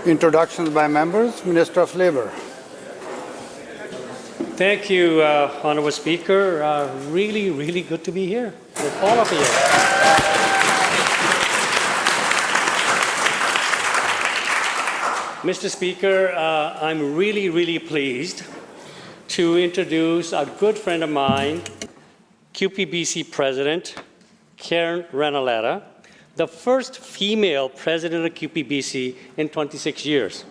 Introductions by members. Minister of Labour. Thank you, Honourable Speaker. Really good to be here with all of you. Mr. Speaker, I'm really pleased to introduce a good friend of mine, QPBC President Karen Ranalata, the first female president of QPBC in 26 years.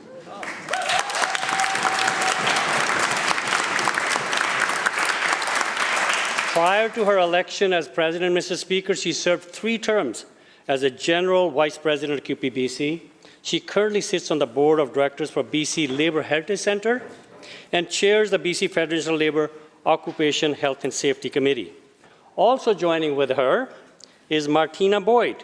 Prior to her election as president, Mr. Speaker, she served 3 terms as a general vice president of QPBC. She currently sits on the board of directors for BC Labour Heritage Centre and chairs the BC Federation of Labour Occupation, Health and Safety Committee. Also joining with her is Martina Boyd,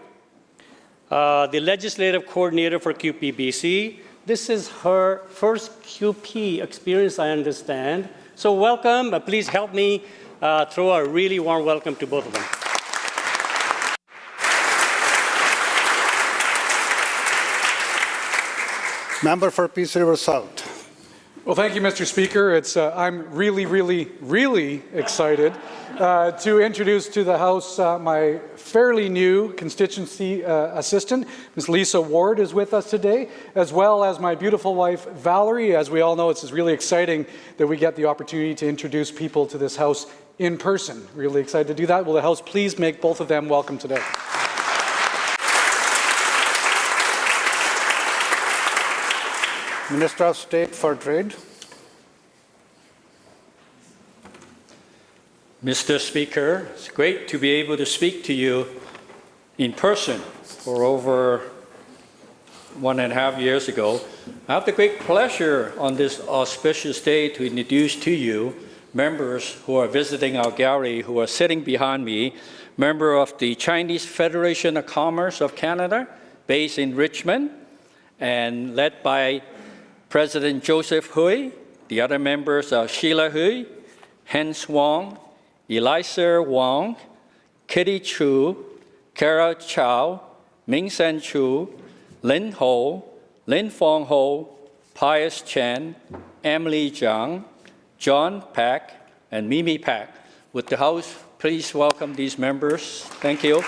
the legislative coordinator for QPBC. This is her first QP experience, I understand. So welcome. Please help me throw a really warm welcome to both of them. Member for Peace River South. Well, thank you, Mr. Speaker. I'm really excited to introduce to the House my fairly new constituency assistant, Ms. Lisa Ward, is with us today, as well as my beautiful wife, Valerie. As we all know, it's really exciting that we get the opportunity to introduce people to this House in person. Really excited to do that. Will the House please make both of them welcome today? Minister of State for Trade. Mr. Speaker, it's great to be able to speak to you in person for over 1.5 years ago. I have the great pleasure on this auspicious day to introduce to you members who are visiting our gallery, who are sitting behind me, member of the Chinese Federation of Commerce of Canada, based in Richmond, and led by President Joseph Hui. The other members are Sheila Hui, Hens Wong, Elisa Wong, Kitty Chu, Carol Chow, Ming Sen Chu, Lin Ho, Lin Fong Ho, Pius Chen, Emily Zhang, John Pak, and Mimi Pak. Would the House please welcome these members? Thank you.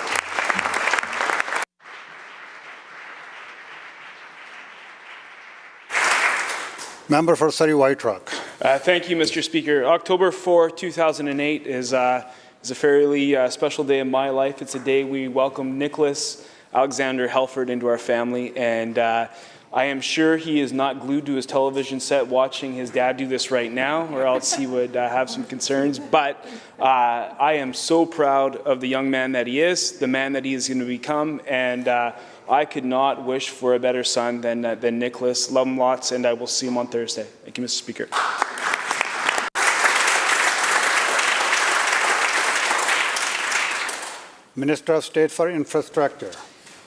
Member for Surrey White Rock. Thank you, Mr. Speaker. October 4, 2008 is a fairly special day in my life. It's a day we welcome Nicholas Alexander Helford into our family, and I am sure he is not glued to his television set watching his dad do this right now, or else he would have some concerns. But I am so proud of the young man that he is, the man that he is going to become, and I could not wish for a better son than Nicholas. Love him lots, and I will see him on Thursday. Thank you, Mr. Speaker. Minister of State for Infrastructure.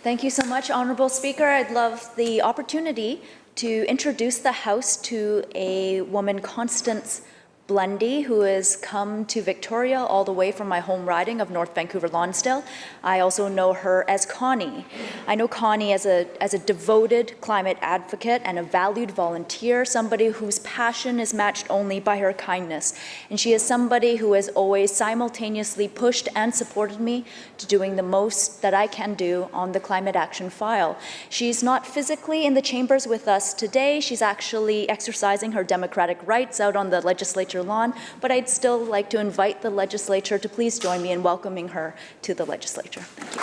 Thank you so much, Honourable Speaker. I'd love the opportunity to introduce the House to a woman, Constance Blundy, who has come to Victoria all the way from my home riding of North Vancouver Lonsdale. I also know her as Connie. I know Connie as a devoted climate advocate and a valued volunteer, somebody whose passion is matched only by her kindness. And she is somebody who has always simultaneously pushed and supported me to doing the most that I can do on the climate action file. She's not physically in the chambers with us today. She's actually exercising her democratic rights out on the legislature lawn, but I'd still like to invite the legislature to please join me in welcoming her to the legislature. Thank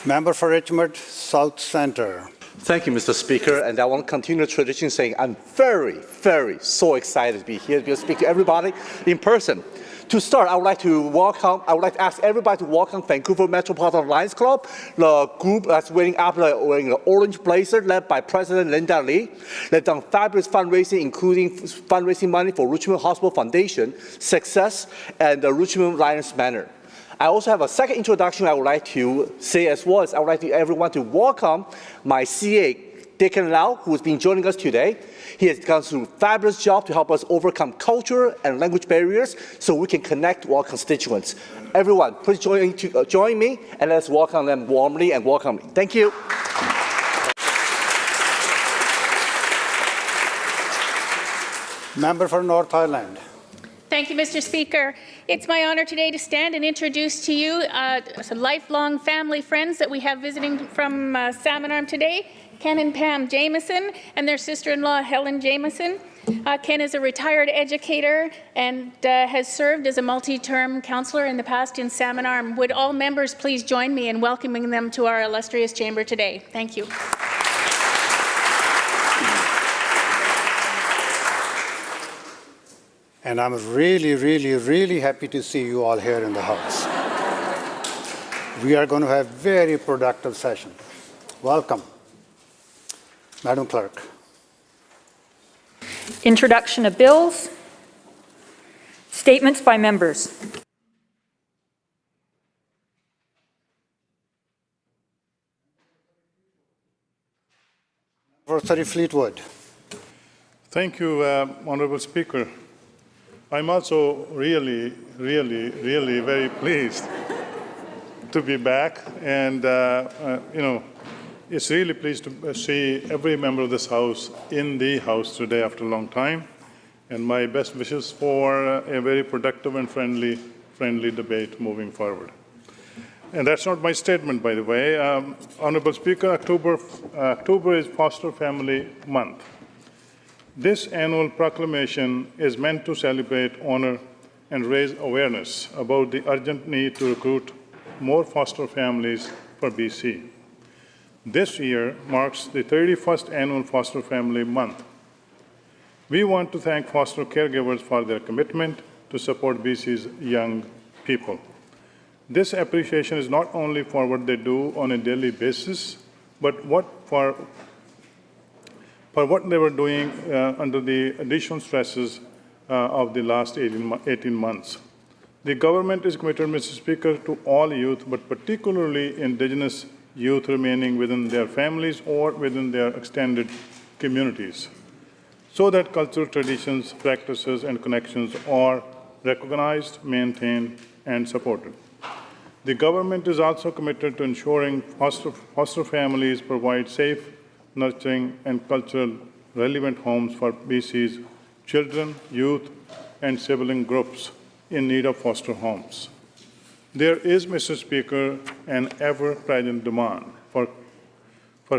you. Member for Richmond South Centre. Thank you, Mr. Speaker, and I want to continue the tradition saying I'm very so excited to be here to speak to everybody in person. To start, I would like to ask everybody to welcome Vancouver Metropolitan Lions Club, the group that's wearing the orange blazer led by President Linda Lee. They've done fabulous fundraising, including fundraising money for Richmond Hospital Foundation, Success, and the Richmond Lions Manor. I also have a second introduction I would like to say as well as I would like everyone to welcome my CA, Deacon Lau, who has been joining us today. He has done a fabulous job to help us overcome culture and language barriers so we can connect with our constituents. Everyone, please join me and let's welcome them warmly and welcomely. Thank you. Member for North Island. Thank you, Mr. Speaker. It's my honor today to stand and introduce to you some lifelong family friends that we have visiting from Salmon Arm today, Ken and Pam Jameson and their sister-in-law, Helen Jameson. Ken is a retired educator and has served as a multi-term councillor in the past in Salmon Arm. Would all members please join me in welcoming them to our illustrious chamber today? Thank you. And I'm really happy to see you all here in the House. We are going to have very productive session. Welcome. Madam Clerk. Introduction of bills. Statements by members. For Surrey Fleetwood. Thank you, Honourable Speaker. I'm also really very pleased to be back, and it's really pleased to see every member of this House in the House today after a long time, and my best wishes for a very productive and friendly debate moving forward. And that's not my statement, by the way. Honourable Speaker, October is Foster Family Month. This annual proclamation is meant to celebrate, honor, and raise awareness about the urgent need to recruit more foster families for BC. This year marks the 31st annual Foster Family Month. We want to thank foster caregivers for their commitment to support BC's young people. This appreciation is not only for what they do on a daily basis, but for what they were doing under the additional stresses of the last 18 months. The government is committed, Mr. Speaker, to all youth, but particularly Indigenous youth remaining within their families or within their extended communities, so that cultural traditions, practices, and connections are recognized, maintained, and supported. The government is also committed to ensuring foster families provide safe, nurturing, and cultural relevant homes for BC's children, youth, and sibling groups in need of foster homes. There is, Mr. Speaker, an ever-present demand for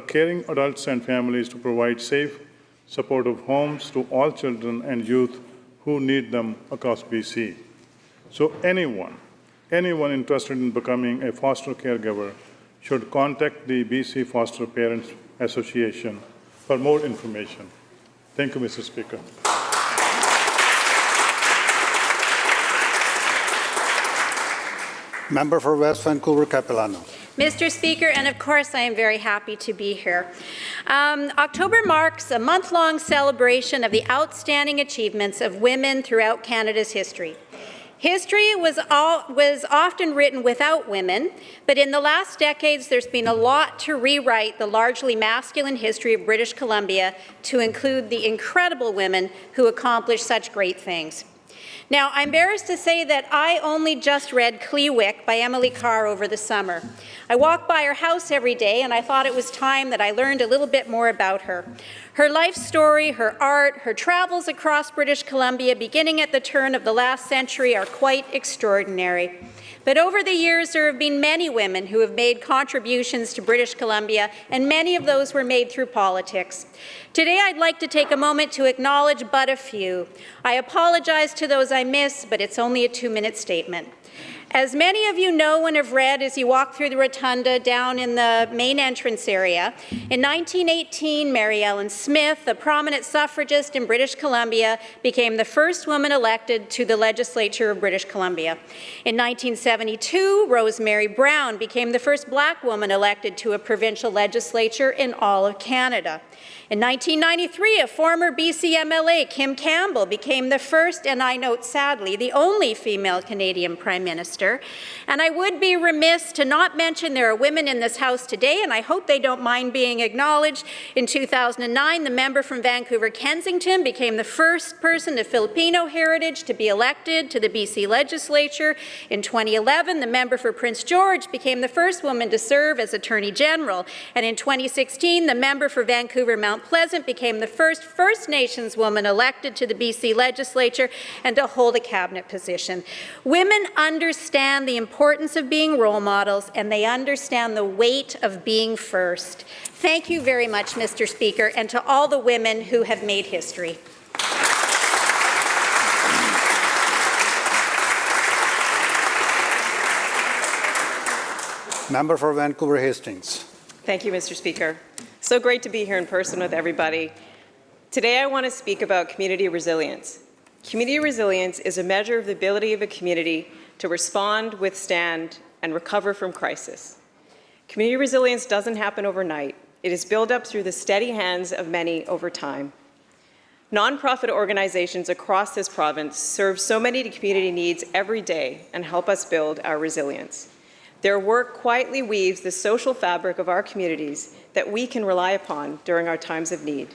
caring adults and families to provide safe, supportive homes to all children and youth who need them across BC. So anyone interested in becoming a foster caregiver should contact the BC Foster Parents Association for more information. Thank you, Mr. Speaker. Member for West Vancouver Capilano. Mr. Speaker, and of course I am very happy to be here. October marks a month-long celebration of the outstanding achievements of women throughout Canada's history. History was often written without women, but in the last decades there's been a lot to rewrite the largely masculine history of British Columbia to include the incredible women who accomplished such great things. Now, I'm embarrassed to say that I only just read Clewick by Emily Carr over the summer. I walk by her house every day, and I thought it was time that I learned a little bit more about her. Her life story, her art, her travels across British Columbia, beginning at the turn of the last century, are quite extraordinary. But over the years, there have been many women who have made contributions to British Columbia, and many of those were made through politics. Today, I'd like to take a moment to acknowledge but a few. I apologize to those I miss, but it's only a 2-minute statement. As many of you know and have read as you walk through the rotunda down in the main entrance area, in 1918, Mary Ellen Smith, a prominent suffragist in British Columbia, became the first woman elected to the Legislature of British Columbia. In 1972, Rosemary Brown became the first Black woman elected to a provincial legislature in all of Canada. In 1993, a former BC MLA, Kim Campbell, became the first, and I note sadly, the only female Canadian Prime Prime Minister. And I would be remiss to not mention there are women in this House today, and I hope they don't mind being acknowledged. In 2009, the member from Vancouver-Kensington became the first person of Filipino heritage to be elected to the BC Legislature. In 2011, the member for Prince George became the first woman to serve as Attorney General. And in 2016, the member for Vancouver-Mount Pleasant became the first First Nations woman elected to the BC Legislature and to hold a cabinet position. Women understand the importance of being role models, and they understand the weight of being first. Thank you very much, Mr. Speaker, and to all the women who have made history. Member for Vancouver Hastings. Thank you, Mr. Speaker. So great to be here in person with everybody. Today I want to speak about community resilience. Community resilience is a measure of the ability of a community to respond, withstand, and recover from crisis. Community resilience doesn't happen overnight. It is built up through the steady hands of many over time. Nonprofit organizations across this province serve so many community needs every day and help us build our resilience. Their work quietly weaves the social fabric of our communities that we can rely upon during our times of need.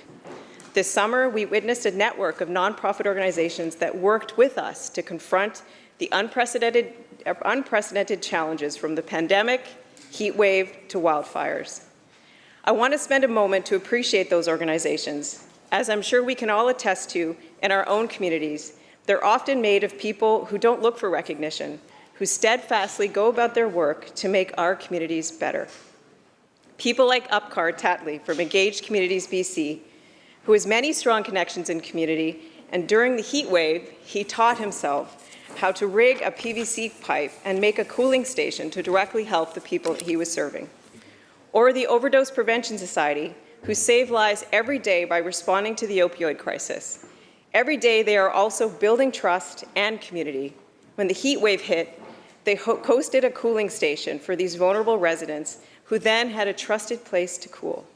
This summer, we witnessed a network of nonprofit organizations that worked with us to confront the unprecedented challenges from the pandemic, heat wave, to wildfires. I want to spend a moment to appreciate those organizations. As I'm sure we can all attest to in our own communities, they're often made of people who don't look for recognition, who steadfastly go about their work to make our communities better. People like Upkar Tatley from Engaged Communities BC, who has many strong connections in community, and during the heat wave, he taught himself how to rig a PVC pipe and make a cooling station to directly help the people that he was serving. Or the Overdose Prevention Society, who save lives every day by responding to the opioid crisis. Every day, they are also building trust and community. When the heat wave hit, they hosted a cooling station for these vulnerable residents who then had a trusted place to cool.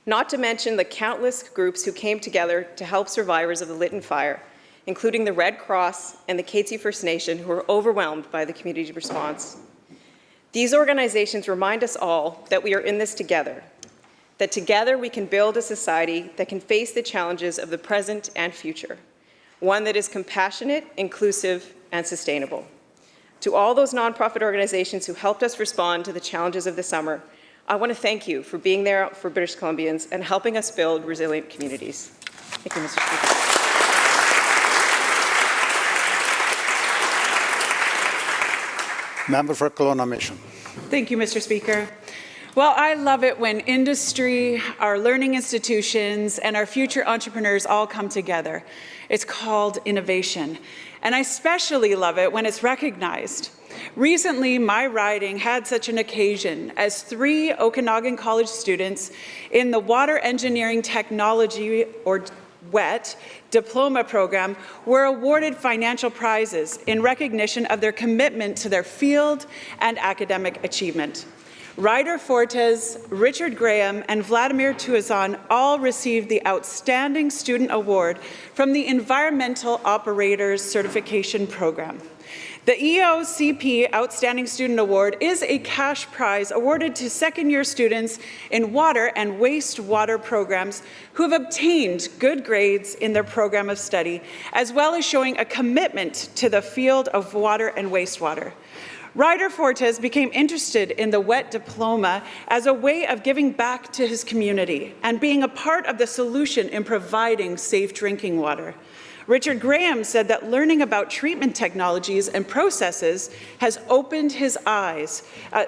Not to mention the countless groups who came together to help survivors of the Lytton Fire, including the Red Cross and the Katzie First Nation, who were overwhelmed by the community response. These organizations remind us all that we are in this together, that together we can build a society that can face the challenges of the present and future, one that is compassionate, inclusive, and sustainable. To all those nonprofit organizations who helped us respond to the challenges of the summer, I want to thank you for being there for British Columbians and helping us build resilient communities. Thank you, Mr. Speaker. Member for Kelowna Mission. Thank you, Mr. Speaker. Well, I love it when industry, our learning institutions, and our future entrepreneurs all come together. It's called innovation. And I especially love it when it's recognized. Recently, my riding had such an occasion as 3 Okanagan College students in the Water Engineering Technology, or WET, diploma program were awarded financial prizes in recognition of their commitment to their field and academic achievement. Ryder Fortes, Richard Graham, and Vladimir Tuazan all received the Outstanding Student Award from the Environmental Operators Certification Program. The EOCP Outstanding Student Award is a cash prize awarded to second-year students in water and wastewater programs who have obtained good grades in their program of study, as well as showing a commitment to the field of water and wastewater. Ryder Fortes became interested in the WET diploma as a way of giving back to his community and being a part of the solution in providing safe drinking water. Richard Graham said that learning about treatment technologies and processes has opened his eyes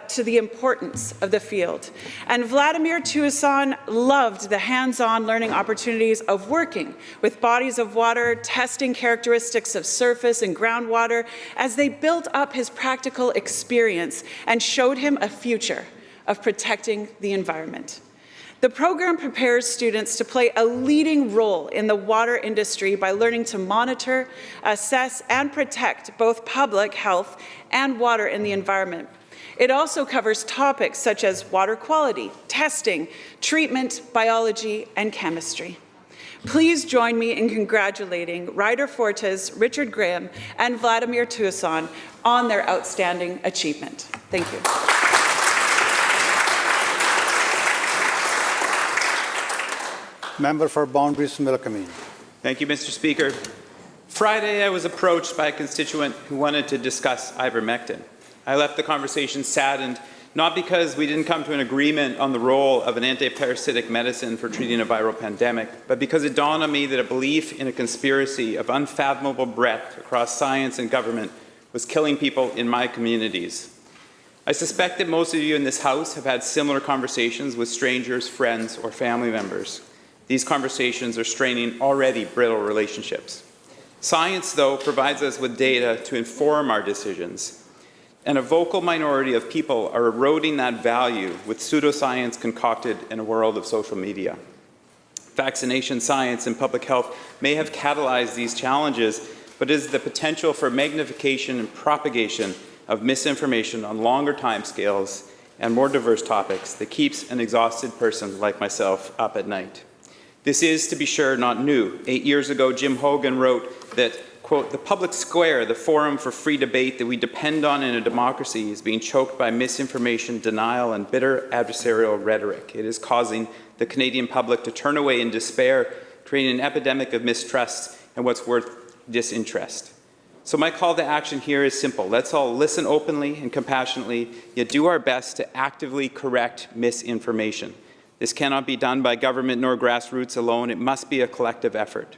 to the importance of the field. And Vladimir Tuazan loved the hands-on learning opportunities of working with bodies of water, testing characteristics of surface and groundwater as they built up his practical experience and showed him a future of protecting the environment. The program prepares students to play a leading role in the water industry by learning to monitor, assess, and protect both public health and water in the environment. It also covers topics such as water quality, testing, treatment, biology, and chemistry. Please join me in congratulating Ryder Fortes, Richard Graham, and Vladimir Tuason on their outstanding achievement. Thank you. Member for Boundaries Milkameen. Thank you, Mr. Speaker. Friday, I was approached by a constituent who wanted to discuss ivermectin. I left the conversation saddened, not because we didn't come to an agreement on the role of an antiparasitic medicine for treating a viral pandemic, but because it dawned on me that a belief in a conspiracy of unfathomable breadth across science and government was killing people in my communities. I suspect that most of you in this House have had similar conversations with strangers, friends, or family members. These conversations are straining already brittle relationships. Science, though, provides us with data to inform our decisions, and a vocal minority of people are eroding that value with pseudoscience concocted in a world of social media. Vaccination science and public health may have catalyzed these challenges, but it is the potential for magnification and propagation of misinformation on longer timescales and more diverse topics that keeps an exhausted person like myself up at night. This is, to be sure, not new. 8 years ago, Jim Hogan wrote that, quote, "The public square, the forum for free debate that we depend on in a democracy, is being choked by misinformation, denial, and bitter adversarial rhetoric. It is causing the Canadian public to turn away in despair, creating an epidemic of mistrust and what's worth disinterest." So my call to action here is simple. Let's all listen openly and compassionately, yet do our best to actively correct misinformation. This cannot be done by government nor grassroots alone. It must be a collective effort.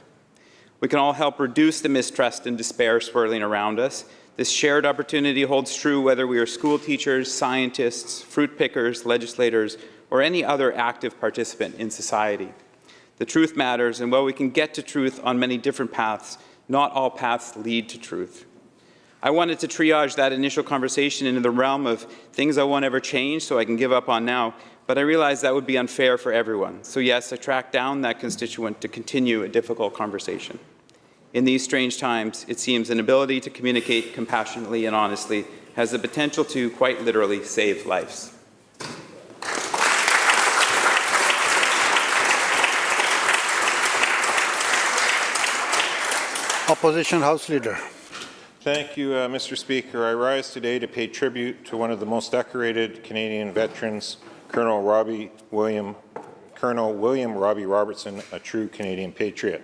We can all help reduce the mistrust and despair swirling around us. This shared opportunity holds true whether we are school teachers, scientists, fruit pickers, legislators, or any other active participant in society. The truth matters, and while we can get to truth on many different paths, not all paths lead to truth. I wanted to triage that initial conversation into the realm of things I won't ever change so I can give up on now, but I realized that would be unfair for everyone. So yes, I tracked down that constituent to continue a difficult conversation. In these strange times, it seems an ability to communicate compassionately and honestly has the potential to, quite literally, save lives. Opposition House Leader. Thank you, Mr. Speaker. I rise today to pay tribute to one of the most decorated Canadian veterans, Colonel William Robbie Robertson, a true Canadian patriot.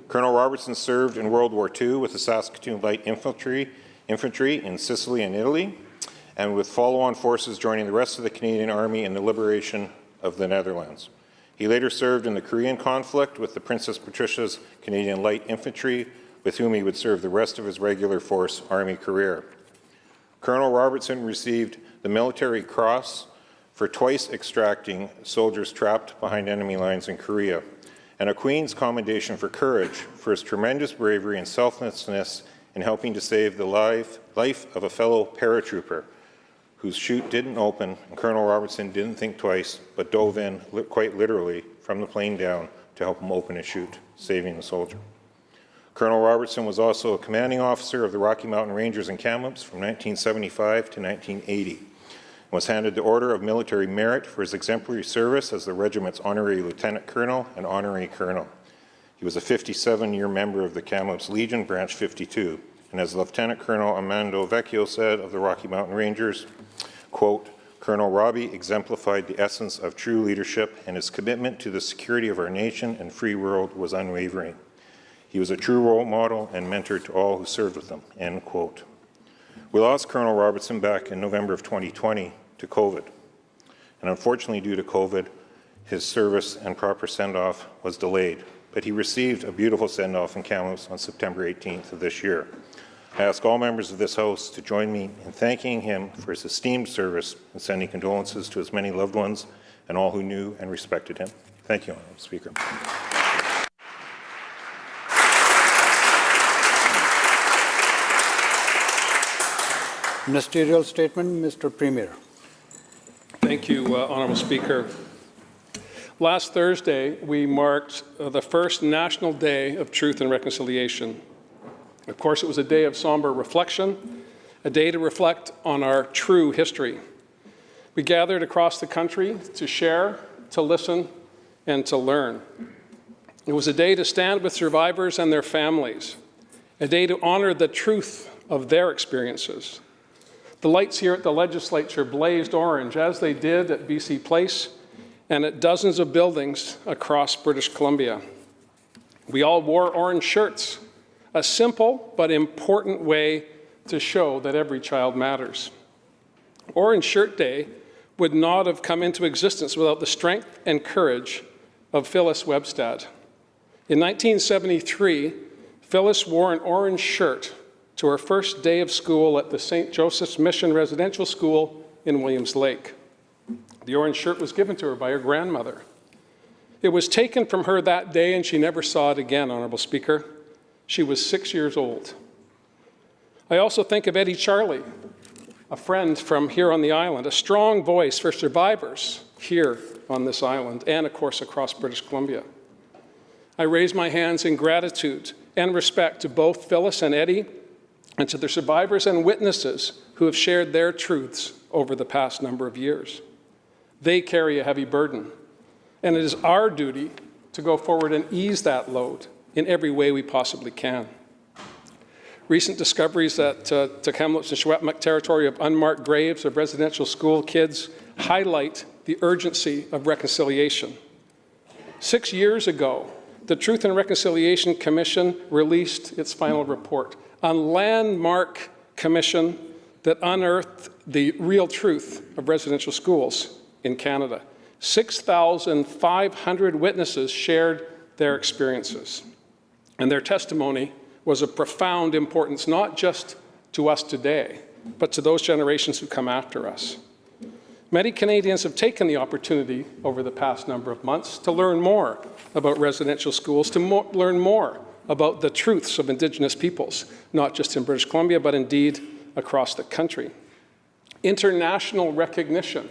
Colonel Robertson served in World War II with the Saskatoon Light Infantry in Sicily and Italy, and with follow-on forces joining the rest of the Canadian Army in the liberation of the Netherlands. He later served in the Korean conflict with the Princess Patricia's Canadian Light Infantry, with whom he would serve the rest of his regular force Army career. Colonel Robertson received the Military Cross for twice extracting soldiers trapped behind enemy lines in Korea, and a Queen's Commendation for courage for his tremendous bravery and selflessness in helping to save the life of a fellow paratrooper whose chute didn't open, and Colonel Robertson didn't think twice, but dove in, quite literally, from the plane down to help him open his chute, saving the soldier. Colonel Robertson was also a commanding officer of the Rocky Mountain Rangers in Kamloops from 1975 to 1980, and was handed the Order of Military Merit for his exemplary service as the regiment's honorary lieutenant colonel and honorary colonel. He was a 57-year member of the Kamloops Legion, Branch 52, and as Lieutenant Colonel Armando Vecchio said of the Rocky Mountain Rangers, quote, "Colonel Robbie exemplified the essence of true leadership, and his commitment to the security of our nation and free world was unwavering. He was a true role model and mentor to all who served with him," end quote. We lost Colonel Robertson back in November of 2020 to COVID. And unfortunately, due to COVID, his service and proper send-off was delayed. But he received a beautiful send-off in Kamloops on September 18th of this year. I ask all members of this House to join me in thanking him for his esteemed service and sending condolences to his many loved ones and all who knew and respected him. Thank you, Honourable Speaker. Ministerial statement, Mr. Premier. Thank you, Honourable Speaker. Last Thursday, we marked the first National Day of Truth and Reconciliation. Of course, it was a day of somber reflection, a day to reflect on our true history. We gathered across the country to share, to listen, and to learn. It was a day to stand with survivors and their families, a day to honor the truth of their experiences. The lights here at the Legislature blazed orange, as they did at BC Place and at dozens of buildings across British Columbia. We all wore orange shirts, a simple but important way to show that every child matters. Orange Shirt Day would not have come into existence without the strength and courage of Phyllis Webstad. In 1973, Phyllis wore an orange shirt to her first day of school at the St. Joseph's Mission Residential School in Williams Lake. The orange shirt was given to her by her grandmother. It was taken from her that day, and she never saw it again, Honourable Speaker. She was 6 years old. I also think of Eddie Charlie, a friend from here on the island, a strong voice for survivors here on this island and, of course, across British Columbia. I raise my hands in gratitude and respect to both Phyllis and Eddie and to the survivors and witnesses who have shared their truths over the past number of years. They carry a heavy burden, and it is our duty to go forward and ease that load in every way we possibly can. Recent discoveries at the Kamloops and Secwepemc territory of unmarked graves of residential school kids highlight the urgency of reconciliation. 6 years ago, the Truth and Reconciliation Commission released its final report, a landmark commission that unearthed the real truth of residential schools in Canada. 6,500 witnesses shared their experiences, and their testimony was of profound importance, not just to us today, but to those generations who come after us. Many Canadians have taken the opportunity over the past number of months to learn more about residential schools, to learn more about the truths of Indigenous peoples, not just in British Columbia, but indeed across the country. International recognition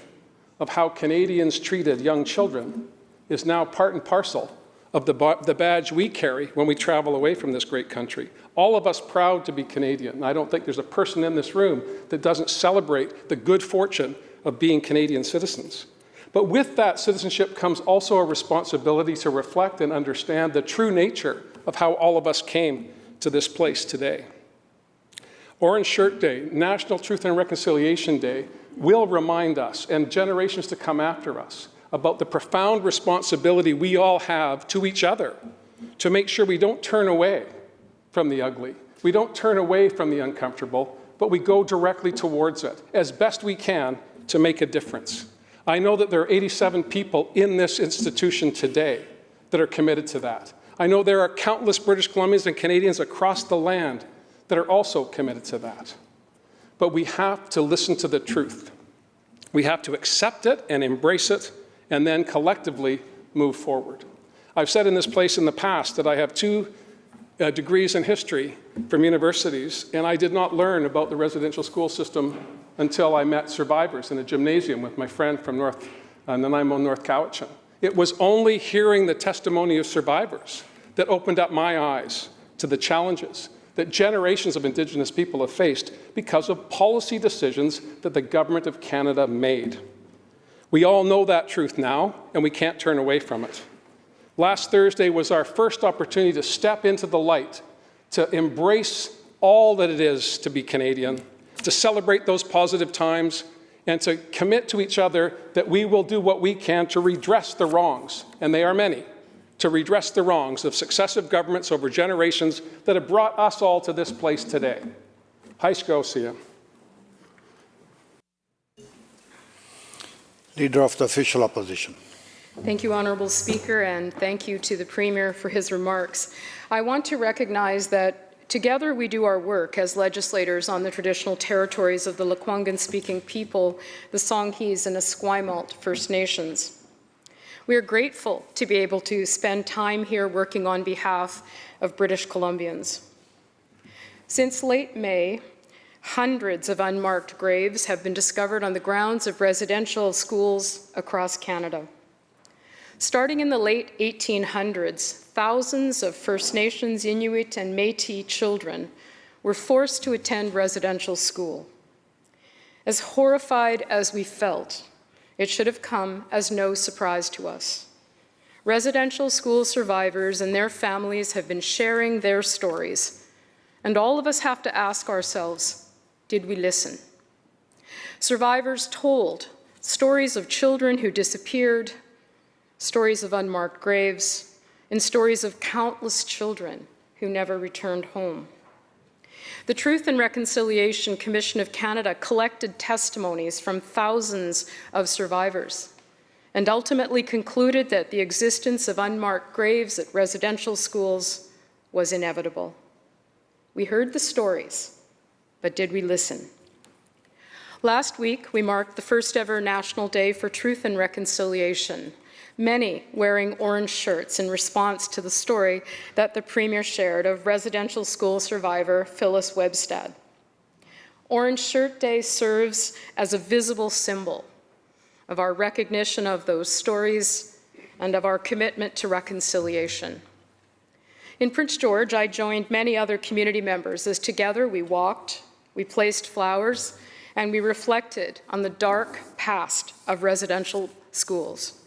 of how Canadians treated young children is now part and parcel of the badge we carry when we travel away from this great country. All of us proud to be Canadian. I don't think there's a person in this room that doesn't celebrate the good fortune of being Canadian citizens. But with that citizenship comes also a responsibility to reflect and understand the true nature of how all of us came to this place today. Orange Shirt Day, National Truth and Reconciliation Day, will remind us and generations to come after us about the profound responsibility we all have to each other to make sure we don't turn away from the ugly, we don't turn away from the uncomfortable, but we go directly towards it as best we can to make a difference. I know that there are 87 people in this institution today that are committed to that. I know there are countless British Columbians and Canadians across the land that are also committed to that. But we have to listen to the truth. We have to accept it and embrace it, and then collectively move forward. I've said in this place in the past that I have 2 degrees in history from universities, and I did not learn about the residential school system until I met survivors in a gymnasium with my friend from Nanaimo, North Cowichan. It was only hearing the testimony of survivors that opened up my eyes to the challenges that generations of Indigenous people have faced because of policy decisions that the Government of Canada made. We all know that truth now, and we can't turn away from it. Last Thursday was our first opportunity to step into the light, to embrace all that it is to be Canadian, to celebrate those positive times, and to commit to each other that we will do what we can to redress the wrongs, and they are many, to redress the wrongs of successive governments over generations that have brought us all to this place today. Haishko. Leader of the Official Opposition. Thank you, Honourable Speaker, and thank you to the Premier for his remarks. I want to recognize that together we do our work as legislators on the traditional territories of the Lekwungen-speaking people, the Songhees and Esquimalt First Nations. We are grateful to be able to spend time here working on behalf of British Columbians. Since late May, hundreds of unmarked graves have been discovered on the grounds of residential schools across Canada. Starting in the late 1800s, thousands of First Nations, Inuit, and Métis children were forced to attend residential school. As horrified as we felt, it should have come as no surprise to us. residential school survivors and their families have been sharing their stories. And all of us have to ask ourselves, did we listen? Survivors told stories of children who disappeared, stories of unmarked graves, and stories of countless children who never returned home. The Truth and Reconciliation Commission of Canada collected testimonies from thousands of survivors and ultimately concluded that the existence of unmarked graves at residential schools was inevitable. We heard the stories, but did we listen? Last week, we marked the first ever National Day for Truth and Reconciliation, many wearing orange shirts in response to the story that the Premier shared of residential school survivor Phyllis Webstad. Orange Shirt Day serves as a visible symbol of our recognition of those stories and of our commitment to reconciliation. In Prince George, I joined many other community members as together we walked, we placed flowers, and we reflected on the dark past of residential schools.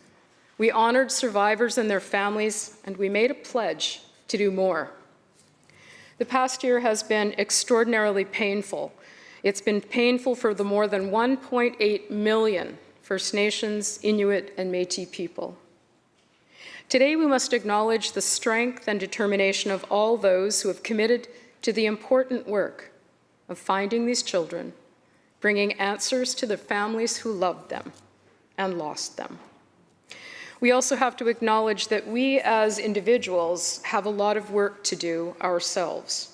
We honored survivors and their families, and we made a pledge to do more. The past year has been extraordinarily painful. It's been painful for the more than 1.8 million First Nations, Inuit, and Métis people. Today, we must acknowledge the strength and determination of all those who have committed to the important work of finding these children, bringing answers to the families who loved them and lost them. We also have to acknowledge that we as individuals have a lot of work to do ourselves.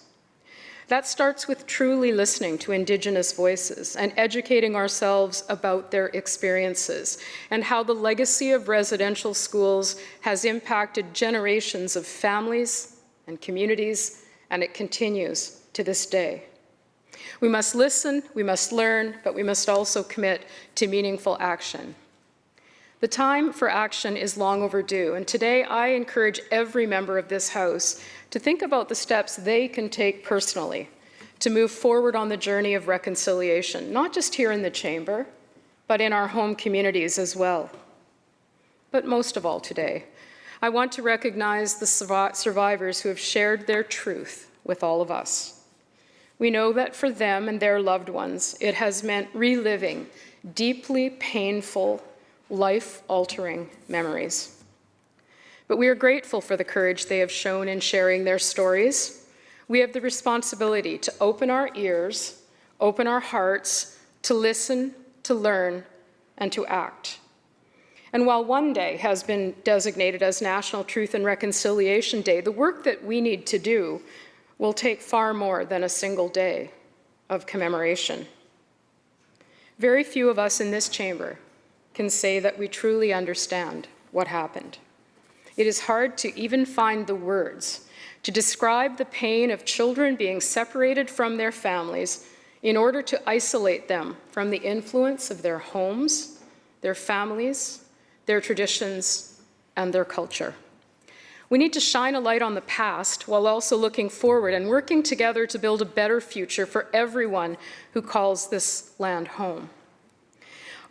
That starts with truly listening to Indigenous voices and educating ourselves about their experiences and how the legacy of residential schools has impacted generations of families and communities, and it continues to this day. We must listen, we must learn, but we must also commit to meaningful action. The time for action is long overdue, and today I encourage every member of this House to think about the steps they can take personally to move forward on the journey of reconciliation, not just here in the chamber, but in our home communities as well. But most of all today, I want to recognize the survivors who have shared their truth with all of us. We know that for them and their loved ones, it has meant reliving deeply painful, life-altering memories. But we are grateful for the courage they have shown in sharing their stories. We have the responsibility to open our ears, open our hearts, to listen, to learn, and to act. And while one day has been designated as National Truth and Reconciliation Day, the work that we need to do will take far more than a single day of commemoration. Very few of us in this chamber can say that we truly understand what happened. It is hard to even find the words to describe the pain of children being separated from their families in order to isolate them from the influence of their homes, their families, their traditions, and their culture. We need to shine a light on the past while also looking forward and working together to build a better future for everyone who calls this land home.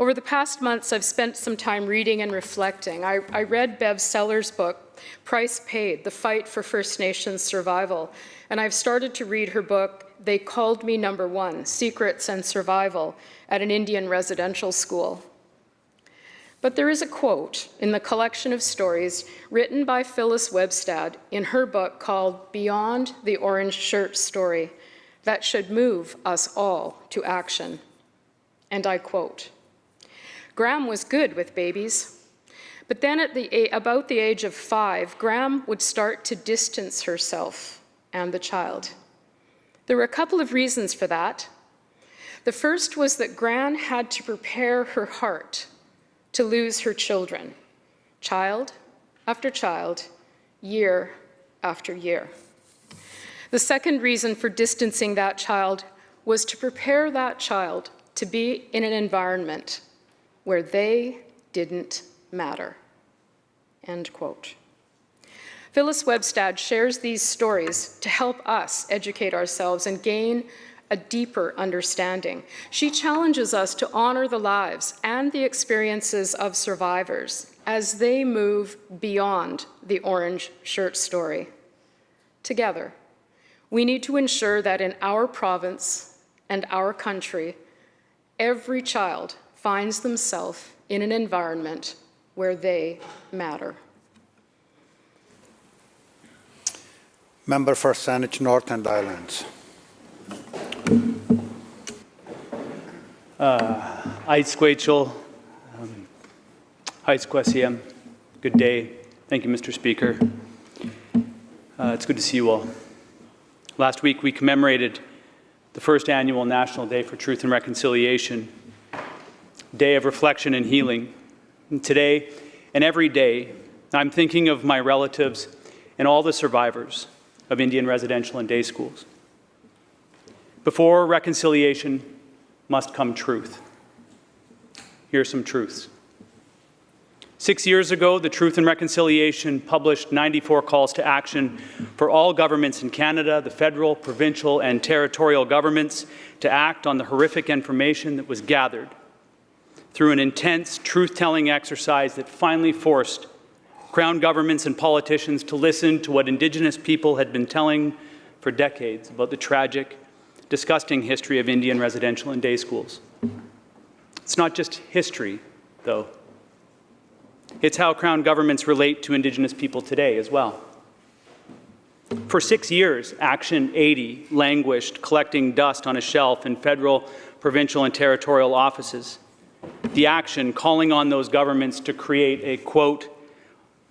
Over the past months, I've spent some time reading and reflecting. I read Bev Seller's book, Price Paid, The Fight for First Nations Survival, and I've started to read her book, They Called Me Number One, Secrets and Survival at an Indian Residential School. But there is a quote in the collection of stories written by Phyllis Webstad in her book called Beyond the Orange Shirt Story that should move us all to action. And I quote, "Graham was good with babies, but then at about the age of 5, Graham would start to distance herself and the child. There were a couple of reasons for that. The first was that Gran had to prepare her heart to lose her children, child after child, year after year. The second reason for distancing that child was to prepare that child to be in an environment where they didn't matter." End quote. Phyllis Webstad shares these stories to help us educate ourselves and gain a deeper understanding. She challenges us to honor the lives and the experiences of survivors as they move beyond the orange shirt story. Together, we need to ensure that in our province and our country, every child finds themselves in an environment where they matter. Member for Saanich North and Islands. Aitzquechel, Aitzquesiem, good day. Thank you, Mr. Speaker. It's good to see you all. Last week, we commemorated the first annual National Day for Truth and Reconciliation, day of reflection and healing. And today, and every day, I'm thinking of my relatives and all the survivors of Indian residential and day schools. Before reconciliation must come truth. Here are some truths. 6 years ago, the Truth and Reconciliation published 94 calls to action for all governments in Canada, the federal, provincial, and territorial governments, to act on the horrific information that was gathered through an intense truth-telling exercise that finally forced Crown governments and politicians to listen to what Indigenous people had been telling for decades about the tragic, disgusting history of Indian residential and day schools. It's not just history, though. It's how Crown governments relate to Indigenous people today as well. For 6 years, Action 80 languished, collecting dust on a shelf in federal, provincial, and territorial offices. The action calling on those governments to create a, quote,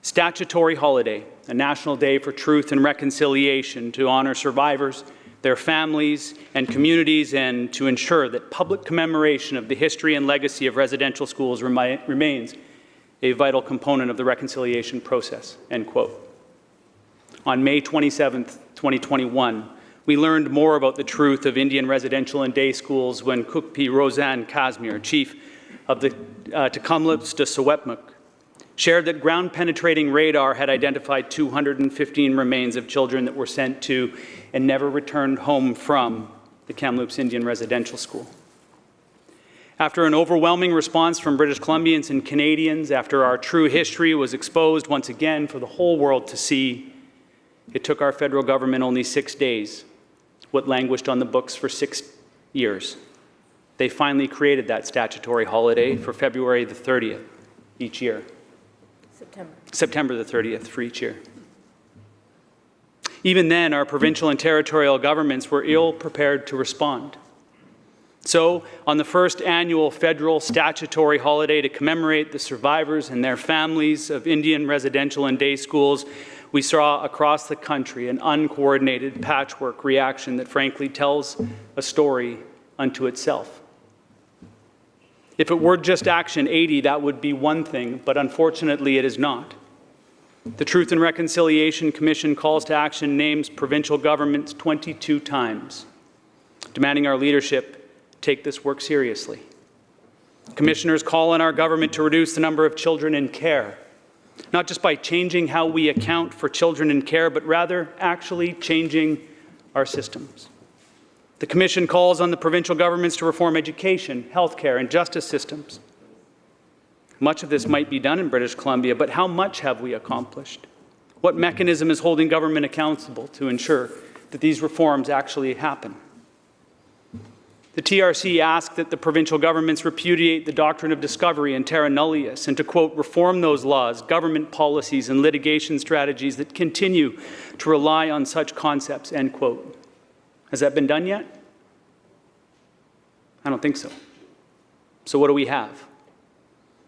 statutory holiday, a national day for truth and reconciliation to honor survivors, their families and communities, and to ensure that public commemoration of the history and legacy of residential schools remains a vital component of the reconciliation process, end quote. On May 27, 2021, we learned more about the truth of Indian residential and day schools when Kukpi Roseanne Kazmir, chief of the Tecumlip's de Sewetmuk, shared that ground-penetrating radar had identified 215 remains of children that were sent to and never returned home from the Kamloops Indian Residential School. After an overwhelming response from British Columbians and Canadians, after our true history was exposed once again for the whole world to see, it took our federal government only 6 days, what languished on the books for 6 years. They finally created that statutory holiday for February the 30th each year. September the 30th for each year. Even then, our provincial and territorial governments were ill-prepared to respond. So, on the first annual federal statutory holiday to commemorate the survivors and their families of Indian residential and day schools, we saw across the country an uncoordinated patchwork reaction that frankly tells a story unto itself. If it were just Action 80, that would be one thing, but unfortunately it is not. The Truth and Reconciliation Commission calls to action names provincial governments 22 times, demanding our leadership take this work seriously. Commissioners call on our government to reduce the number of children in care, not just by changing how we account for children in care, but rather actually changing our systems. The Commission calls on the provincial governments to reform education, healthcare, and justice systems. Much of this might be done in British Columbia, but how much have we accomplished? What mechanism is holding government accountable to ensure that these reforms actually happen? The TRC asked that the provincial governments repudiate the doctrine of discovery and terra nullius and to, quote, reform those laws, government policies, and litigation strategies that continue to rely on such concepts, end quote. Has that been done yet? I don't think so. So what do we have?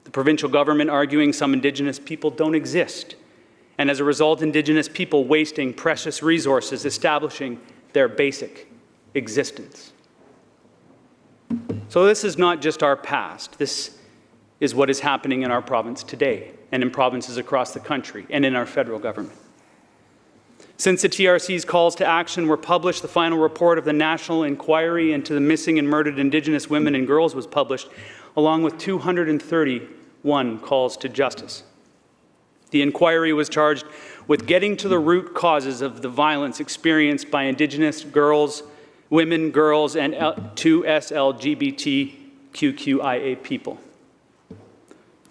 The provincial government arguing some Indigenous people don't exist, and as a result, Indigenous people wasting precious resources establishing their basic existence. So this is not just our past. This is what is happening in our province today, and in provinces across the country, and in our federal government. Since the TRC's calls to action were published, the final report of the National Inquiry into the Missing and Murdered Indigenous Women and Girls was published, along with 231 calls to justice. The inquiry was charged with getting to the root causes of the violence experienced by Indigenous girls, women, girls, and 2SLGBTQIA people.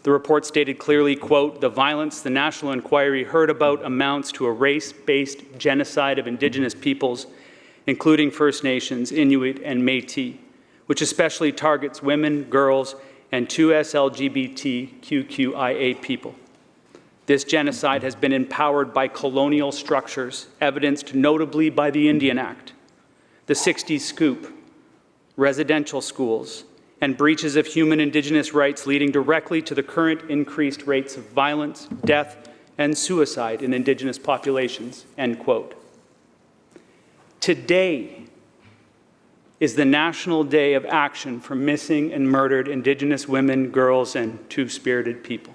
The report stated clearly, quote, "The violence the National Inquiry heard about amounts to a race-based genocide of Indigenous peoples, including First Nations, Inuit, and Métis, which especially targets women, girls, and 2SLGBTQIA people. This genocide has been empowered by colonial structures, evidenced notably by the Indian Act, the 60s Scoop, residential schools, and breaches of human Indigenous rights leading directly to the current increased rates of violence, death, and suicide in Indigenous populations," end quote. Today is the National Day of Action for missing and murdered Indigenous women, girls, and two-spirited people.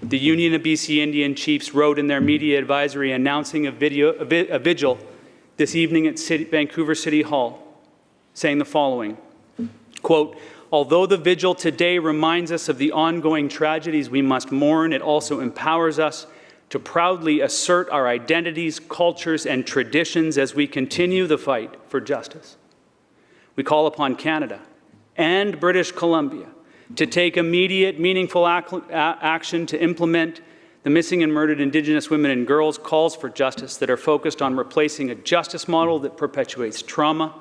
The Union of BC Indian Chiefs wrote in their media advisory announcing a vigil this evening at Vancouver City Hall, saying the following, quote, "Although the vigil today reminds us of the ongoing tragedies we must mourn, it also empowers us to proudly assert our identities, cultures, and traditions as we continue the fight for justice. We call upon Canada and British Columbia to take immediate, meaningful action to implement the Missing and Murdered Indigenous Women and Girls calls for justice that are focused on replacing a justice model that perpetuates trauma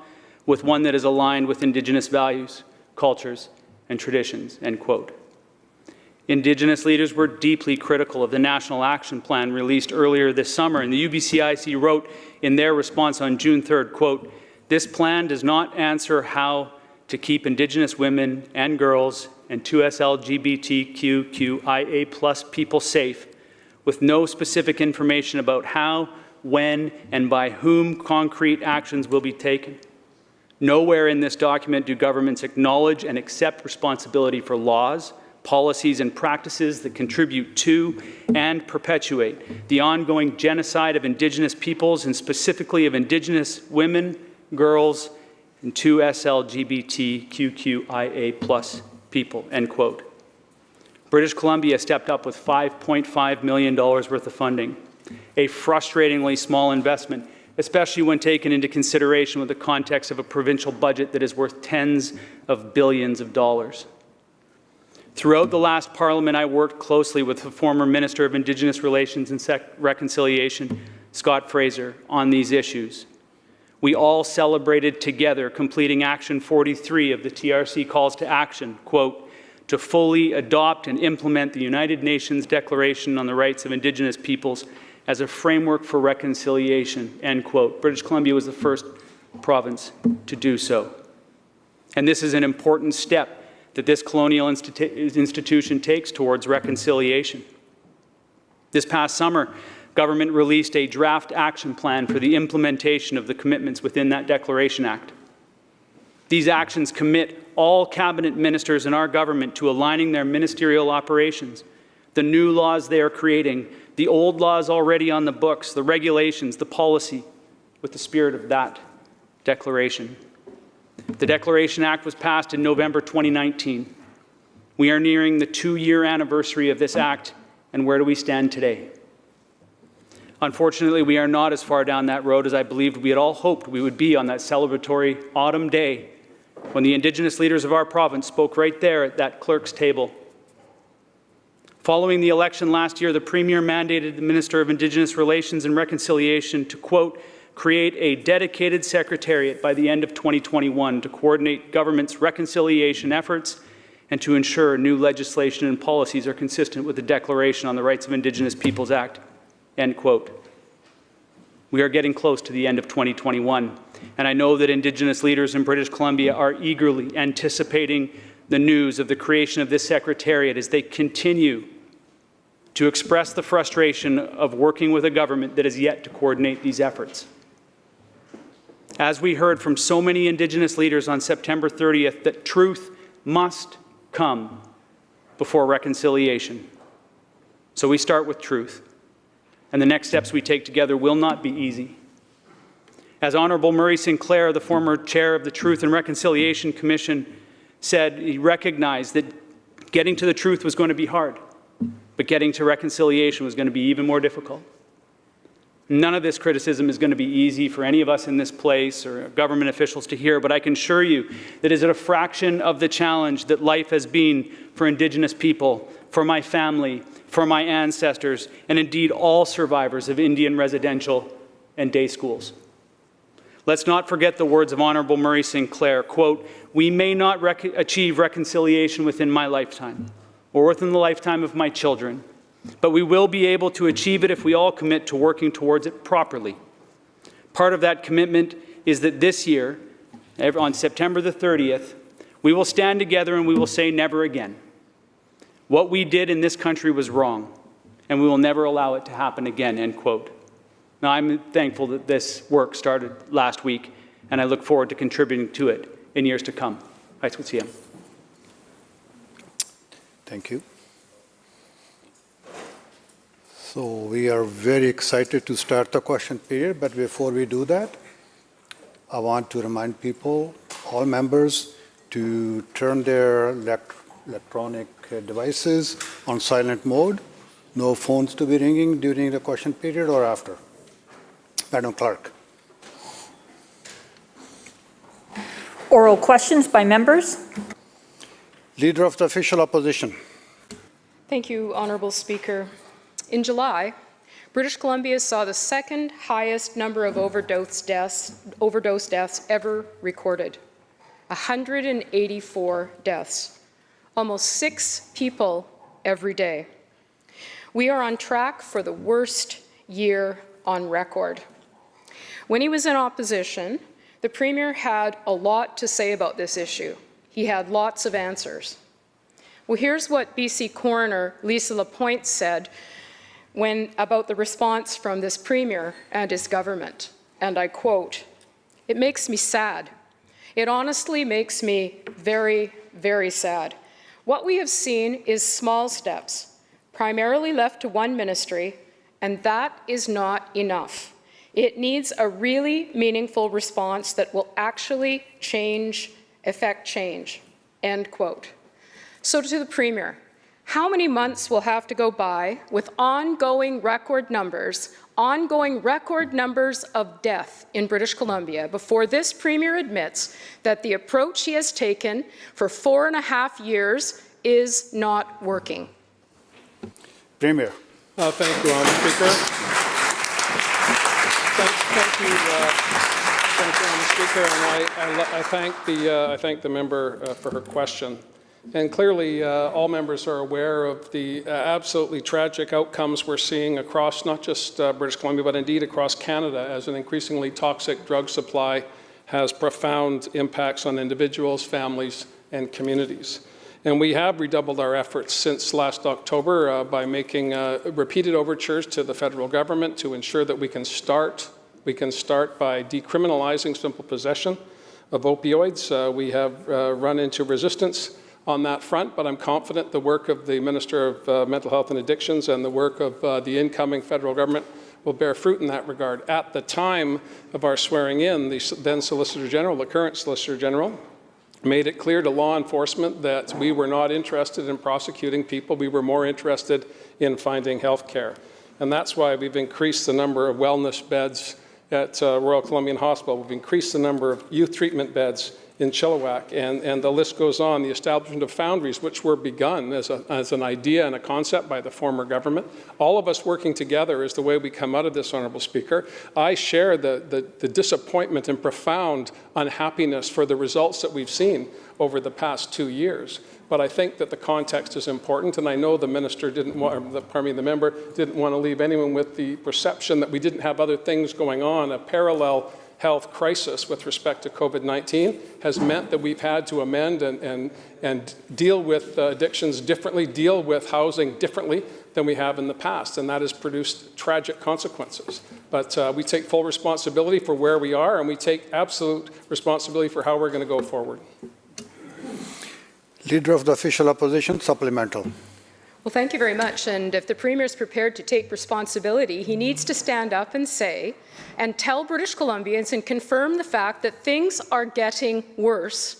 with one that is aligned with Indigenous values, cultures, and traditions," end quote. Indigenous leaders were deeply critical of the National Action Plan released earlier this summer, and the UBCIC wrote in their response on June 3rd, quote, "This plan does not answer how to keep Indigenous women and girls and 2SLGBTQIA+ people safe, with no specific information about how, when, and by whom concrete actions will be taken. Nowhere in this document do governments acknowledge and accept responsibility for laws, policies, and practices that contribute to and perpetuate the ongoing genocide of Indigenous peoples, and specifically of Indigenous women, girls, and 2SLGBTQIA+ people," end quote. British Columbia stepped up with $5.5 million worth of funding, a frustratingly small investment, especially when taken into consideration with the context of a provincial budget that is worth tens of billions of dollars. Throughout the last Parliament, I worked closely with the former Minister of Indigenous Relations and Reconciliation, Scott Fraser, on these issues. We all celebrated together completing Action 43 of the TRC calls to action, quote, "to fully adopt and implement the United Nations Declaration on the Rights of Indigenous Peoples as a framework for reconciliation," end quote. British Columbia was the first province to do so. And this is an important step that this colonial institution takes towards reconciliation. This past summer, government released a draft action plan for the implementation of the commitments within that Declaration Act. These actions commit all cabinet ministers in our government to aligning their ministerial operations, the new laws they are creating, the old laws already on the books, the regulations, the policy, with the spirit of that declaration. The Declaration Act was passed in November 2019. We are nearing the 2-year anniversary of this act, and where do we stand today? Unfortunately, we are not as far down that road as I believed we had all hoped we would be on that celebratory autumn day when the Indigenous leaders of our province spoke right there at that clerk's table. Following the election last year, the Premier mandated the Minister of Indigenous Relations and Reconciliation to, quote, "create a dedicated secretariat by the end of 2021 to coordinate government's reconciliation efforts and to ensure new legislation and policies are consistent with the Declaration on the Rights of Indigenous Peoples Act," end quote. We are getting close to the end of 2021, and I know that Indigenous leaders in British Columbia are eagerly anticipating the news of the creation of this secretariat as they continue to express the frustration of working with a government that is yet to coordinate these efforts. As we heard from so many Indigenous leaders on September 30th, that truth must come before reconciliation. So we start with truth, and the next steps we take together will not be easy. As Honourable Murray Sinclair, the former chair of the Truth and Reconciliation Commission, said, he recognized that getting to the truth was going to be hard, but getting to reconciliation was going to be even more difficult. None of this criticism is going to be easy for any of us in this place or government officials to hear, but I can assure you that it is a fraction of the challenge that life has been for Indigenous people, for my family, for my ancestors, and indeed all survivors of Indian residential and day schools. Let's not forget the words of Honourable Murray Sinclair, quote, "We may not achieve reconciliation within my lifetime or within the lifetime of my children, but we will be able to achieve it if we all commit to working towards it properly." Part of that commitment is that this year, on September the 30th, we will stand together and we will say never again. What we did in this country was wrong, and we will never allow it to happen again, end quote. Now, I'm thankful that this work started last week, and I look forward to contributing to it in years to come. Thank you. So we are very excited to start the question period, but before we do that, I want to remind people, all members, to turn their electronic devices on silent mode. No phones to be ringing during the question period or after. Madam Clerk. Oral questions by members. Leader of the Official Opposition. Thank you, Honourable Speaker. In July, British Columbia saw the second highest number of overdose deaths ever recorded. 184 deaths, almost 6 people every day. We are on track for the worst year on record. When he was in opposition, the Premier had a lot to say about this issue. He had lots of answers. Well, here's what BC Coroner Lisa Lapointe said about the response from this Premier and his government, and I quote, "It makes me sad. It honestly makes me very, very sad. What we have seen is small steps, primarily left to one ministry, and that is not enough. It needs a really meaningful response that will actually affect change," end quote. So to the Premier, how many months will have to go by with ongoing record numbers of death in British Columbia before this Premier admits that the approach he has taken for 4.5 years is not working? Premier. Thank you, Honourable Speaker. Thank you, Honourable Speaker, and I thank the member for her question. And clearly, all members are aware of the absolutely tragic outcomes we're seeing across not just British Columbia, but indeed across Canada, as an increasingly toxic drug supply has profound impacts on individuals, families, and communities. And we have redoubled our efforts since last October by making repeated overtures to the federal government to ensure that we can start by decriminalizing simple possession of opioids. We have run into resistance on that front, but I'm confident the work of the Minister of Mental Health and Addictions and the work of the incoming federal government will bear fruit in that regard. At the time of our swearing in, the then Solicitor General, the current Solicitor General, made it clear to law enforcement that we were not interested in prosecuting people. We were more interested in finding health care. And that's why we've increased the number of wellness beds at Royal Columbian Hospital. We've increased the number of youth treatment beds in Chilliwack, and the list goes on. The establishment of foundries, which were begun as an idea and a concept by the former government. All of us working together is the way we come out of this, Honourable Speaker. I share the disappointment and profound unhappiness for the results that we've seen over the past 2 years. But I think that the context is important, and I know the minister the member didn't want to leave anyone with the perception that we didn't have other things going on. A parallel health crisis with respect to COVID-19 has meant that we've had to amend and deal with addictions differently, deal with housing differently than we have in the past, and that has produced tragic consequences. But we take full responsibility for where we are, and we take absolute responsibility for how we're going to go forward. Leader of the Official Opposition, supplemental. Well, thank you very much. And if the Premier is prepared to take responsibility, he needs to stand up and say, and tell British Columbians and confirm the fact that things are getting worse,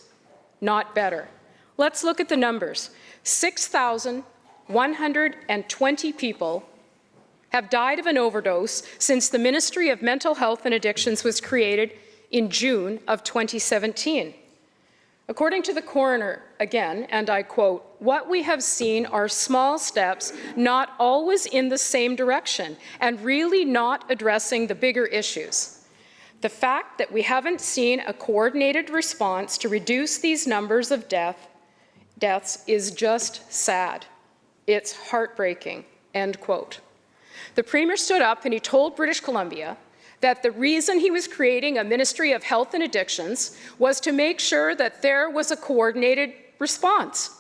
not better. Let's look at the numbers. 6,120 people have died of an overdose since the Ministry of Mental Health and Addictions was created in June of 2017. According to the coroner, again, and I quote, "What we have seen are small steps, not always in the same direction, and really not addressing the bigger issues. The fact that we haven't seen a coordinated response to reduce these numbers of deaths is just sad. It's heartbreaking," end quote. The Premier stood up and he told British Columbia that the reason he was creating a Ministry of Health and Addictions was to make sure that there was a coordinated response.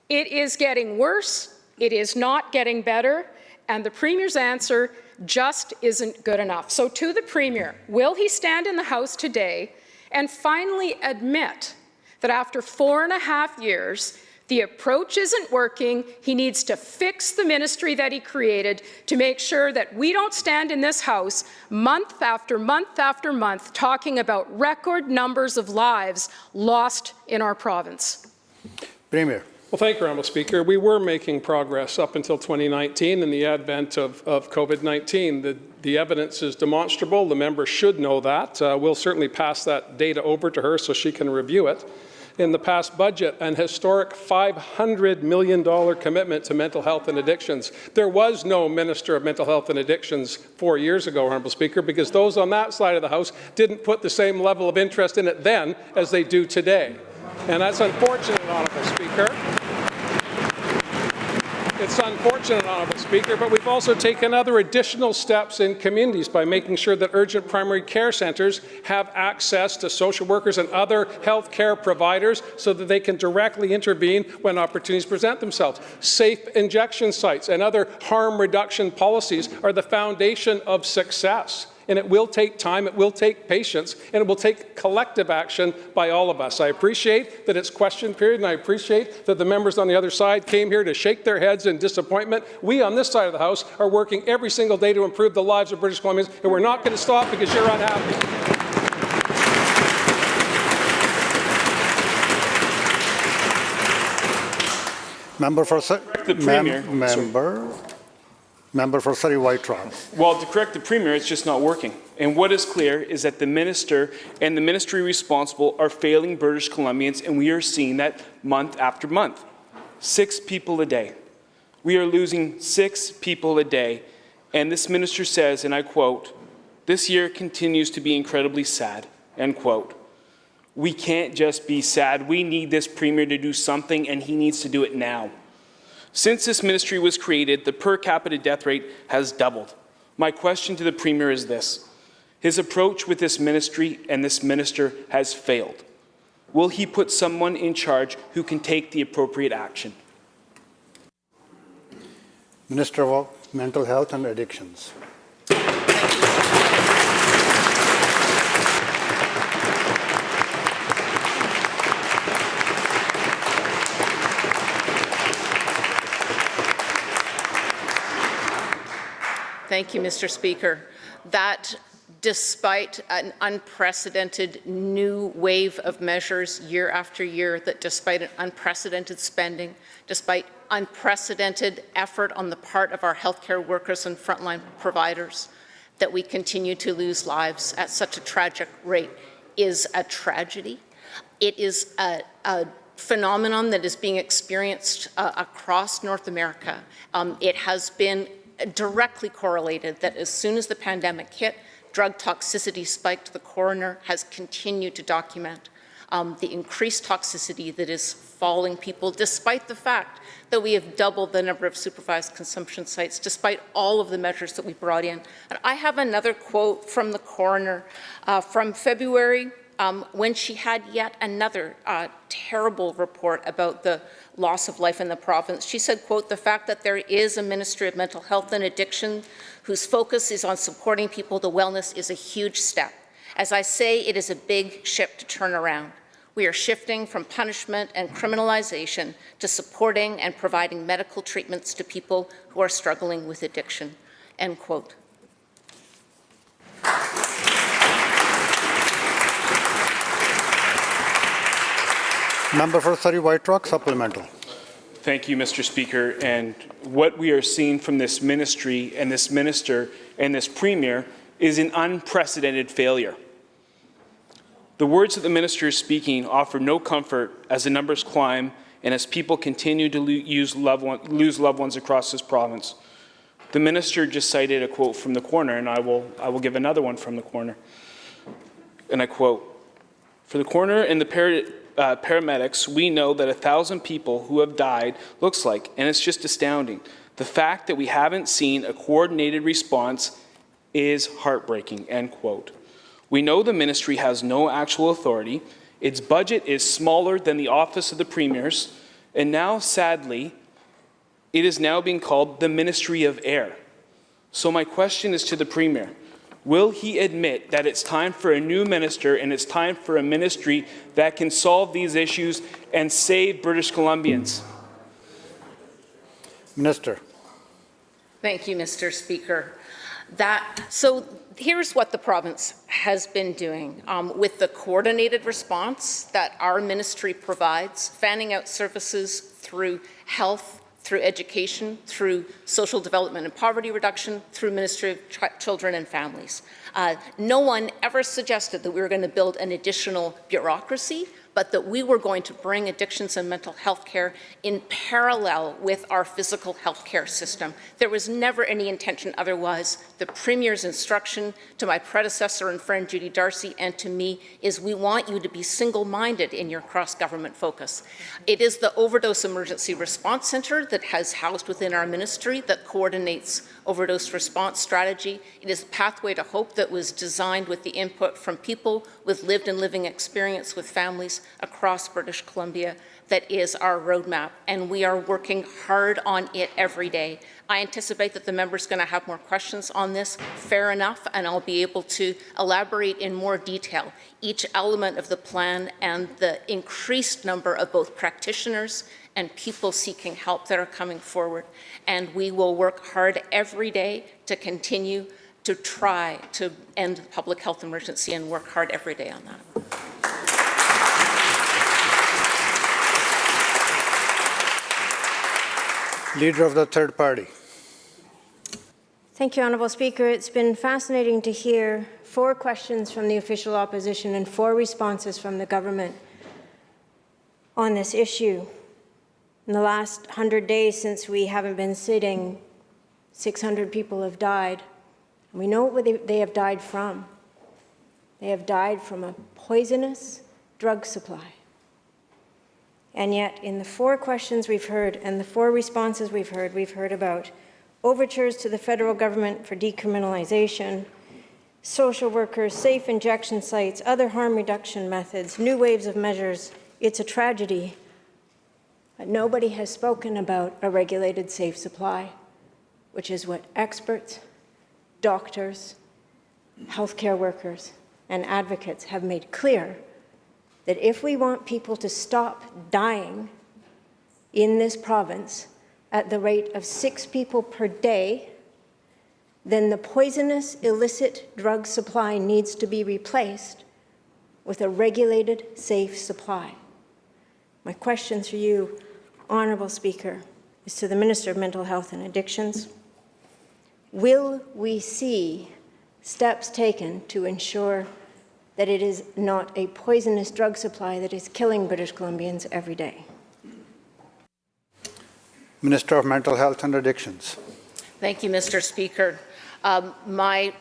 It is getting worse, it is not getting better, and the Premier's answer just isn't good enough. So to the Premier, will he stand in the House today and finally admit that after 4.5 years, the approach isn't working, he needs to fix the ministry that he created to make sure that we don't stand in this House month after month after month talking about record numbers of lives lost in our province? Premier. Well, thank you, Honourable Speaker. We were making progress up until 2019 in the advent of COVID-19. The evidence is demonstrable. The member should know that. We'll certainly pass that data over to her so she can review it. In the past budget, an historic $500 million commitment to mental health and addictions. There was no Minister of Mental Health and Addictions 4 years ago, Honourable Speaker, because those on that side of the House didn't put the same level of interest in it then as they do today. And that's unfortunate, Honourable Speaker. It's unfortunate, Honourable Speaker, but we've also taken other additional steps in communities by making sure that urgent primary care centres have access to social workers and other health care providers so that they can directly intervene when opportunities present themselves. Safe injection sites and other harm reduction policies are the foundation of success. And it will take time, it will take patience, and it will take collective action by all of us. I appreciate that it's question period, and I appreciate that the members on the other side came here to shake their heads in disappointment. We on this side of the House are working every single day to improve the lives of British Columbians, and we're not going to stop because you're unhappy. Member for the Premier. Member for Surrey White Rock. Well, to correct the Premier, it's just not working. And what is clear is that the minister and the ministry responsible are failing British Columbians, and we are seeing that month after month. 6 people a day. We are losing 6 people a day. And this minister says, and I quote, "This year continues to be incredibly sad," end quote. We can't just be sad. We need this Premier to do something, and he needs to do it now. Since this ministry was created, the per capita death rate has doubled. My question to the Premier is this. His approach with this ministry and this minister has failed. Will he put someone in charge who can take the appropriate action? Minister of Mental Health and Addictions. Thank you, Mr. Speaker. That despite an unprecedented new wave of measures year after year, that despite an unprecedented spending, despite unprecedented effort on the part of our healthcare workers and frontline providers, that we continue to lose lives at such a tragic rate is a tragedy. It is a phenomenon that is being experienced across North America. It has been directly correlated that as soon as the pandemic hit, drug toxicity spiked. The coroner has continued to document the increased toxicity that is falling people, despite the fact that we have doubled the number of supervised consumption sites, despite all of the measures that we brought in. And I have another quote from the coroner from February when she had yet another terrible report about the loss of life in the province. She said, quote, "The fact that there is a Ministry of Mental Health and Addiction whose focus is on supporting people to wellness is a huge step. As I say, it is a big ship to turn around. We are shifting from punishment and criminalization to supporting and providing medical treatments to people who are struggling with addiction," end quote. Member for Surrey White Rock, supplemental. Thank you, Mr. Speaker. And what we are seeing from this ministry and this minister and this premier is an unprecedented failure. The words that the minister is speaking offer no comfort as the numbers climb and as people continue to lose loved ones across this province. The minister just cited a quote from the coroner, and I will give another one from the coroner. And I quote, "For the coroner and the paramedics, we know that 1,000 people who have died looks like, and it's just astounding. The fact that we haven't seen a coordinated response is heartbreaking," end quote. We know the ministry has no actual authority. Its budget is smaller than the office of the premiers, and now, sadly, it is now being called the Ministry of Air. So my question is to the premier. Will he admit that it's time for a new minister and it's time for a ministry that can solve these issues and save British Columbians? Minister. Thank you, Mr. Speaker. So here's what the province has been doing with the coordinated response that our ministry provides, fanning out services through health, through education, through social development and poverty reduction, through Ministry of Children and Families. No one ever suggested that we were going to build an additional bureaucracy, but that we were going to bring addictions and mental health care in parallel with our physical health care system. There was never any intention otherwise. The Premier's instruction to my predecessor and friend Judy Darcy and to me is we want you to be single-minded in your cross-government focus. It is the Overdose Emergency Response Center that has housed within our ministry that coordinates overdose response strategy. It is Pathway to Hope that was designed with the input from people with lived and living experience with families across British Columbia. That is our roadmap, and we are working hard on it every day. I anticipate that the member's going to have more questions on this, fair enough, and I'll be able to elaborate in more detail each element of the plan and the increased number of both practitioners and people seeking help that are coming forward. And we will work hard every day to continue to try to end the public health emergency and work hard every day on that. Leader of the third party. Thank you, Honourable Speaker. It's been fascinating to hear 4 questions from the official opposition and 4 responses from the government on this issue. In the last 100 days since we haven't been sitting, 600 people have died. And we know what they have died from. They have died from a poisonous drug supply. And yet, in the 4 questions we've heard and the 4 responses we've heard about overtures to the federal government for decriminalization, social workers, safe injection sites, other harm reduction methods, new waves of measures. It's a tragedy. But nobody has spoken about a regulated safe supply, which is what experts, doctors, healthcare workers, and advocates have made clear, that if we want people to stop dying in this province at the rate of 6 people per day, then the poisonous illicit drug supply needs to be replaced with a regulated safe supply. My question for you, Honourable Speaker, is to the Minister of Mental Health and Addictions. Will we see steps taken to ensure that it is not a poisonous drug supply that is killing British Columbians every day? Minister of Mental Health and Addictions. Thank you, Mr. Speaker. My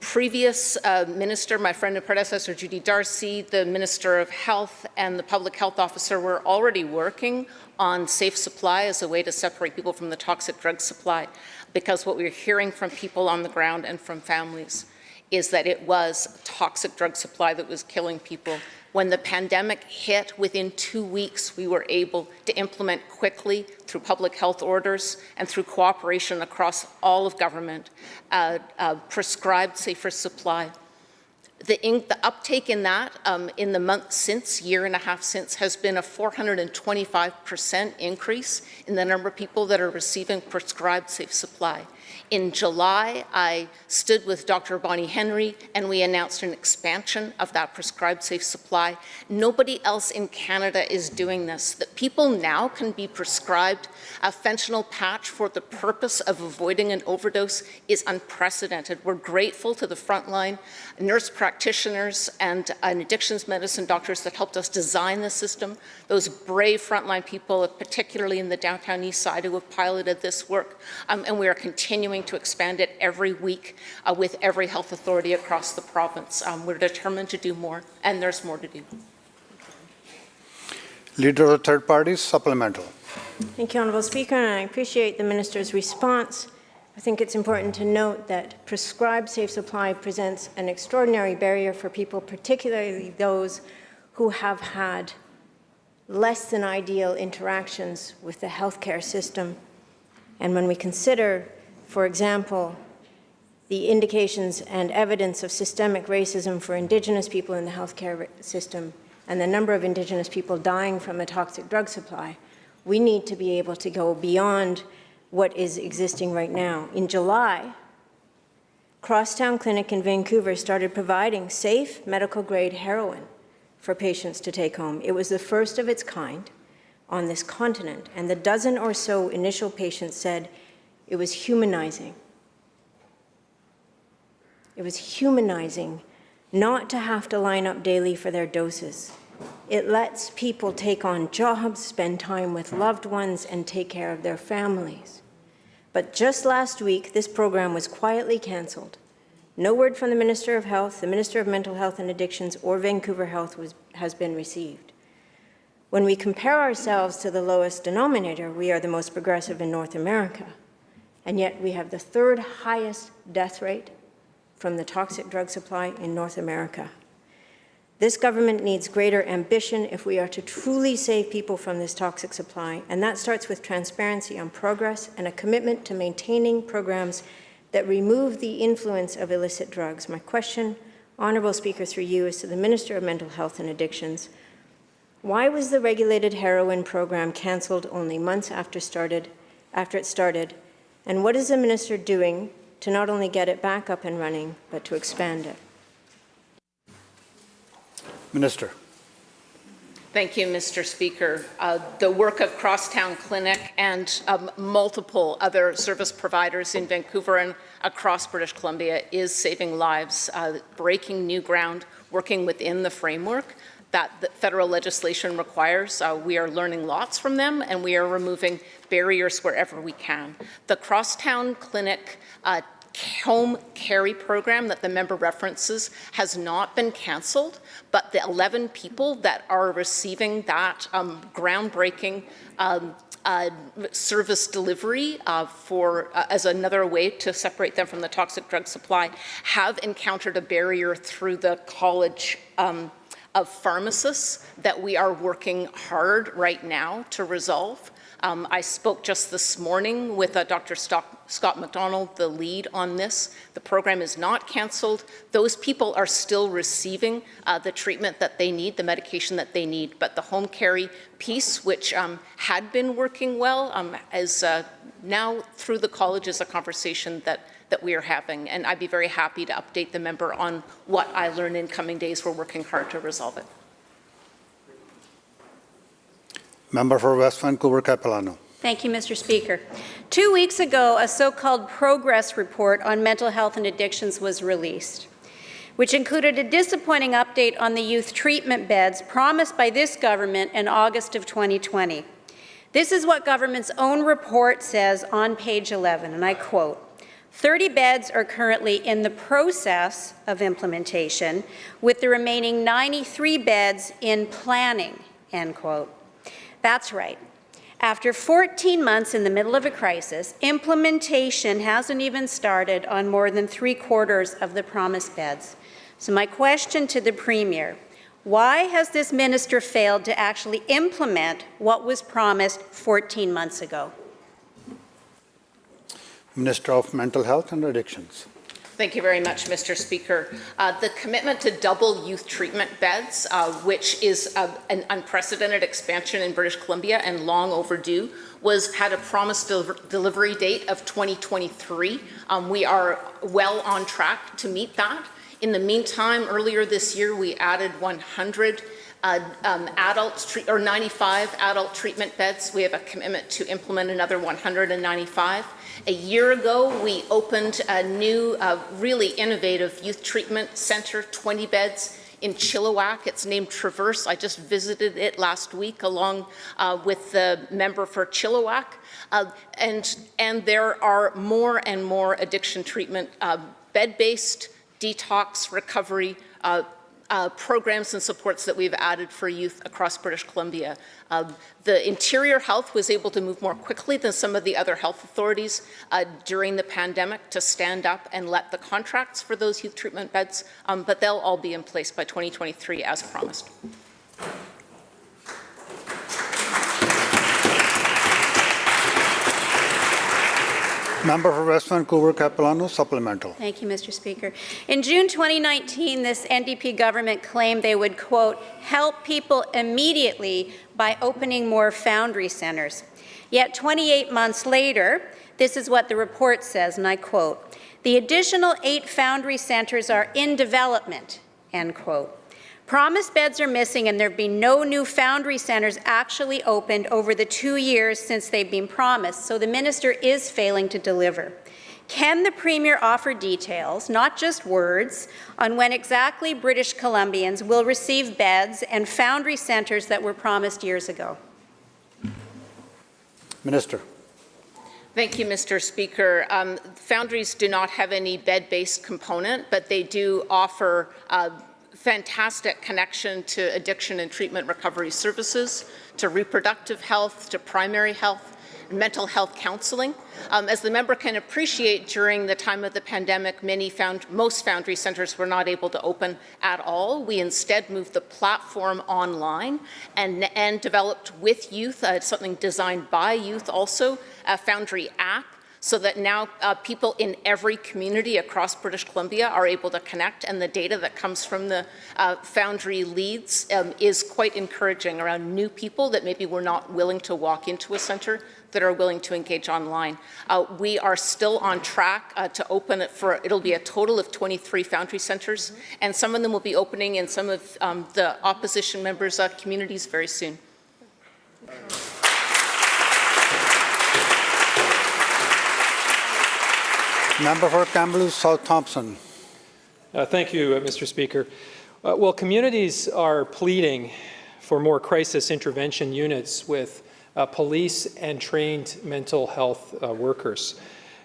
previous minister, my friend and predecessor, Judy Darcy, the Minister of Health, and the Public Health Officer were already working on safe supply as a way to separate people from the toxic drug supply, because what we're hearing from people on the ground and from families is that it was toxic drug supply that was killing people. When the pandemic hit, within 2 weeks, we were able to implement quickly through public health orders and through cooperation across all of government, prescribed safer supply. The uptake in that in the month since, year and a half since, has been a 425% increase in the number of people that are receiving prescribed safe supply. In July, I stood with Dr. Bonnie Henry and we announced an expansion of that prescribed safe supply. Nobody else in Canada is doing this. That people now can be prescribed a fentanyl patch for the purpose of avoiding an overdose is unprecedented. We're grateful to the frontline nurse practitioners and addictions medicine doctors that helped us design the system, those brave frontline people, particularly in the downtown east side, who have piloted this work, and we are continuing to expand it every week with every health authority across the province. We're determined to do more, and there's more to do. Leader of the third parties, supplemental. Thank you, Honourable Speaker, and I appreciate the Minister's response. I think it's important to note that prescribed safe supply presents an extraordinary barrier for people, particularly those who have had less than ideal interactions with the healthcare system. And when we consider, for example, the indications and evidence of systemic racism for Indigenous people in the healthcare system and the number of Indigenous people dying from a toxic drug supply, we need to be able to go beyond what is existing right now. In July, Crosstown Clinic in Vancouver started providing safe medical-grade heroin for patients to take home. It was the first of its kind on this continent, and the dozen or so initial patients said it was humanizing. It was humanizing not to have to line up daily for their doses. It lets people take on jobs, spend time with loved ones, and take care of their families. But just last week, this program was quietly canceled. No word from the Minister of Health, the Minister of Mental Health and Addictions, or Vancouver Health has been received. When we compare ourselves to the lowest denominator, we are the most progressive in North America. And yet we have the third highest death rate from the toxic drug supply in North America. This government needs greater ambition if we are to truly save people from this toxic supply, and that starts with transparency on progress and a commitment to maintaining programs that remove the influence of illicit drugs. My question, Honourable Speaker, through you, is to the Minister of Mental Health and Addictions. Why was the regulated heroin program cancelled only months after it started, and what is the Minister doing to not only get it back up and running, but to expand it? Minister. Thank you, Mr. Speaker. The work of Crosstown Clinic and multiple other service providers in Vancouver and across British Columbia is saving lives, breaking new ground, working within the framework that the federal legislation requires. We are learning lots from them, and we are removing barriers wherever we can. The Crosstown Clinic home carry program that the member references has not been cancelled, but the 11 people that are receiving that groundbreaking service delivery as another way to separate them from the toxic drug supply have encountered a barrier through the College of Pharmacists that we are working hard right now to resolve. I spoke just this morning with Dr. Scott McDonald, the lead on this. The program is not cancelled. Those people are still receiving the treatment that they need, the medication that they need. But the home carry piece, which had been working well, is now through the college is a conversation that we are having. And I'd be very happy to update the member on what I learn in coming days. We're working hard to resolve it. Member for West Vancouver, Capilano. Thank you, Mr. Speaker. 2 weeks ago, a so-called progress report on mental health and addictions was released, which included a disappointing update on the youth treatment beds promised by this government in August of 2020. This is what government's own report says on page 11, and I quote, 30 beds are currently in the process of implementation, with the remaining 93 beds in planning, end quote. That's right. After 14 months in the middle of a crisis, implementation hasn't even started on more than 3/4 of the promised beds. So my question to the Premier, why has this minister failed to actually implement what was promised 14 months ago? Minister of Mental Health and Addictions. Thank you very much, Mr. Speaker. The commitment to double youth treatment beds, which is an unprecedented expansion in British Columbia and long overdue, had a promised delivery date of 2023. We are well on track to meet that. In the meantime, earlier this year, we added 100 95 adult treatment beds. We have a commitment to implement another 195. A year ago, we opened a new, really innovative youth treatment center, 20 beds in Chilliwack. It's named Traverse. I just visited it last week along with the member for Chilliwack. And there are more and more addiction treatment, bed-based detox recovery programs and supports that we've added for youth across British Columbia. The Interior Health was able to move more quickly than some of the other health authorities during the pandemic to stand up and let the contracts for those youth treatment beds, but they'll all be in place by 2023 as promised. Member for West Vancouver, Capilano, supplemental. Thank you, Mr. Speaker. In June 2019, this NDP government claimed they would, quote, help people immediately by opening more foundry centres. Yet 28 months later, this is what the report says, and I quote, the additional 8 foundry centres are in development, end quote. Promised beds are missing, and there have been no new foundry centres actually opened over the 2 years since they've been promised, so the minister is failing to deliver. Can the Premier offer details, not just words, on when exactly British Columbians will receive beds and foundry centres that were promised years ago? Minister. Thank you, Mr. Speaker. Foundries do not have any bed-based component, but they do offer fantastic connection to addiction and treatment recovery services, to reproductive health, to primary health, mental health counseling. As the member can appreciate, during the time of the pandemic, most foundry centres were not able to open at all. We instead moved the platform online and developed with youth, something designed by youth also, a Foundry app, so that now people in every community across British Columbia are able to connect, and the data that comes from the Foundry leads is quite encouraging around new people that maybe were not willing to walk into a centre that are willing to engage online. We are still on track to open it it'll be a total of 23 Foundry centres, and some of them will be opening in some of the opposition members' communities very soon. Member for Kamloops South Thompson. Thank you, Mr. Speaker. Well, communities are pleading for more crisis intervention units with police and trained mental health workers.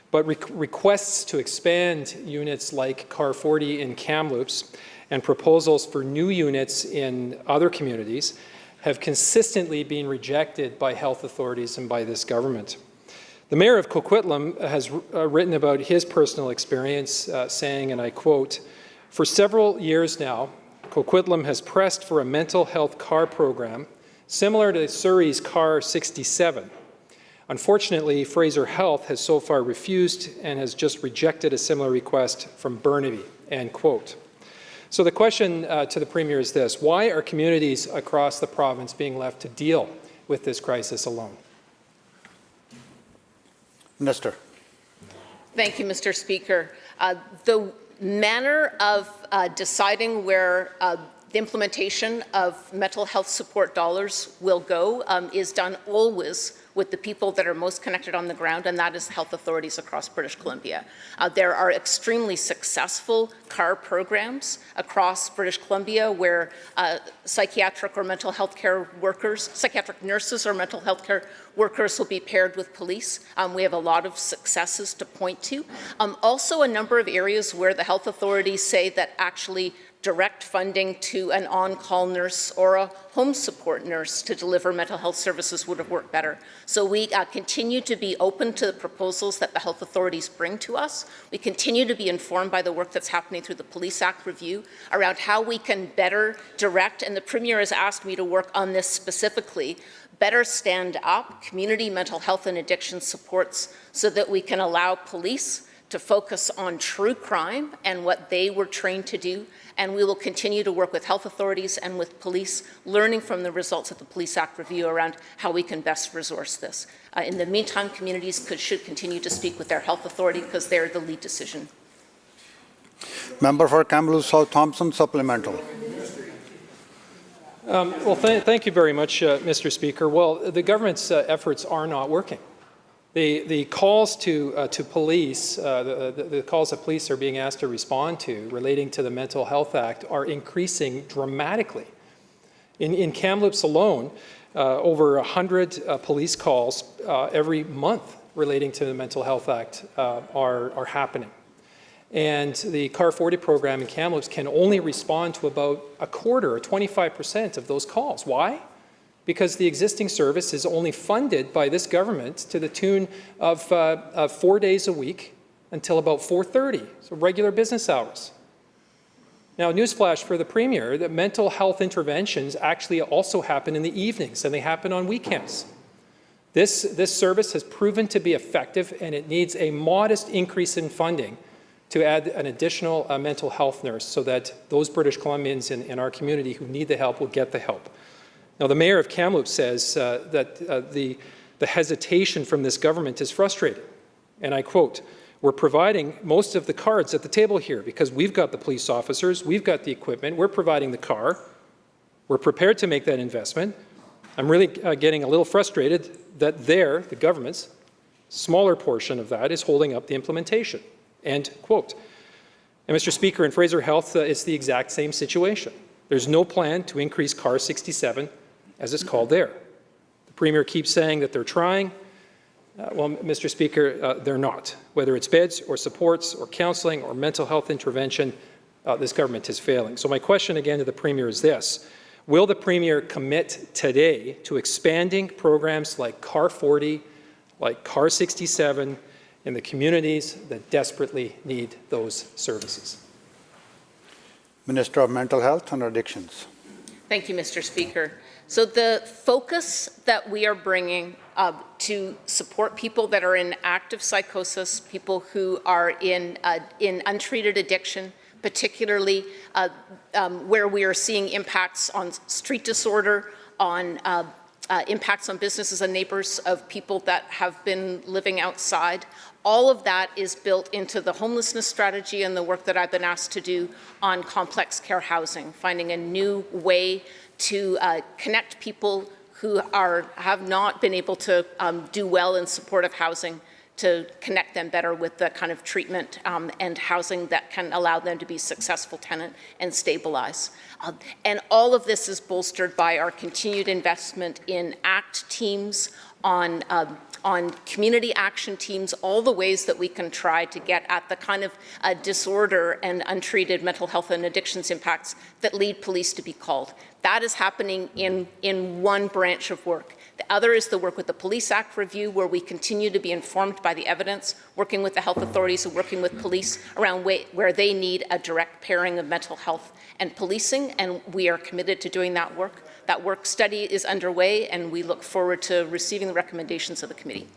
But requests to expand units like CAR 40 in Kamloops and proposals for new units in other communities have consistently been rejected by health authorities and by this government. The mayor of Coquitlam has written about his personal experience, saying, and I quote, for several years now, Coquitlam has pressed for a mental health CAR program similar to Surrey's CAR 67. Unfortunately, Fraser Health has so far refused and has just rejected a similar request from Burnaby, end quote. So the question to the Premier is this: why are communities across the province being left to deal with this crisis alone? Minister. Thank you, Mr. Speaker. The manner of deciding where the implementation of mental health support dollars will go is done always with the people that are most connected on the ground, and that is health authorities across British Columbia. There are extremely successful CAR programs across British Columbia where psychiatric or mental health care workers, psychiatric nurses or mental health care workers will be paired with police. We have a lot of successes to point to. Also a number of areas where the health authorities say that actually direct funding to an on-call nurse or a home support nurse to deliver mental health services would have worked better. So we continue to be open to the proposals that the health authorities bring to us. We continue to be informed by the work that's happening through the Police Act review around how we can better direct, and the Premier has asked me to work on this specifically, better stand up community mental health and addiction supports so that we can allow police to focus on true crime and what they were trained to do. And we will continue to work with health authorities and with police, learning from the results of the Police Act review around how we can best resource this. In the meantime, communities should continue to speak with their health authority because they're the lead decision. Member for Kamloops South Thompson, supplemental. Well, thank you very much, Mr. Speaker. Well, the government's efforts are not working. The calls to police, the calls that police are being asked to respond to relating to the Mental Health Act are increasing dramatically. In Kamloops alone, over 100 police calls every month relating to the Mental Health Act are happening. And the CAR 40 program in Kamloops can only respond to about a quarter or 25% of those calls. Why? Because the existing service is only funded by this government to the tune of 4 days a week until about 4:30, so regular business hours. Now, newsflash for the Premier, that mental health interventions actually also happen in the evenings, and they happen on weekends. This service has proven to be effective, and it needs a modest increase in funding to add an additional mental health nurse so that those British Columbians in our community who need the help will get the help. Now, the Mayor of Kamloops says that the hesitation from this government is frustrating. And I quote, "We're providing most of the cards at the table here because we've got the police officers, we've got the equipment, we're providing the car, we're prepared to make that investment. I'm really getting a little frustrated that the government's smaller portion of that is holding up the implementation." End quote. And Mr. Speaker, in Fraser Health, it's the exact same situation. There's no plan to increase CAR 67, as it's called there. The Premier keeps saying that they're trying. Well, Mr. Speaker, they're not. Whether it's beds or supports or counseling or mental health intervention, this government is failing. So my question again to the Premier is this. Will the Premier commit today to expanding programs like CAR 40, like CAR 67, in the communities that desperately need those services? Minister of Mental Health and Addictions. Thank you, Mr. Speaker. So the focus that we are bringing to support people that are in active psychosis, people who are in untreated addiction, particularly where we are seeing impacts on street disorder, on impacts on businesses and neighbors of people that have been living outside. All of that is built into the homelessness strategy and the work that I've been asked to do on complex care housing, finding a new way to connect people who have not been able to do well in supportive housing, to connect them better with the kind of treatment and housing that can allow them to be successful tenant and stabilize. And all of this is bolstered by our continued investment in ACT teams, on community action teams, all the ways that we can try to get at the kind of disorder and untreated mental health and addictions impacts that lead police to be called. That is happening in one branch of work. The other is the work with the Police Act review, where we continue to be informed by the evidence, working with the health authorities and working with police around where they need a direct pairing of mental health and policing, and we are committed to doing that work. That work study is underway, and we look forward to receiving the recommendations of the committee.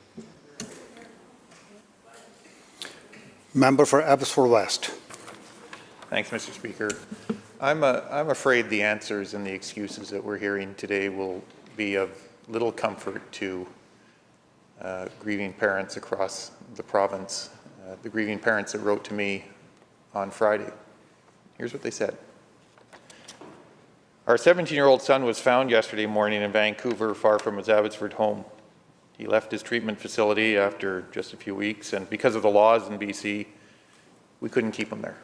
Member for Abbotsford West. Thanks, Mr. Speaker. I'm afraid the answers and the excuses that we're hearing today will be of little comfort to grieving parents across the province. The grieving parents that wrote to me on Friday. Here's what they said. Our 17-year-old son was found yesterday morning in Vancouver, far from his Abbotsford home. He left his treatment facility after just a few weeks, and because of the laws in BC, we couldn't keep him there.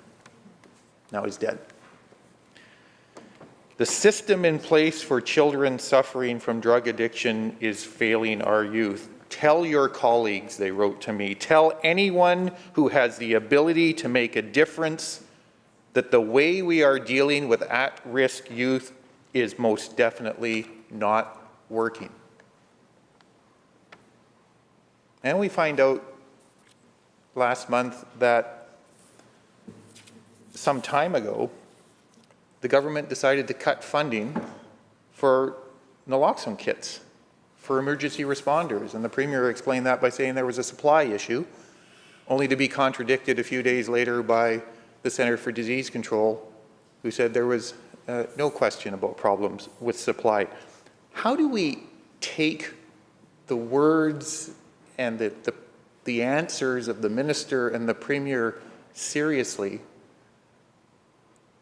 Now he's dead. The system in place for children suffering from drug addiction is failing our youth. Tell your colleagues, they wrote to me, tell anyone who has the ability to make a difference that the way we are dealing with at-risk youth is most definitely not working. And we find out last month that some time ago, the government decided to cut funding for naloxone kits for emergency responders. And the Premier explained that by saying there was a supply issue. only to be contradicted a few days later by the Centre for Disease Control, who said there was no question about problems with supply. How do we take the words and the answers of the Minister and the Premier seriously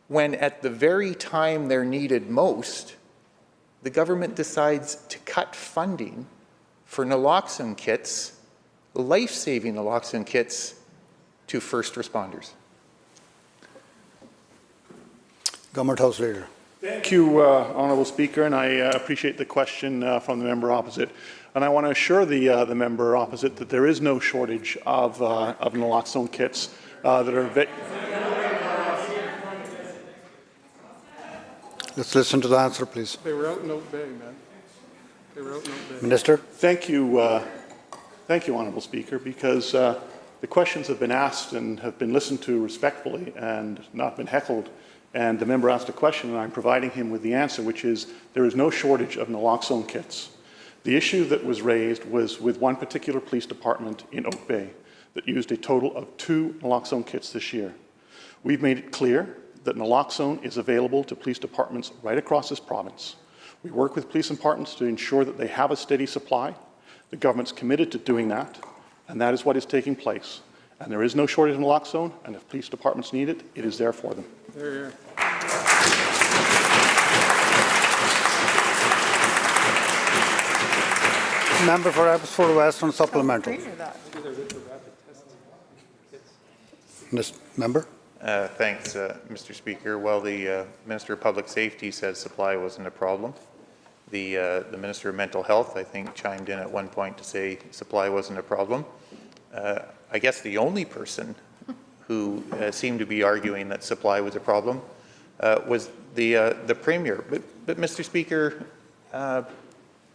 when at the very time they're needed most, the government decides to cut funding for naloxone kits, life-saving naloxone kits, to first responders? Government House Leader. Thank you, Honourable Speaker, and I appreciate the question from the member opposite. And I want to assure the member opposite that there is no shortage of naloxone kits that are. Let's listen to the answer, please. They were out in Oak Bay, man. They were out in Oak Bay. Minister. Thank you, Honourable Speaker, because the questions have been asked and have been listened to respectfully and not been heckled. And the member asked a question, and I'm providing him with the answer, which is there is no shortage of naloxone kits. The issue that was raised was with one particular police department in Oak Bay that used a total of 2 naloxone kits this year. We've made it clear that naloxone is available to police departments right across this province. We work with police departments to ensure that they have a steady supply. The government's committed to doing that, and that is what is taking place. And there is no shortage of naloxone, and if police departments need it, it is there for them. There. Member for Abbotsford West on supplemental. Member. Thanks, Mr. Speaker. Well, the Minister of Public Safety says supply wasn't a problem. The Minister of Mental Health, I think, chimed in at one point to say supply wasn't a problem. I guess the only person who seemed to be arguing that supply was a problem was the Premier. But Mr. Speaker,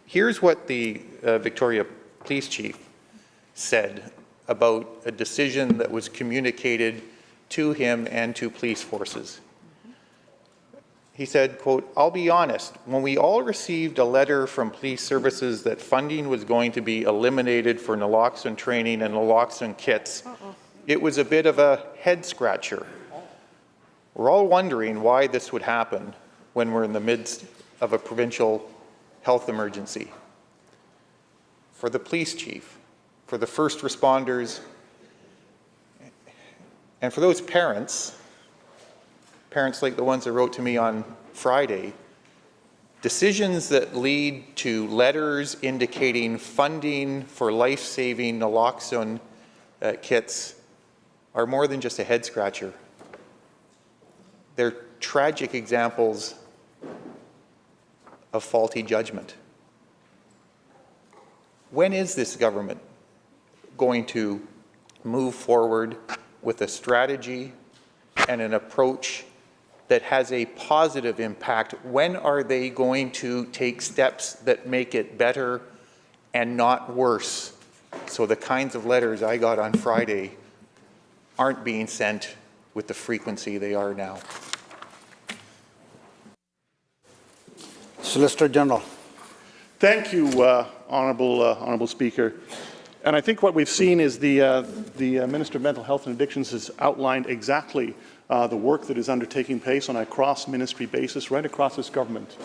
here's what the Victoria Police Chief said about a decision that was communicated to him and to police forces. He said, quote, "I'll be honest, when we all received a letter from police services that funding was going to be eliminated for naloxone training and naloxone kits, it was a bit of a head scratcher. We're all wondering why this would happen when we're in the midst of a provincial health emergency." For the police chief, for the first responders, and for those parents like the ones that wrote to me on Friday, decisions that lead to letters indicating funding for life-saving naloxone kits are more than just a head scratcher. They're tragic examples of faulty judgment. When is this government going to move forward with a strategy and an approach that has a positive impact? When are they going to take steps that make it better and not worse, so the kinds of letters I got on Friday aren't being sent with the frequency they are now? Solicitor General. Thank you, Honourable Speaker. And I think what we've seen is the Minister of Mental Health and Addictions has outlined exactly the work that is undertaking place on a cross-ministry basis right across this government.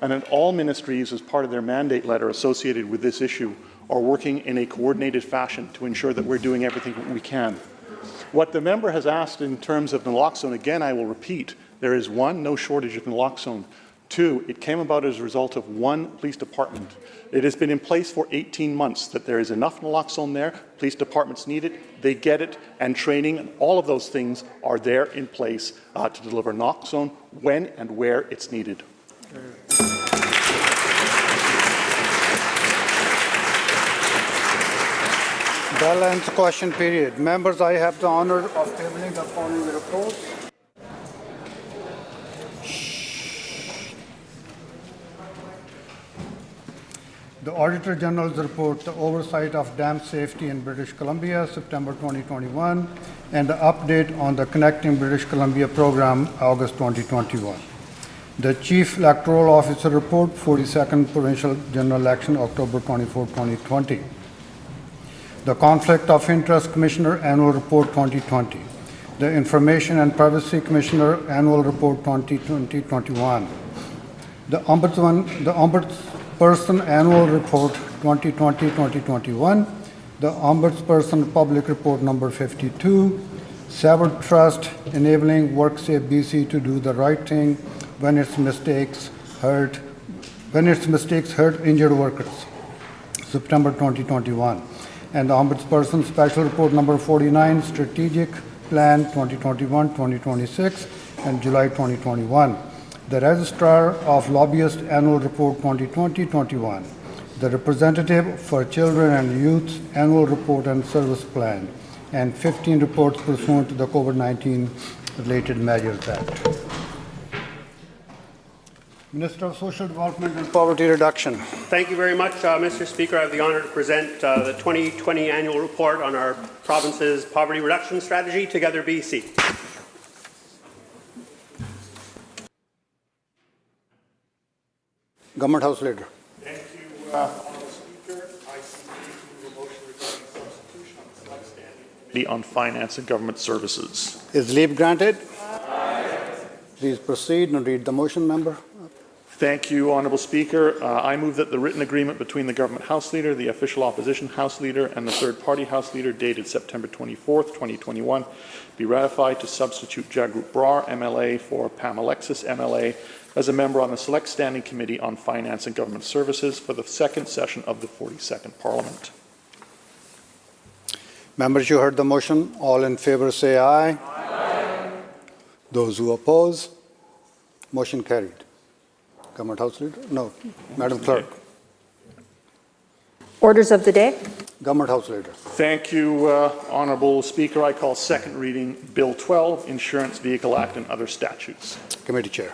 And that all ministries, as part of their mandate letter associated with this issue, are working in a coordinated fashion to ensure that we're doing everything we can. What the member has asked in terms of naloxone, again, I will repeat, there is one, no shortage of naloxone. Two, it came about as a result of one police department. It has been in place for 18 months that there is enough naloxone there, police departments need it, they get it, and training and all of those things are there in place to deliver naloxone when and where it's needed. Bell ends question period. Members, I have the honor of tabling the following reports. The Auditor General's report, the oversight of dam safety in British Columbia, September 2021, and the update on the Connecting British Columbia program, August 2021. The Chief Electoral Officer report, 42nd Provincial General Election, October 24, 2020. the Conflict of Interest Commissioner Annual Report 2020, the Information and Privacy Commissioner Annual Report 2020-21, the Ombudsperson Annual Report 2020-2021, the Ombudsperson Public Report number 52, Severed Trust Enabling WorkSafe BC to do the right thing when its mistakes hurt injured workers, September 2021, and the Ombudsperson Special Report number 49, Strategic Plan 2021-2026, and July 2021. The Registrar of Lobbyists Annual Report 2020-21, the Representative for Children and Youth Annual Report and Service Plan, and 15 reports pursuant to the COVID-19 Related Measures Act. Minister of Social Development and Poverty Reduction. Thank you very much, Mr. Speaker. I have the honour to present the 2020 annual report on our province's poverty reduction strategy, Together BC. Government House Leader. Thank you, Honourable Speaker. I move a motion regarding substitution on the Select Standing Committee on Finance and Government Services. Is leave granted? Aye. Please proceed and read the motion, member. Thank you, Honourable Speaker. I move that the written agreement between the Government House Leader, the Official Opposition House Leader, and the third-party House Leader dated September 24th, 2021 be ratified to substitute Jagrup Brar, MLA, for Pam Alexis, MLA, as a member on the Select Standing Committee on Finance and Government Services for the second session of the 42nd Parliament. Members, you heard the motion. All in favour say aye. Aye. Those who oppose, motion carried. Government House Leader? No. Madam Clerk. Orders of the day. Government House Leader. Thank you, Honourable Speaker. I call second reading Bill 12, Insurance Vehicle Act and Other Statutes. Committee Chair.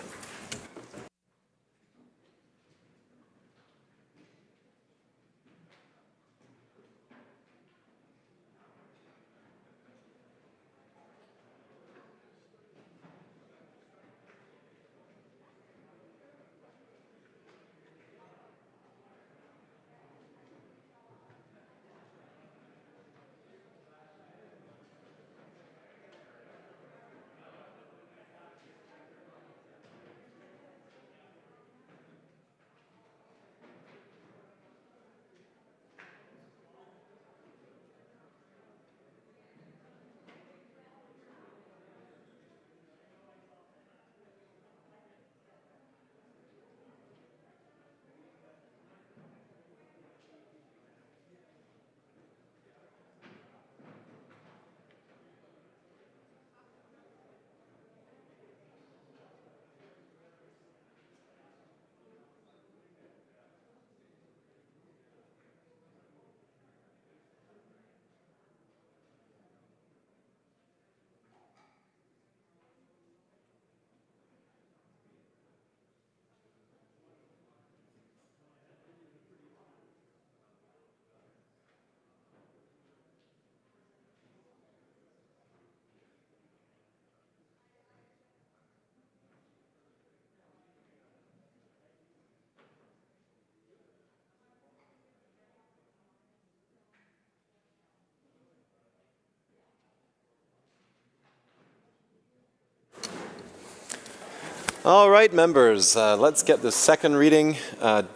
All right, members, let's get the second reading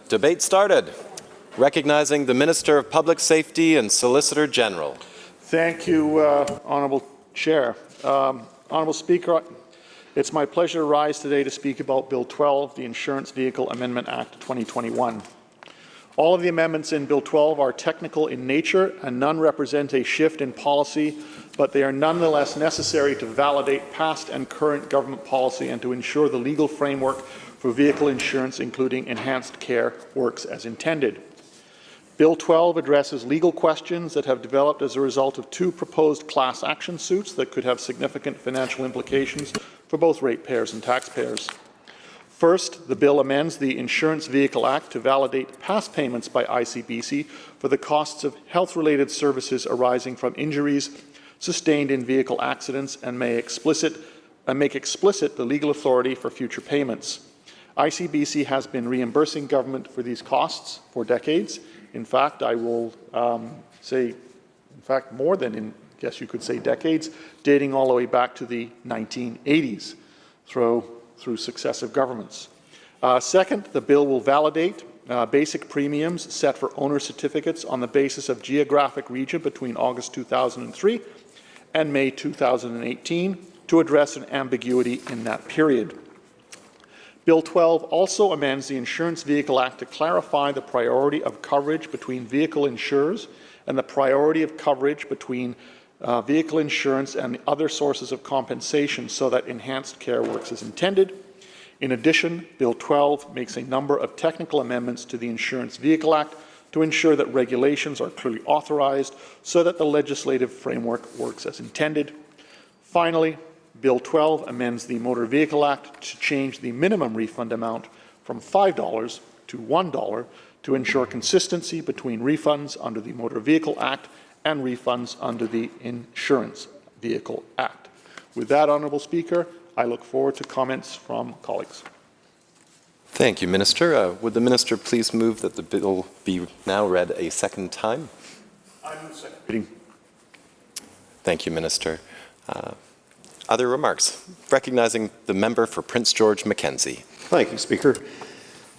debate started. Recognizing the Minister of Public Safety and Solicitor General. Thank you, Honourable Chair. Honourable Speaker, it's my pleasure to rise today to speak about Bill 12, the Insurance Vehicle Amendment Act 2021. All of the amendments in Bill 12 are technical in nature and none represent a shift in policy, but they are nonetheless necessary to validate past and current government policy and to ensure the legal framework for vehicle insurance, including enhanced care, works as intended. Bill 12 addresses legal questions that have developed as a result of two proposed class action suits that could have significant financial implications for both ratepayers and taxpayers. First, the bill amends the Insurance Vehicle Act to validate past payments by ICBC for the costs of health-related services arising from injuries sustained in vehicle accidents and make explicit the legal authority for future payments. ICBC has been reimbursing government for these costs for decades. In fact, I will say fact, more than in, I guess you could say, decades, dating all the way back to the 1980s through successive governments. Second, the bill will validate basic premiums set for owner certificates on the basis of geographic region between August 2003 and May 2018 to address an ambiguity in that period. Bill 12 also amends the Insurance Vehicle Act to clarify the priority of coverage between vehicle insurers and the priority of coverage between vehicle insurance and the other sources of compensation so that enhanced care works as intended. In addition, Bill 12 makes a number of technical amendments to the Insurance Vehicle Act to ensure that regulations are clearly authorized so that the legislative framework works as intended. Finally, Bill 12 amends the Motor Vehicle Act to change the minimum refund amount from $5 to $1 to ensure consistency between refunds under the Motor Vehicle Act and refunds under the Insurance Vehicle Act. With that, Honourable Speaker, I look forward to comments from colleagues. Thank you, Minister. Would the Minister please move that the bill be now read a second time? I move second reading. Thank you, Minister. Other remarks? Recognizing the member for Prince George Mackenzie. Thank you, Speaker.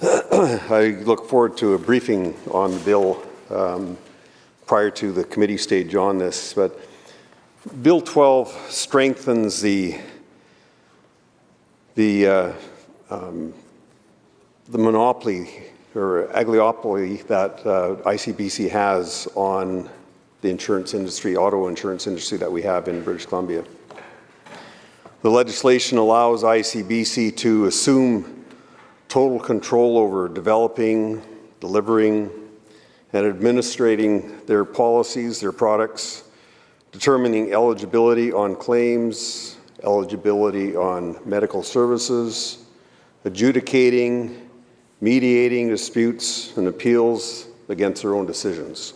I look forward to a briefing on the bill prior to the committee stage on this, but Bill 12 strengthens the monopoly or oligopoly that ICBC has on the insurance industry, auto insurance industry that we have in British Columbia. The legislation allows ICBC to assume total control over developing, delivering, and administrating their policies, their products, determining eligibility on claims, eligibility on medical services, adjudicating, mediating disputes and appeals against their own decisions.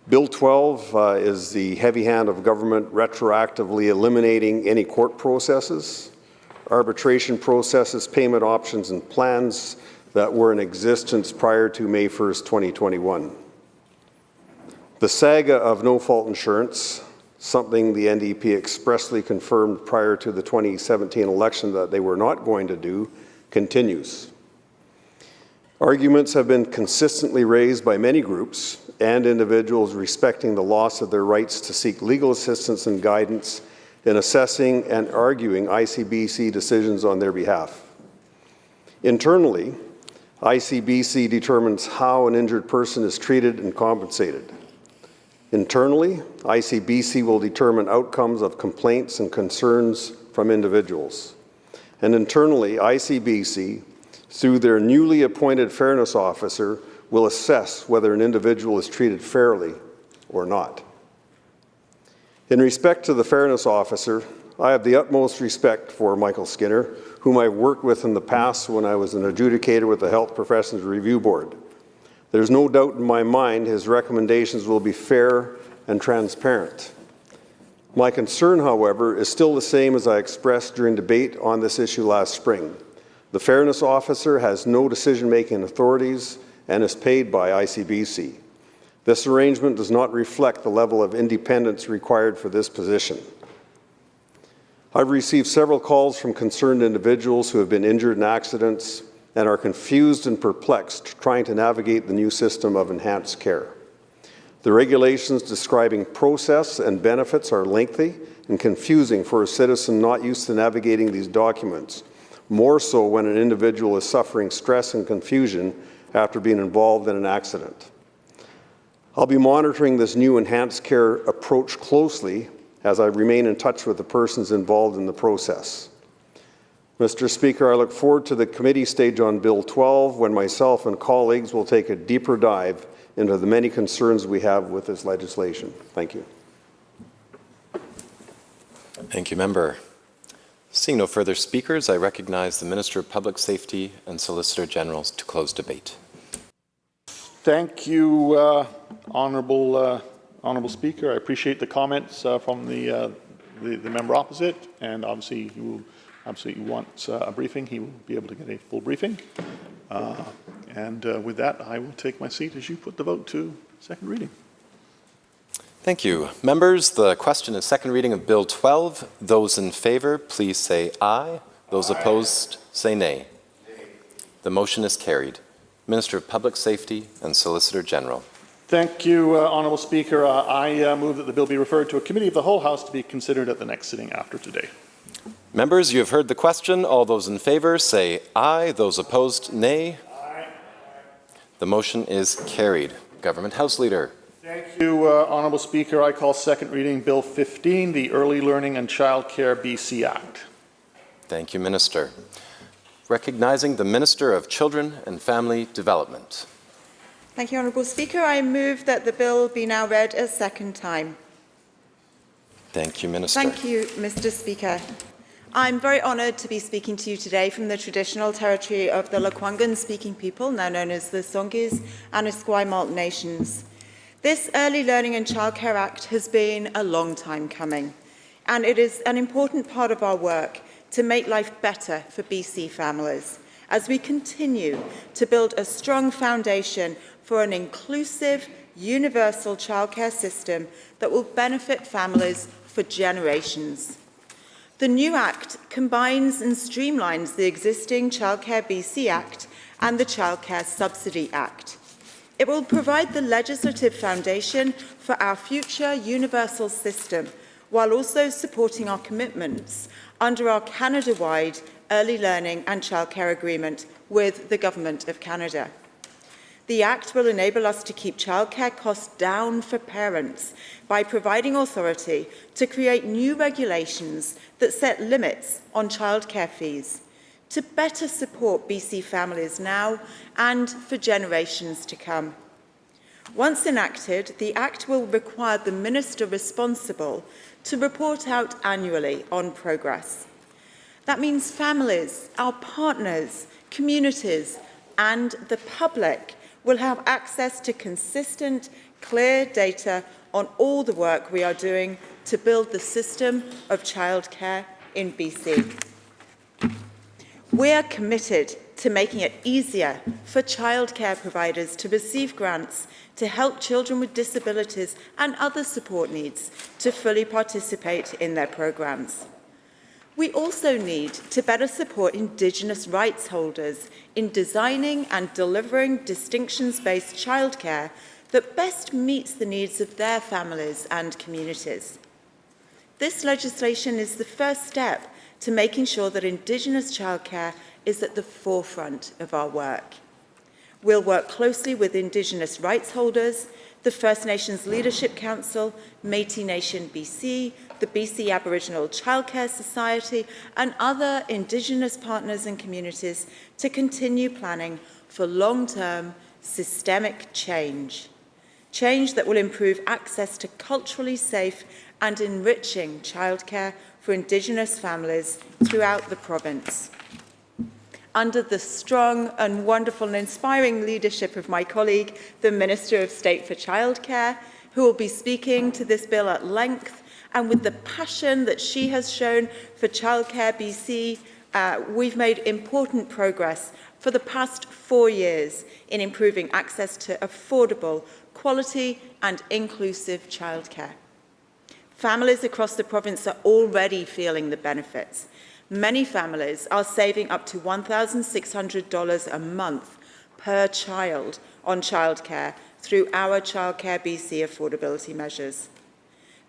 Bill 12 is the heavy hand of government retroactively eliminating any court processes, arbitration processes, payment options, and plans that were in existence prior to May 1st, 2021. The saga of no-fault insurance, something the NDP expressly confirmed prior to the 2017 election that they were not going to do, continues. Arguments have been consistently raised by many groups and individuals respecting the loss of their rights to seek legal assistance and guidance in assessing and arguing ICBC decisions on their behalf. Internally, ICBC determines how an injured person is treated and compensated. Internally, ICBC will determine outcomes of complaints and concerns from individuals. And internally, ICBC, through their newly appointed fairness officer, will assess whether an individual is treated fairly or not. In respect to the fairness officer, I have the utmost respect for Michael Skinner, whom I've worked with in the past when I was an adjudicator with the Health Professions Review Board. There's no doubt in my mind his recommendations will be fair and transparent. My concern, however, is still the same as I expressed during debate on this issue last spring. The fairness officer has no decision-making authorities and is paid by ICBC. This arrangement does not reflect the level of independence required for this position. I've received several calls from concerned individuals who have been injured in accidents and are confused and perplexed trying to navigate the new system of enhanced care. The regulations describing process and benefits are lengthy and confusing for a citizen not used to navigating these documents, more so when an individual is suffering stress and confusion after being involved in an accident. I'll be monitoring this new enhanced care approach closely as I remain in touch with the persons involved in the process. Mr. Speaker, I look forward to the committee stage on Bill 12 when myself and colleagues will take a deeper dive into the many concerns we have with this legislation. Thank you. Thank you, Member. Seeing no further speakers, I recognize the Minister of Public Safety and Solicitor General to close debate. Thank you, Honourable Speaker. I appreciate the comments from the member opposite, and obviously he will absolutely want a briefing. He will be able to get a full briefing. And with that, I will take my seat as you put the vote to second reading. Thank you. Members, the question is second reading of Bill 12. Those in favor, please say aye. Those opposed, say nay. The motion is carried. Minister of Public Safety and Solicitor General. Thank you, Honourable Speaker. I move that the bill be referred to a committee of the whole House to be considered at the next sitting after today. Members, you have heard the question. All those in favor say aye. Those opposed, nay. Aye. The motion is carried. Government House Leader. Thank you, Honourable Speaker. I call second reading Bill 15, the Early Learning and Childcare BC Act. Thank you, Minister. Recognizing the Minister of Children and Family Development. Thank you, Honourable Speaker. I move that the bill be now read a second time. Thank you, Minister. Thank you, Mr. Speaker. I'm very honoured to be speaking to you today from the traditional territory of the Lekwungen-speaking people, now known as the Songhees and Esquimalt nations. This Early Learning and Childcare Act has been a long time coming, and it is an important part of our work to make life better for BC families as we continue to build a strong foundation for an inclusive, universal childcare system that will benefit families for generations. The new Act combines and streamlines the existing Childcare BC Act and the Childcare Subsidy Act. It will provide the legislative foundation for our future universal system, while also supporting our commitments under our Canada-wide Early Learning and Childcare Agreement with the Government of Canada. The Act will enable us to keep childcare costs down for parents by providing authority to create new regulations that set limits on childcare fees, to better support BC families now and for generations to come. Once enacted, the Act will require the Minister responsible to report out annually on progress. That means families, our partners, communities, and the public will have access to consistent, clear data on all the work we are doing to build the system of childcare in BC. We are committed to making it easier for childcare providers to receive grants to help children with disabilities and other support needs to fully participate in their programs. We also need to better support Indigenous rights holders in designing and delivering distinctions-based childcare that best meets the needs of their families and communities. This legislation is the first step to making sure that Indigenous childcare is at the forefront of our work. We'll work closely with Indigenous rights holders, the First Nations Leadership Council, Métis Nation BC, the BC Aboriginal Childcare Society, and other Indigenous partners and communities to continue planning for long-term, systemic change. Change that will improve access to culturally safe and enriching childcare for Indigenous families throughout the province. Under the strong and wonderful and inspiring leadership of my colleague, the Minister of State for Childcare, who will be speaking to this bill at length, and with the passion that she has shown for Childcare BC, we've made important progress for the past 4 years in improving access to affordable, quality and inclusive childcare. Families across the province are already feeling the benefits. Many families are saving up to $1,600 a month per child on childcare through our Childcare BC affordability measures.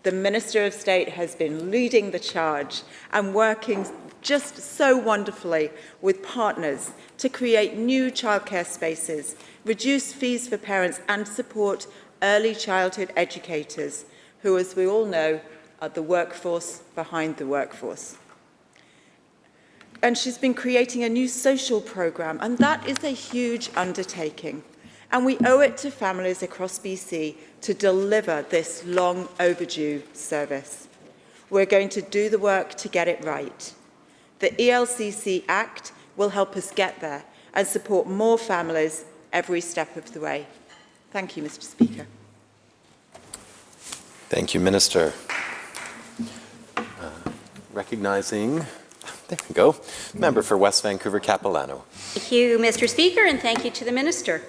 The Minister of State has been leading the charge and working just so wonderfully with partners to create new childcare spaces, reduce fees for parents and support early childhood educators, who, as we all know, are the workforce behind the workforce. And she's been creating a new social programme, and that is a huge undertaking. And we owe it to families across BC to deliver this long overdue service. We're going to do the work to get it right. The ELCC Act will help us get there and support more families every step of the way. Thank you, Mr. Speaker. Thank you, Minister. Recognizing, there we go, member for West Vancouver Capilano. Thank you, Mr. Speaker, and thank you to the Minister.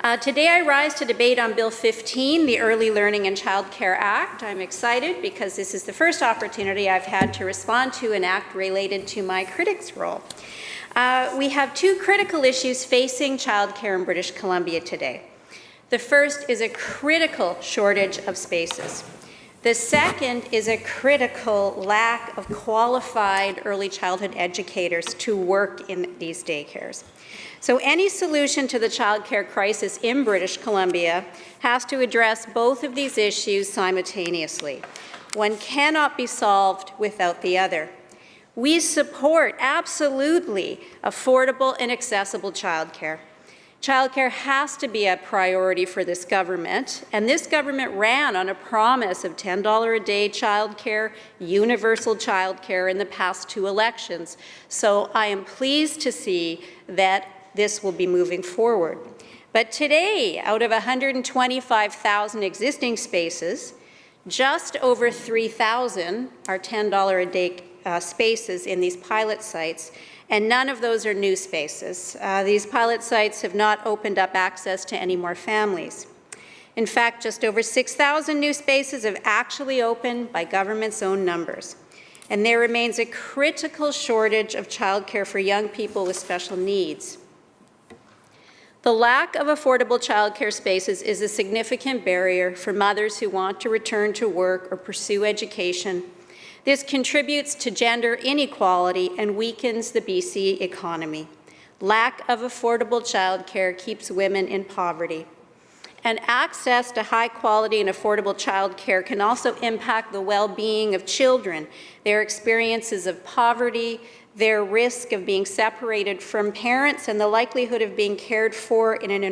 Today I rise to debate on Bill 15, the Early Learning and Child Care Act. I'm excited because this is the first opportunity I've had to respond to an act related to my critic's role. We have two critical issues facing childcare in British Columbia today. The first is a critical shortage of spaces. The second is a critical lack of qualified early childhood educators to work in these daycares. So any solution to the childcare crisis in British Columbia has to address both of these issues simultaneously. One cannot be solved without the other. We support absolutely affordable and accessible childcare. Childcare has to be a priority for this government, and this government ran on a promise of $10 a day childcare, universal childcare in the past two elections. So I am pleased to see that this will be moving forward. But today, out of 125,000 existing spaces, just over 3,000 are $10 a day spaces in these pilot sites, and none of those are new spaces. These pilot sites have not opened up access to any more families. In fact, just over 6,000 new spaces have actually opened by government's own numbers. And there remains a critical shortage of childcare for young people with special needs. The lack of affordable childcare spaces is a significant barrier for mothers who want to return to work or pursue education. This contributes to gender inequality and weakens the BC economy. Lack of affordable childcare keeps women in poverty. And access to high quality and affordable childcare can also impact the well-being of children, their experiences of poverty, their risk of being separated from parents, and the likelihood of being cared for in an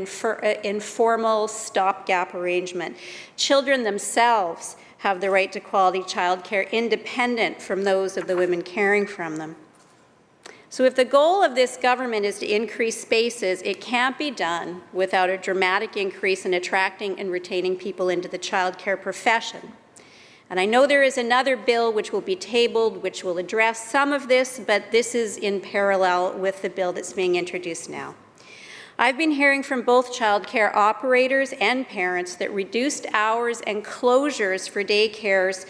informal stopgap arrangement. Children themselves have the right to quality childcare independent from those of the women caring from them. So if the goal of this government is to increase spaces, it can't be done without a dramatic increase in attracting and retaining people into the childcare profession. And I know there is another bill which will be tabled which will address some of this, but this is in parallel with the bill that's being introduced now. I've been hearing from both childcare operators and parents that reduced hours and closures for daycares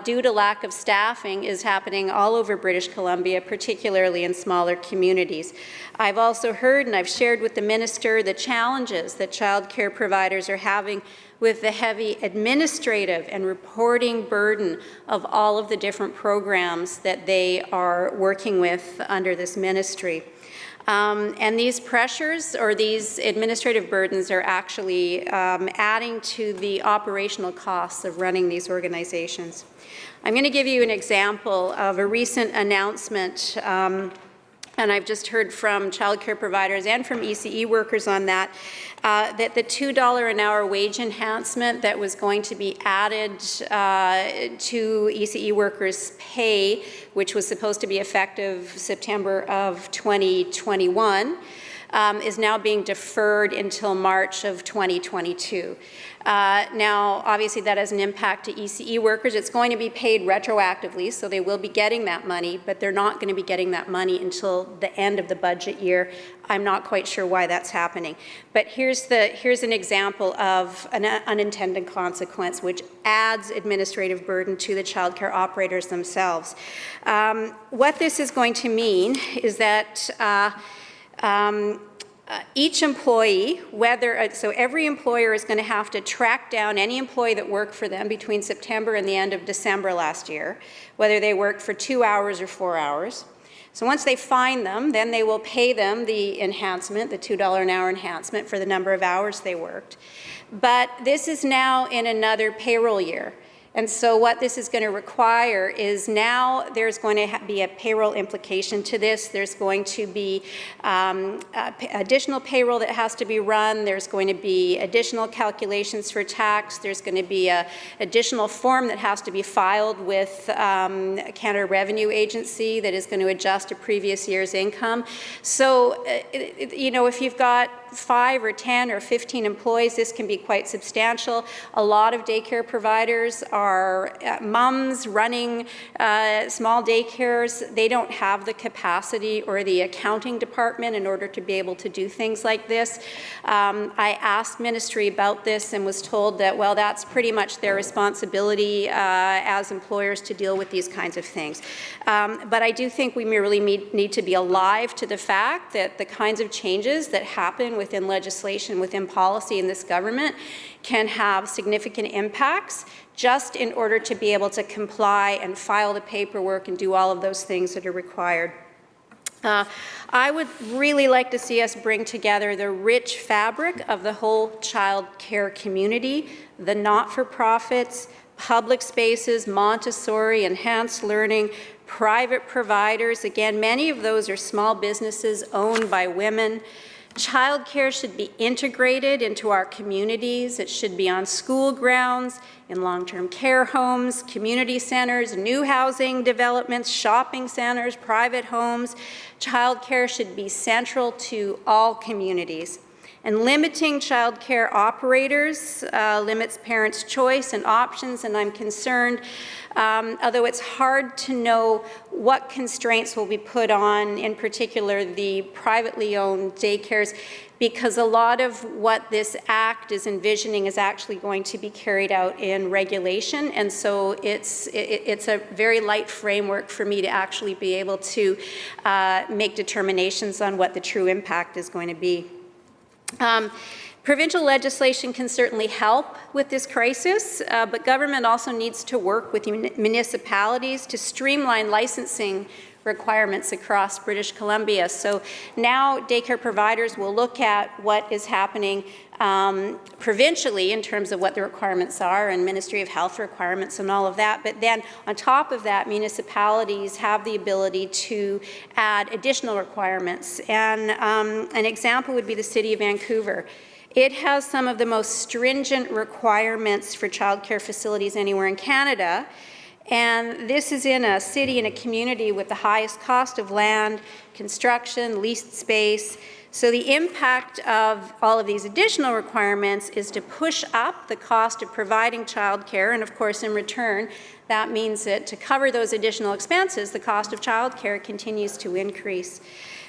due to lack of staffing is happening all over British Columbia, particularly in smaller communities. I've also heard and I've shared with the minister the challenges that childcare providers are having with the heavy administrative and reporting burden of all of the different programs that they are working with under this ministry. And these pressures or these administrative burdens are actually adding to the operational costs of running these organizations. I'm going to give you an example of a recent announcement, and I've just heard from childcare providers and from ECE workers on that, that the $2 an hour wage enhancement that was going to be added to ECE workers' pay, which was supposed to be effective September of 2021, is now being deferred until March of 2022. Now, obviously, that has an impact to ECE workers. It's going to be paid retroactively, so they will be getting that money, but they're not going to be getting that money until the end of the budget year. I'm not quite sure why that's happening. But here's an example of an unintended consequence which adds administrative burden to the childcare operators themselves. What this is going to mean is that each employee, so every employer is going to have to track down any employee that worked for them between September and the end of December last year, whether they worked for 2 hours or 4 hours. So once they find them, then they will pay them the enhancement, the $2 an hour enhancement for the number of hours they worked. But this is now in another payroll year. And so what this is going to require is now there's going to be a payroll implication to this. There's going to be additional payroll that has to be run. There's going to be additional calculations for tax. There's going to be an additional form that has to be filed with Canada Revenue Agency that is going to adjust a previous year's income. So, you know, if you've got 5 or 10 or 15 employees, this can be quite substantial. A lot of daycare providers are mums running small daycares. They don't have the capacity or the accounting department in order to be able to do things like this. I asked ministry about this and was told that, well, that's pretty much their responsibility as employers to deal with these kinds of things. But I do think we really need to be alive to the fact that the kinds of changes that happen within legislation, within policy in this government can have significant impacts just in order to be able to comply and file the paperwork and do all of those things that are required. I would really like to see us bring together the rich fabric of the whole child care community, the not-for-profits, public spaces, Montessori, enhanced learning, private providers. Again, many of those are small businesses owned by women. Childcare should be integrated into our communities. It should be on school grounds, in long-term care homes, community centers, new housing developments, shopping centers, private homes. Childcare should be central to all communities. And limiting childcare operators limits parents' choice and options, and I'm concerned, although it's hard to know what constraints will be put on, in particular the privately owned daycares, because a lot of what this act is envisioning is actually going to be carried out in regulation, and so it's a very light framework for me to actually be able to make determinations on what the true impact is going to be. Provincial legislation can certainly help with this crisis, but government also needs to work with municipalities to streamline licensing requirements across British Columbia. So now daycare providers will look at what is happening provincially in terms of what the requirements are and Ministry of Health requirements and all of that. But then on top of that, municipalities have the ability to add additional requirements. And an example would be the City of Vancouver. It has some of the most stringent requirements for childcare facilities anywhere in Canada. And this is in a city and a community with the highest cost of land, construction, leased space. So the impact of all of these additional requirements is to push up the cost of providing childcare, and of course in return that means that to cover those additional expenses, the cost of childcare continues to increase.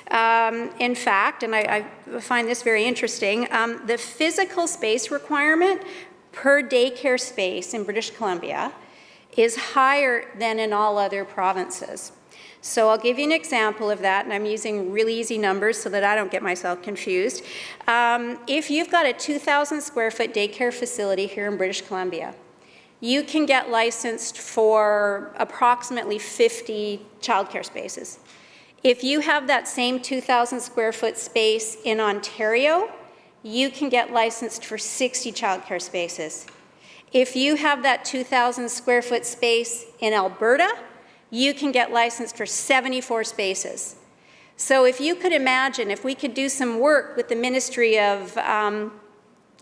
In fact, and I find this very interesting, the physical space requirement per daycare space in British Columbia is higher than in all other provinces. So I'll give you an example of that, and I'm using really easy numbers so that I don't get myself confused. If you've got a 2,000 square foot daycare facility here in British Columbia, you can get licensed for approximately 50 childcare spaces. If you have that same 2,000 square foot space in Ontario, you can get licensed for 60 childcare spaces. If you have that 2,000 square foot space in Alberta, you can get licensed for 74 spaces. So if you could imagine, if we could do some work with the Ministry of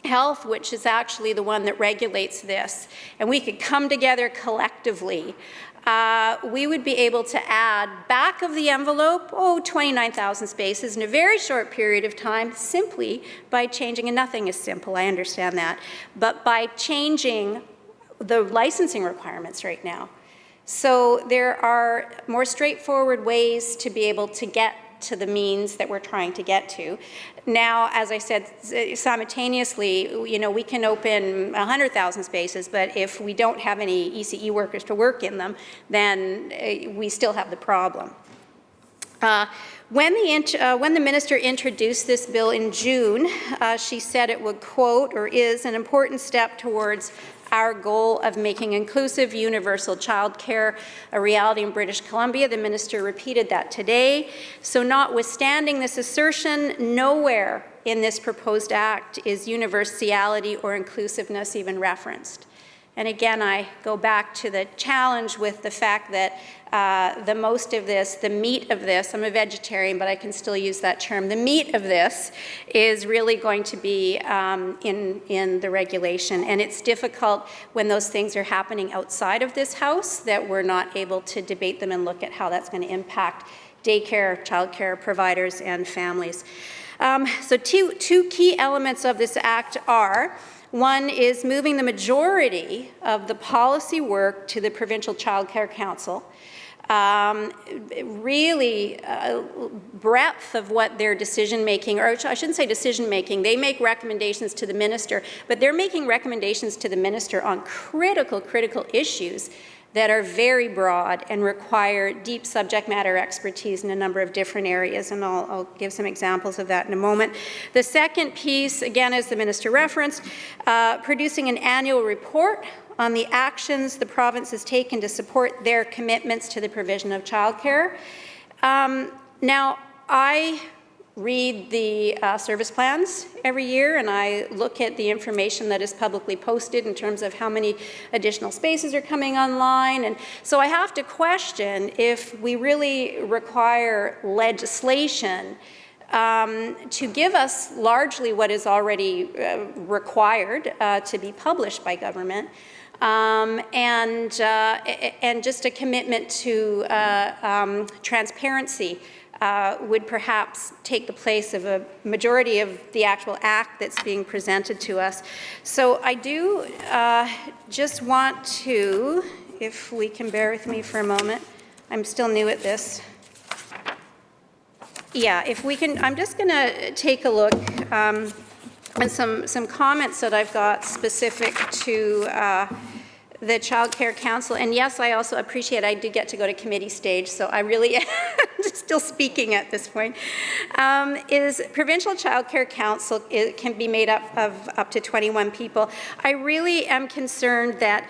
Health, which is actually the one that regulates this, and we could come together collectively, we would be able to add back of the envelope, 29,000 spaces in a very short period of time, simply by changing, and nothing is simple, I understand that, but by changing the licensing requirements right now. So there are more straightforward ways to be able to get to the means that we're trying to get to. Now, as I said, simultaneously, we can open 100,000 spaces, but if we don't have any ECE workers to work in them, then we still have the problem. When the minister introduced this bill in June, she said it would, quote, or is an important step towards our goal of making inclusive universal childcare a reality in British Columbia. The minister repeated that today. So notwithstanding this assertion, nowhere in this proposed act is universality or inclusiveness even referenced. And again, I go back to the challenge with the fact that the most of this, the meat of this, I'm a vegetarian, but I can still use that term, the meat of this is really going to be in the regulation. And it's difficult when those things are happening outside of this House that we're not able to debate them and look at how that's going to impact daycare, childcare providers, and families. So two key elements of this act are, one is moving the majority of the policy work to the Provincial Child Care Council. Really breadth of what their decision-making, or I shouldn't say decision-making, they make recommendations to the minister, but they're making recommendations to the minister on critical issues that are very broad and require deep subject matter expertise in a number of different areas, and I'll give some examples of that in a moment. The second piece, again, as the minister referenced, producing an annual report on the actions the province has taken to support their commitments to the provision of childcare. Now, I read the service plans every year, and I look at the information that is publicly posted in terms of how many additional spaces are coming online. And so I have to question if we really require legislation to give us largely what is already required to be published by government. And just a commitment to transparency would perhaps take the place of a majority of the actual act that's being presented to us. So I do just want to, if we can bear with me for a moment, I'm still new at this. Yeah, if we can, I'm just going to take a look at some comments that I've got specific to the Child Care Council. And yes, I also appreciate I did get to go to committee stage, so I really am still speaking at this point. Is Provincial Child Care Council can be made up of up to 21 people. I really am concerned that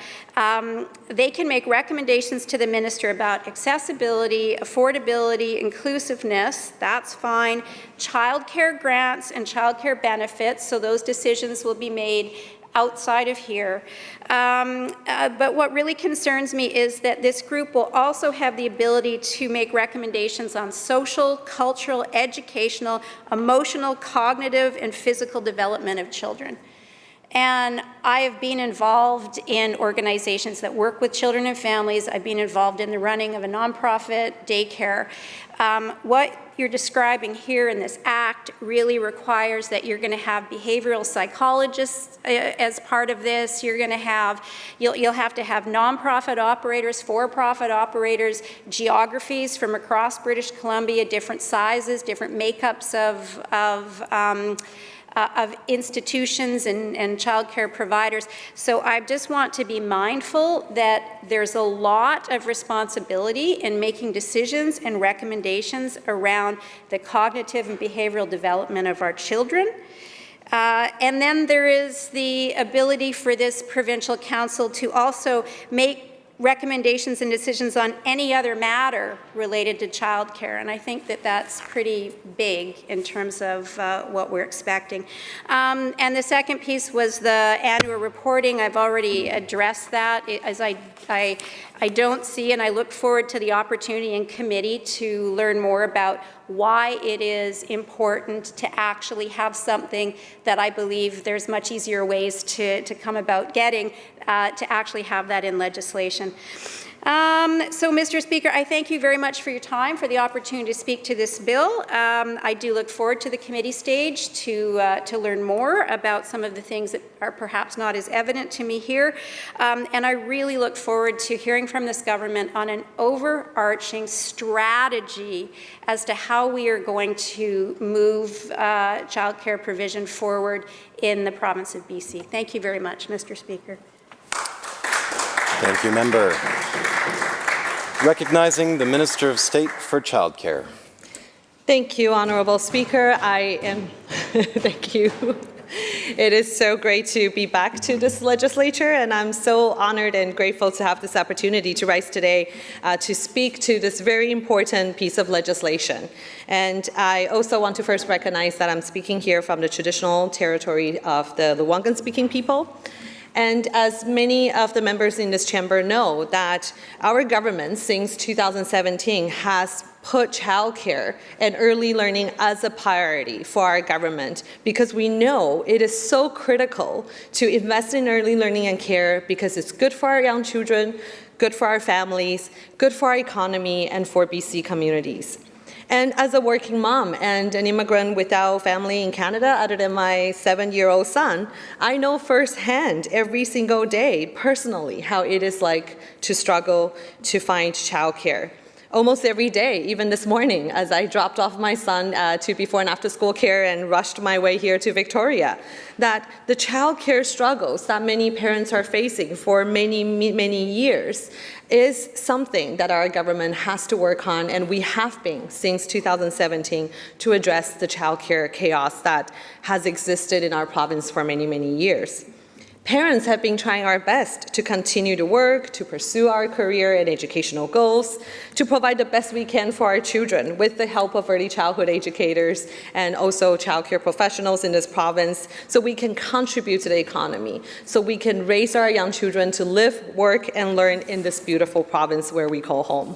they can make recommendations to the minister about accessibility, affordability, inclusiveness, that's fine, child care grants and child care benefits, so those decisions will be made outside of here. But what really concerns me is that this group will also have the ability to make recommendations on social, cultural, educational, emotional, cognitive, and physical development of children. And I have been involved in organizations that work with children and families. I've been involved in the running of a nonprofit daycare. What you're describing here in this act really requires that you're going to have behavioral psychologists as part of this. You're going to have, you'll have to have nonprofit operators, for-profit operators, geographies from across British Columbia, different sizes, different makeups of institutions and childcare providers. So I just want to be mindful that there's a lot of responsibility in making decisions and recommendations around the cognitive and behavioral development of our children. And then there is the ability for this provincial council to also make recommendations and decisions on any other matter related to childcare, and I think that that's pretty big in terms of what we're expecting. And the second piece was the annual reporting. I've already addressed that. As I don't see, and I look forward to the opportunity in committee to learn more about why it is important to actually have something that I believe there's much easier ways to come about getting to actually have that in legislation. So, Mr. Speaker, I thank you very much for your time, for the opportunity to speak to this bill. I do look forward to the committee stage to learn more about some of the things that are perhaps not as evident to me here. And I really look forward to hearing from this government on an overarching strategy as to how we are going to move childcare provision forward in the province of BC. Thank you very much, Mr. Speaker. Thank you, member. Recognizing the Minister of State for Childcare. Thank you, Honourable Speaker. Thank you. It is so great to be back to this legislature, and I'm so honoured and grateful to have this opportunity to rise today to speak to this very important piece of legislation. And I also want to first recognize that I'm speaking here from the traditional territory of the Lekwungen-speaking people. And as many of the members in this chamber know, that our government since 2017 has put childcare and early learning as a priority for our government, because we know it is so critical to invest in early learning and care because it's good for our young children, good for our families, good for our economy, and for BC communities. And as a working mom and an immigrant without family in Canada, other than my 7-year-old son, I know firsthand every single day, personally, how it is like to struggle to find childcare. Almost every day, even this morning, as I dropped off my son to before and after school care and rushed my way here to Victoria, that the childcare struggles that many parents are facing for many, many years is something that our government has to work on, and we have been since 2017 to address the childcare chaos that has existed in our province for many, many years. Parents have been trying our best to continue to work, to pursue our career and educational goals, to provide the best we can for our children with the help of early childhood educators and also childcare professionals in this province, so we can contribute to the economy, so we can raise our young children to live, work, and learn in this beautiful province where we call home.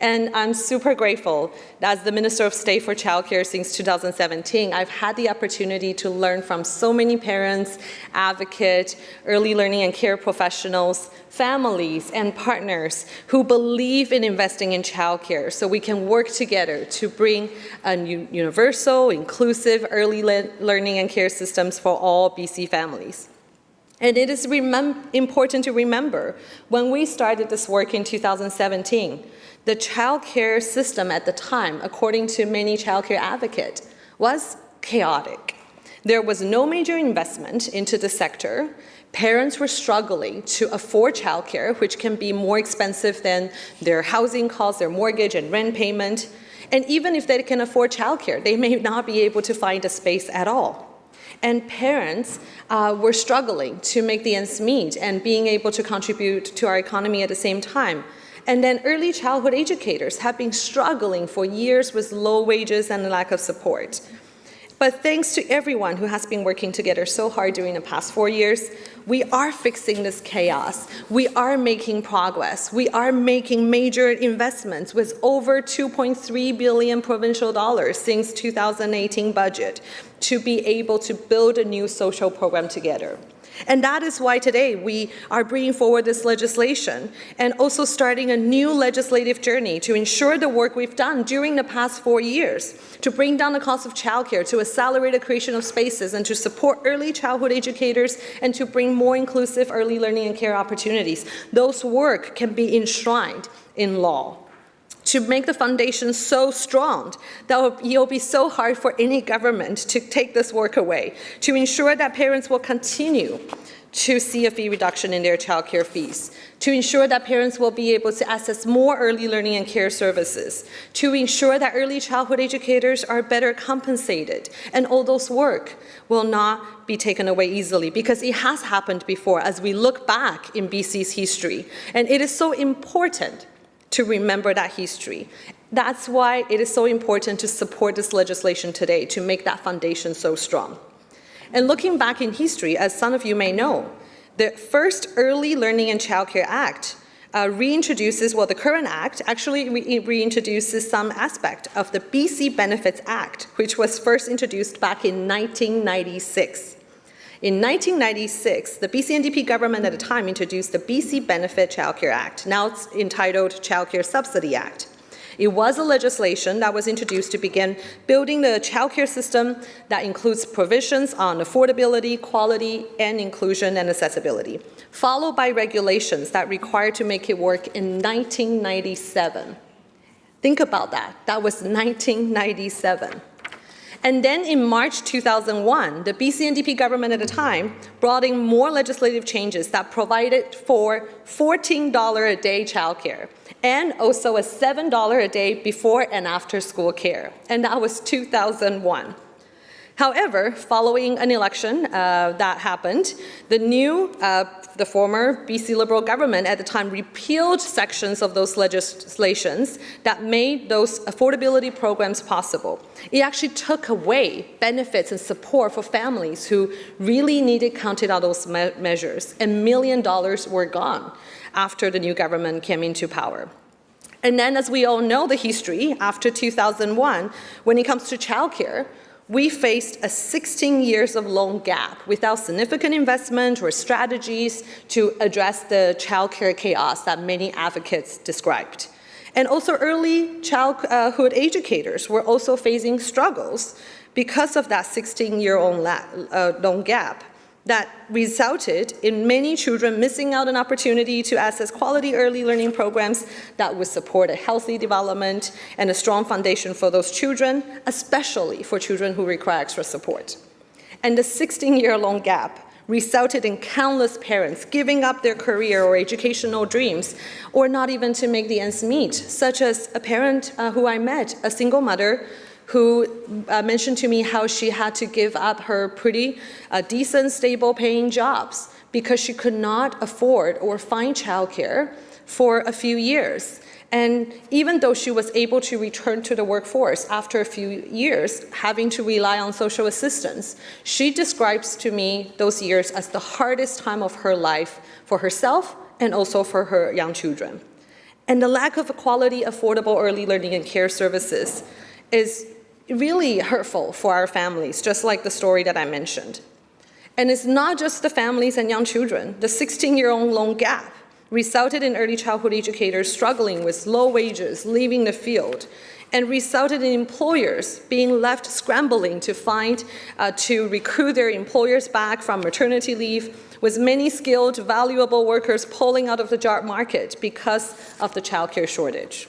And I'm super grateful that as the Minister of State for Childcare since 2017, I've had the opportunity to learn from so many parents, advocates, early learning and care professionals, families, and partners who believe in investing in childcare so we can work together to bring a universal, inclusive early learning and care systems for all BC families. And it is important to remember, when we started this work in 2017, the childcare system at the time, according to many childcare advocates, was chaotic. There was no major investment into the sector. Parents were struggling to afford childcare, which can be more expensive than their housing costs, their mortgage and rent payment. And even if they can afford childcare, they may not be able to find a space at all. And parents were struggling to make the ends meet and being able to contribute to our economy at the same time. And then early childhood educators have been struggling for years with low wages and lack of support. But thanks to everyone who has been working together so hard during the past 4 years, we are fixing this chaos. We are making progress. We are making major investments with over $2.3 billion provincial dollars since 2018 budget to be able to build a new social program together. And that is why today we are bringing forward this legislation and also starting a new legislative journey to ensure the work we've done during the past 4 years, to bring down the cost of childcare, to accelerate the creation of spaces, and to support early childhood educators, and to bring more inclusive early learning and care opportunities. Those work can be enshrined in law, to make the foundation so strong that it'll be so hard for any government to take this work away, to ensure that parents will continue to see a fee reduction in their childcare fees, to ensure that parents will be able to access more early learning and care services, to ensure that early childhood educators are better compensated, and all those work will not be taken away easily, because it has happened before as we look back in BC's history, and it is so important to remember that history. That's why it is so important to support this legislation today, to make that foundation so strong. And looking back in history, as some of you may know, the first Early Learning and Childcare Act reintroduces, well, the current act actually reintroduces some aspect of the BC Benefits Act, which was first introduced back in 1996. In 1996, the BC NDP government at the time introduced the BC Benefit Childcare Act. Now it's entitled Childcare Subsidy Act. It was a legislation that was introduced to begin building the childcare system that includes provisions on affordability, quality, and inclusion and accessibility, followed by regulations that required to make it work in 1997. Think about that. That was 1997. And then in March 2001, the BC NDP government at the time brought in more legislative changes that provided for $14 a day childcare and also a $7 a day before and after school care. And that was 2001. However, following an election that happened, the former BC Liberal government at the time repealed sections of those legislations that made those affordability programs possible. It actually took away benefits and support for families who really needed counted on those measures, and $1 million were gone after the new government came into power. And then, as we all know the history, after 2001, when it comes to childcare, we faced a 16 years of long gap without significant investment or strategies to address the childcare chaos that many advocates described. And also early childhood educators were also facing struggles because of that 16-year-old long gap that resulted in many children missing out on opportunity to access quality early learning programs that would support a healthy development and a strong foundation for those children, especially for children who require extra support. And the 16-year-long gap resulted in countless parents giving up their career or educational dreams, or not even to make the ends meet, such as a parent who I met, a single mother, who mentioned to me how she had to give up her pretty decent, stable paying jobs because she could not afford or find childcare for a few years. And even though she was able to return to the workforce after a few years, having to rely on social assistance, she describes to me those years as the hardest time of her life for herself and also for her young children. And the lack of quality, affordable early learning and care services is really hurtful for our families, just like the story that I mentioned. And it's not just the families and young children. The 16-year-old long gap resulted in early childhood educators struggling with low wages, leaving the field, and resulted in employers being left scrambling to recruit their employers back from maternity leave, with many skilled, valuable workers pulling out of the job market because of the childcare shortage.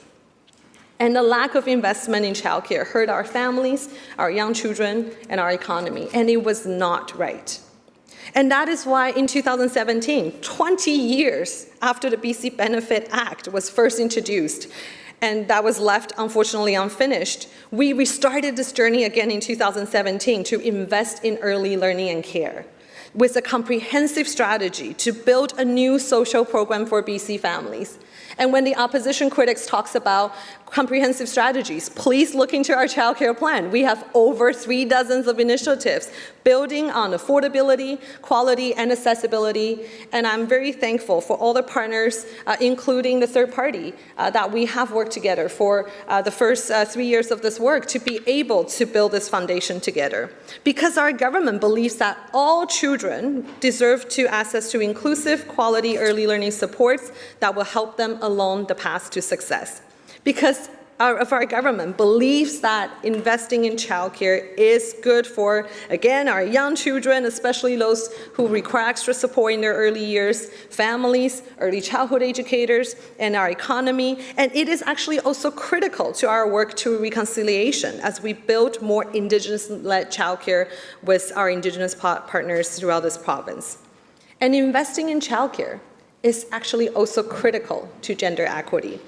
And the lack of investment in childcare hurt our families, our young children, and our economy, and it was not right. And that is why in 2017, 20 years after the BC Benefit Act was first introduced, and that was left, unfortunately, unfinished, we restarted this journey again in 2017 to invest in early learning and care, with a comprehensive strategy to build a new social program for BC families. And when the opposition critics talks about comprehensive strategies, please look into our childcare plan. We have over 3 dozen of initiatives building on affordability, quality, and accessibility. And I'm very thankful for all the partners, including the third party, that we have worked together for the first 3 years of this work to be able to build this foundation together. Because our government believes that all children deserve to access to inclusive, quality early learning supports that will help them along the path to success. Because our government believes that investing in childcare is good for, again, our young children, especially those who require extra support in their early years, families, early childhood educators, and our economy. And it is actually also critical to our work to reconciliation as we build more Indigenous-led childcare with our Indigenous partners throughout this province. And investing in childcare is actually also critical to gender equity.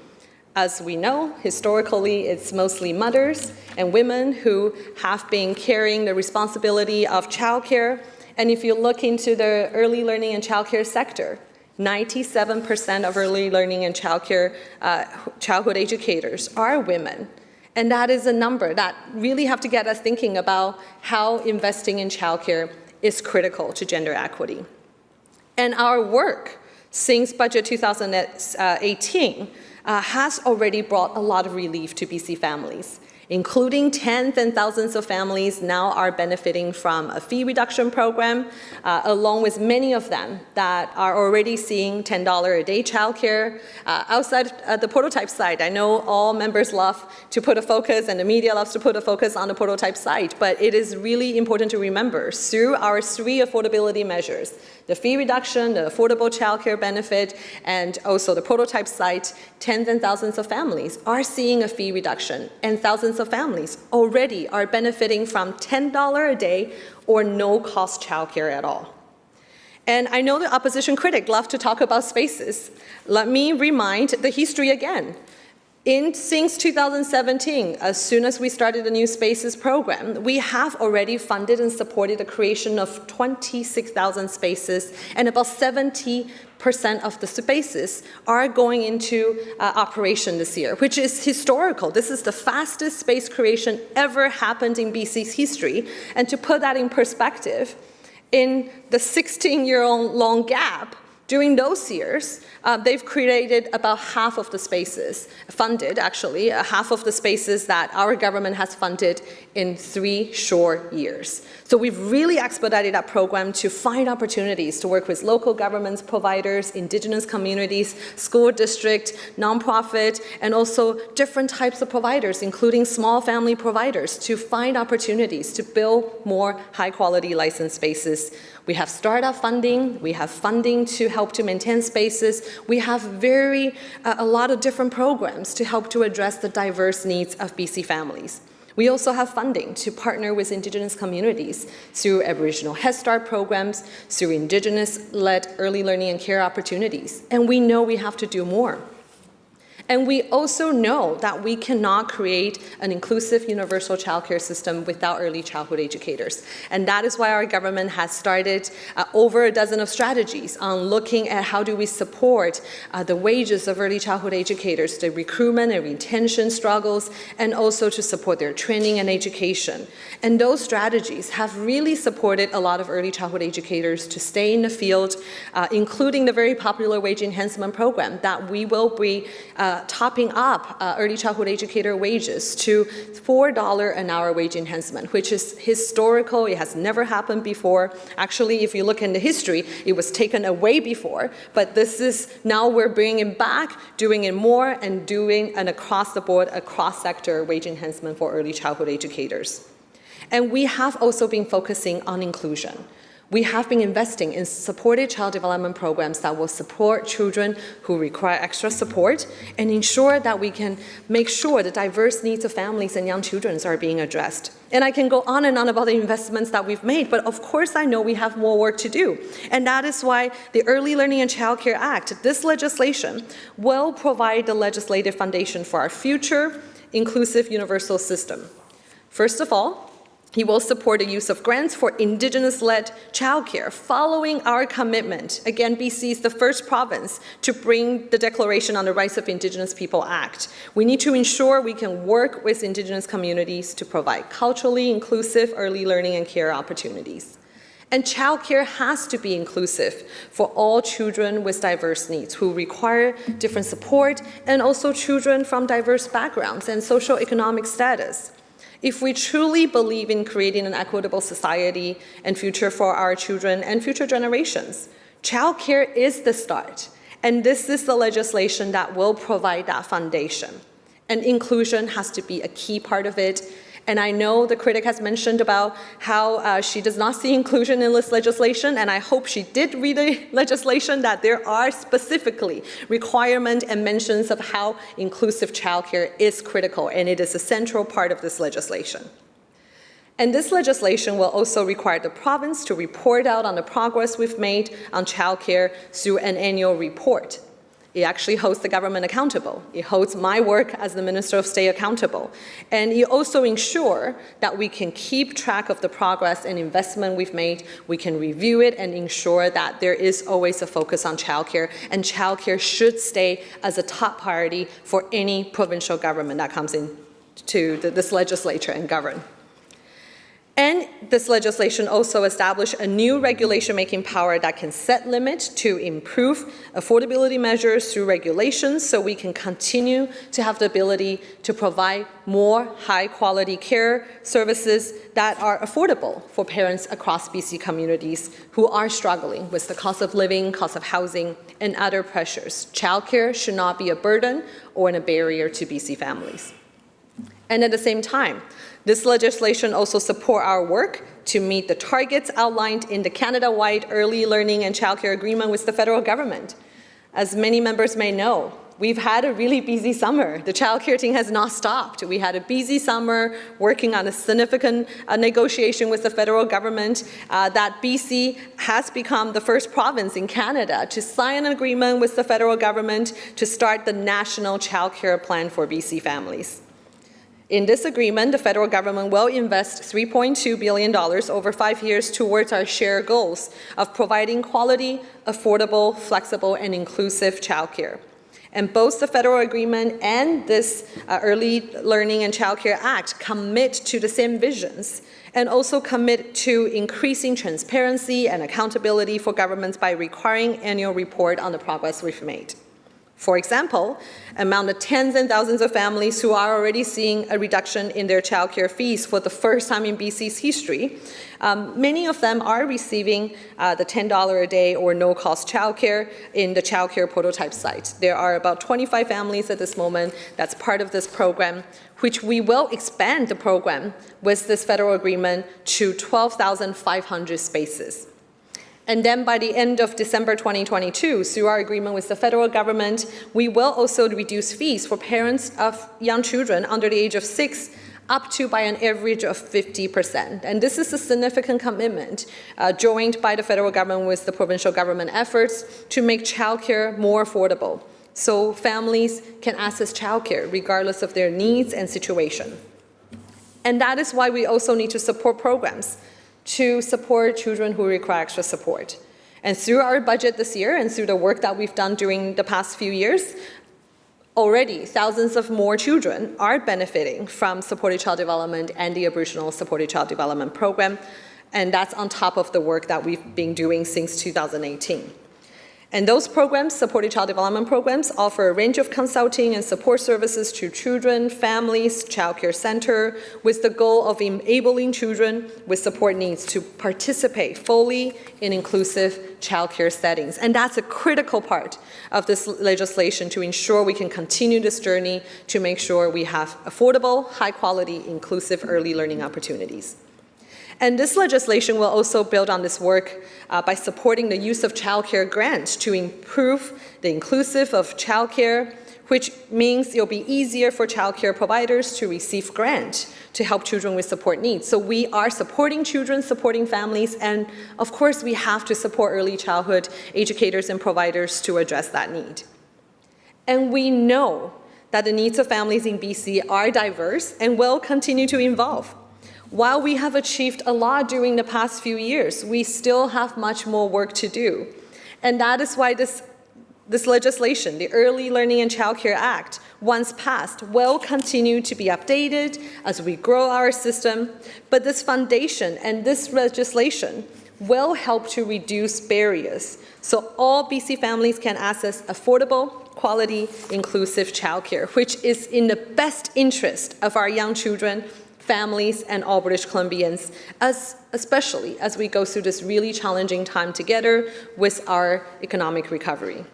As we know, historically, it's mostly mothers and women who have been carrying the responsibility of childcare. And if you look into the early learning and childcare sector, 97% of early learning and childhood educators are women. And that is a number that really have to get us thinking about how investing in childcare is critical to gender equity. And our work since budget 2018 has already brought a lot of relief to BC families, including tens and thousands of families now are benefiting from a fee reduction program, along with many of them that are already seeing $10 a day childcare. Outside the prototype site, I know all members love to put a focus, and the media loves to put a focus on the prototype site, but it is really important to remember through our 3 affordability measures, the fee reduction, the affordable childcare benefit, and also the prototype site, tens and thousands of families are seeing a fee reduction, and thousands of families already are benefiting from $10 a day or no cost childcare at all. And I know the opposition critic love to talk about spaces. Let me remind the history again. Since 2017, as soon as we started the new spaces program, we have already funded and supported the creation of 26,000 spaces, and about 70% of the spaces are going into operation this year, which is historical. This is the fastest space creation ever happened in BC's history. And to put that in perspective, in the 16-year-long gap, During those years, they've created about half of the spaces, funded actually, half of the spaces that our government has funded in 3 short years. So we've really expedited that program to find opportunities to work with local governments, providers, Indigenous communities, school district, nonprofit, and also different types of providers, including small family providers, to find opportunities to build more high-quality licensed spaces. We have startup funding, we have funding to help to maintain spaces, we have a lot of different programs to help to address the diverse needs of BC families. We also have funding to partner with Indigenous communities through Aboriginal Head Start programs, through Indigenous-led early learning and care opportunities, and we know we have to do more. And we also know that we cannot create an inclusive universal childcare system without early childhood educators. And that is why our government has started over a dozen of strategies on looking at how do we support the wages of early childhood educators, the recruitment and retention struggles, and also to support their training and education. And those strategies have really supported a lot of early childhood educators to stay in the field, including the very popular wage enhancement program that we will be topping up early childhood educator wages to $4 an hour wage enhancement, which is historical. It has never happened before. Actually, if you look in the history, it was taken away before, but this is now we're bringing it back, doing it more, and doing an across the board, a cross-sector wage enhancement for early childhood educators. And we have also been focusing on inclusion. We have been investing in supported child development programs that will support children who require extra support and ensure that we can make sure the diverse needs of families and young children are being addressed. And I can go on and on about the investments that we've made, but of course I know we have more work to do. And that is why the Early Learning and Child Care Act, this legislation, will provide the legislative foundation for our future inclusive universal system. First of all, he will support the use of grants for Indigenous-led childcare, following our commitment. Again, BC is the first province to bring the Declaration on the Rights of Indigenous People Act. We need to ensure we can work with Indigenous communities to provide culturally inclusive early learning and care opportunities. And childcare has to be inclusive for all children with diverse needs who require different support, and also children from diverse backgrounds and socioeconomic status. If we truly believe in creating an equitable society and future for our children and future generations, childcare is the start. And this is the legislation that will provide that foundation. And inclusion has to be a key part of it. And I know the critic has mentioned about how she does not see inclusion in this legislation, and I hope she did read the legislation, that there are specifically requirements and mentions of how inclusive childcare is critical, and it is a central part of this legislation. And this legislation will also require the province to report out on the progress we've made on childcare through an annual report. It actually holds the government accountable. It holds my work as the Minister of State accountable. And it also ensures that we can keep track of the progress and investment we've made. We can review it and ensure that there is always a focus on childcare, and childcare should stay as a top priority for any provincial government that comes into this legislature and govern. And this legislation also established a new regulation-making power that can set limits to improve affordability measures through regulations, so we can continue to have the ability to provide more high-quality care services that are affordable for parents across BC communities who are struggling with the cost of living, cost of housing, and other pressures. Childcare should not be a burden or a barrier to BC families. And at the same time, this legislation also supports our work to meet the targets outlined in the Canada-wide Early Learning and Childcare Agreement with the federal government. As many members may know, we've had a really busy summer. The childcare team has not stopped. We had a busy summer working on a significant negotiation with the federal government that BC has become the first province in Canada to sign an agreement with the federal government to start the National Childcare Plan for BC families. In this agreement, the federal government will invest $3.2 billion over 5 years towards our shared goals of providing quality, affordable, flexible, and inclusive childcare. And both the federal agreement and this Early Learning and Child Care Act commit to the same visions and also commit to increasing transparency and accountability for governments by requiring annual report on the progress we've made. For example, among the tens and thousands of families who are already seeing a reduction in their childcare fees for the first time in BC's history, many of them are receiving the $10 a day or no-cost childcare in the childcare prototype site. There are about 25 families at this moment that's part of this program, which we will expand the program with this federal agreement to 12,500 spaces. And then by the end of December 2022, through our agreement with the federal government, we will also reduce fees for parents of young children under the age of 6 up to by an average of 50%. And this is a significant commitment joined by the federal government with the provincial government efforts to make childcare more affordable so families can access childcare regardless of their needs and situation. And that is why we also need to support programs to support children who require extra support. And through our budget this year and through the work that we've done during the past few years, already thousands of more children are benefiting from supported child development and the Aboriginal Supported Child Development Program, and that's on top of the work that we've been doing since 2018. And those programs, supported child development programs, offer a range of consulting and support services to children, families, child care center, with the goal of enabling children with support needs to participate fully in inclusive child care settings. And that's a critical part of this legislation to ensure we can continue this journey to make sure we have affordable, high-quality, inclusive early learning opportunities. And this legislation will also build on this work by supporting the use of childcare grants to improve the inclusive of childcare, which means it'll be easier for childcare providers to receive grant to help children with support needs. So we are supporting children, supporting families, and of course we have to support early childhood educators and providers to address that need. And we know that the needs of families in BC are diverse and will continue to evolve. While we have achieved a lot during the past few years, we still have much more work to do. And that is why this legislation, the Early Learning and Child Care Act, once passed, will continue to be updated as we grow our system. But this foundation and this legislation will help to reduce barriers so all BC families can access affordable, quality, inclusive childcare, which is in the best interest of our young children, families, and all British Columbians, especially as we go through this really challenging time together with our economic recovery.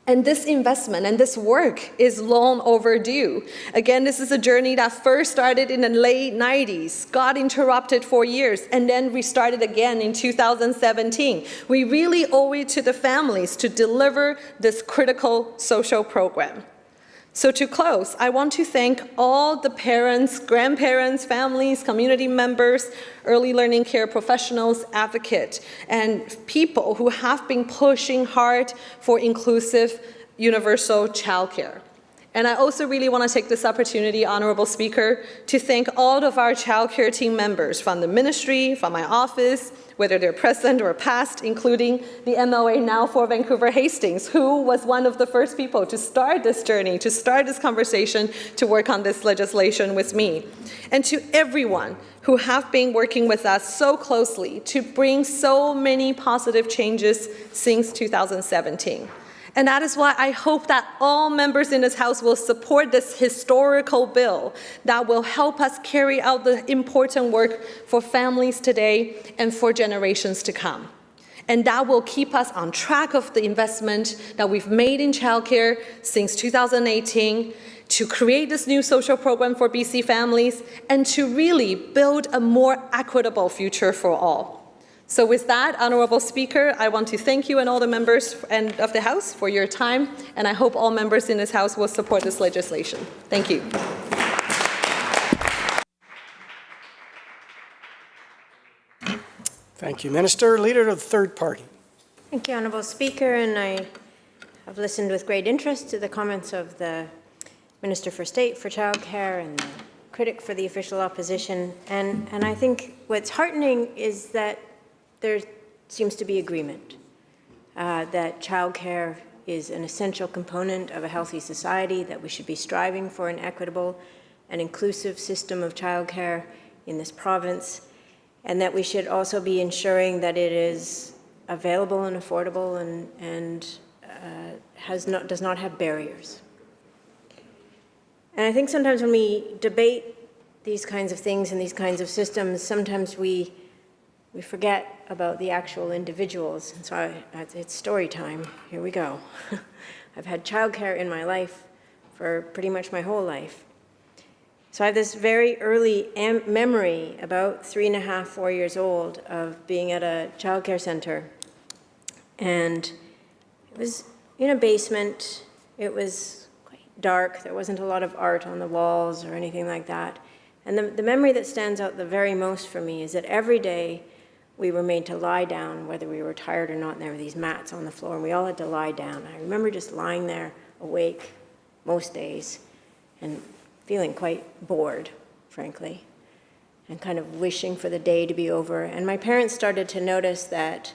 And this investment and this work is long overdue. Again, this is a journey that first started in the late 90s, got interrupted for years, and then restarted again in 2017. We really owe it to the families to deliver this critical social program. So to close, I want to thank all the parents, grandparents, families, community members, early learning care professionals, advocates, and people who have been pushing hard for inclusive, universal childcare. And I also really want to take this opportunity, Honorable Speaker, to thank all of our childcare team members from the ministry, from my office, whether they're present or past, including the MLA now for Vancouver Hastings, who was one of the first people to start this journey, to start this conversation, to work on this legislation with me. And to everyone who have been working with us so closely to bring so many positive changes since 2017. And that is why I hope that all members in this House will support this historical bill that will help us carry out the important work for families today and for generations to come. And that will keep us on track of the investment that we've made in childcare since 2018 to create this new social program for BC families and to really build a more equitable future for all. So with that, Honourable Speaker, I want to thank you and all the members of the House for your time, and I hope all members in this House will support this legislation. Thank you. Thank you, Minister. Leader of the third party. Thank you, Honourable Speaker, and I have listened with great interest to the comments of the Minister for State for Childcare and the critic for the official opposition, and I think what's heartening is that there seems to be agreement that childcare is an essential component of a healthy society, that we should be striving for an equitable and inclusive system of childcare in this province, and that we should also be ensuring that it is available and affordable and does not have barriers. And I think sometimes when we debate these kinds of things and these kinds of systems, sometimes we forget about the actual individuals. And so it's story time. Here we go. I've had childcare in my life for pretty much my whole life. So I have this very early memory, about 3.5, 4 years old, of being at a childcare center. And it was in a basement. It was quite dark. There wasn't a lot of art on the walls or anything like that. And the memory that stands out the very most for me is that every day we were made to lie down, whether we were tired or not, and there were these mats on the floor, and we all had to lie down. I remember just lying there awake most days and feeling quite bored, frankly, and kind of wishing for the day to be over. And my parents started to notice that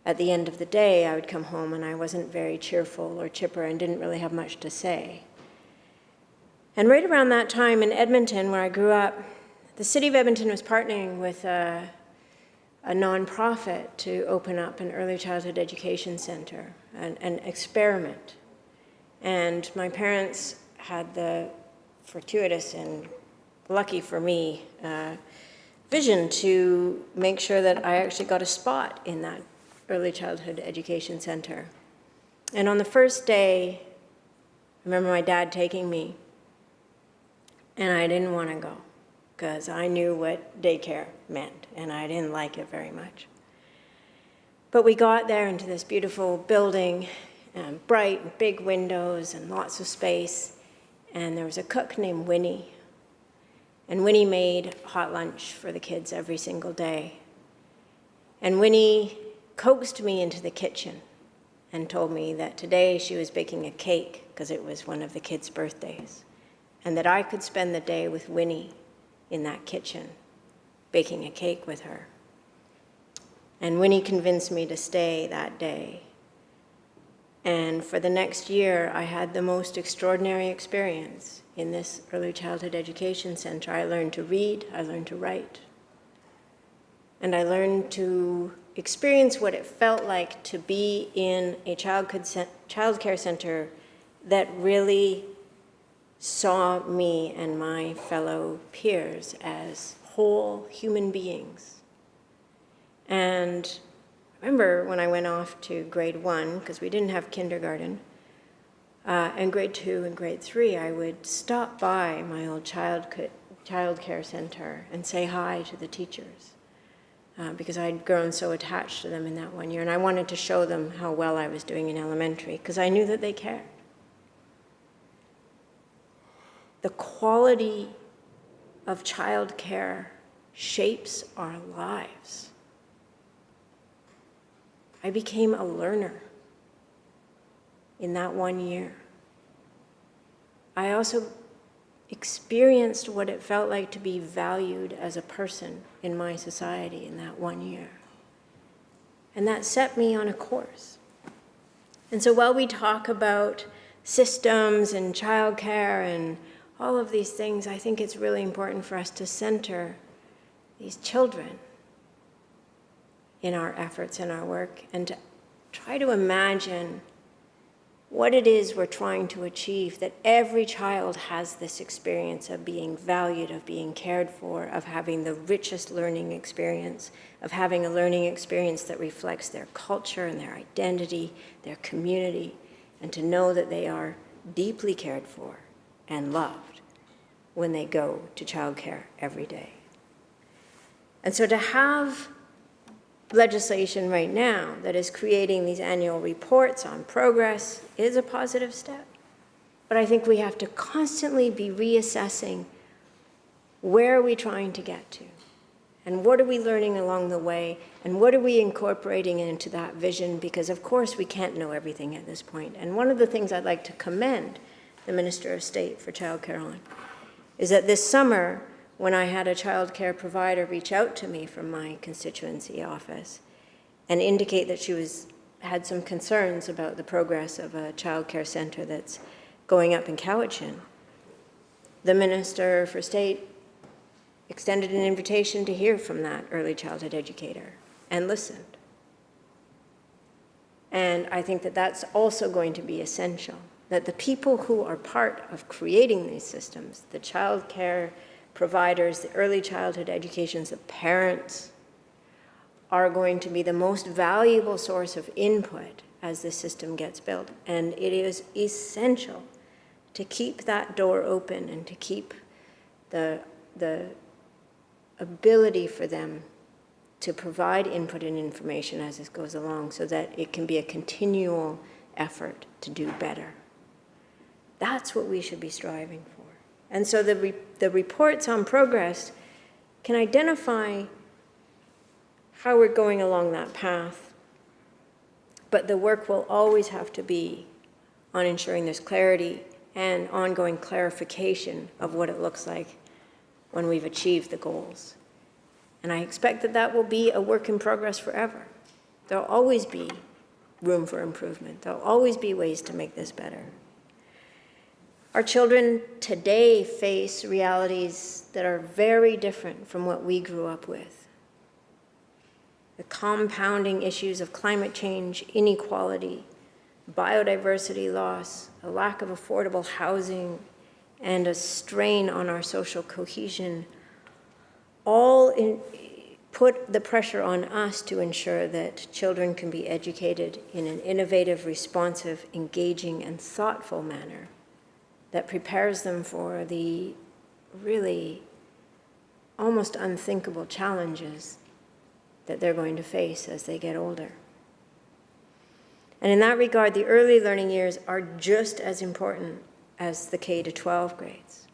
at the end of the day, I would come home and I wasn't very cheerful or chipper and didn't really have much to say. And right around that time in Edmonton, where I grew up, the city of Edmonton was partnering with a nonprofit to open up an early childhood education center, an experiment. And my parents had the fortuitous and lucky for me vision to make sure that I actually got a spot in that early childhood education center. And on the first day, I remember my dad taking me, and I didn't want to go because I knew what daycare meant, and I didn't like it very much. But we got there into this beautiful building, bright, big windows, and lots of space, and there was a cook named Winnie, and Winnie made hot lunch for the kids every single day. And Winnie coaxed me into the kitchen and told me that today she was baking a cake because it was one of the kids' birthdays, and that I could spend the day with Winnie in that kitchen, baking a cake with her. And Winnie convinced me to stay that day. And for the next year, I had the most extraordinary experience in this early childhood education center. I learned to read, I learned to write, and I learned to experience what it felt like to be in a childcare center that really saw me and my fellow peers as whole human beings. And I remember when I went off to grade 1, because we didn't have kindergarten, and grade 2 and grade 3, I would stop by my old childcare center and say hi to the teachers, because I'd grown so attached to them in that 1 year, and I wanted to show them how well I was doing in elementary, because I knew that they cared. The quality of childcare shapes our lives. I became a learner in that 1 year. I also experienced what it felt like to be valued as a person in my society in that 1 year. And that set me on a course. And so while we talk about systems and childcare and all of these things, I think it's really important for us to center these children in our efforts and our work, and to try to imagine what it is we're trying to achieve, that every child has this experience of being valued, of being cared for, of having the richest learning experience, of having a learning experience that reflects their culture and their identity, their community, and to know that they are deeply cared for and loved when they go to childcare every day. And so to have legislation right now that is creating these annual reports on progress is a positive step. But I think we have to constantly be reassessing where are we trying to get to, and what are we learning along the way, and what are we incorporating into that vision, because of course we can't know everything at this point. And one of the things I'd like to commend the Minister of State for Childcare on is that this summer, when I had a child care provider reach out to me from my constituency office and indicate that she was had some concerns about the progress of a childcare centre that's going up in Cowichan. The Minister for State extended an invitation to hear from that early childhood educator and listened. And I think that that's also going to be essential, that the people who are part of creating these systems, the child care providers, the early childhood educations, the parents, are going to be the most valuable source of input as the system gets built. And it is essential to keep that door open and to keep the ability for them to provide input and information as this goes along so that it can be a continual effort to do better. That's what we should be striving for. And so the reports on progress can identify how we're going along that path, but the work will always have to be on ensuring there's clarity and ongoing clarification of what it looks like when we've achieved the goals. And I expect that that will be a work in progress forever. There'll always be room for improvement. There'll always be ways to make this better. Our children today face realities that are very different from what we grew up with. The compounding issues of climate change, inequality, biodiversity loss, a lack of affordable housing, and a strain on our social cohesion all put the pressure on us to ensure that children can be educated in an innovative, responsive, engaging, and thoughtful manner that prepares them for the really almost unthinkable challenges that they're going to face as they get older. And in that regard, the early learning years are just as important as the K to 12 grades.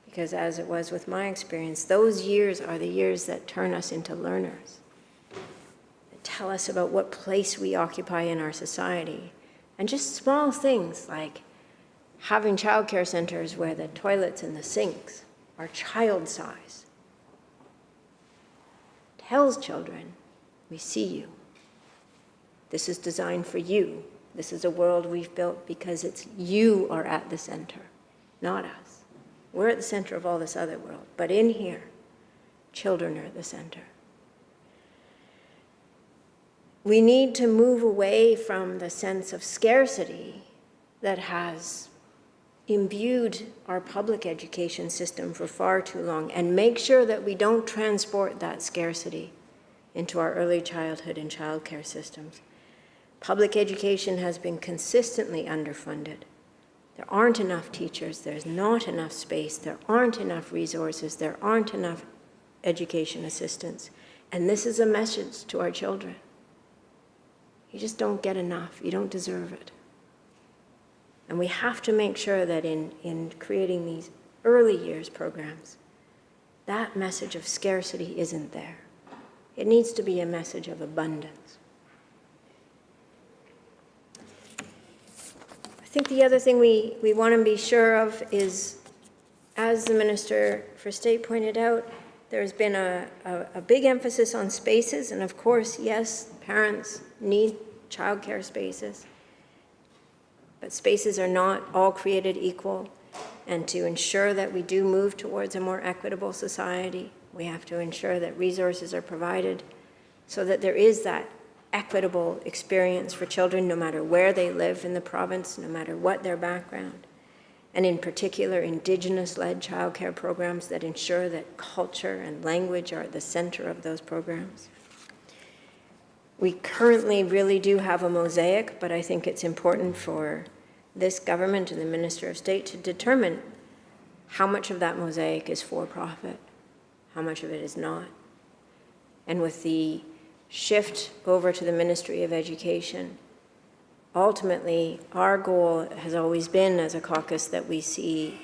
Because as it was with my experience, those years are the years that turn us into learners, that tell us about what place we occupy in our society. And just small things like having childcare centers where the toilets and the sinks are child size tells children, we see you. This is designed for you. This is a world we've built because it's you are at the center, not us. We're at the center of all this other world, but in here, children are at the center. We need to move away from the sense of scarcity that has imbued our public education system for far too long and make sure that we don't transport that scarcity into our early childhood and childcare systems. Public education has been consistently underfunded. There aren't enough teachers, there's not enough space, there aren't enough resources, there aren't enough education assistants. And this is a message to our children. You just don't get enough, you don't deserve it. And we have to make sure that in creating these early years programs, that message of scarcity isn't there. It needs to be a message of abundance. I think the other thing we want to be sure of is, as the Minister for State pointed out, there's been a big emphasis on spaces, and of course, yes, parents need childcare spaces, but spaces are not all created equal, and to ensure that we do move towards a more equitable society, we have to ensure that resources are provided so that there is that equitable experience for children no matter where they live in the province, no matter what their background. And in particular, Indigenous-led childcare programs that ensure that culture and language are at the center of those programs. We currently really do have a mosaic, but I think it's important for this government and the Minister of State to determine how much of that mosaic is for-profit, how much of it is not. And with the shift over to the Ministry of Education, ultimately, our goal has always been as a caucus that we see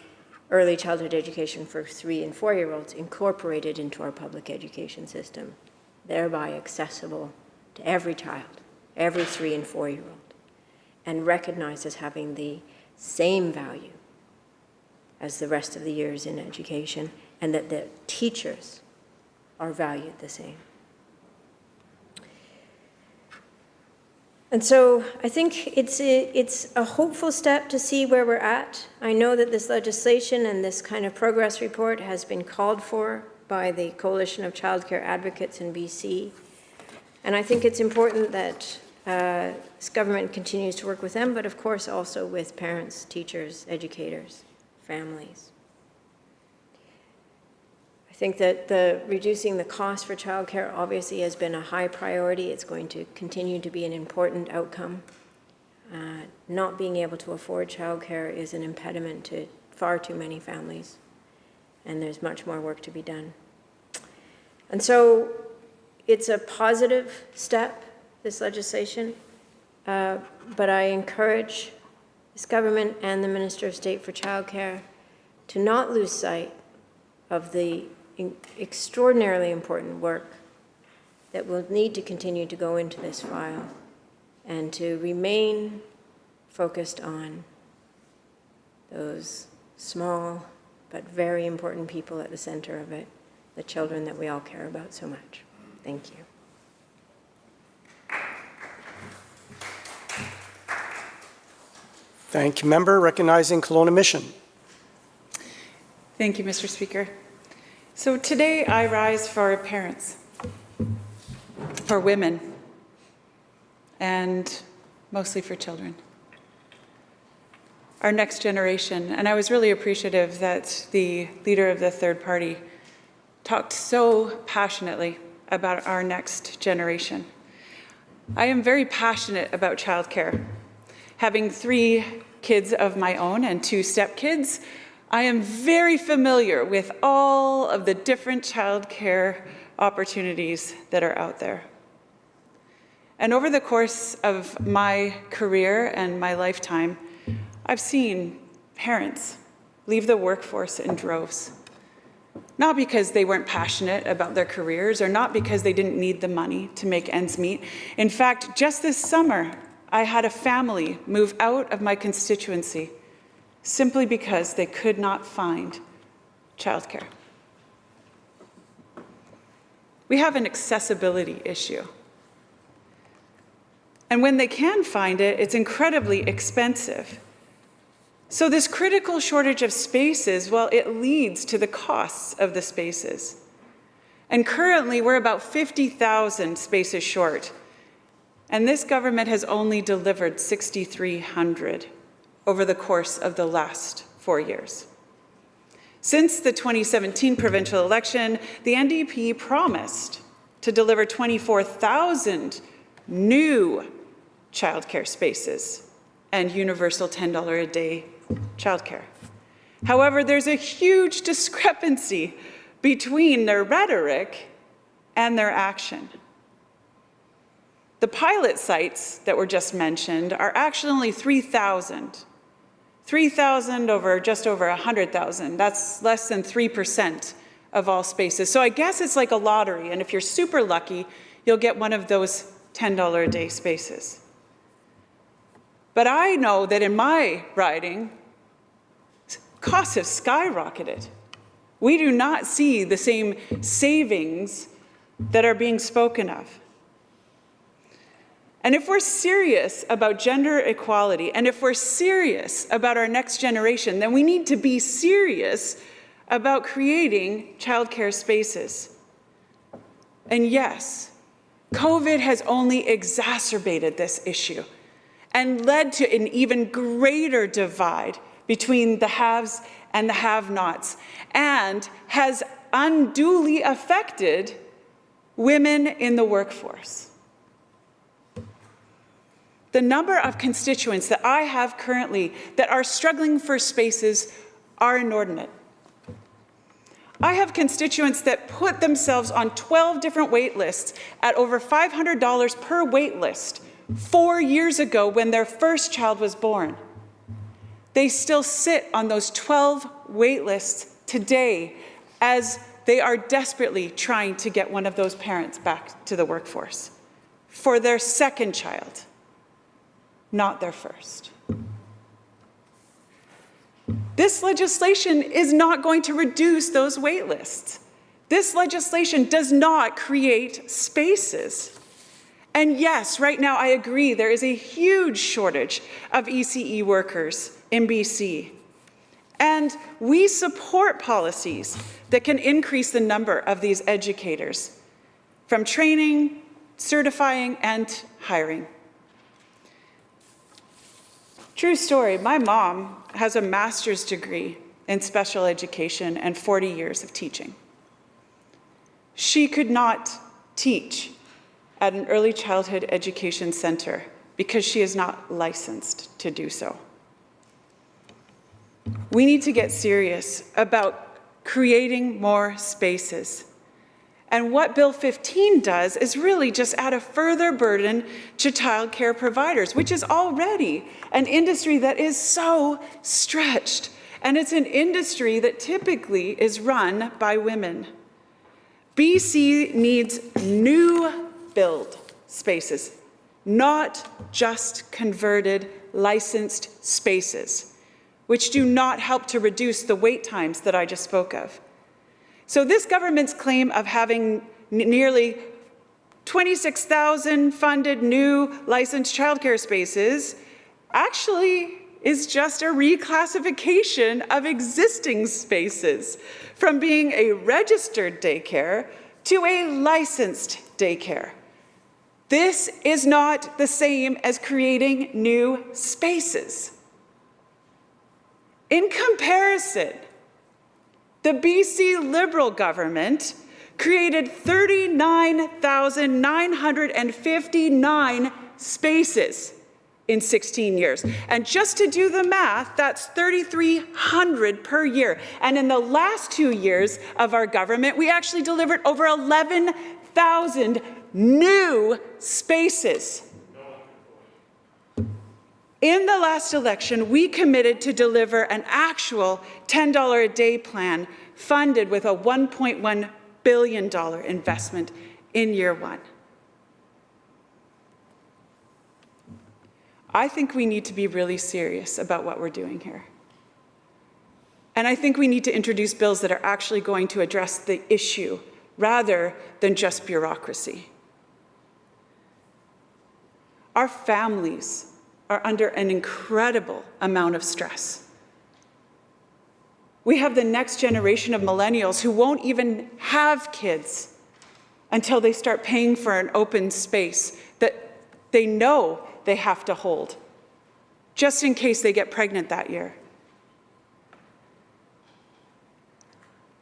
early childhood education for 3- and 4-year-olds incorporated into our public education system, thereby accessible to every child, every 3- and 4-year-old, and recognized as having the same value as the rest of the years in education, and that the teachers are valued the same. And so I think it's a hopeful step to see where we're at. I know that this legislation and this kind of progress report has been called for by the Coalition of Childcare Advocates in BC. And I think it's important that this government continues to work with them, but of course also with parents, teachers, educators, families. I think that reducing the cost for childcare obviously has been a high priority. It's going to continue to be an important outcome. Not being able to afford childcare is an impediment to far too many families, and there's much more work to be done. And so it's a positive step, this legislation, but I encourage this government and the Minister of State for Childcare to not lose sight of the extraordinarily important work that will need to continue to go into this file, and to remain focused on those small but very important people at the center of it, the children that we all care about so much. Thank you. Thank you, member. Recognizing Kelowna Mission. Thank you, Mr. Speaker. So today I rise for parents, for women, and mostly for children. Our next generation, and I was really appreciative that the leader of the third party talked so passionately about our next generation. I am very passionate about childcare. Having 3 kids of my own and 2 stepkids, I am very familiar with all of the different childcare opportunities that are out there. And over the course of my career and my lifetime, I've seen parents leave the workforce in droves. Not because they weren't passionate about their careers or not because they didn't need the money to make ends meet. In fact, just this summer, I had a family move out of my constituency simply because they could not find childcare. We have an accessibility issue. And when they can find it, it's incredibly expensive. So this critical shortage of spaces, well, it leads to the costs of the spaces. And currently, we're about 50,000 spaces short. And this government has only delivered 6,300 over the course of the last 4 years. Since the 2017 provincial election, the NDP promised to deliver 24,000 new childcare spaces and universal $10 a day childcare. However, there's a huge discrepancy between their rhetoric and their action. The pilot sites that were just mentioned are actually only 3,000. 3,000 over just over 100,000. That's less than 3% of all spaces. So I guess it's like a lottery, and if you're super lucky, you'll get one of those $10 a day spaces. But I know that in my riding, costs have skyrocketed. We do not see the same savings that are being spoken of. And if we're serious about gender equality, and if we're serious about our next generation, then we need to be serious about creating childcare spaces. And yes, COVID has only exacerbated this issue and led to an even greater divide between the haves and the have-nots, and has unduly affected women in the workforce. The number of constituents that I have currently that are struggling for spaces are inordinate. I have constituents that put themselves on 12 different wait lists at over $500 per wait list 4 years ago when their first child was born. They still sit on those 12 wait lists today as they are desperately trying to get one of those parents back to the workforce for their second child, not their first. This legislation is not going to reduce those wait lists. This legislation does not create spaces. And yes, right now I agree there is a huge shortage of ECE workers in BC. And we support policies that can increase the number of these educators, from training, certifying, and hiring. True story, my mom has a master's degree in special education and 40 years of teaching. She could not teach at an early childhood education center because she is not licensed to do so. We need to get serious about creating more spaces. And what Bill 15 does is really just add a further burden to childcare providers, which is already an industry that is so stretched. And it's an industry that typically is run by women. BC needs new build spaces, not just converted licensed spaces, which do not help to reduce the wait times that I just spoke of. So this government's claim of having nearly 26,000 funded new licensed childcare spaces actually is just a reclassification of existing spaces from being a registered daycare to a licensed daycare. This is not the same as creating new spaces. In comparison, the BC Liberal government created 39,959 spaces in 16 years. And just to do the math, that's 3,300 per year. And in the last 2 years of our government, we actually delivered over 11,000 new spaces. In the last election, we committed to deliver an actual $10 a day plan funded with a $1.1 billion investment in year one. I think we need to be really serious about what we're doing here. And I think we need to introduce bills that are actually going to address the issue rather than just bureaucracy. Our families are under an incredible amount of stress. We have the next generation of millennials who won't even have kids until they start paying for an open space that they know they have to hold, just in case they get pregnant that year.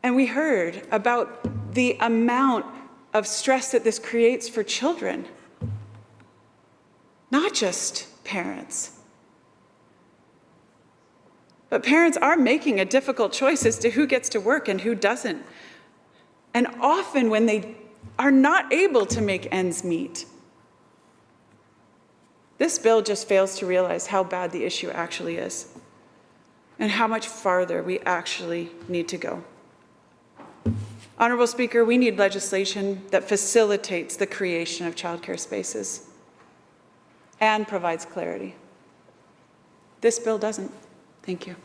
And we heard about the amount of stress that this creates for children, not just parents. But parents are making a difficult choice as to who gets to work and who doesn't. And often when they are not able to make ends meet, this bill just fails to realize how bad the issue actually is and how much farther we actually need to go. Honourable Speaker, we need legislation that facilitates the creation of childcare spaces and provides clarity. This bill doesn't. Thank you.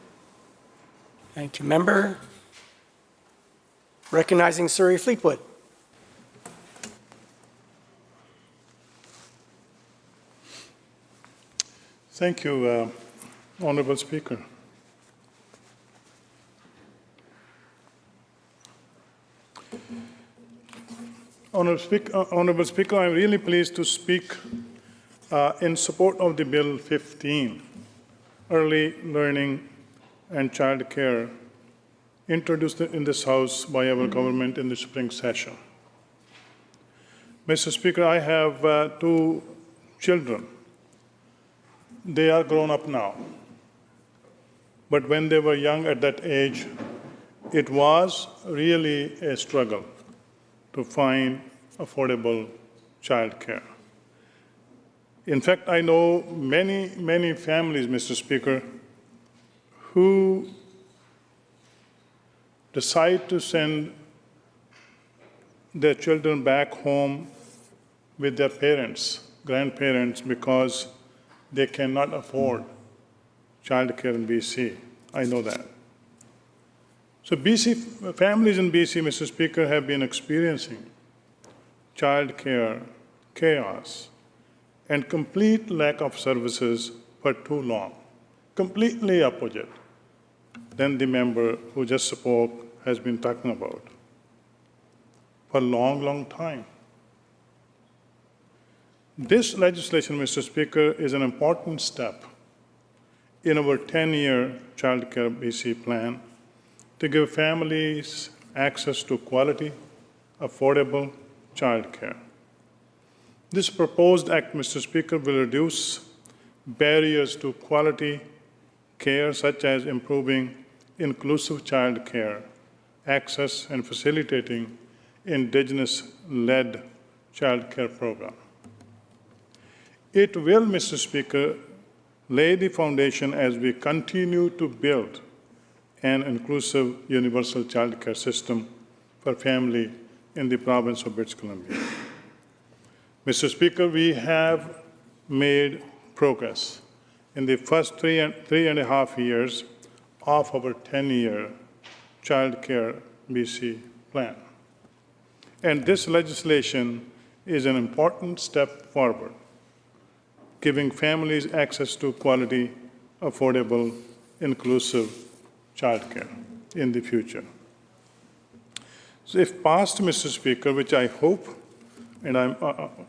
Thank you, member. Recognizing Surrey Fleetwood. Thank you, Honourable Speaker. Honourable Speaker, I'm really pleased to speak in support of the Bill 15, Early Learning and Child Care, introduced in this House by our government in the spring session. Mr. Speaker, I have 2 children. They are grown up now. But when they were young at that age, it was really a struggle to find affordable childcare. In fact, I know many, many families, Mr. Speaker, who decide to send their children back home with their parents, grandparents, because they cannot afford childcare in BC. I know that. So families in BC, Mr. Speaker, have been experiencing childcare chaos and complete lack of services for too long. Completely opposite than the member who just spoke has been talking about for a long, long time. This legislation, Mr. Speaker, is an important step in our 10-year Child Care BC plan to give families access to quality, affordable child care. This proposed act, Mr. Speaker, will reduce barriers to quality care, such as improving inclusive child care, access, and facilitating Indigenous-led child care program. It will, Mr. Speaker, lay the foundation as we continue to build an inclusive universal child care system for family in the province of British Columbia. Mr. Speaker, we have made progress in the first three and a half years of our 10-year Child Care BC plan. And this legislation is an important step forward, giving families access to quality, affordable, inclusive childcare in the future. So if passed, Mr. Speaker, which I hope, and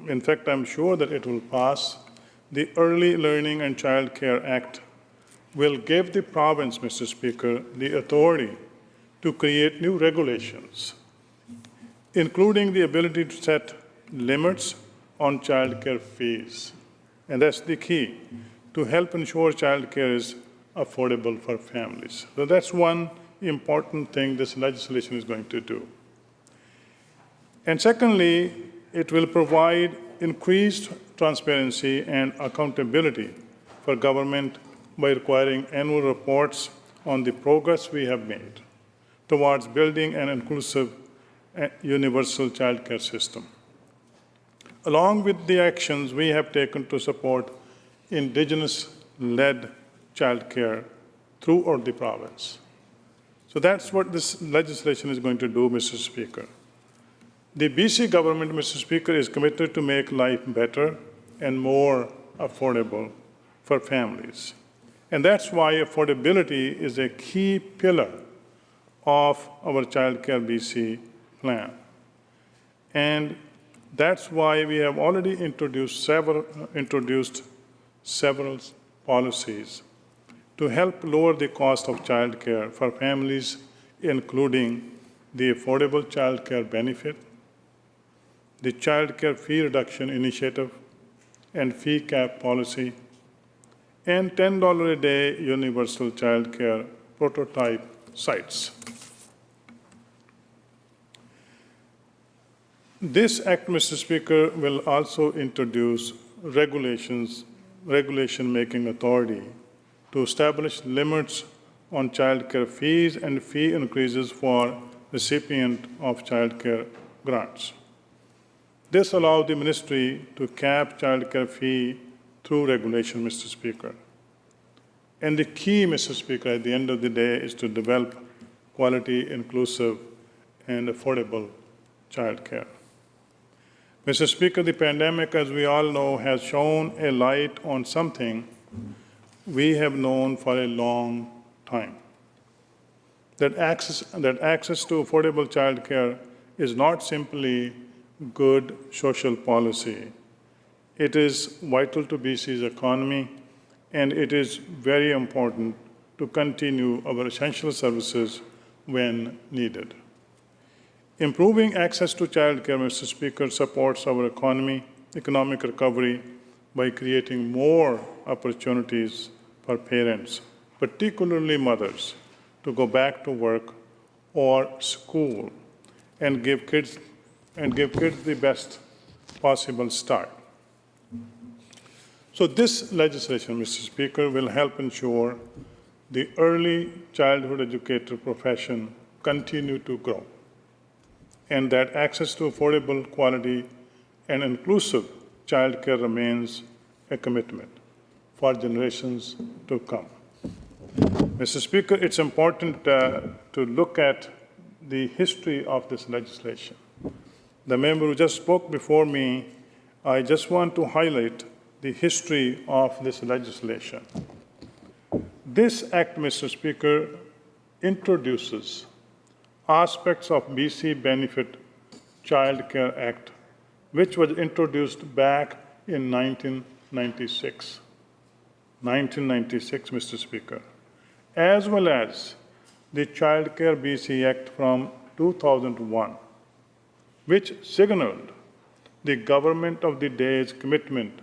in fact, I'm sure that it will pass, the Early Learning and Child Care Act will give the province, Mr. Speaker, the authority to create new regulations, including the ability to set limits on childcare fees. And that's the key, to help ensure childcare is affordable for families. So that's one important thing this legislation is going to do. And secondly, it will provide increased transparency and accountability for government by requiring annual reports on the progress we have made towards building an inclusive universal childcare system, along with the actions we have taken to support Indigenous-led childcare throughout the province. So that's what this legislation is going to do, Mr. Speaker. The BC government, Mr. Speaker, is committed to make life better and more affordable for families. And that's why affordability is a key pillar of our Child Care BC plan. And that's why we have already introduced several policies to help lower the cost of child care for families, including the Affordable Child Care Benefit, the Child Care Fee Reduction Initiative and Fee Cap Policy, and $10 a day universal child care prototype sites. This act, Mr. Speaker, will also introduce regulation-making authority to establish limits on child care fees and fee increases for recipient of child care grants. This allows the ministry to cap child care fee through regulation, Mr. Speaker. And the key, Mr. Speaker, at the end of the day is to develop quality, inclusive, and affordable child care. Mr. Speaker, the pandemic, as we all know, has shone a light on something we have known for a long time. That access to affordable child care is not simply good social policy. It is vital to BC's economy, and it is very important to continue our essential services when needed. Improving access to child care, Mr. Speaker, supports our economic recovery by creating more opportunities for parents, particularly mothers, to go back to work or school and give kids the best possible start. So this legislation, Mr. Speaker, will help ensure the early childhood educator profession continue to grow, and that access to affordable, quality, and inclusive childcare remains a commitment for generations to come. Mr. Speaker, it's important to look at the history of this legislation. The member who just spoke before me, I just want to highlight the history of this legislation. This act, Mr. Speaker, introduces aspects of BC Benefit Child Care Act, which was introduced back in 1996. 1996, Mr. Speaker, as well as the Child Care BC Act from 2001, which signaled the government of the day's commitment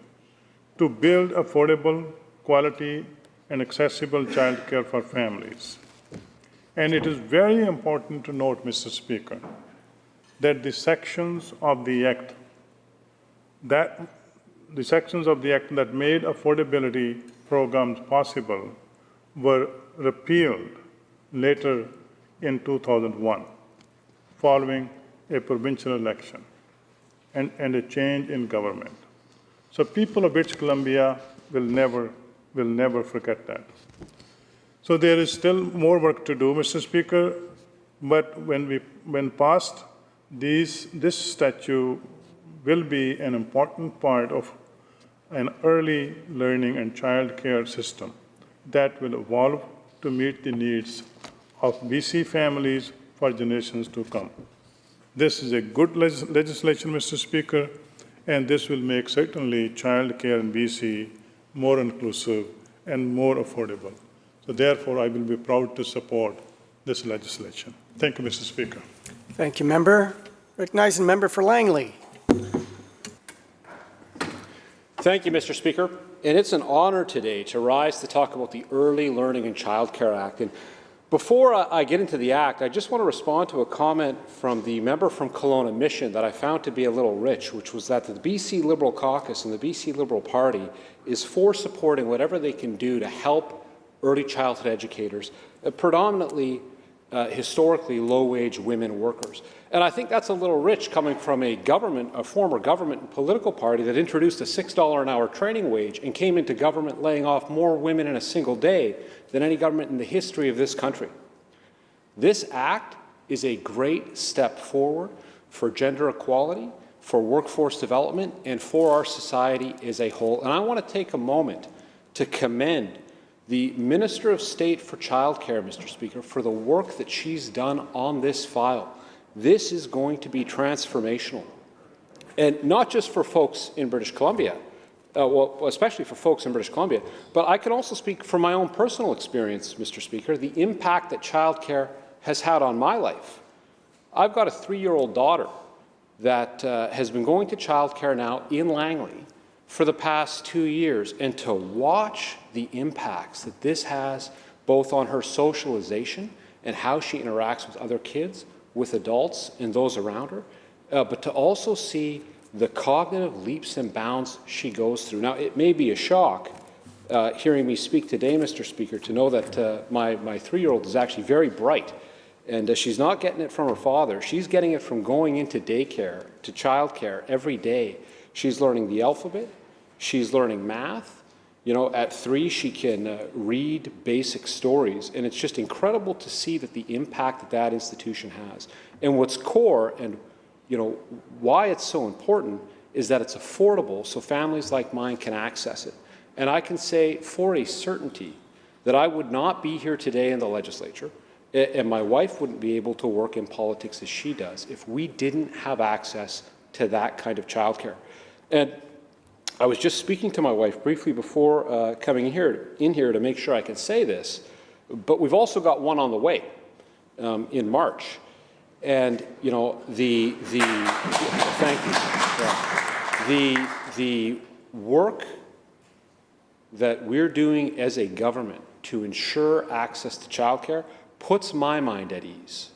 to build affordable, quality, and accessible child care for families. And it is very important to note, Mr. Speaker, that the sections of the Act that made affordability programs possible were repealed later in 2001, following a provincial election and a change in government. So people of British Columbia will never forget that. So there is still more work to do, Mr. Speaker, but when passed, this statute will be an important part of an early learning and child care system that will evolve to meet the needs of BC families for generations to come. This is a good legislation, Mr. Speaker, and this will make certainly child care in BC more inclusive and more affordable. So therefore, I will be proud to support this legislation. Thank you, Mr. Speaker. Thank you, member. Recognizing member for Langley. Thank you, Mr. Speaker. And it's an honor today to rise to talk about the Early Learning and Child Care Act. And before I get into the Act, I just want to respond to a comment from the member from Kelowna Mission that I found to be a little rich, which was that the BC Liberal Caucus and the BC Liberal Party is for supporting whatever they can do to help early childhood educators, predominantly historically low-wage women workers. And I think that's a little rich coming from a former government and political party that introduced a $6 an hour training wage and came into government laying off more women in a single day than any government in the history of this country. This act is a great step forward for gender equality, for workforce development, and for our society as a whole. And I want to take a moment to commend the Minister of State for Childcare, Mr. Speaker, for the work that she's done on this file. This is going to be transformational. And not just for folks in British Columbia, well, especially for folks in British Columbia, but I can also speak from my own personal experience, Mr. Speaker, the impact that childcare has had on my life. I've got a 3-year-old daughter that has been going to childcare now in Langley for the past 2 years, and to watch the impacts that this has both on her socialization and how she interacts with other kids, with adults and those around her, but to also see the cognitive leaps and bounds she goes through. Now, it may be a shock hearing me speak today, Mr. Speaker, to know that my 3-year-old is actually very bright, and she's not getting it from her father. She's getting it from going into daycare, to childcare every day. She's learning the alphabet. She's learning math. You know, at 3, she can read basic stories, and it's just incredible to see that the impact that that institution has. And what's core, and you know, why it's so important, is that it's affordable, so families like mine can access it. And I can say for a certainty that I would not be here today in the legislature, and my wife wouldn't be able to work in politics as she does, if we didn't have access to that kind of childcare. And I was just speaking to my wife briefly before coming in here to make sure I could say this, but we've also got one on the way in March. And you know, thank you. Yeah. The work that we're doing as a government to ensure access to childcare puts my mind at ease.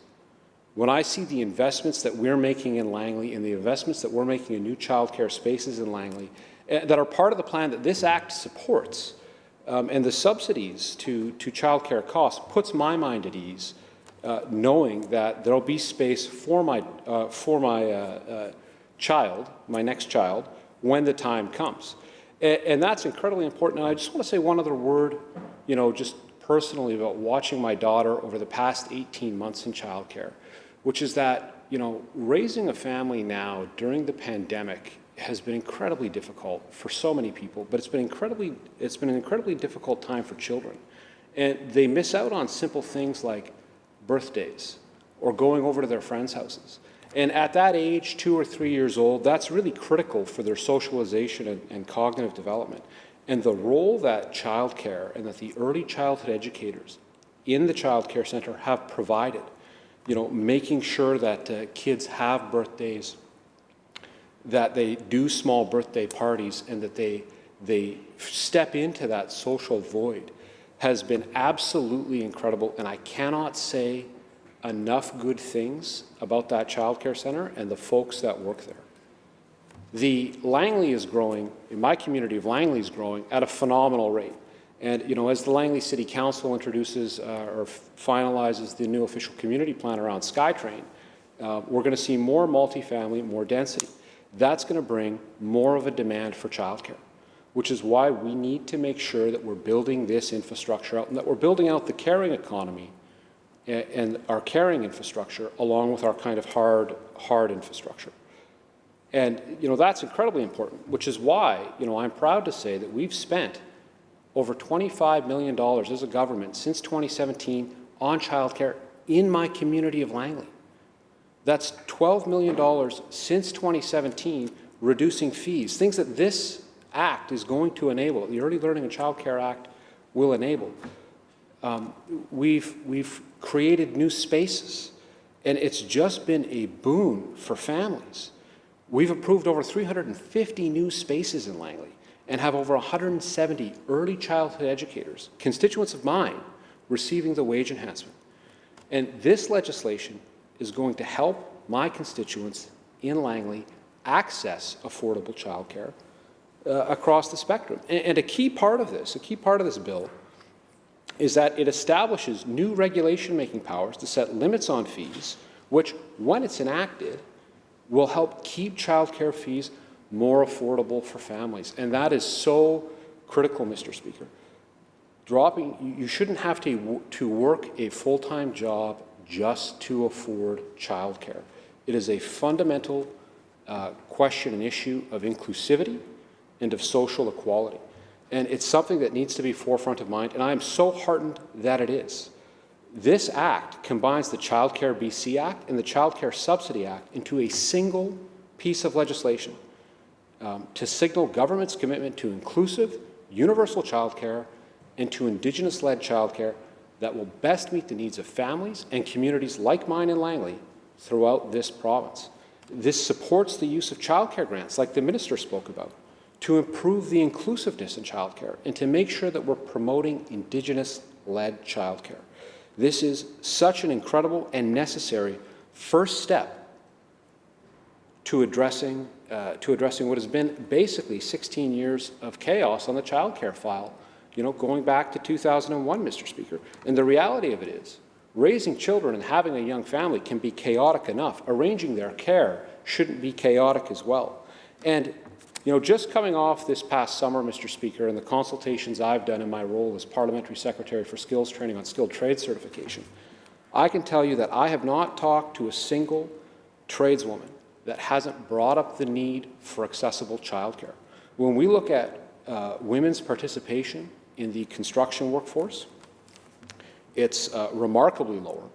When I see the investments that we're making in Langley and the investments that we're making in new childcare spaces in Langley that are part of the plan that this Act supports, and the subsidies to childcare costs, puts my mind at ease, knowing that there will be space for my child, my next child, when the time comes. And that's incredibly important. And I just want to say one other word, you know, just personally about watching my daughter over the past 18 months in childcare, which is that, you know, raising a family now during the pandemic has been incredibly difficult for so many people, but it's been an incredibly difficult time for children. And they miss out on simple things like birthdays or going over to their friends' houses. And at that age, 2 or 3 years old, that's really critical for their socialization and cognitive development. And the role that childcare and that the early childhood educators in the child care center have provided, making sure that kids have birthdays, that they do small birthday parties, and that they step into that social void has been absolutely incredible. And I cannot say enough good things about that child care center and the folks that work there. The Langley is growing, in my community of Langley is growing at a phenomenal rate. And as the Langley City Council introduces or finalizes the new official community plan around SkyTrain, we're going to see more multifamily, more density. That's going to bring more of a demand for childcare, which is why we need to make sure that we're building this infrastructure out and that we're building out the caring economy and our caring infrastructure along with our kind of hard infrastructure. And that's incredibly important, which is why I'm proud to say that we've spent over $25 million as a government since 2017 on childcare in my community of Langley. That's $12 million since 2017, reducing fees, things that this Act is going to enable, the Early Learning and Child Care Act will enable. We've created new spaces, and it's just been a boon for families. We've approved over 350 new spaces in Langley and have over 170 early childhood educators, constituents of mine, receiving the wage enhancement. And this legislation is going to help my constituents in Langley access affordable childcare across the spectrum. And a key part of this bill is that it establishes new regulation-making powers to set limits on fees, which, when it's enacted, will help keep childcare fees more affordable for families. And that is so critical, Mr. Speaker. You shouldn't have to work a full-time job just to afford childcare. It is a fundamental question and issue of inclusivity and of social equality. And it's something that needs to be forefront of mind, and I am so heartened that it is. This Act combines the Child Care BC Act and the Child Care Subsidy Act into a single piece of legislation to signal government's commitment to inclusive, universal childcare and to Indigenous-led childcare that will best meet the needs of families and communities like mine in Langley throughout this province. This supports the use of childcare grants, like the Minister spoke about, to improve the inclusiveness in childcare and to make sure that we're promoting Indigenous-led childcare. This is such an incredible and necessary first step to addressing what has been basically 16 years of chaos on the childcare file, going back to 2001, Mr. Speaker. And the reality of it is, raising children and having a young family can be chaotic enough. Arranging their care shouldn't be chaotic as well. And just coming off this past summer, Mr. Speaker, and the consultations I've done in my role as Parliamentary Secretary for Skills Training on Skilled Trade Certification, I can tell you that I have not talked to a single tradeswoman that hasn't brought up the need for accessible childcare. When we look at women's participation in the construction workforce, it's remarkably lower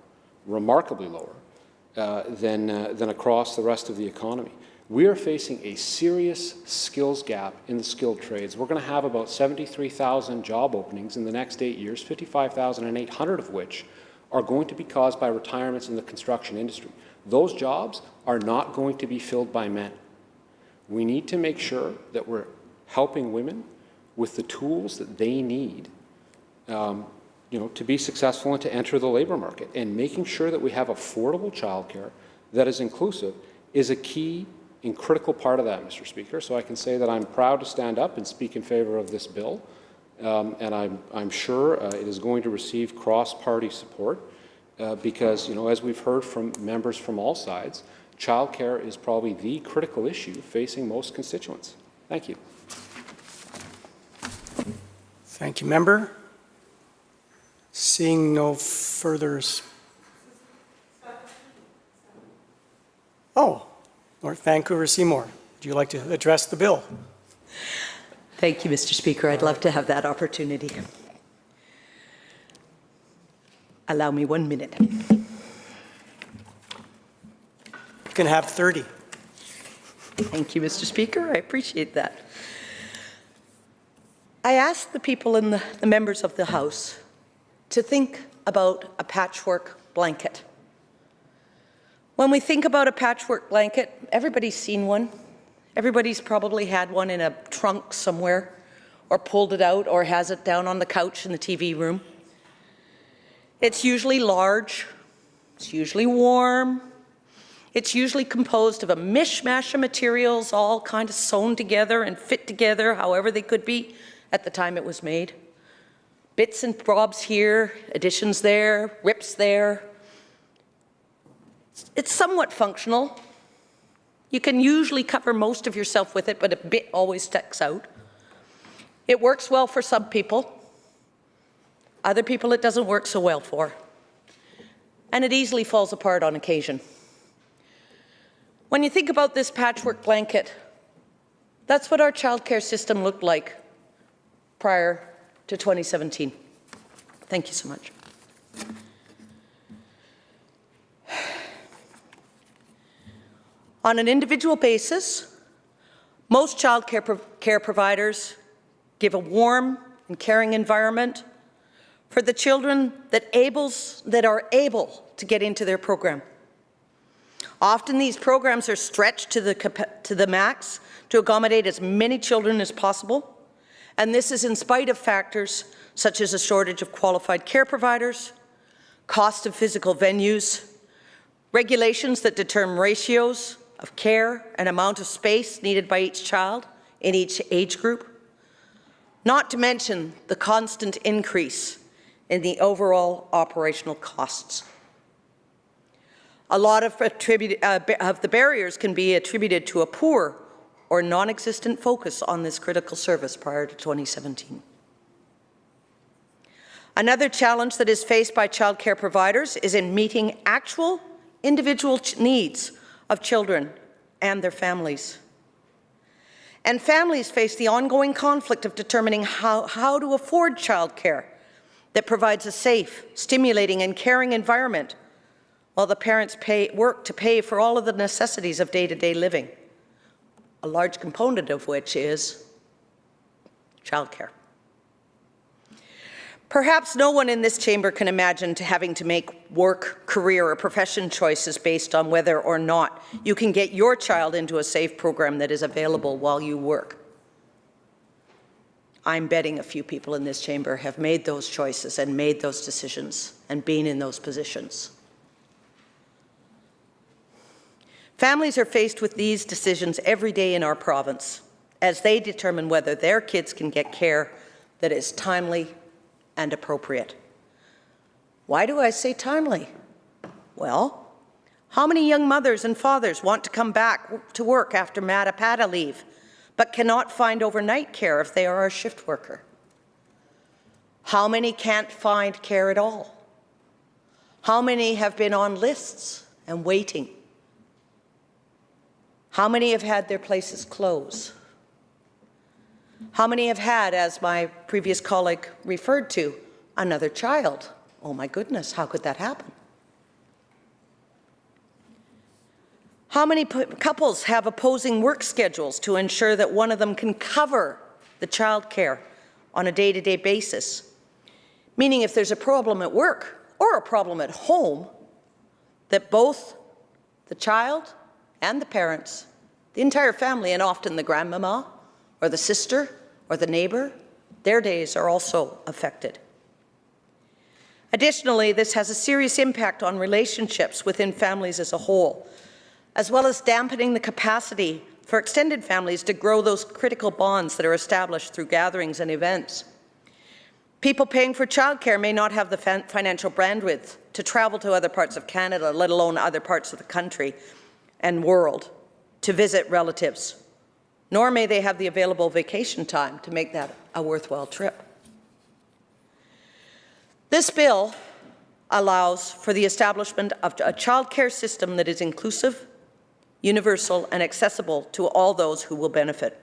than across the rest of the economy. We are facing a serious skills gap in the skilled trades. We're going to have about 73,000 job openings in the next 8 years, 55,800 of which are going to be caused by retirements in the construction industry. Those jobs are not going to be filled by men. We need to make sure that we're helping women with the tools that they need to be successful and to enter the labor market. And making sure that we have affordable childcare that is inclusive is a key and critical part of that, Mr. Speaker. So I can say that I'm proud to stand up and speak in favor of this bill, and I'm sure it is going to receive cross-party support because, as we've heard from members from all sides, childcare is probably the critical issue facing most constituents. Thank you. Thank you, member. Seeing no further. Oh, North Vancouver Seymour. Would you like to address the bill? Thank you, Mr. Speaker. I'd love to have that opportunity. Allow me 1 minute. You can have 30. Thank you, Mr. Speaker. I appreciate that. I asked the people in the members of the House to think about a patchwork blanket. When we think about a patchwork blanket, everybody's seen one. Everybody's probably had one in a trunk somewhere, or pulled it out, or has it down on the couch in the TV room. It's usually large, it's usually warm, it's usually composed of a mishmash of materials, all kind of sewn together and fit together however they could be at the time it was made. Bits and bobs here, additions there, rips there. It's somewhat functional. You can usually cover most of yourself with it, but a bit always sticks out. It works well for some people. Other people it doesn't work so well for. And it easily falls apart on occasion. When you think about this patchwork blanket, that's what our childcare system looked like prior to 2017. Thank you so much. On an individual basis, most child care providers give a warm and caring environment for the children that are able to get into their program. Often these programs are stretched to the max to accommodate as many children as possible, and this is in spite of factors such as a shortage of qualified care providers, cost of physical venues, regulations that determine ratios of care and amount of space needed by each child in each age group, not to mention the constant increase in the overall operational costs. A lot of the barriers can be attributed to a poor or non-existent focus on this critical service prior to 2017. Another challenge that is faced by child care providers is in meeting actual individual needs of children and their families. And families face the ongoing conflict of determining how to afford child care that provides a safe, stimulating, and caring environment while the parents work to pay for all of the necessities of day-to-day living, a large component of which is child care. Perhaps no one in this chamber can imagine having to make work, career, or profession choices based on whether or not you can get your child into a safe program that is available while you work. I'm betting a few people in this chamber have made those choices and made those decisions and been in those positions. Families are faced with these decisions every day in our province as they determine whether their kids can get care that is timely and appropriate. Why do I say timely? Well, how many young mothers and fathers want to come back to work after Matta leave, but cannot find overnight care if they are a shift worker? How many can't find care at all? How many have been on lists and waiting? How many have had their places close? How many have had, as my previous colleague referred to, another child? Oh my goodness, how could that happen? How many couples have opposing work schedules to ensure that one of them can cover the child care on a day-to-day basis? Meaning if there's a problem at work or a problem at home, that both the child and the parents, the entire family, and often the grandmama, or the sister, or the neighbor, their days are also affected. Additionally, this has a serious impact on relationships within families as a whole, as well as dampening the capacity for extended families to grow those critical bonds that are established through gatherings and events. People paying for childcare may not have the financial bandwidth to travel to other parts of Canada, let alone other parts of the country and world, to visit relatives, nor may they have the available vacation time to make that a worthwhile trip. This bill allows for the establishment of a child care system that is inclusive, universal, and accessible to all those who will benefit.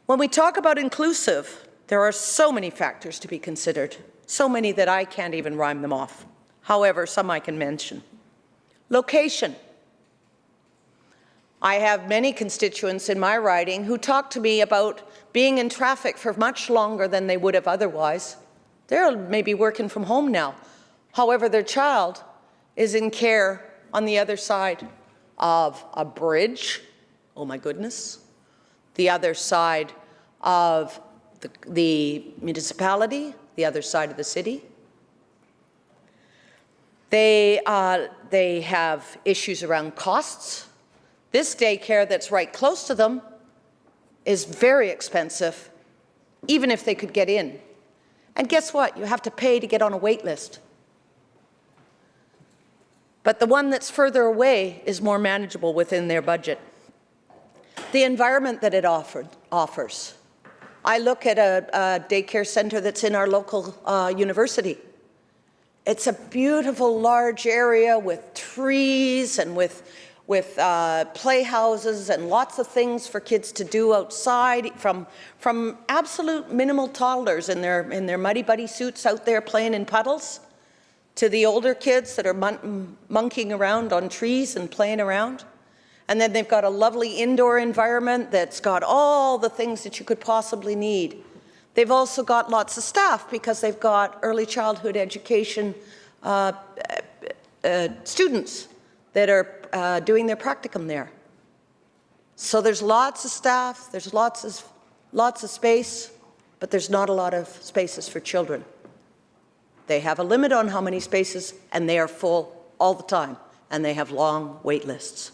When we talk about inclusive, there are so many factors to be considered, so many that I can't even rhyme them off. However, some I can mention. Location. I have many constituents in my riding who talk to me about being in traffic for much longer than they would have otherwise. They're maybe working from home now. However, their child is in care on the other side of a bridge, oh my goodness, the other side of the municipality, the other side of the city. They have issues around costs. This daycare that's right close to them is very expensive, even if they could get in. And guess what? You have to pay to get on a wait list. But the one that's further away is more manageable within their budget. The environment that it offers. I look at a daycare center that's in our local university. It's a beautiful large area with trees and with playhouses and lots of things for kids to do outside, from absolute minimal toddlers in their muddy buddy suits out there playing in puddles, to the older kids that are monkeying around on trees and playing around. And then they've got a lovely indoor environment that's got all the things that you could possibly need. They've also got lots of staff because they've got early childhood education students that are doing their practicum there. So there's lots of staff, there's lots of space, but there's not a lot of spaces for children. They have a limit on how many spaces, and they are full all the time, and they have long wait lists.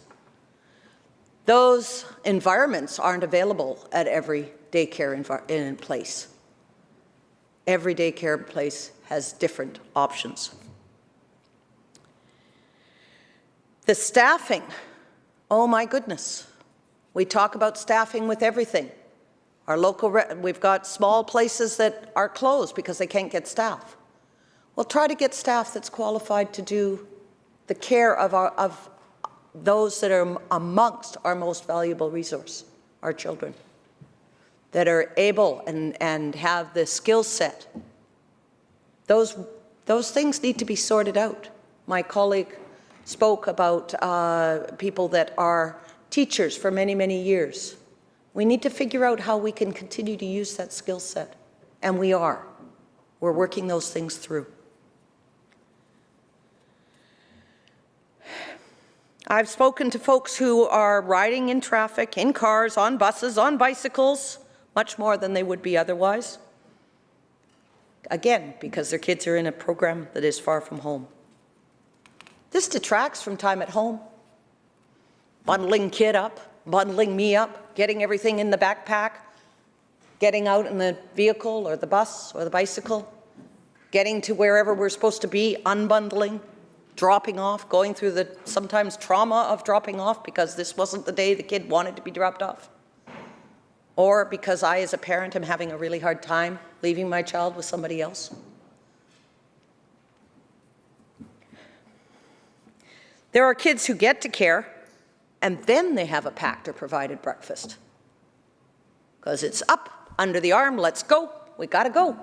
Those environments aren't available at every daycare in place. Every daycare place has different options. The staffing, oh my goodness. We talk about staffing with everything. Our we've got small places that are closed because they can't get staff. Well, try to get staff that's qualified to do the care of those that are amongst our most valuable resource, our children, that are able and have the skill set. Those things need to be sorted out. My colleague spoke about people that are teachers for many, many years. We need to figure out how we can continue to use that skill set, and we are. We're working those things through. I've spoken to folks who are riding in traffic, in cars, on buses, on bicycles, much more than they would be otherwise. Again, because their kids are in a program that is far from home. This detracts from time at home. Bundling kid up, bundling me up, getting everything in the backpack, getting out in the vehicle or the bus or the bicycle, getting to wherever we're supposed to be, unbundling, dropping off, going through the sometimes trauma of dropping off because this wasn't the day the kid wanted to be dropped off. Or because I, as a parent, am having a really hard time leaving my child with somebody else. There are kids who get to care, and then they have a packed or provided breakfast. Because it's up, under the arm, let's go, we gotta go.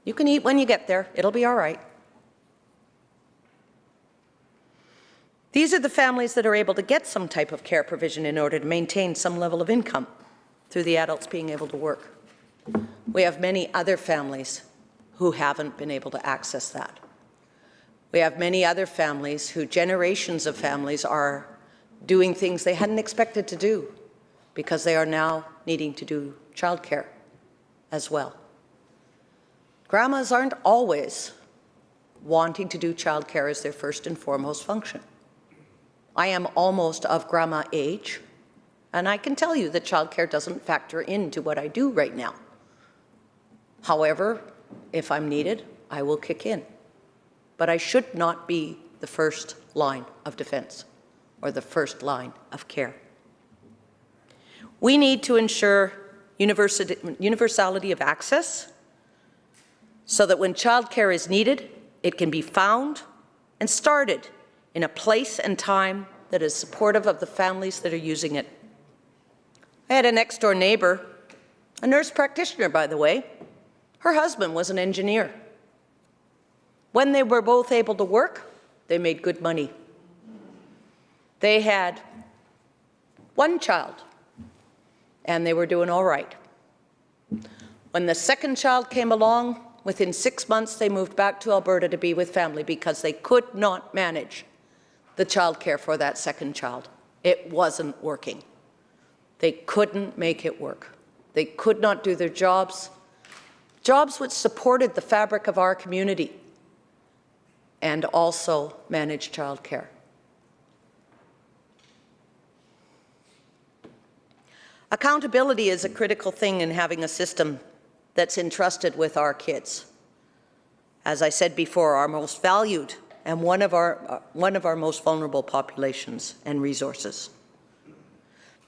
You can eat when you get there, it'll be all right. These are the families that are able to get some type of care provision in order to maintain some level of income through the adults being able to work. We have many other families who haven't been able to access that. We have many other families who, generations of families, are doing things they hadn't expected to do because they are now needing to do childcare as well. Grandmas aren't always wanting to do childcare as their first and foremost function. I am almost of grandma age, and I can tell you that childcare doesn't factor into what I do right now. However, if I'm needed, I will kick in. But I should not be the first line of defense or the first line of care. We need to ensure universality of access so that when childcare is needed, it can be found and started in a place and time that is supportive of the families that are using it. I had a next-door neighbor, a nurse practitioner, by the way. Her husband was an engineer. When they were both able to work, they made good money. They had one child, and they were doing all right. When the second child came along, within 6 months, they moved back to Alberta to be with family because they could not manage the child care for that second child. It wasn't working. They couldn't make it work. They could not do their jobs, jobs which supported the fabric of our community and also managed child care. Accountability is a critical thing in having a system that's entrusted with our kids. As I said before, our most valued and one of our most vulnerable populations and resources.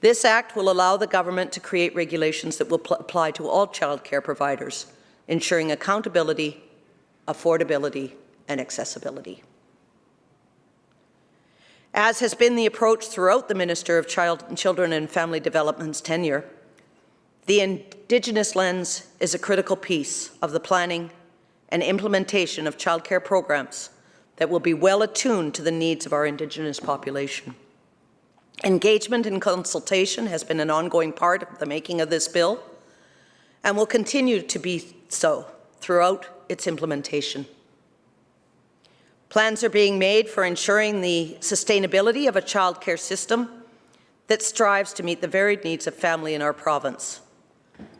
This Act will allow the government to create regulations that will apply to all child care providers, ensuring accountability, affordability, and accessibility. As has been the approach throughout the Minister of Children and Family Development's tenure, the Indigenous lens is a critical piece of the planning and implementation of childcare programs that will be well attuned to the needs of our Indigenous population. Engagement and consultation has been an ongoing part of the making of this bill and will continue to be so throughout its implementation. Plans are being made for ensuring the sustainability of a childcare system that strives to meet the varied needs of family in our province,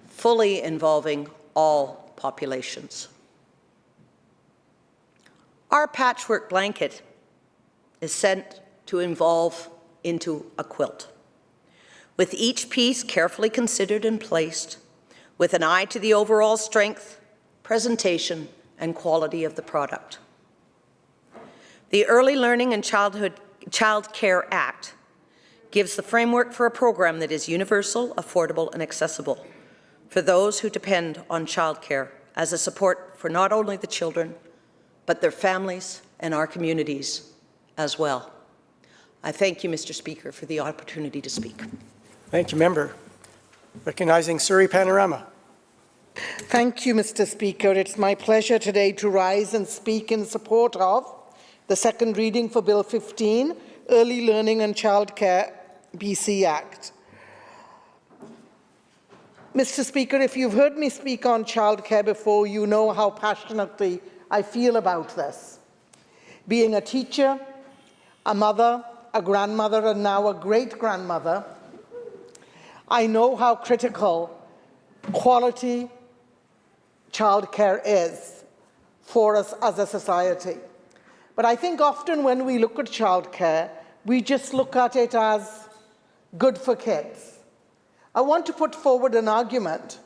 fully involving all populations. Our patchwork blanket is sent to evolve into a quilt, with each piece carefully considered and placed, with an eye to the overall strength, presentation, and quality of the product. The Early Learning and Child Care Act gives the framework for a program that is universal, affordable, and accessible for those who depend on childcare as a support for not only the children, but their families and our communities as well. I thank you, Mr. Speaker, for the opportunity to speak. Thank you, Member. Recognizing Surrey Panorama. Thank you, Mr. Speaker. It's my pleasure today to rise and speak in support of the second reading for Bill 15, Early Learning and Childcare BC Act. Mr. Speaker, if you've heard me speak on childcare before, you know how passionately I feel about this. Being a teacher, a mother, a grandmother, and now a great-grandmother, I know how critical quality childcare is for us as a society. But I think often when we look at childcare, we just look at it as good for kids. I want to put forward an argument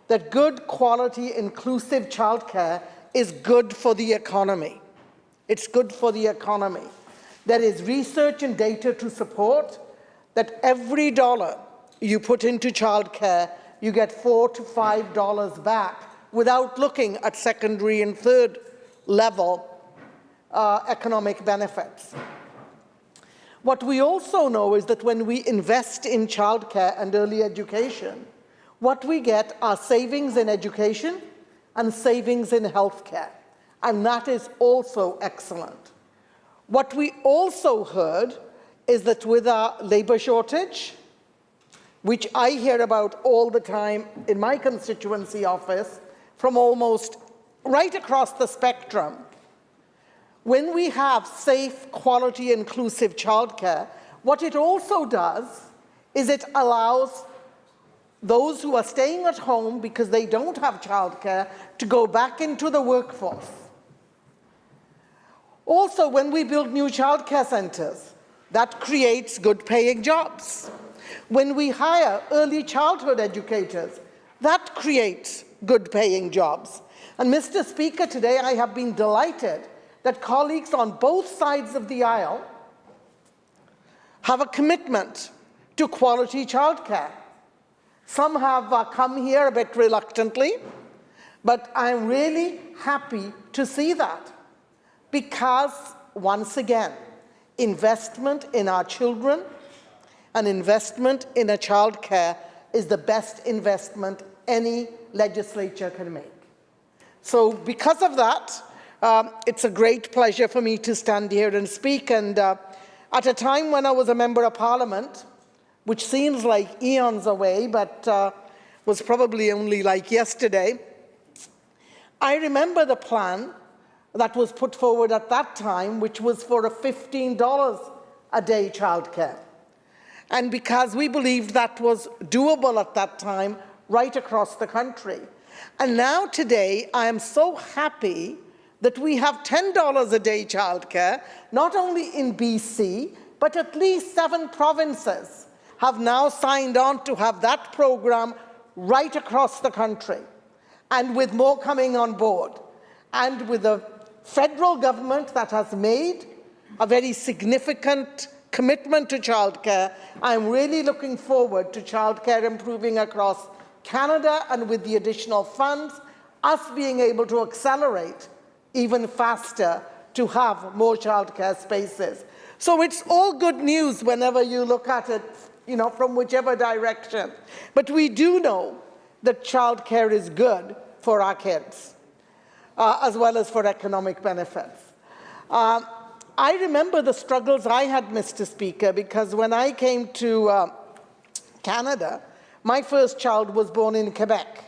that good quality inclusive childcare is good for the economy. It's good for the economy. There is research and data to support that every dollar you put into childcare, you get $4 to $5 back without looking at secondary and third level economic benefits. What we also know is that when we invest in childcare and early education, what we get are savings in education and savings in healthcare, and that is also excellent. What we also heard is that with our labor shortage, which I hear about all the time in my constituency office from almost right across the spectrum, when we have safe, quality, inclusive childcare, what it also does is it allows those who are staying at home because they don't have childcare to go back into the workforce. Also, when we build new childcare centres, that creates good-paying jobs. When we hire early childhood educators, that creates good-paying jobs. And Mr. Speaker, today I have been delighted that colleagues on both sides of the aisle have a commitment to quality childcare. Some have come here a bit reluctantly, but I'm really happy to see that because, once again, investment in our children, an investment in a childcare is the best investment any legislature can make. So because of that, it's a great pleasure for me to stand here and speak. And at a time when I was a member of Parliament, which seems like eons away, but was probably only like yesterday, I remember the plan that was put forward at that time, which was for a $15 a day childcare. And because we believed that was doable at that time right across the country. And now today, I am so happy that we have $10 a day childcare, not only in BC, but at least 7 provinces have now signed on to have that program right across the country, and with more coming on board. And with the federal government that has made a very significant commitment to childcare, I'm really looking forward to childcare improving across Canada, and with the additional funds, us being able to accelerate even faster to have more childcare spaces. So it's all good news whenever you look at it, from whichever direction. But we do know that childcare is good for our kids, as well as for economic benefits. I remember the struggles I had, Mr. Speaker, because when I came to Canada, my first child was born in Quebec.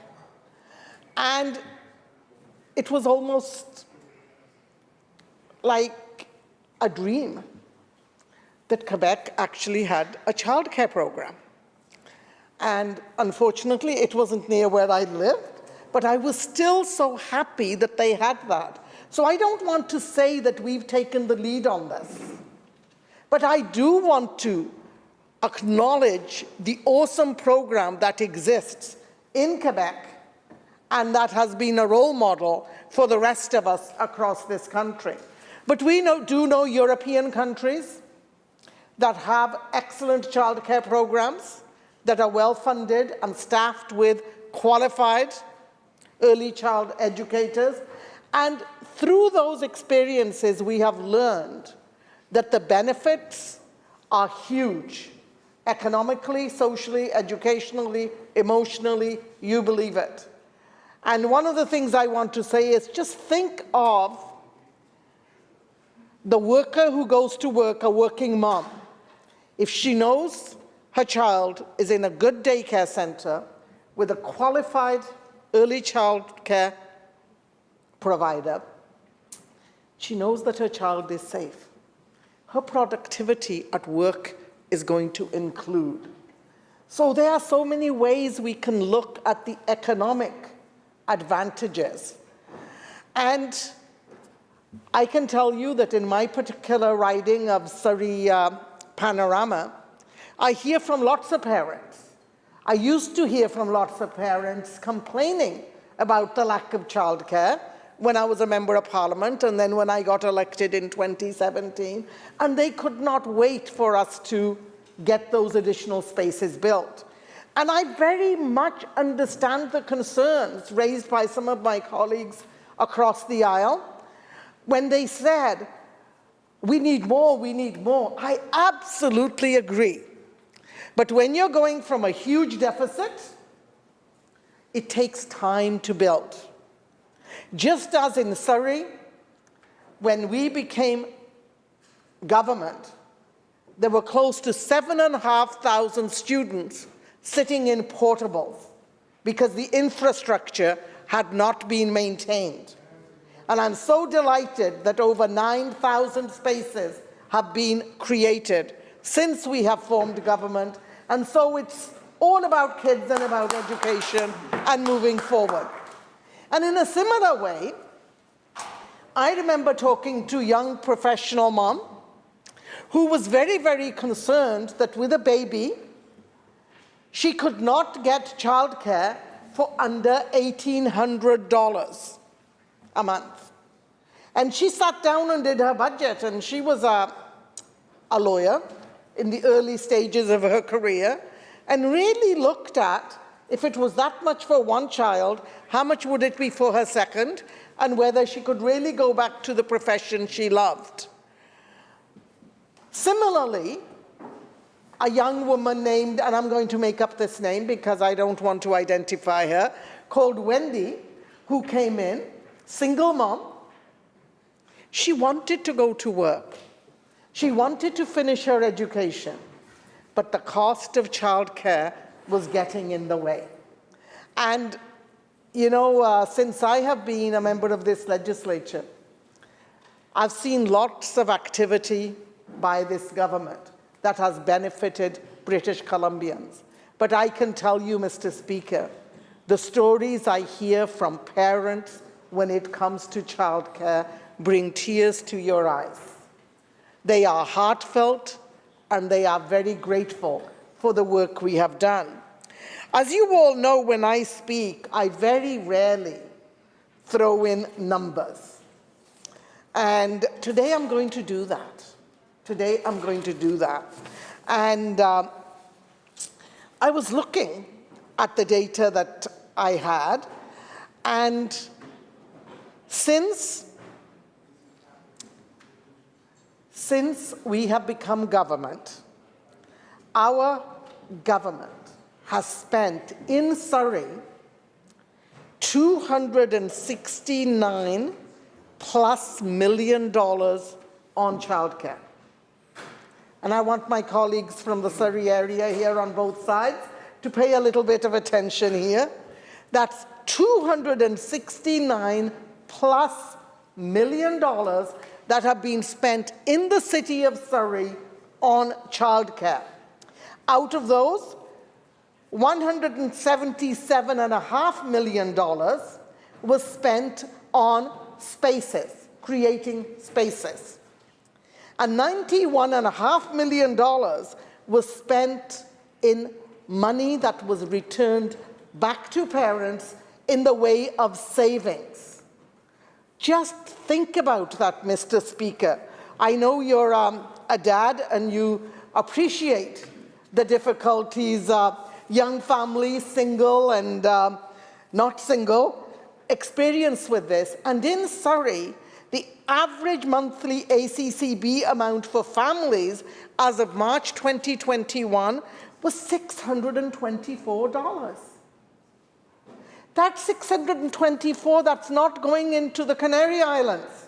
And it was almost like a dream that Quebec actually had a childcare program. And unfortunately, it wasn't near where I lived, but I was still so happy that they had that. So I don't want to say that we've taken the lead on this, but I do want to acknowledge the awesome program that exists in Quebec and that has been a role model for the rest of us across this country. But we do know European countries that have excellent childcare programs that are well-funded and staffed with qualified early child educators. And through those experiences, we have learned that the benefits are huge. Economically, socially, educationally, emotionally, you believe it. And one of the things I want to say is just think of the worker who goes to work, a working mom. If she knows her child is in a good daycare center with a qualified early child care provider, she knows that her child is safe. Her productivity at work is going to include. So there are so many ways we can look at the economic advantages. And I can tell you that in my particular riding of Surrey Panorama, I hear from lots of parents. I used to hear from lots of parents complaining about the lack of childcare when I was a member of Parliament, and then when I got elected in 2017, and they could not wait for us to get those additional spaces built. And I very much understand the concerns raised by some of my colleagues across the aisle when they said, we need more, we need more. I absolutely agree. But when you're going from a huge deficit, it takes time to build. Just as in Surrey, when we became government, there were close to 7,500 students sitting in portables because the infrastructure had not been maintained. And I'm so delighted that over 9,000 spaces have been created since we have formed government. And so it's all about kids and about education and moving forward. And in a similar way, I remember talking to a young professional mom who was very, very concerned that with a baby, she could not get childcare for under $1,800 a month. And she sat down and did her budget, and she was a lawyer in the early stages of her career, and really looked at, if it was that much for one child, how much would it be for her second, and whether she could really go back to the profession she loved. Similarly, a young woman named, and I'm going to make up this name because I don't want to identify her, called Wendy, who came in, single mom. She wanted to go to work. She wanted to finish her education, but the cost of childcare was getting in the way. And, you know, since I have been a member of this legislature, I've seen lots of activity by this government that has benefited British Columbians. But I can tell you, Mr. Speaker, the stories I hear from parents when it comes to childcare bring tears to your eyes. They are heartfelt and they are very grateful for the work we have done. As you all know, when I speak, I very rarely throw in numbers. And today I'm going to do that. Today I'm going to do that. And I was looking at the data that I had, and since we have become government, our government has spent in Surrey $269+ million on childcare. And I want my colleagues from the Surrey area here on both sides to pay a little bit of attention here. That's $269+ million that have been spent in the city of Surrey on childcare. Out of those, $177.5 million was spent on spaces, creating spaces. And $91.5 million was spent in money that was returned back to parents in the way of savings. Just think about that, Mr. Speaker. I know you're a dad and you appreciate the difficulties young families, single and not single, experience with this. And in Surrey, the average monthly ACCB amount for families as of March 2021 was $624. That $624, that's not going into the Canary Islands.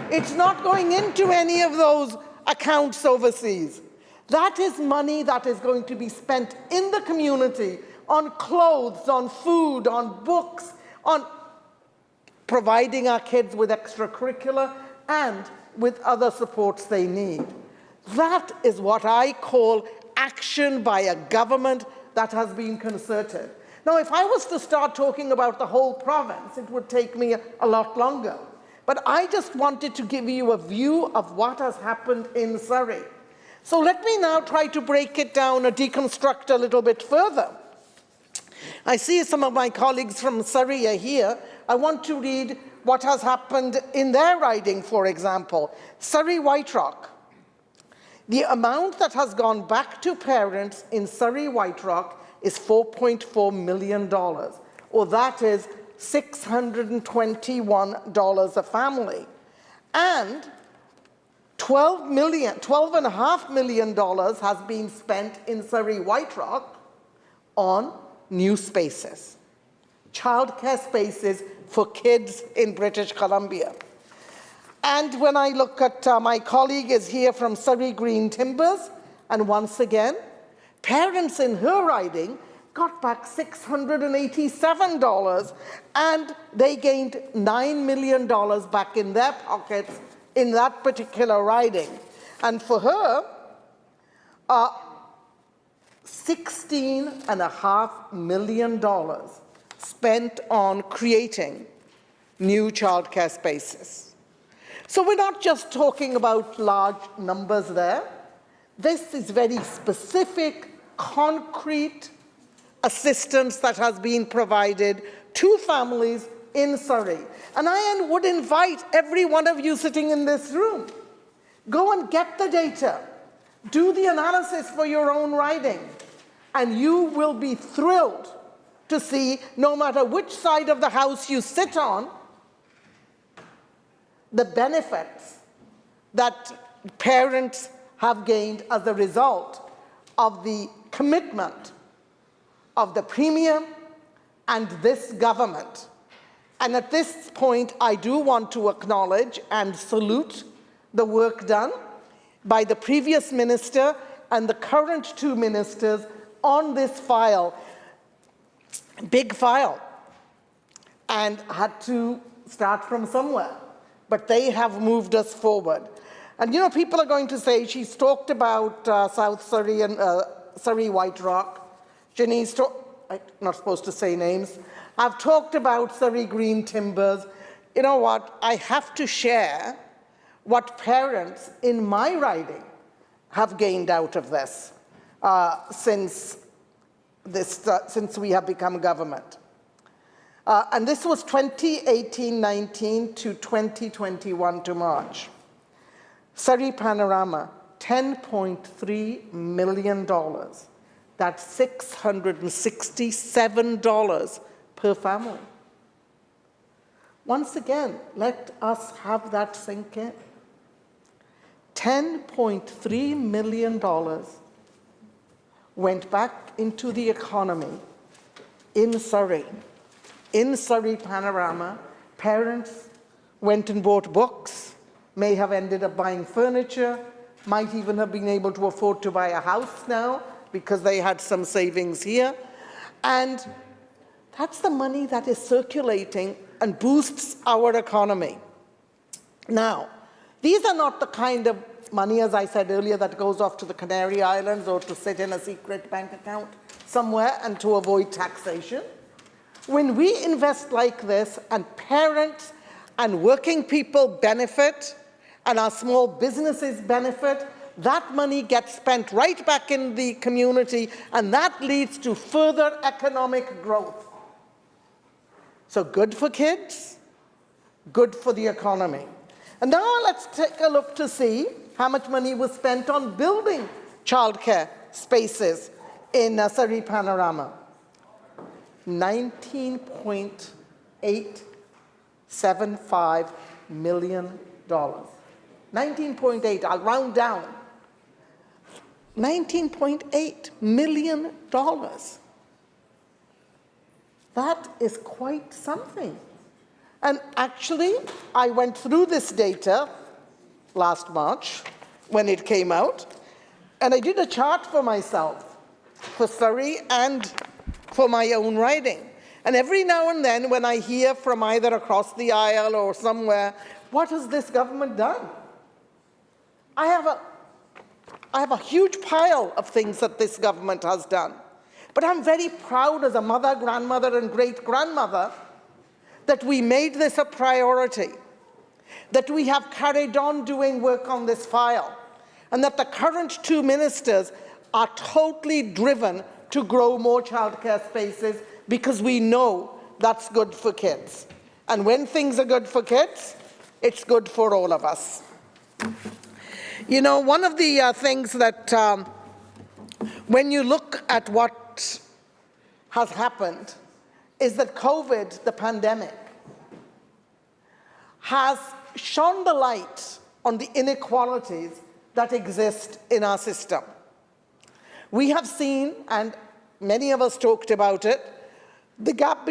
It's not going into any of those accounts overseas. That is money that is going to be spent in the community on clothes, on food, on books, on providing our kids with extracurricular and with other supports they need. That is what I call action by a government that has been concerted. Now, if I was to start talking about the whole province, it would take me a lot longer. But I just wanted to give you a view of what has happened in Surrey. So let me now try to break it down or deconstruct a little bit further. I see some of my colleagues from Surrey are here. I want to read what has happened in their riding, for example. Surrey White Rock. The amount that has gone back to parents in Surrey White Rock is $4.4 million, or that is $621 a family. And $12.5 million has been spent in Surrey White Rock on new spaces, childcare spaces for kids in British Columbia. And when I look at my colleague is here from Surrey Green Timbers, and once again, parents in her riding got back $687, and they gained $9 million back in their pockets in that particular riding. And for her, $16.5 million spent on creating new childcare spaces. So we're not just talking about large numbers there. This is very specific, concrete assistance that has been provided to families in Surrey. And I would invite every one of you sitting in this room, go and get the data, do the analysis for your own riding, and you will be thrilled to see, no matter which side of the house you sit on, the benefits that parents have gained as a result of the commitment of the Premier and this government. And at this point, I do want to acknowledge and salute the work done by the previous minister and the current two ministers on this file. Big file, and had to start from somewhere. But they have moved us forward. And you know, people are going to say, she's talked about South Surrey and Surrey White Rock. Janine's I'm not supposed to say names. I've talked about Surrey Green Timbers. You know what? I have to share what parents in my riding have gained out of this since we have become government. And this was 2018-19 to 2021 to March. Surrey Panorama, $10.3 million. That's $667 per family. Once again, let us have that sink in. $10.3 million went back into the economy in Surrey Panorama. Parents went and bought books, may have ended up buying furniture, might even have been able to afford to buy a house now because they had some savings here. And that's the money that is circulating and boosts our economy. Now, these are not the kind of money, as I said earlier, that goes off to the Canary Islands or to sit in a secret bank account somewhere and to avoid taxation. When we invest like this and parents and working people benefit and our small businesses benefit, that money gets spent right back in the community, and that leads to further economic growth. So good for kids, good for the economy. And now let's take a look to see how much money was spent on building childcare spaces in Surrey Panorama. $19.875 million. 19.8, I'll round down. $19.8 million. That is quite something. And actually, I went through this data last March when it came out, and I did a chart for myself, for Surrey and for my own riding. And every now and then, when I hear from either across the aisle or somewhere, what has this government done? I have a huge pile of things that this government has done. But I'm very proud as a mother, grandmother, and great-grandmother that we made this a priority, that we have carried on doing work on this file, and that the current two ministers are totally driven to grow more childcare spaces because we know that's good for kids. And when things are good for kids, it's good for all of us. You know, one of the things that, when you look at what has happened, is that COVID, the pandemic, has shone the light on the inequalities that exist in our system. We have seen, and many of us talked about it, the gap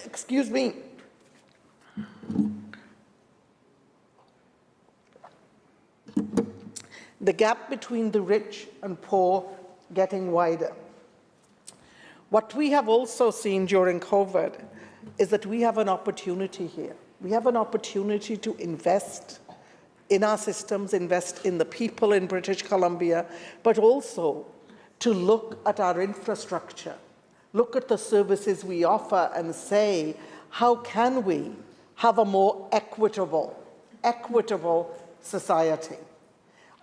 excuse me, the gap between the rich and poor getting wider. What we have also seen during COVID is that we have an opportunity here. We have an opportunity to invest in our systems, invest in the people in British Columbia, but also to look at our infrastructure, look at the services we offer and say, how can we have a more equitable society?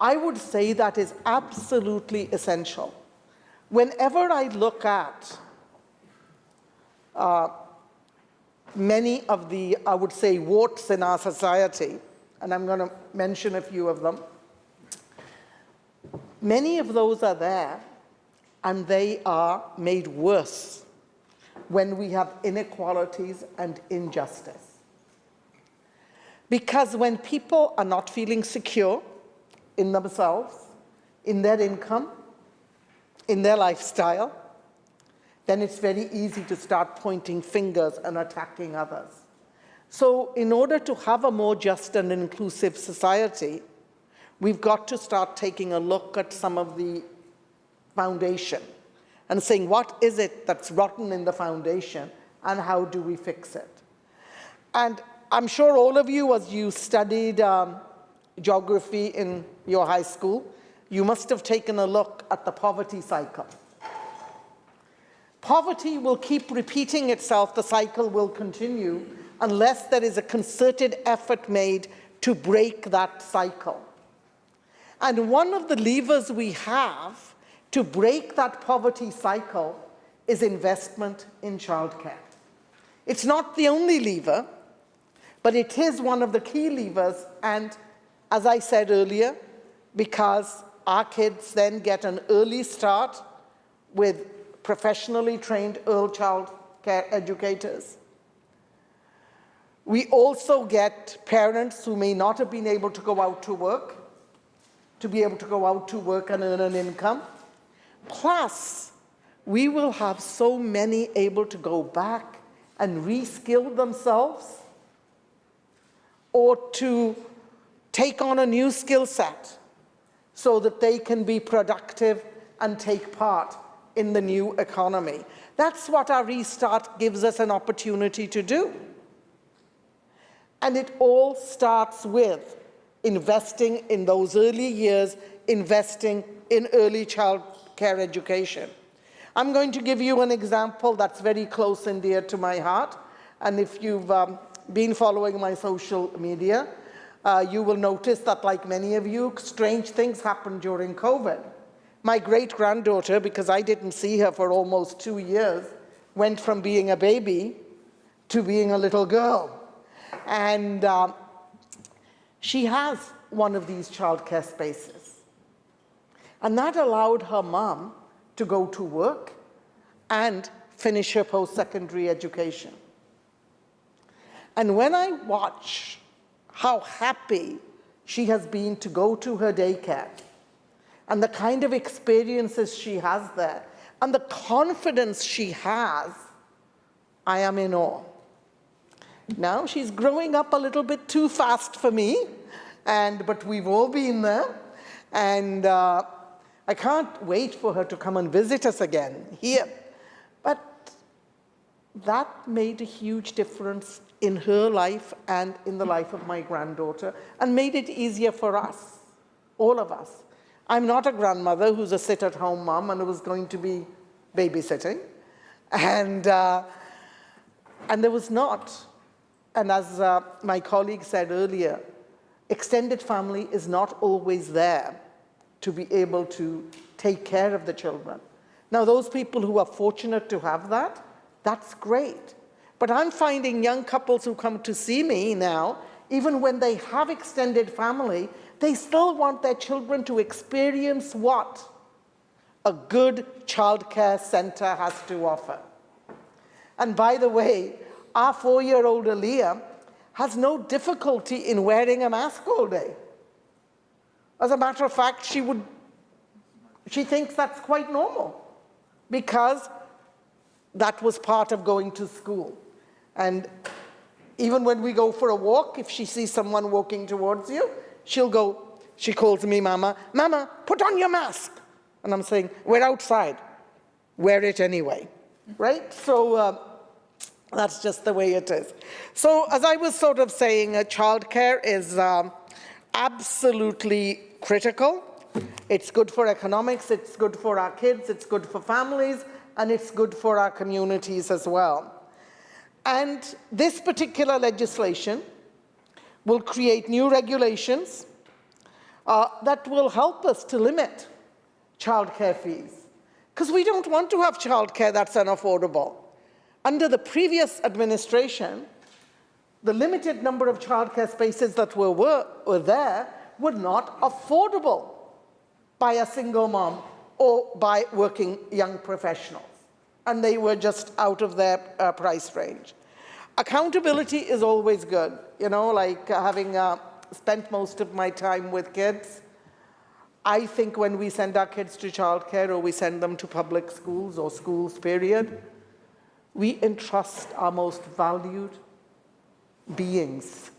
I would say that is absolutely essential. Whenever I look at many of the, I would say, warts in our society, and I'm going to mention a few of them, many of those are there, and they are made worse when we have inequalities and injustice. Because when people are not feeling secure, in themselves, in their income, in their lifestyle, then it's very easy to start pointing fingers and attacking others. So in order to have a more just and inclusive society, we've got to start taking a look at some of the foundation and saying, what is it that's rotten in the foundation and how do we fix it? And I'm sure all of you, as you studied geography in your high school, you must have taken a look at the poverty cycle. Poverty will keep repeating itself, the cycle will continue, unless there is a concerted effort made to break that cycle. And one of the levers we have to break that poverty cycle is investment in childcare. It's not the only lever, but it is one of the key levers, and as I said earlier, because our kids then get an early start with professionally trained early child care educators. We also get parents who may not have been able to go out to work, to be able to go out to work and earn an income. Plus, we will have so many able to go back and reskill themselves or to take on a new skill set so that they can be productive and take part in the new economy. That's what our restart gives us an opportunity to do. And it all starts with investing in those early years, investing in early child care education. I'm going to give you an example that's very close and dear to my heart. And if you've been following my social media, you will notice that, like many of you, strange things happened during COVID. My great-granddaughter, because I didn't see her for almost 2 years, went from being a baby to being a little girl. And she has one of these childcare spaces. And that allowed her mom to go to work and finish her post-secondary education. And when I watch how happy she has been to go to her daycare and the kind of experiences she has there and the confidence she has, I am in awe. Now, she's growing up a little bit too fast for me, but we've all been there. And I can't wait for her to come and visit us again here. But that made a huge difference in her life and in the life of my granddaughter, and made it easier for us, all of us. I'm not a grandmother who's a sit-at-home mom and who's going to be babysitting. And there was not. And as my colleague said earlier, extended family is not always there to be able to take care of the children. Now, those people who are fortunate to have that, that's great. But I'm finding young couples who come to see me now, even when they have extended family, they still want their children to experience what a good childcare center has to offer. And by the way, our 4-year-old Aaliyah has no difficulty in wearing a mask all day. As a matter of fact, she thinks that's quite normal because that was part of going to school. And even when we go for a walk, if she sees someone walking towards you, she calls me Mama, Mama, put on your mask. And I'm saying, we're outside. Wear it anyway, right? So that's just the way it is. So as I was sort of saying, childcare is absolutely critical. It's good for economics, it's good for our kids, it's good for families, and it's good for our communities as well. And this particular legislation will create new regulations that will help us to limit childcare fees. Because we don't want to have childcare that's unaffordable. Under the previous administration, the limited number of childcare spaces that were there were not affordable by a single mom or by working young professionals. And they were just out of their price range. Accountability is always good. You know, like having spent most of my time with kids, I think when we send our kids to childcare or we send them to public schools or schools, period, we entrust our most valued beings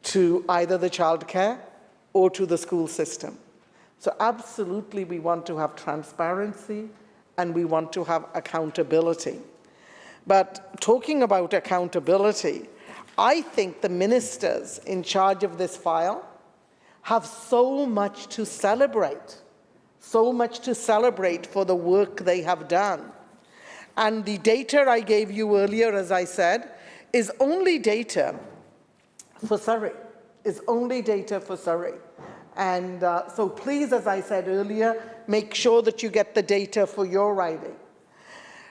to either the childcare or to the school system. So absolutely we want to have transparency and we want to have accountability. But talking about accountability, I think the ministers in charge of this file have so much to celebrate for the work they have done. And the data I gave you earlier, as I said, is only data for Surrey, And so please, as I said earlier, make sure that you get the data for your riding.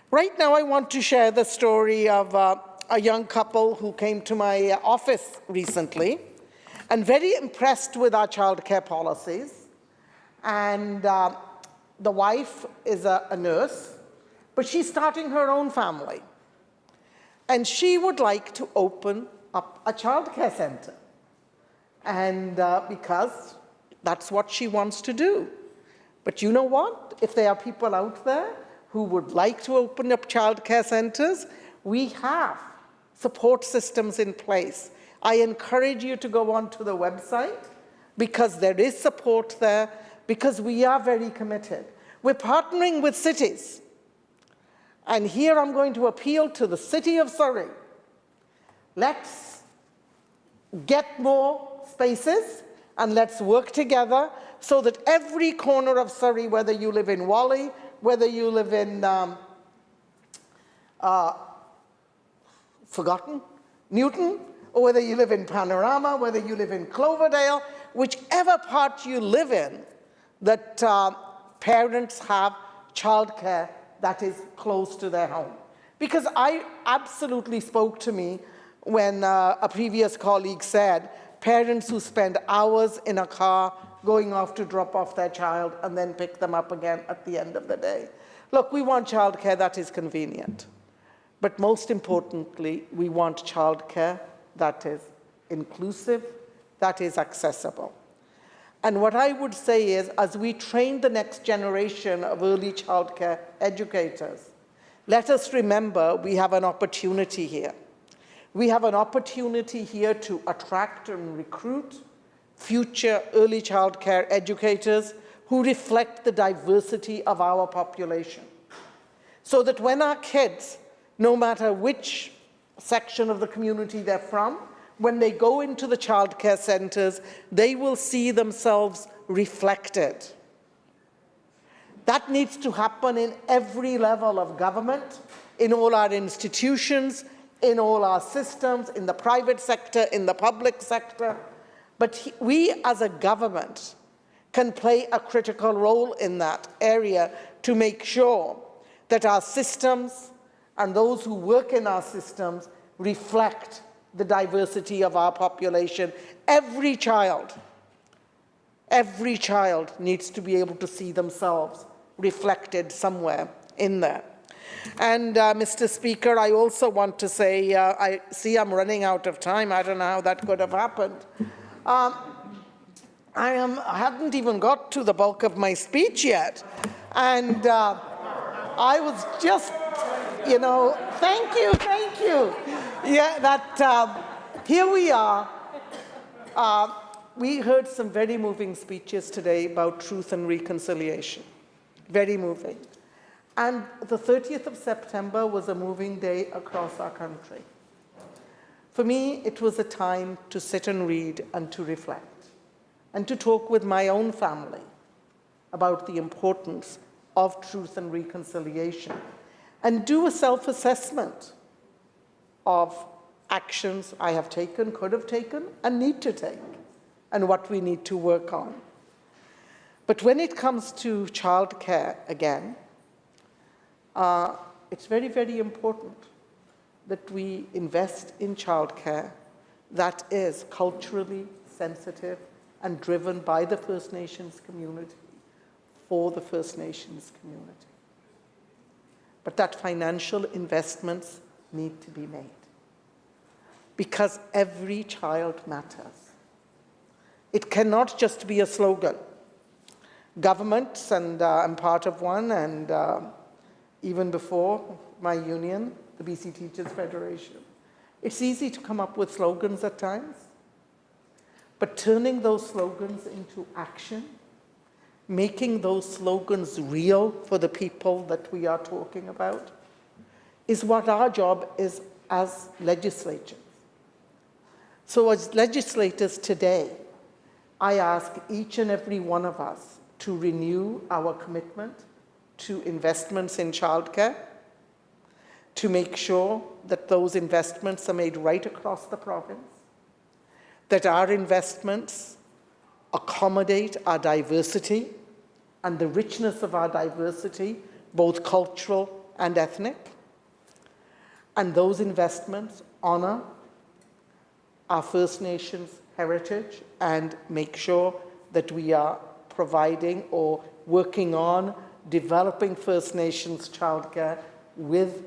Right now, I want to share the story of a young couple who came to my office recently and very impressed with our childcare policies. And the wife is a nurse, but she's starting her own family. And she would like to open up a childcare center. And because that's what she wants to do. But you know what? If there are people out there who would like to open up childcare centers, we have support systems in place. I encourage you to go onto the website because there is support there, because we are very committed. We're partnering with cities. And here I'm going to appeal to the city of Surrey. Let's get more spaces and let's work together so that every corner of Surrey, whether you live in Whalley, whether you live in Newton, or whether you live in Panorama, whether you live in Cloverdale, whichever part you live in, that parents have childcare that is close to their home. Because I absolutely spoke to me when a previous colleague said, parents who spend hours in a car going off to drop off their child and then pick them up again at the end of the day. Look, we want childcare that is convenient. But most importantly, we want childcare that is inclusive, that is accessible. And what I would say is, as we train the next generation of early childcare educators, let us remember we have an opportunity here. We have an opportunity here to attract and recruit future early childcare educators who reflect the diversity of our population. So that when our kids, no matter which section of the community they're from, when they go into the childcare centers, they will see themselves reflected. That needs to happen in every level of government, in all our institutions, in all our systems, in the private sector, in the public sector. But we as a government can play a critical role in that area to make sure that our systems and those who work in our systems reflect the diversity of our population. Every child needs to be able to see themselves reflected somewhere in there. And Mr. Speaker, I also want to say, I see I'm running out of time. I don't know how that could have happened. I hadn't even got to the bulk of my speech yet. And I was just, thank you. Yeah, here we are. We heard some very moving speeches today about truth and reconciliation. Very moving. And the 30th of September was a moving day across our country. For me, it was a time to sit and read and to reflect and to talk with my own family about the importance of truth and reconciliation and do a self-assessment of actions I have taken, could have taken, and need to take, and what we need to work on. But when it comes to childcare, again, it's very, very important that we invest in childcare that is culturally sensitive and driven by the First Nations community, for the First Nations community. But that financial investments need to be made, because every child matters. It cannot just be a slogan. Governments, and I'm part of one, and even before my union, the BC Teachers Federation, it's easy to come up with slogans at times, but turning those slogans into action, making those slogans real for the people that we are talking about, is what our job is as legislators. So as legislators today, I ask each and every one of us to renew our commitment to investments in childcare, to make sure that those investments are made right across the province, that our investments accommodate our diversity and the richness of our diversity, both cultural and ethnic, and those investments honor our First Nations heritage and make sure that we are providing or working on developing First Nations childcare with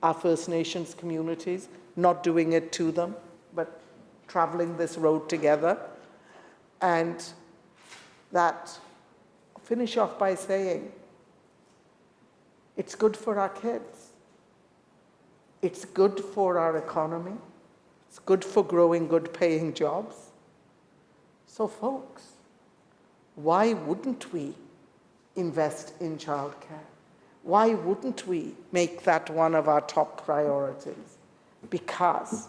our First Nations communities, not doing it to them, but traveling this road together. And that, finish off by saying, it's good for our kids. It's good for our economy. It's good for growing good paying jobs. So folks, why wouldn't we invest in childcare? Why wouldn't we make that one of our top priorities? Because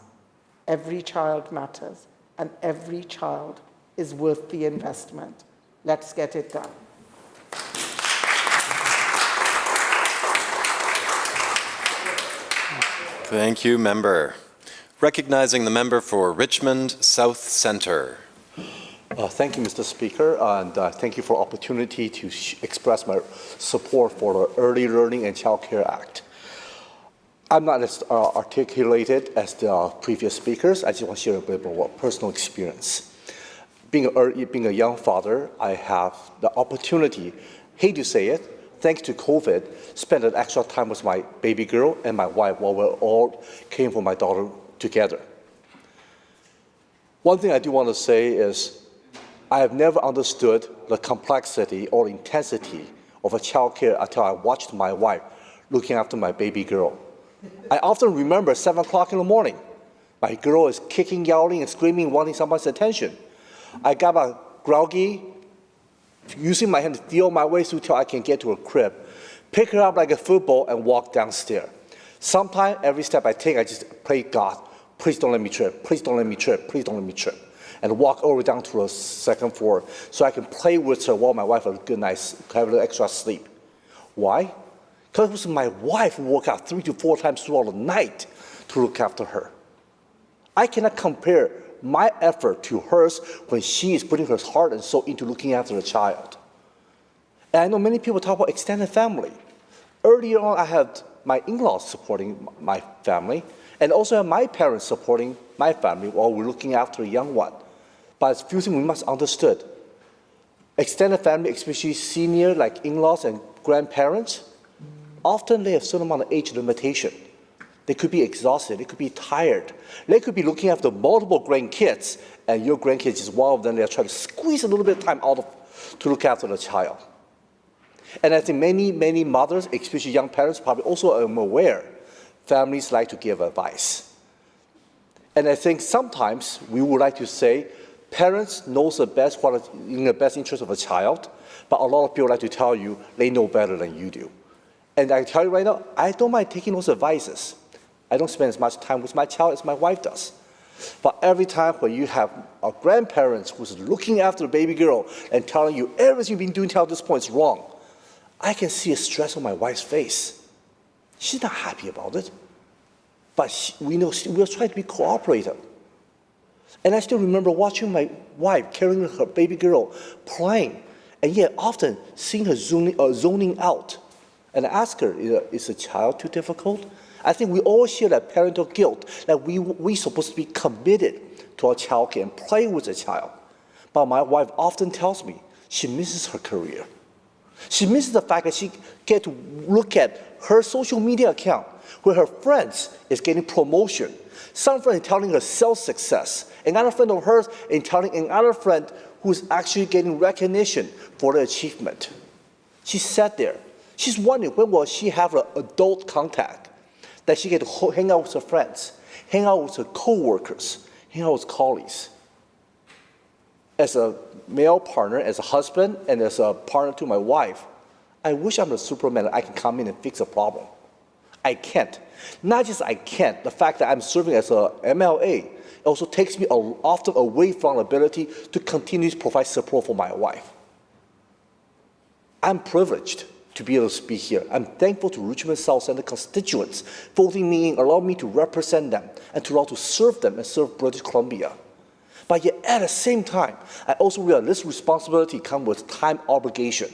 every child matters and every child is worth the investment. Let's get it done. Thank you, member. Recognizing the member for Richmond South Centre. Thank you, Mr. Speaker, and thank you for the opportunity to express my support for the Early Learning and Child Care Act. I'm not as articulated as the previous speakers. I just want to share a bit more personal experience. Being a young father, I have the opportunity, hate to say it, thanks to COVID, spend an extra time with my baby girl and my wife while we're all caring for my daughter together. One thing I do want to say is I have never understood the complexity or intensity of a child care until I watched my wife looking after my baby girl. I often remember 7 o'clock in the morning. My girl is kicking, yelling, and screaming, wanting someone's attention. I got groggy, using my hand to feel my way through till I can get to her crib, pick her up like a football, and walk downstairs. Sometimes, every step I take, I just pray, God, please don't let me trip, please don't let me trip, please don't let me trip, and walk over down to the second floor so I can play with her while my wife has a good night, have a little extra sleep. Why? Because it was my wife who woke up 3 to 4 times throughout the night to look after her. I cannot compare my effort to hers when she is putting her heart and soul into looking after a child. And I know many people talk about extended family. Earlier on, I had my in-laws supporting my family, and also have my parents supporting my family while we're looking after a young one. But it's a few things we must understood. Extended family, especially senior like in-laws and grandparents, often they have a certain amount of age limitation. They could be exhausted, they could be tired. They could be looking after multiple grandkids, and your grandkids is one of them. They're trying to squeeze a little bit of time to look after the child. And I think many mothers, especially young parents, probably also are aware families like to give advice. And I think sometimes we would like to say parents know the best what is in the best interest of a child, but a lot of people like to tell you they know better than you do. And I tell you right now, I don't mind taking those advices. I don't spend as much time with my child as my wife does. But every time when you have a grandparent who's looking after the baby girl and telling you everything you've been doing till this point is wrong, I can see a stress on my wife's face. She's not happy about it. But we know we're trying to be cooperative. And I still remember watching my wife carrying her baby girl, playing, and yet often seeing her zoning out. And I ask her, is the child too difficult? I think we all share that parental guilt that we're supposed to be committed to our child care and play with the child. But my wife often tells me she misses her career. She misses the fact that she gets to look at her social media account where her friends is getting promotion. Some friend is telling her sales success. Another friend of hers is telling another friend who's actually getting recognition for the achievement. She sat there. She's wondering when will she have an adult contact that she get to hang out with her friends, hang out with her co-workers, hang out with colleagues. As a male partner, as a husband, and as a partner to my wife, I wish I'm a Superman and I can come in and fix a problem. I can't. Not just I can't, the fact that I'm serving as a MLA also takes me often away from the ability to continue to provide support for my wife. I'm privileged to be able to speak here. I'm thankful to Richmond South Centre constituents voting me in, allowing me to represent them and to allow to serve them and serve British Columbia. But yet at the same time, I also realize this responsibility comes with time obligation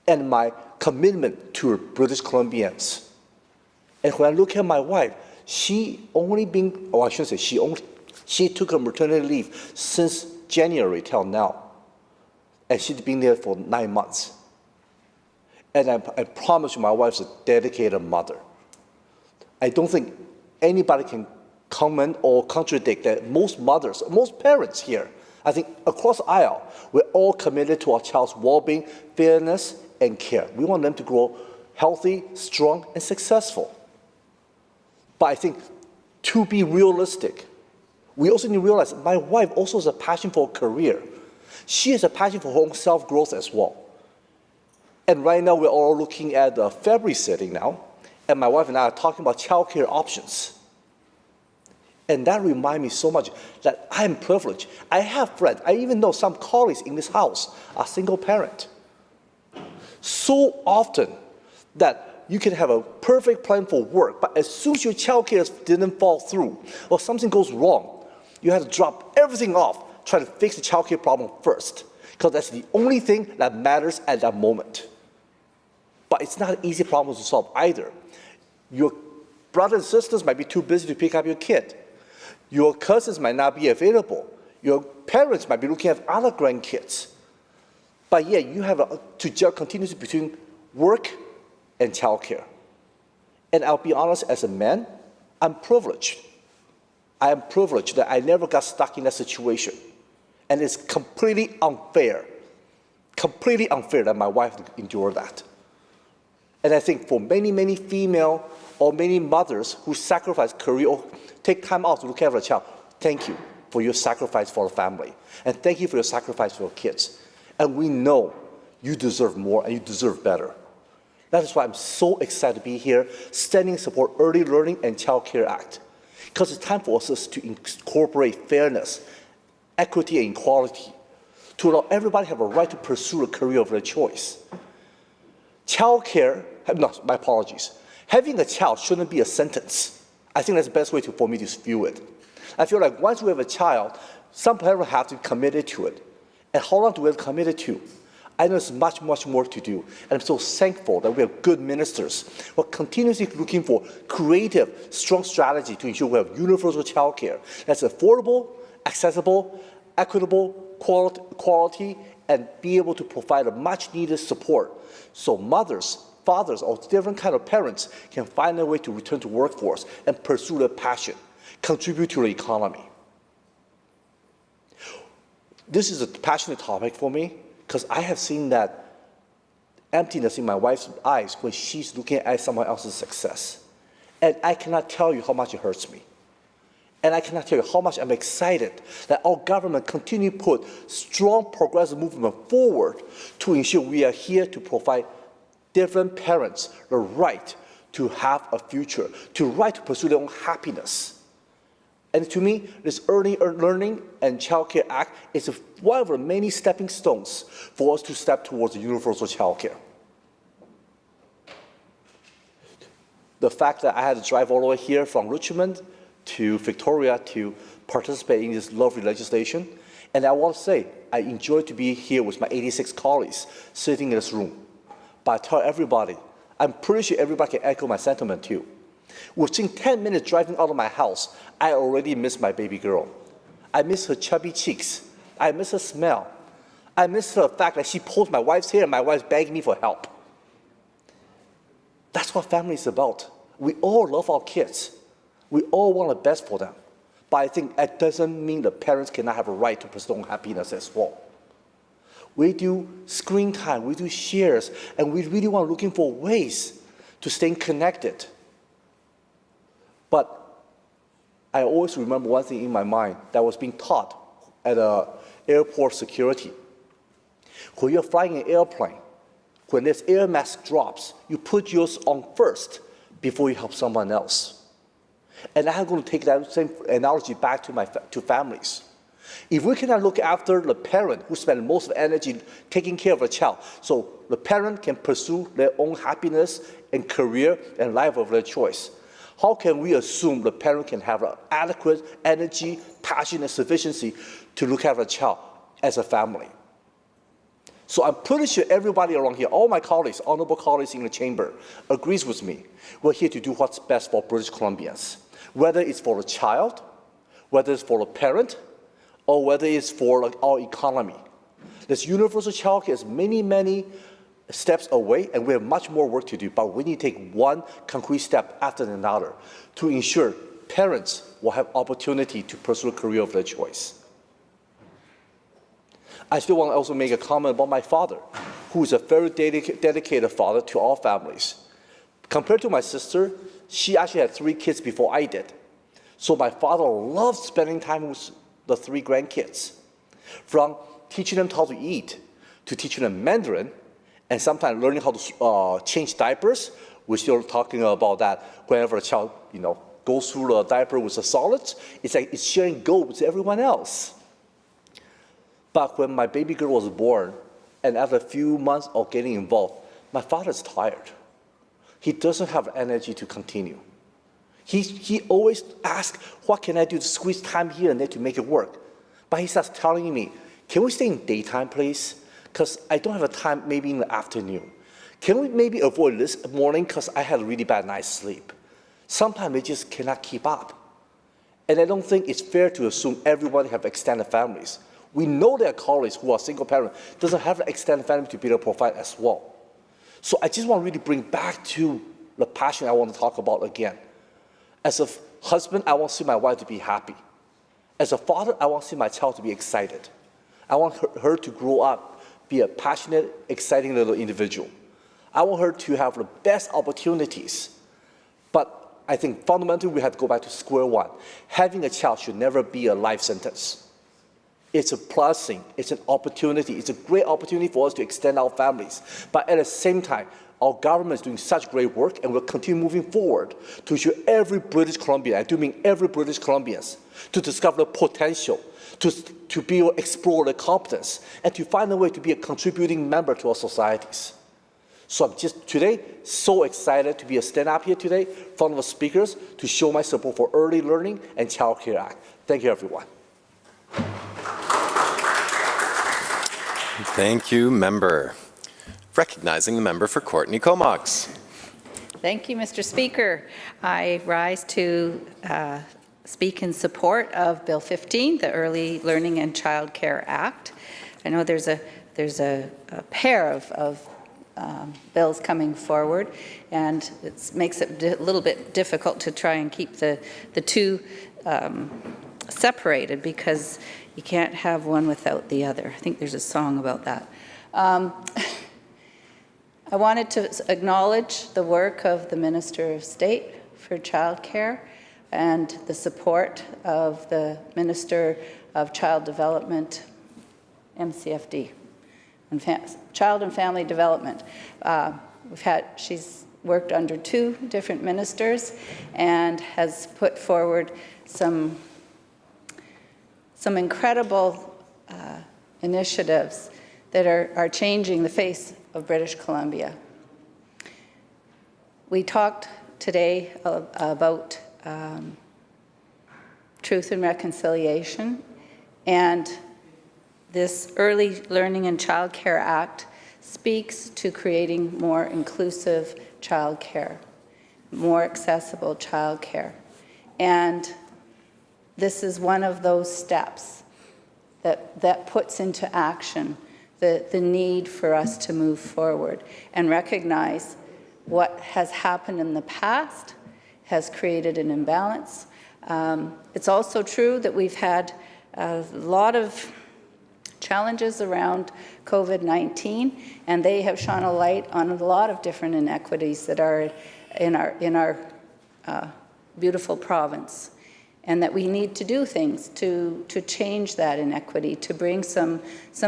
and my commitment to British Columbians. And when I look at my wife, she took her maternity leave since January till now. And she's been there for 9 months. And I promise you my wife's a dedicated mother. I don't think anybody can comment or contradict that most mothers, most parents here, I think across the aisle, we're all committed to our child's well-being, fairness, and care. We want them to grow healthy, strong, and successful. But I think to be realistic, we also need to realize my wife also has a passion for a career. She has a passion for her own self-growth as well. And right now, we're all looking at the February sitting now, and my wife and I are talking about childcare options. And that reminds me so much that I'm privileged. I have friends, I even know some colleagues in this house are single parent. So often that you can have a perfect plan for work, but as soon as your childcare didn't fall through or something goes wrong, you have to drop everything off, try to fix the childcare problem first, because that's the only thing that matters at that moment. But it's not an easy problem to solve either. Your brothers and sisters might be too busy to pick up your kid. Your cousins might not be available. Your parents might be looking at other grandkids. But yeah, you have to juggle continuously between work and childcare. And I'll be honest, as a man, I'm privileged. I am privileged that I never got stuck in that situation. And it's completely unfair that my wife endured that. And I think for many, many female or many mothers who sacrifice career or take time out to look after a child, thank you for your sacrifice for the family. And thank you for your sacrifice for your kids. And we know you deserve more and you deserve better. That is why I'm so excited to be here, standing in support Early Learning and Child Care Act. Because it's time for us to incorporate fairness, equity, and equality to allow everybody to have a right to pursue a career of their choice. Childcare, no, my apologies. Having a child shouldn't be a sentence. I think that's the best way for me to view it. I feel like once we have a child, some parents have to be committed to it. And how long do we have committed to? I know there's much, much more to do. And I'm so thankful that we have good ministers who are continuously looking for creative, strong strategy to ensure we have universal childcare that's affordable, accessible, equitable, quality, and be able to provide a much needed support so mothers, fathers, or different kind of parents can find a way to return to workforce and pursue their passion, contribute to the economy. This is a passionate topic for me because I have seen that emptiness in my wife's eyes when she's looking at someone else's success. And I cannot tell you how much it hurts me. And I cannot tell you how much I'm excited that our government continue to put strong progressive movement forward to ensure we are here to provide different parents the right to have a future, to right to pursue their own happiness. And to me, this Early Learning and Child Care Act is one of the many stepping stones for us to step towards universal child care. The fact that I had to drive all the way here from Richmond to Victoria to participate in this lovely legislation. And I want to say, I enjoy to be here with my 86 colleagues sitting in this room. But I tell everybody, I'm pretty sure everybody can echo my sentiment too. Within 10 minutes driving out of my house, I already miss my baby girl. I miss her chubby cheeks. I miss her smell. I miss the fact that she pulls my wife's hair and my wife's begging me for help. That's what family is about. We all love our kids. We all want the best for them. But I think that doesn't mean the parents cannot have a right to pursue their own happiness as well. we do screen time, we do shares, and we really want looking for ways to stay connected. But I always remember one thing in my mind that was being taught at airport security. When you're flying an airplane, when this air mask drops, you put yours on first before you help someone else. And I'm going to take that same analogy back to families. If we cannot look after the parent who spends most of the energy taking care of a child, so the parent can pursue their own happiness and career and life of their choice, how can we assume the parent can have adequate energy, passion, and sufficiency to look after a child as a family? So I'm pretty sure everybody around here, all my colleagues, honorable colleagues in the chamber, agrees with me. We're here to do what's best for British Columbians, whether it's for the child, whether it's for the parent, or whether it's for our economy. This universal childcare is many, many steps away, and we have much more work to do, but we need to take one concrete step after another to ensure parents will have opportunity to pursue a career of their choice. I still want to also make a comment about my father, who is a very dedicated father to all families. Compared to my sister, she actually had 3 kids before I did. So my father loved spending time with the 3 grandkids, from teaching them how to eat, to teaching them Mandarin, and sometimes learning how to change diapers. We're still talking about that whenever a child, goes through the diaper with the solids. It's like it's sharing gold with everyone else. But when my baby girl was born, and after a few months of getting involved, my father's tired. He doesn't have energy to continue. He always asks, what can I do to squeeze time here and there to make it work? But he starts telling me, can we stay in daytime, please? Because I don't have a time maybe in the afternoon. Can we maybe avoid this morning because I had a really bad night's sleep? Sometimes they just cannot keep up. And I don't think it's fair to assume everyone have extended families. We know there are colleagues who are single parents, doesn't have an extended family to be able to provide as well. So I just want to really bring back to the passion I want to talk about again. As a husband, I want to see my wife to be happy. As a father, I want to see my child to be excited. I want her to grow up, be a passionate, exciting little individual. I want her to have the best opportunities. But I think fundamentally we have to go back to square one. Having a child should never be a life sentence. It's a blessing, it's an opportunity, it's a great opportunity for us to extend our families. But at the same time, our government is doing such great work and will continue moving forward to ensure every British Columbian, I do mean every British Columbian, to discover the potential, to be able to explore their competence, and to find a way to be a contributing member to our societies. So I'm just today so excited to be a stand-up here today in front of the speakers to show my support for Early Learning and Child Care Act. Thank you, everyone. Thank you, member. Recognizing the member for Courtenay Comox. Thank you, Mr. Speaker. I rise to speak in support of Bill 15, the Early Learning and Child Care Act. I know there's a pair of bills coming forward, and it makes it a little bit difficult to try and keep the two separated, because you can't have one without the other. I think there's a song about that. I wanted to acknowledge the work of the Minister of State for Childcare and the support of the Minister of Child Development, MCFD, and Child and Family Development. She's worked under 2 different ministers and has put forward some incredible initiatives that are changing the face of British Columbia. We talked today about truth and reconciliation, and this Early Learning and Child Care Act speaks to creating more inclusive child care, more accessible child care. And this is one of those steps that puts into action the need for us to move forward and recognize what has happened in the past has created an imbalance. It's also true that we've had a lot of challenges around COVID-19, and they have shone a light on a lot of different inequities that are in our beautiful province, and that we need to do things to change that inequity, to bring some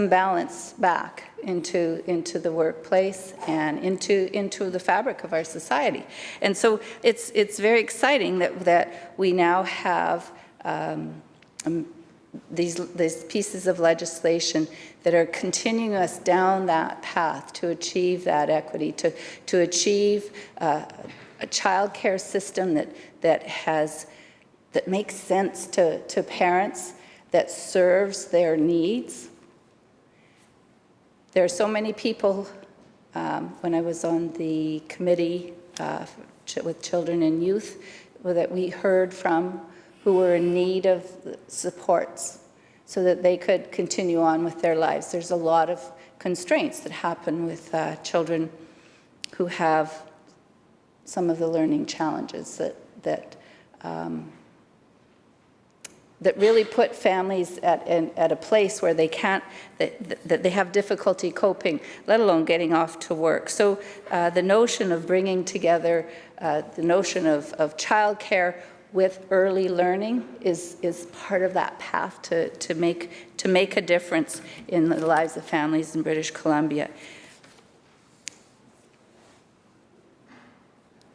balance back into the workplace and into the fabric of our society. And so it's very exciting that we now have these pieces of legislation that are continuing us down that path to achieve that equity, to achieve a child care system that makes sense to parents, that serves their needs. There are so many people, when I was on the committee with children and youth, that we heard from who were in need of supports so that they could continue on with their lives. There's a lot of constraints that happen with children who have some of the learning challenges that really put families at a place where they can't, that they have difficulty coping, let alone getting off to work. So the notion of bringing together the notion of childcare with early learning is part of that path to make a difference in the lives of families in British Columbia.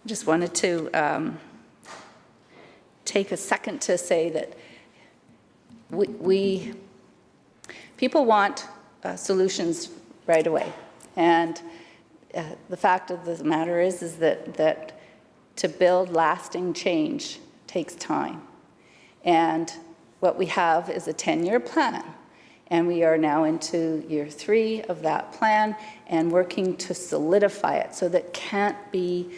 Just wanted to take a second to say that people want solutions right away, and the fact of the matter is that to build lasting change takes time. And what we have is a 10-year plan, and we are now into year 3 of that plan and working to solidify it so that it can't be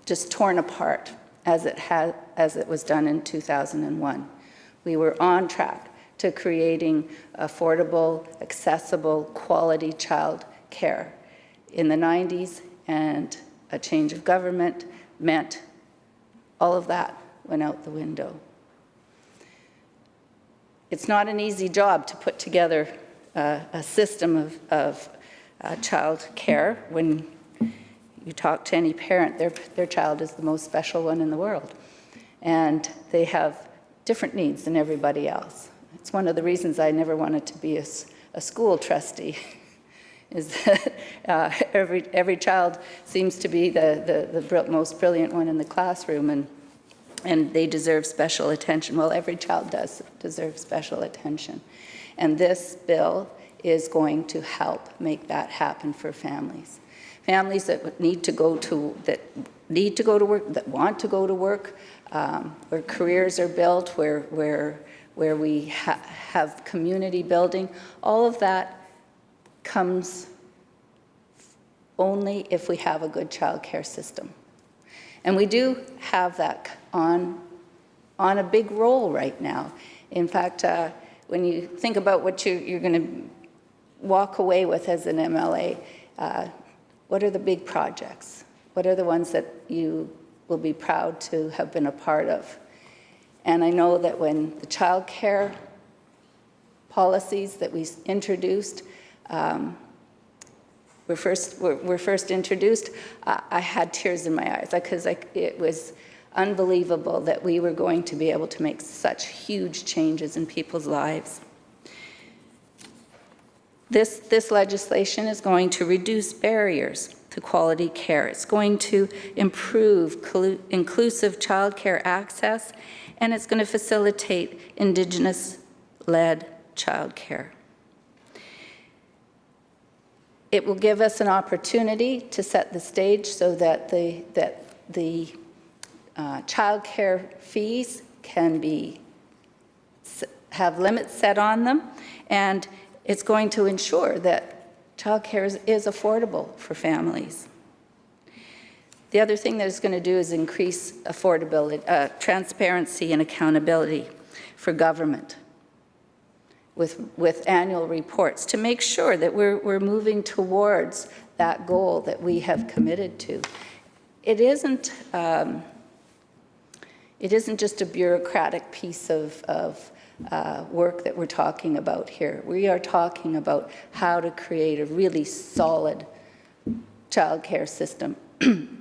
just torn apart as it was done in 2001. We were on track to creating affordable, accessible, quality child care in the 90s, and a change of government meant all of that went out the window. It's not an easy job to put together a system of child care. When you talk to any parent, their child is the most special one in the world, and they have different needs than everybody else. It's one of the reasons I never wanted to be a school trustee, is that every child seems to be the most brilliant one in the classroom, and they deserve special attention. Well, every child does deserve special attention. And this bill is going to help make that happen for families. Families that need to go to work, that want to go to work, where careers are built, where we have community building. All of that comes only if we have a good child care system. And we do have that on a big roll right now. In fact, when you think about what you're going to walk away with as an MLA, what are the big projects? What are the ones that you will be proud to have been a part of? And I know that when the child care policies that we introduced were first introduced, I had tears in my eyes, because it was unbelievable that we were going to be able to make such huge changes in people's lives. This legislation is going to reduce barriers to quality care. It's going to improve inclusive childcare access, and it's going to facilitate Indigenous-led childcare. It will give us an opportunity to set the stage so that the childcare fees can have limits set on them, and it's going to ensure that childcare is affordable for families. The other thing that it's going to do is increase affordability, transparency and accountability for government with annual reports to make sure that we're moving towards that goal that we have committed to. It isn't just a bureaucratic piece of work that we're talking about here. We are talking about how to create a really solid childcare system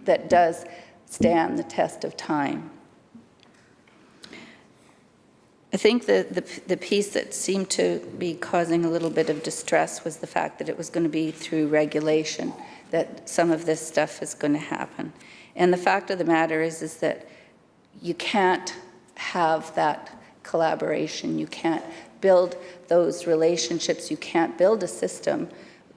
that does stand the test of time. I think the piece that seemed to be causing a little bit of distress was the fact that it was going to be through regulation that some of this stuff is going to happen. And the fact of the matter is that you can't have that collaboration. You can't build those relationships. You can't build a system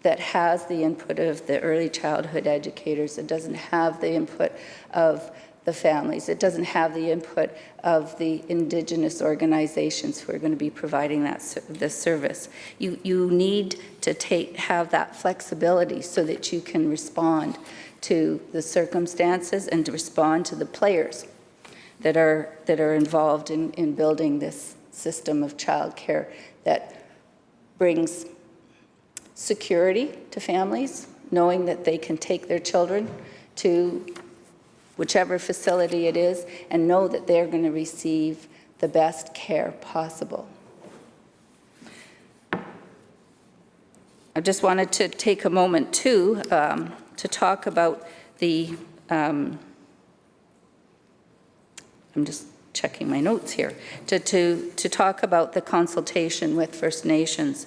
that has the input of the early childhood educators. It doesn't have the input of the families. It doesn't have the input of the Indigenous organizations who are going to be providing this service. You need to have that flexibility so that you can respond to the circumstances and to respond to the players that are involved in building this system of childcare that brings security to families, knowing that they can take their children to whichever facility it is, and know that they're going to receive the best care possible. I just wanted to take a moment, too, to talk about the, I'm just checking my notes here, to talk about the consultation with First Nations.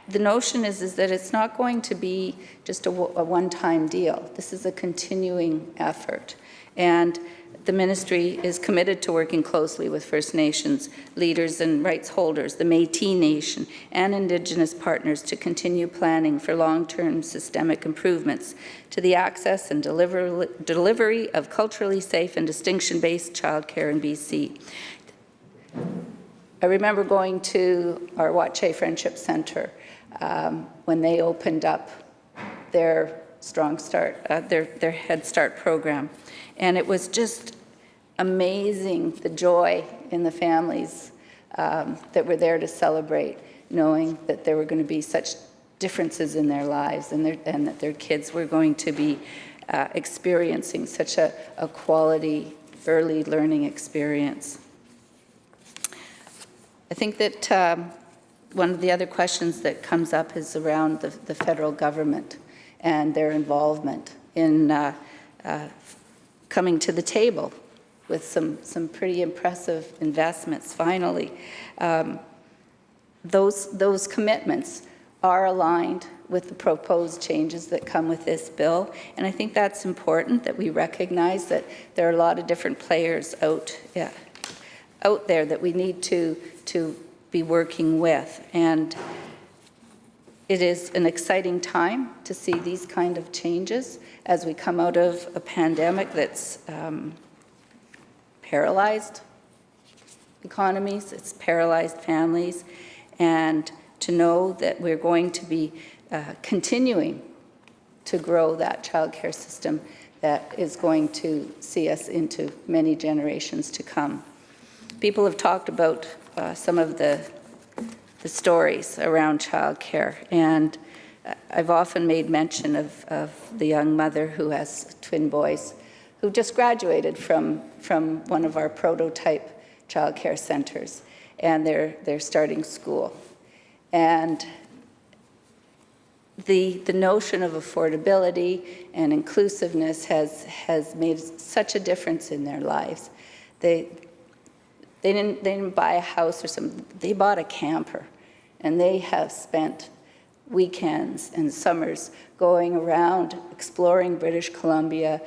The notion is that it's not going to be just a one-time deal. This is a continuing effort. And the ministry is committed to working closely with First Nations leaders and rights holders, the Métis Nation, and Indigenous partners to continue planning for long-term systemic improvements to the access and delivery of culturally safe and distinction-based childcare in BC. I remember going to our Wache Friendship Centre when they opened up their Strong Start, their Head Start program. And it was just amazing, the joy in the families that were there to celebrate, knowing that there were going to be such differences in their lives and that their kids were going to be experiencing such a quality early learning experience. I think that one of the other questions that comes up is around the federal government and their involvement in coming to the table with some pretty impressive investments finally. Those commitments are aligned with the proposed changes that come with this bill, and I think that's important that we recognize that there are a lot of different players out there that we need to be working with. And it is an exciting time to see these kind of changes as we come out of a pandemic that's paralyzed economies, it's paralyzed families, and to know that we're going to be continuing to grow that childcare system that is going to see us into many generations to come. People have talked about some of the stories around childcare, and I've often made mention of the young mother who has twin boys who just graduated from one of our prototype childcare centers, and they're starting school. And the notion of affordability and inclusiveness has made such a difference in their lives. They didn't buy a house or something. They bought a camper, and they have spent weekends and summers going around, exploring British Columbia,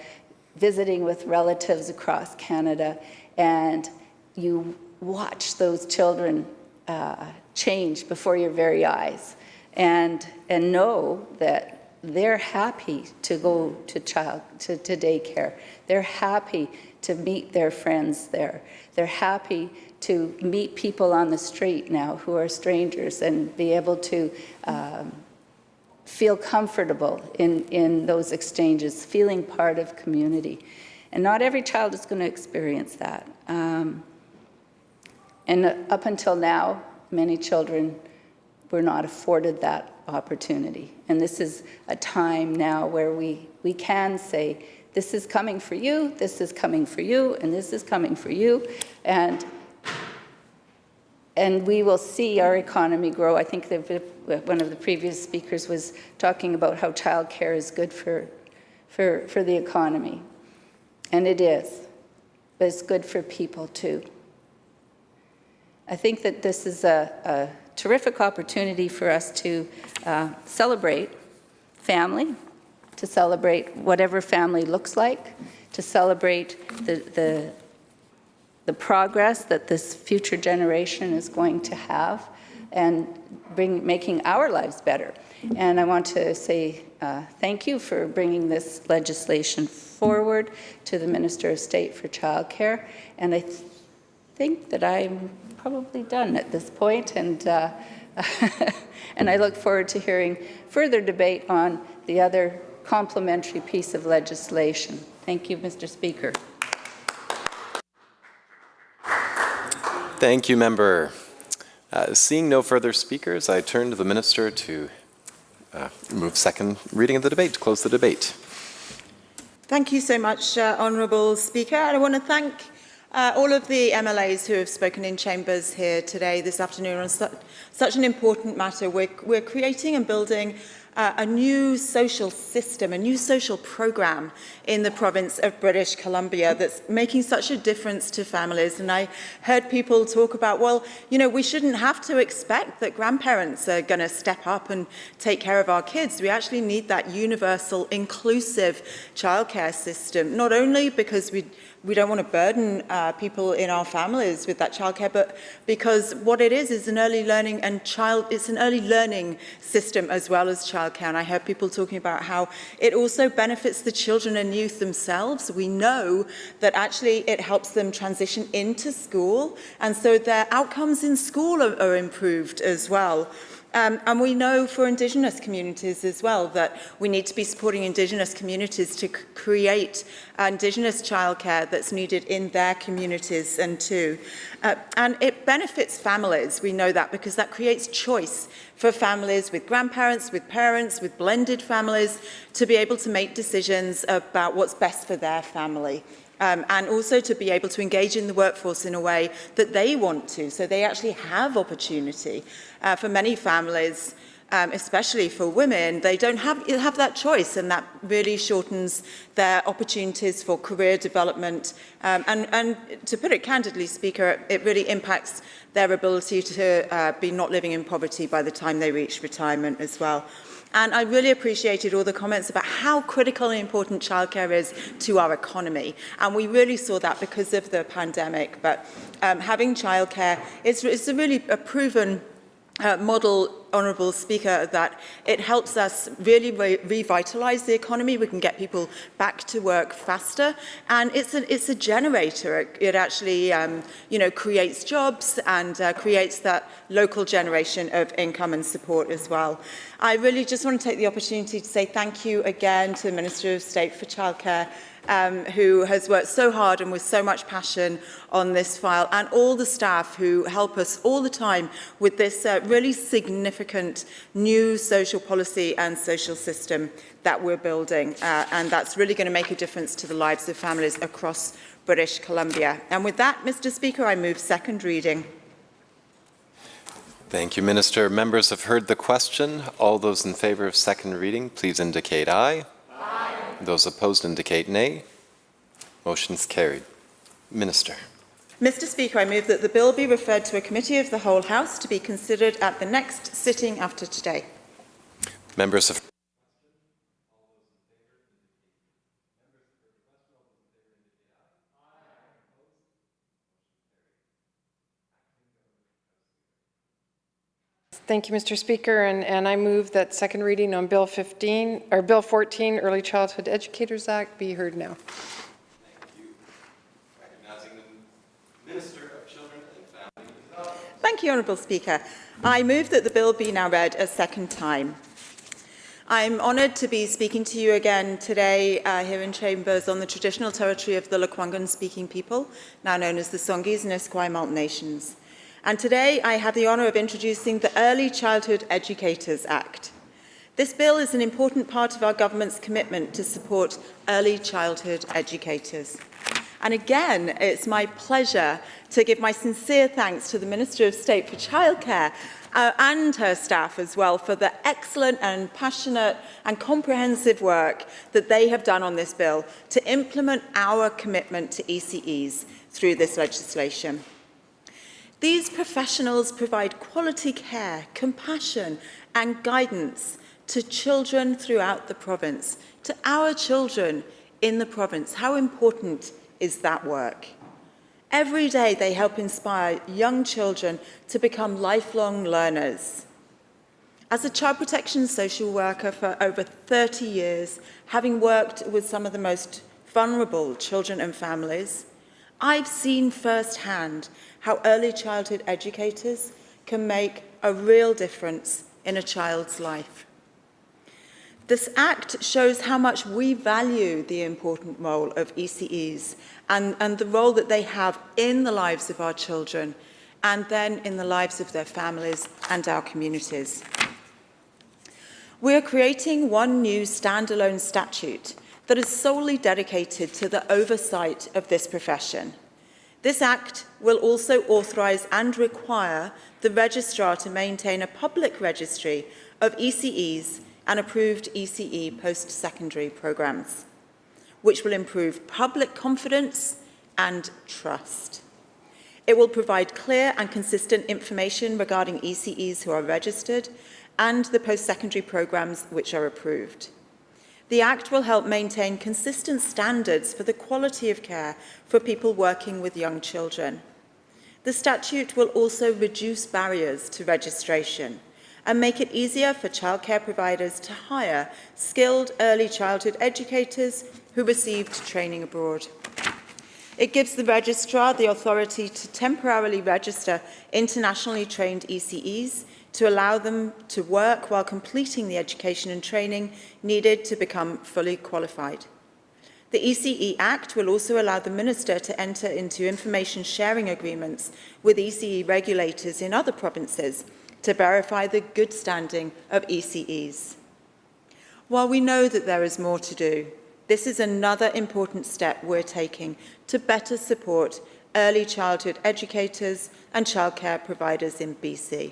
visiting with relatives across Canada, and you watch those children change before your very eyes, and know that they're happy to go to daycare. They're happy to meet their friends there. They're happy to meet people on the street now who are strangers and be able to feel comfortable in those exchanges, feeling part of community. And not every child is going to experience that. And up until now, many children were not afforded that opportunity. And this is a time now where we can say, this is coming for you, this is coming for you, and this is coming for you. And and we will see our economy grow. I think one of the previous speakers was talking about how childcare is good for the economy, and it is, but it's good for people too. I think that this is a terrific opportunity for us to celebrate family, to celebrate whatever family looks like, to celebrate the progress that this future generation is going to have, and making our lives better. And I want to say thank you for bringing this legislation forward to the Minister of State for Childcare. And I think that I'm probably done at this point, and and I look forward to hearing further debate on the other complementary piece of legislation. Thank you, Mr. Speaker. Thank you, Member. Seeing no further speakers, I turn to the Minister to move second reading of the debate, to close the debate. Thank you so much, Honourable Speaker. And I want to thank all of the MLAs who have spoken in chambers here today, this afternoon, on such an important matter. We're creating and building a new social system, a new social programme in the province of British Columbia that's making such a difference to families. And I heard people talk about, well, you know, we shouldn't have to expect that grandparents are going to step up and take care of our kids. We actually need that universal, inclusive childcare system, not only because we don't want to burden people in our families with that childcare, but because what it is an early learning and it's an early learning system as well as childcare. And I heard people talking about how it also benefits the children and youth themselves. We know that actually it helps them transition into school, and so their outcomes in school are improved as well. And we know for Indigenous communities as well that we need to be supporting Indigenous communities to create Indigenous childcare that's needed in their communities and too. And it benefits families, we know that, because that creates choice for families with grandparents, with parents, with blended families, to be able to make decisions about what's best for their family. And also to be able to engage in the workforce in a way that they want to, so they actually have opportunity. For many families, especially for women, they don't have that choice, and that really shortens their opportunities for career development. And to put it candidly, Speaker, it really impacts their ability to be not living in poverty by the time they reach retirement as well. And I really appreciated all the comments about how critical and important childcare is to our economy. And we really saw that because of the pandemic. But having childcare, it's really a proven model, Honourable Speaker, that it helps us really revitalise the economy. We can get people back to work faster, and it's a generator. It actually creates jobs and creates that local generation of income and support as well. I really just want to take the opportunity to say thank you again to the Minister of State for Childcare, who has worked so hard and with so much passion on this file, and all the staff who help us all the time with this really significant new social policy and social system that we're building. And that's really going to make a difference to the lives of families across British Columbia. And with that, Mr. Speaker, I move second reading. Thank you, Minister. Members have heard the question. All those in favour of second reading, please indicate aye. Aye. Those opposed indicate nay. Motion's carried. Minister. Mr. Speaker, I move that the bill be referred to a committee of the whole House to be considered at the next sitting after today. Members have Thank you, Mr. Speaker, and I move that second reading on Bill 14, Early Childhood Educators Act, be heard now. Thank you. Recognizing the Minister of Children and Families. Thank you, Honourable Speaker. I move that the bill be now read a second time. I'm honoured to be speaking to you again today here in Chambers on the traditional territory of the Lekwungen-speaking people, now known as the Songhees and Esquimalt Nations. And today I have the honour of introducing the Early Childhood Educators Act. This bill is an important part of our government's commitment to support early childhood educators. And again, it's my pleasure to give my sincere thanks to the Minister of State for Childcare and her staff as well for the excellent and passionate and comprehensive work that they have done on this bill to implement our commitment to ECEs through this legislation. These professionals provide quality care, compassion and guidance to children throughout the province, to our children in the province. How important is that work? Every day they help inspire young children to become lifelong learners. As a child protection social worker for over 30 years, having worked with some of the most vulnerable children and families, I've seen firsthand how early childhood educators can make a real difference in a child's life. This Act shows how much we value the important role of ECEs and the role that they have in the lives of our children and then in the lives of their families and our communities. We are creating one new standalone statute that is solely dedicated to the oversight of this profession. This Act will also authorise and require the Registrar to maintain a public registry of ECEs and approved ECE post-secondary programmes, which will improve public confidence and trust. It will provide clear and consistent information regarding ECEs who are registered and the post-secondary programmes which are approved. The Act will help maintain consistent standards for the quality of care for people working with young children. The statute will also reduce barriers to registration and make it easier for childcare providers to hire skilled early childhood educators who received training abroad. It gives the Registrar the authority to temporarily register internationally trained ECEs to allow them to work while completing the education and training needed to become fully qualified. The ECE Act will also allow the Minister to enter into information sharing agreements with ECE regulators in other provinces to verify the good standing of ECEs. While we know that there is more to do, this is another important step we're taking to better support early childhood educators and childcare providers in BC.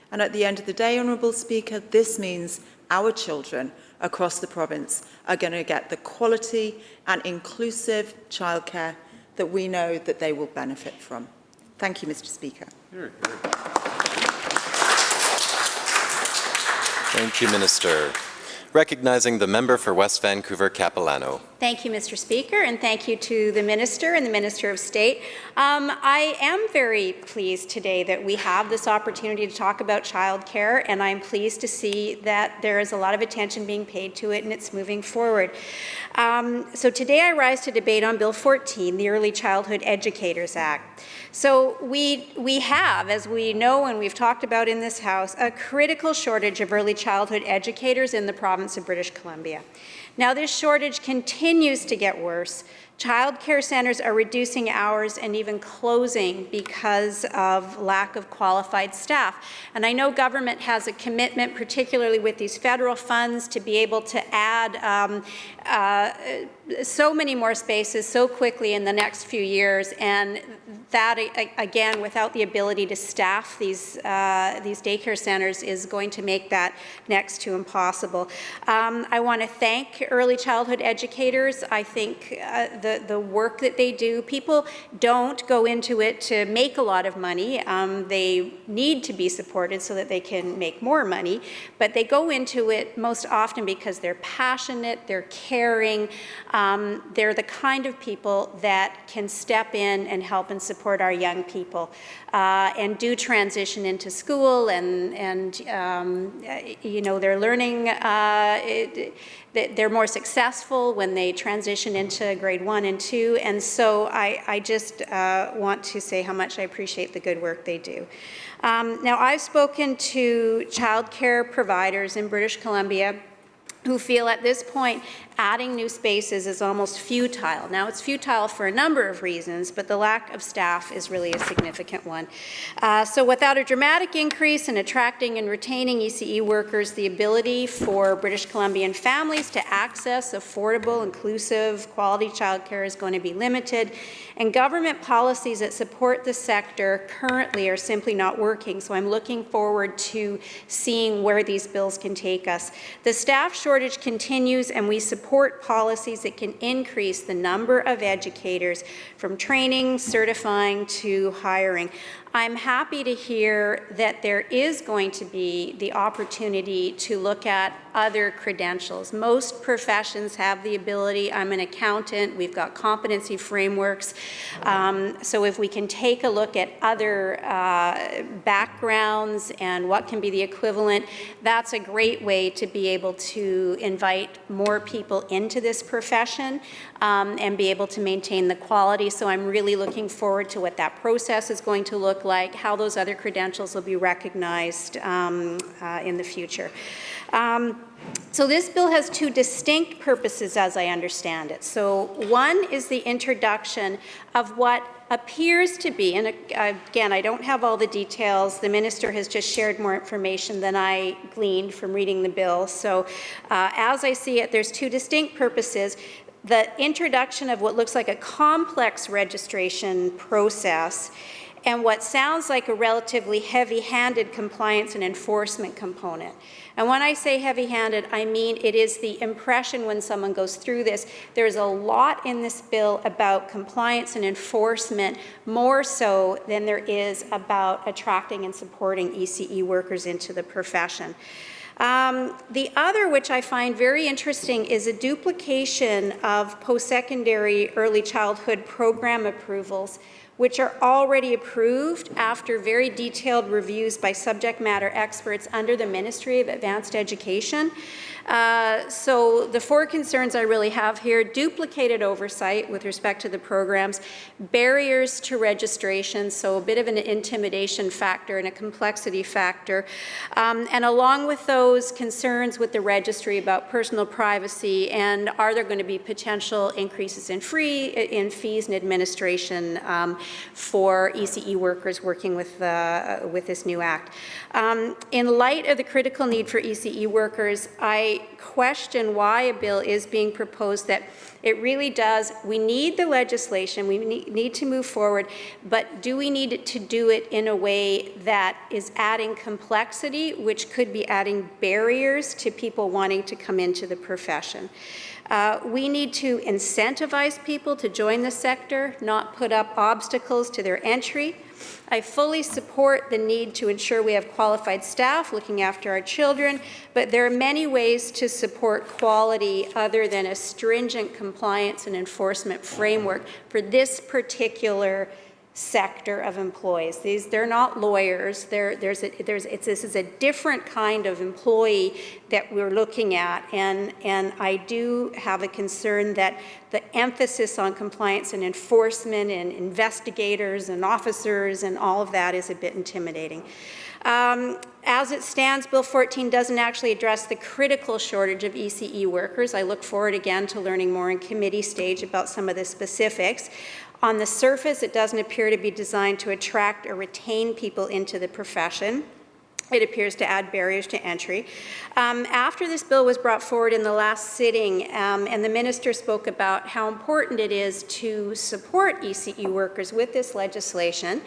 And at the end of the day, Honourable Speaker, this means our children across the province are going to get the quality and inclusive childcare that we know that they will benefit from. Thank you, Mr. Speaker. Thank you, Minister. Recognizing the member for West Vancouver Capilano. Thank you, Mr. Speaker, and thank you to the Minister and the Minister of State. I am very pleased today that we have this opportunity to talk about childcare, and I'm pleased to see that there is a lot of attention being paid to it and it's moving forward. So today I rise to debate on Bill 14, the Early Childhood Educators Act. So we have, as we know and we've talked about in this House, a critical shortage of early childhood educators in the province of British Columbia. Now, this shortage continues to get worse. Childcare centres are reducing hours and even closing because of lack of qualified staff. And I know government has a commitment, particularly with these federal funds, to be able to add so many more spaces so quickly in the next few years, and that, again, without the ability to staff these daycare centres is going to make that next to impossible. I want to thank early childhood educators. I think the work that they do, people don't go into it to make a lot of money. They need to be supported so that they can make more money, but they go into it most often because they're passionate, they're caring, they're the kind of people that can step in and help and support our young people and do transition into school, and you know, they're learning, they're more successful when they transition into grade 1 and 2, and so I just want to say how much I appreciate the good work they do. Now, I've spoken to childcare providers in British Columbia who feel at this point adding new spaces is almost futile. Now, it's futile for a number of reasons, but the lack of staff is really a significant one. So without a dramatic increase in attracting and retaining ECE workers, the ability for British Columbian families to access affordable, inclusive, quality childcare is going to be limited, and government policies that support the sector currently are simply not working. So I'm looking forward to seeing where these bills can take us. The staff shortage continues, and we support policies that can increase the number of educators from training, certifying to hiring. I'm happy to hear that there is going to be the opportunity to look at other credentials. Most professions have the ability. I'm an accountant. We've got competency frameworks. So if we can take a look at other backgrounds and what can be the equivalent, that's a great way to be able to invite more people into this profession and be able to maintain the quality. So I'm really looking forward to what that process is going to look like, how those other credentials will be recognized in the future. So this bill has two distinct purposes as I understand it. So one is the introduction of what appears to be, and again, I don't have all the details. The minister has just shared more information than I gleaned from reading the bill. So as I see it, there's two distinct purposes. The introduction of what looks like a complex registration process and what sounds like a relatively heavy-handed compliance and enforcement component. And when I say heavy-handed, I mean it is the impression when someone goes through this. There's a lot in this bill about compliance and enforcement, more so than there is about attracting and supporting ECE workers into the profession. The other, which I find very interesting, is a duplication of post-secondary early childhood program approvals, which are already approved after very detailed reviews by subject matter experts under the Ministry of Advanced Education. So the four concerns I really have here: duplicated oversight with respect to the programs, barriers to registration, so a bit of an intimidation factor and a complexity factor, and along with those concerns with the registry about personal privacy, and are there going to be potential increases in fees and administration for ECE workers working with this new act. In light of the critical need for ECE workers, I question why a bill is being proposed that it really does. We need the legislation, we need to move forward, but do we need to do it in a way that is adding complexity, which could be adding barriers to people wanting to come into the profession? We need to incentivize people to join the sector, not put up obstacles to their entry. I fully support the need to ensure we have qualified staff looking after our children, but there are many ways to support quality other than a stringent compliance and enforcement framework for this particular sector of employees. They're not lawyers. This is a different kind of employee that we're looking at, and I do have a concern that the emphasis on compliance and enforcement and investigators and officers and all of that is a bit intimidating. As it stands, Bill 14 doesn't actually address the critical shortage of ECE workers. I look forward again to learning more in committee stage about some of the specifics. On the surface, it doesn't appear to be designed to attract or retain people into the profession. It appears to add barriers to entry. After this bill was brought forward in the last sitting, and the minister spoke about how important it is to support ECE workers with this legislation,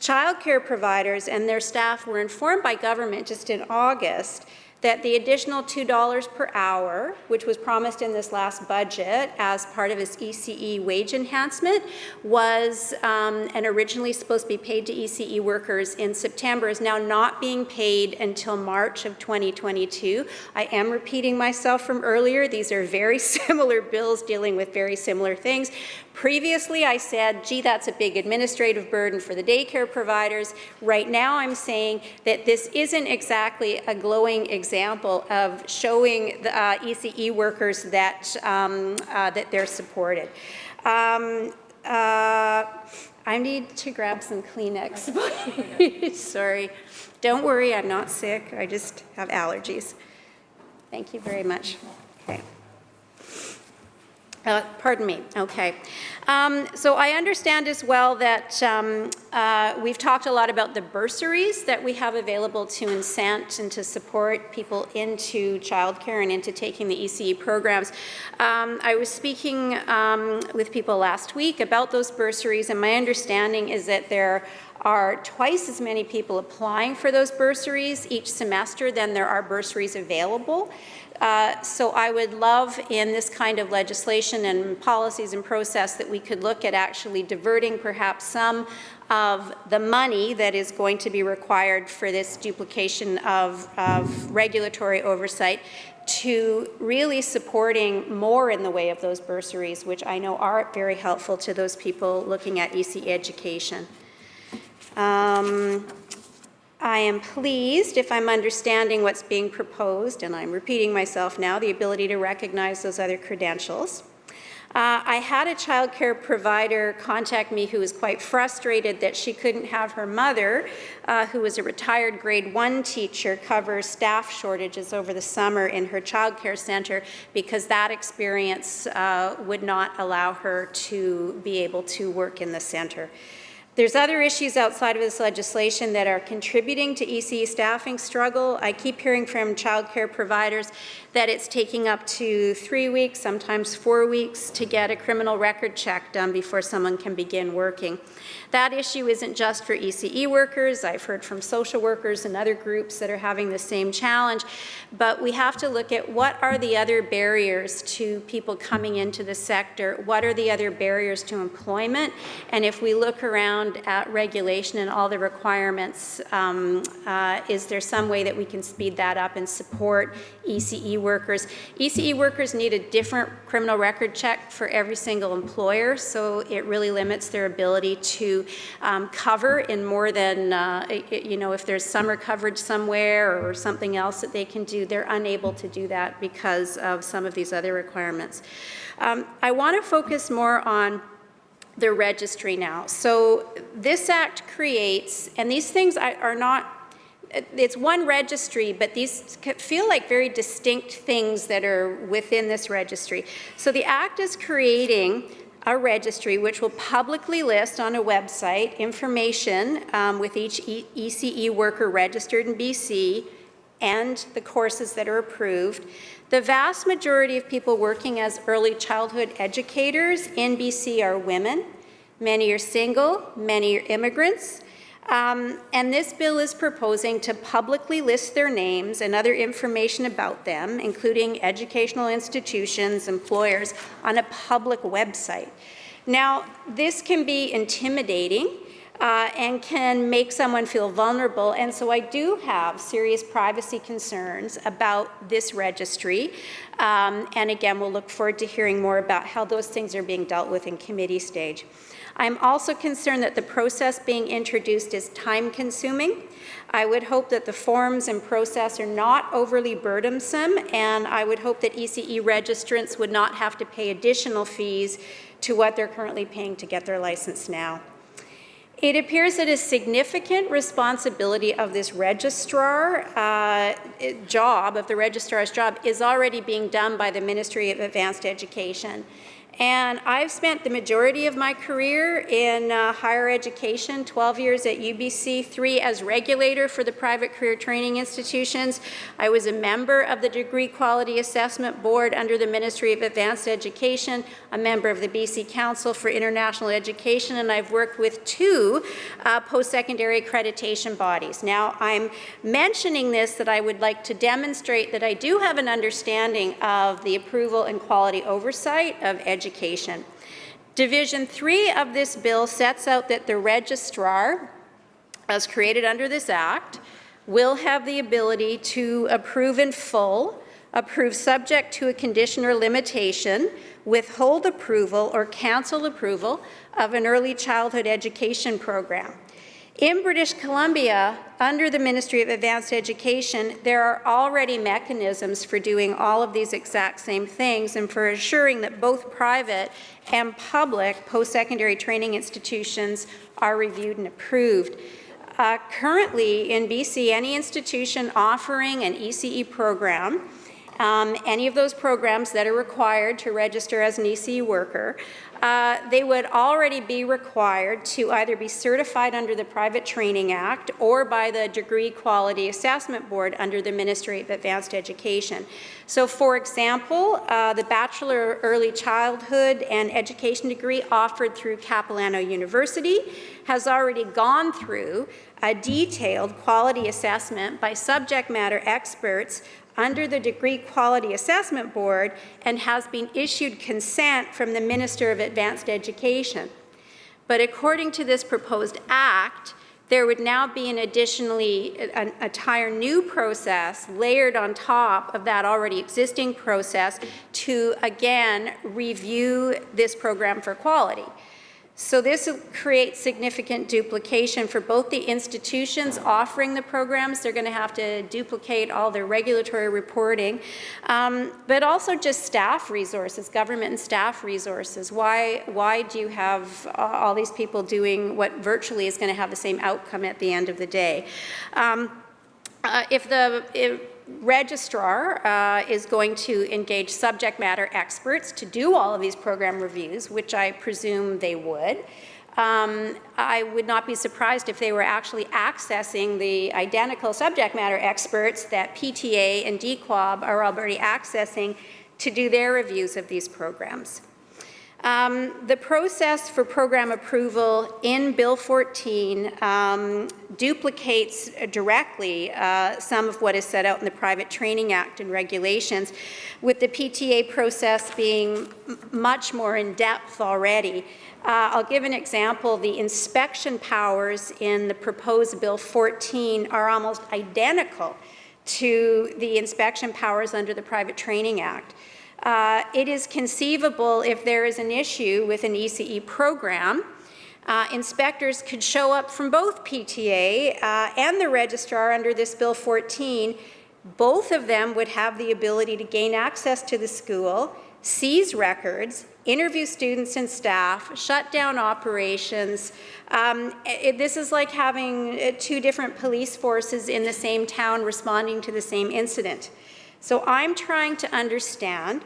childcare providers and their staff were informed by government just in August that the additional $2 per hour, which was promised in this last budget as part of its ECE wage enhancement, was and originally supposed to be paid to ECE workers in September, is now not being paid until March of 2022. I am repeating myself from earlier. These are very similar bills dealing with very similar things. Previously, I said, gee, that's a big administrative burden for the daycare providers. Right now, I'm saying that this isn't exactly a glowing example of showing the ECE workers that, that they're supported. I need to grab some Kleenex, please. Sorry. Don't worry, I'm not sick. I just have allergies. Thank you very much. Okay. Pardon me. Okay. So I understand as well that we've talked a lot about the bursaries that we have available to incent and to support people into childcare and into taking the ECE programs. I was speaking with people last week about those bursaries, and my understanding is that there are twice as many people applying for those bursaries each semester than there are bursaries available. So I would love in this kind of legislation and policies and process that we could look at actually diverting perhaps some of the money that is going to be required for this duplication of regulatory oversight to really supporting more in the way of those bursaries, which I know are very helpful to those people looking at ECE education. I am pleased, if I'm understanding what's being proposed, and I'm repeating myself now, the ability to recognize those other credentials. I had a child care provider contact me who was quite frustrated that she couldn't have her mother, who was a retired grade 1 teacher, cover staff shortages over the summer in her child care center because that experience would not allow her to be able to work in the center. There's other issues outside of this legislation that are contributing to ECE staffing struggle. I keep hearing from child care providers that it's taking up to 3 weeks, sometimes 4 weeks, to get a criminal record check done before someone can begin working. That issue isn't just for ECE workers. I've heard from social workers and other groups that are having the same challenge. But we have to look at what are the other barriers to people coming into the sector? What are the other barriers to employment? And if we look around at regulation and all the requirements, is there some way that we can speed that up and support ECE workers? ECE workers need a different criminal record check for every single employer, so it really limits their ability to cover in more than, if there's summer coverage somewhere or something else that they can do, they're unable to do that because of some of these other requirements. I want to focus more on the registry now. So this act creates, and these things are not, it's one registry, but these feel like very distinct things that are within this registry. So the act is creating a registry which will publicly list on a website information with each ECE worker registered in BC and the courses that are approved. The vast majority of people working as early childhood educators in BC are women. Many are single, many are immigrants. And this bill is proposing to publicly list their names and other information about them, including educational institutions, employers, on a public website. Now, this can be intimidating and can make someone feel vulnerable, and so I do have serious privacy concerns about this registry. And again, we'll look forward to hearing more about how those things are being dealt with in committee stage. I'm also concerned that the process being introduced is time-consuming. I would hope that the forms and process are not overly burdensome, and I would hope that ECE registrants would not have to pay additional fees to what they're currently paying to get their license now. It appears that a significant responsibility of this registrar of the registrar's job, is already being done by the Ministry of Advanced Education. And I've spent the majority of my career in higher education, 12 years at UBC, 3 as regulator for the private career training institutions. I was a member of the Degree Quality Assessment Board under the Ministry of Advanced Education, a member of the BC Council for International Education, and I've worked with 2 post-secondary accreditation bodies. Now, I'm mentioning this that I would like to demonstrate that I do have an understanding of the approval and quality oversight of education. Division 3 of this bill sets out that the registrar, as created under this act, will have the ability to approve in full, approve subject to a condition or limitation, withhold approval or cancel approval of an early childhood education program. In British Columbia, under the Ministry of Advanced Education, there are already mechanisms for doing all of these exact same things and for assuring that both private and public post-secondary training institutions are reviewed and approved. Currently in BC, any institution offering an ECE program any of those programs that are required to register as an ECE worker, they would already be required to either be certified under the Private Training Act or by the Degree Quality Assessment Board under the Ministry of Advanced Education. So, for example, the Bachelor Early Childhood and Education degree offered through Capilano University has already gone through a detailed quality assessment by subject matter experts under the Degree Quality Assessment Board and has been issued consent from the Minister of Advanced Education. But according to this proposed act, there would now be an entire new process layered on top of that already existing process to, again, review this program for quality. So this will create significant duplication for both the institutions offering the programs. They're going to have to duplicate all their regulatory reporting, but also just staff resources, government and staff resources. Why do you have all these people doing what virtually is going to have the same outcome at the end of the day? If the registrar is going to engage subject matter experts to do all of these program reviews, which I presume they would, I would not be surprised if they were actually accessing the identical subject matter experts that PTA and DQAB are already accessing to do their reviews of these programs. The process for program approval in Bill 14 duplicates directly some of what is set out in the Private Training Act and regulations, with the PTA process being much more in depth already. I'll give an example. The inspection powers in the proposed Bill 14 are almost identical to the inspection powers under the Private Training Act. It is conceivable if there is an issue with an ECE program, inspectors could show up from both PTA and the registrar under this Bill 14. Both of them would have the ability to gain access to the school, seize records, interview students and staff, shut down operations. This is like having two different police forces in the same town responding to the same incident. So I'm trying to understand,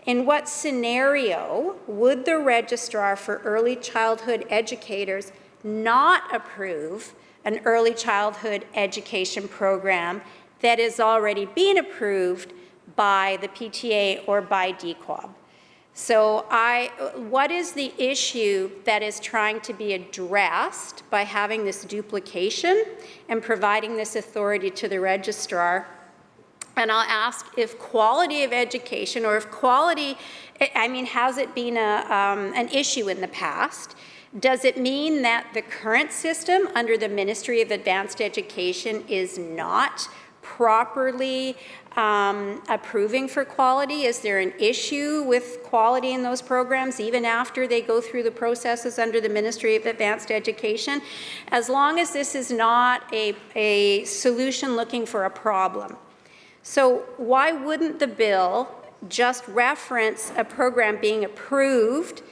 in what scenario would the registrar for early childhood educators not approve an early childhood education program that is already being approved by the PTA or by DQAB? So what is the issue that is trying to be addressed by having this duplication and providing this authority to the registrar? And I'll ask if quality of education, or if quality, has it been an issue in the past? Does it mean that the current system under the Ministry of Advanced Education is not properly approving for quality? Is there an issue with quality in those programs even after they go through the processes under the Ministry of Advanced Education? As long as this is not a solution looking for a problem. So why wouldn't the bill just reference a program being approved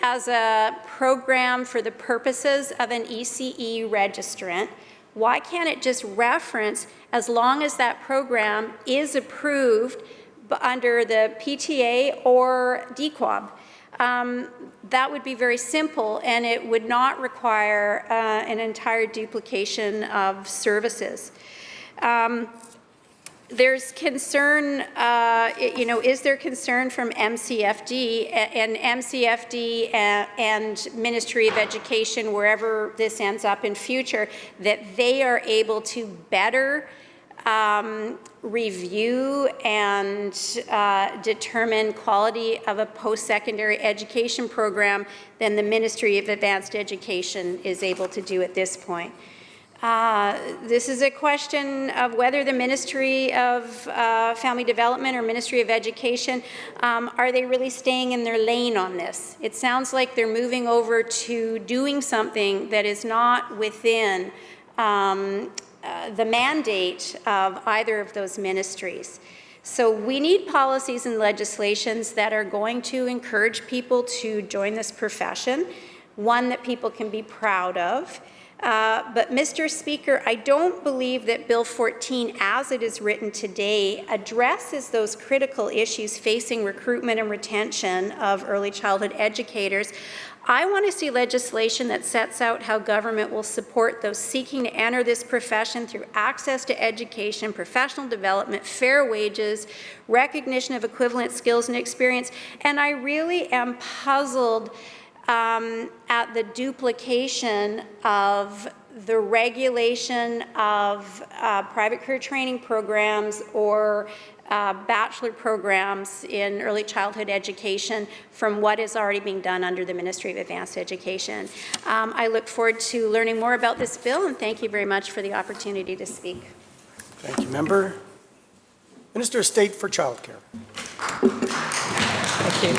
as a program for the purposes of an ECE registrant? Why can't it just reference, as long as that program is approved under the PTA or DQAB? That would be very simple, and it would not require an entire duplication of services. There's concern, is there concern from MCFD and Ministry of Education, wherever this ends up in future, that they are able to better review and determine quality of a post-secondary education program than the Ministry of Advanced Education is able to do at this point? This is a question of whether the Ministry of Family Development or Ministry of Education, are they really staying in their lane on this? It sounds like they're moving over to doing something that is not within the mandate of either of those ministries. So we need policies and legislations that are going to encourage people to join this profession, one that people can be proud of. But, Mr. Speaker, I don't believe that Bill 14, as it is written today, addresses those critical issues facing recruitment and retention of early childhood educators. I want to see legislation that sets out how government will support those seeking to enter this profession through access to education, professional development, fair wages, recognition of equivalent skills and experience. And I really am puzzled at the duplication of the regulation of private career training programs or bachelor programs in early childhood education from what is already being done under the Ministry of Advanced Education. I look forward to learning more about this bill, and thank you very much for the opportunity to speak. Thank you, Member. Minister of State for Childcare. Thank you.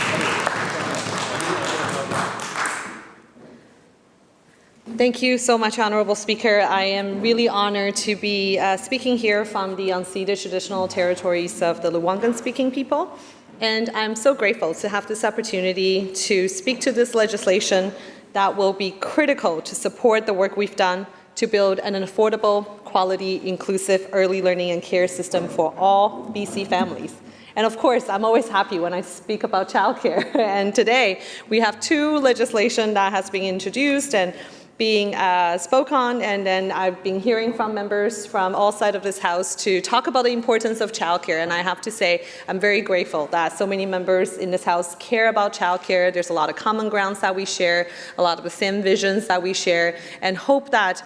Thank you so much, Honourable Speaker. I am really honored to be speaking here from the unceded traditional territories of the Lekwungen-speaking people. And I'm so grateful to have this opportunity to speak to this legislation that will be critical to support the work we've done to build an affordable, quality, inclusive early learning and care system for all BC families. And of course, I'm always happy when I speak about childcare. And today, we have two legislation that has been introduced and being spoke on, and then I've been hearing from members from all sides of this House to talk about the importance of childcare. And I have to say, I'm very grateful that so many members in this House care about childcare. There's a lot of common grounds that we share, a lot of the same visions that we share, and hope that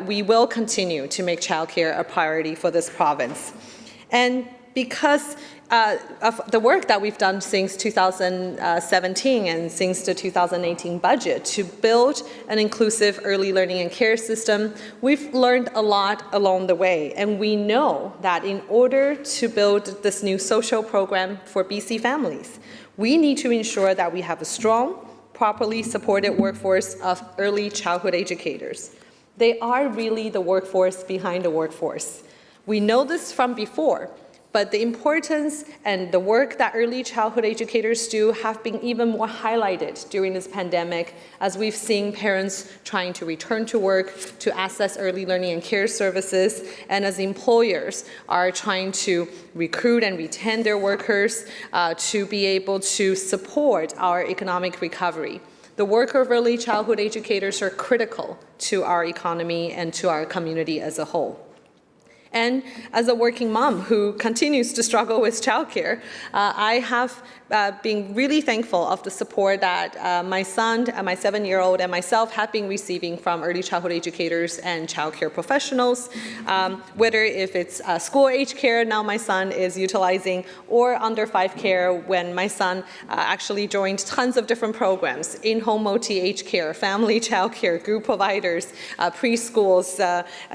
we will continue to make childcare a priority for this province. And because of the work that we've done since 2017 and since the 2018 budget to build an inclusive early learning and care system, we've learned a lot along the way. And we know that in order to build this new social program for BC families, we need to ensure that we have a strong, properly supported workforce of early childhood educators. They are really the workforce behind the workforce. We know this from before, but the importance and the work that early childhood educators do have been even more highlighted during this pandemic as we've seen parents trying to return to work to access early learning and care services, and as employers are trying to recruit and retain their workers to be able to support our economic recovery. The work of early childhood educators are critical to our economy and to our community as a whole. And as a working mom who continues to struggle with childcare, I have been really thankful of the support that my son, my 7-year-old, and myself have been receiving from early childhood educators and childcare professionals, whether if it's school-age care now my son is utilizing, or under 5 care when my son actually joined tons of different programs, in-home multi-age care, family childcare, group providers, preschools.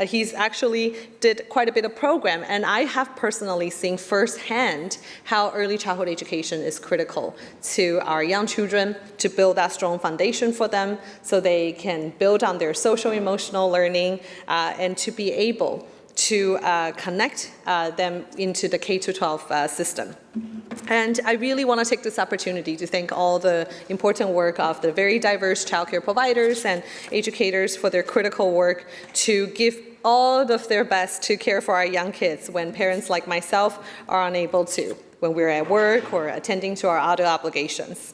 He's actually did quite a bit of program, and I have personally seen firsthand how early childhood education is critical to our young children to build that strong foundation for them so they can build on their social emotional learning and to be able to connect them into the K-12 system. And I really want to take this opportunity to thank all the important work of the very diverse childcare providers and educators for their critical work to give all of their best to care for our young kids when parents like myself are unable to, when we're at work or attending to our other obligations.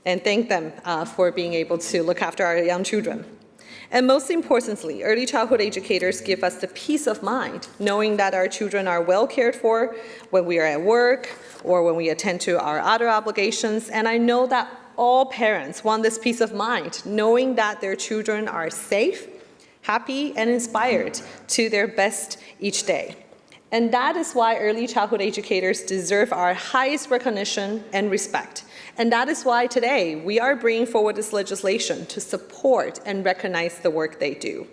And thank them for being able to look after our young children. And most importantly, early childhood educators give us the peace of mind knowing that our children are well cared for when we are at work or when we attend to our other obligations. And I know that all parents want this peace of mind, knowing that their children are safe, happy, and inspired to their best each day. And that is why early childhood educators deserve our highest recognition and respect. And that is why today we are bringing forward this legislation to support and recognize the work they do.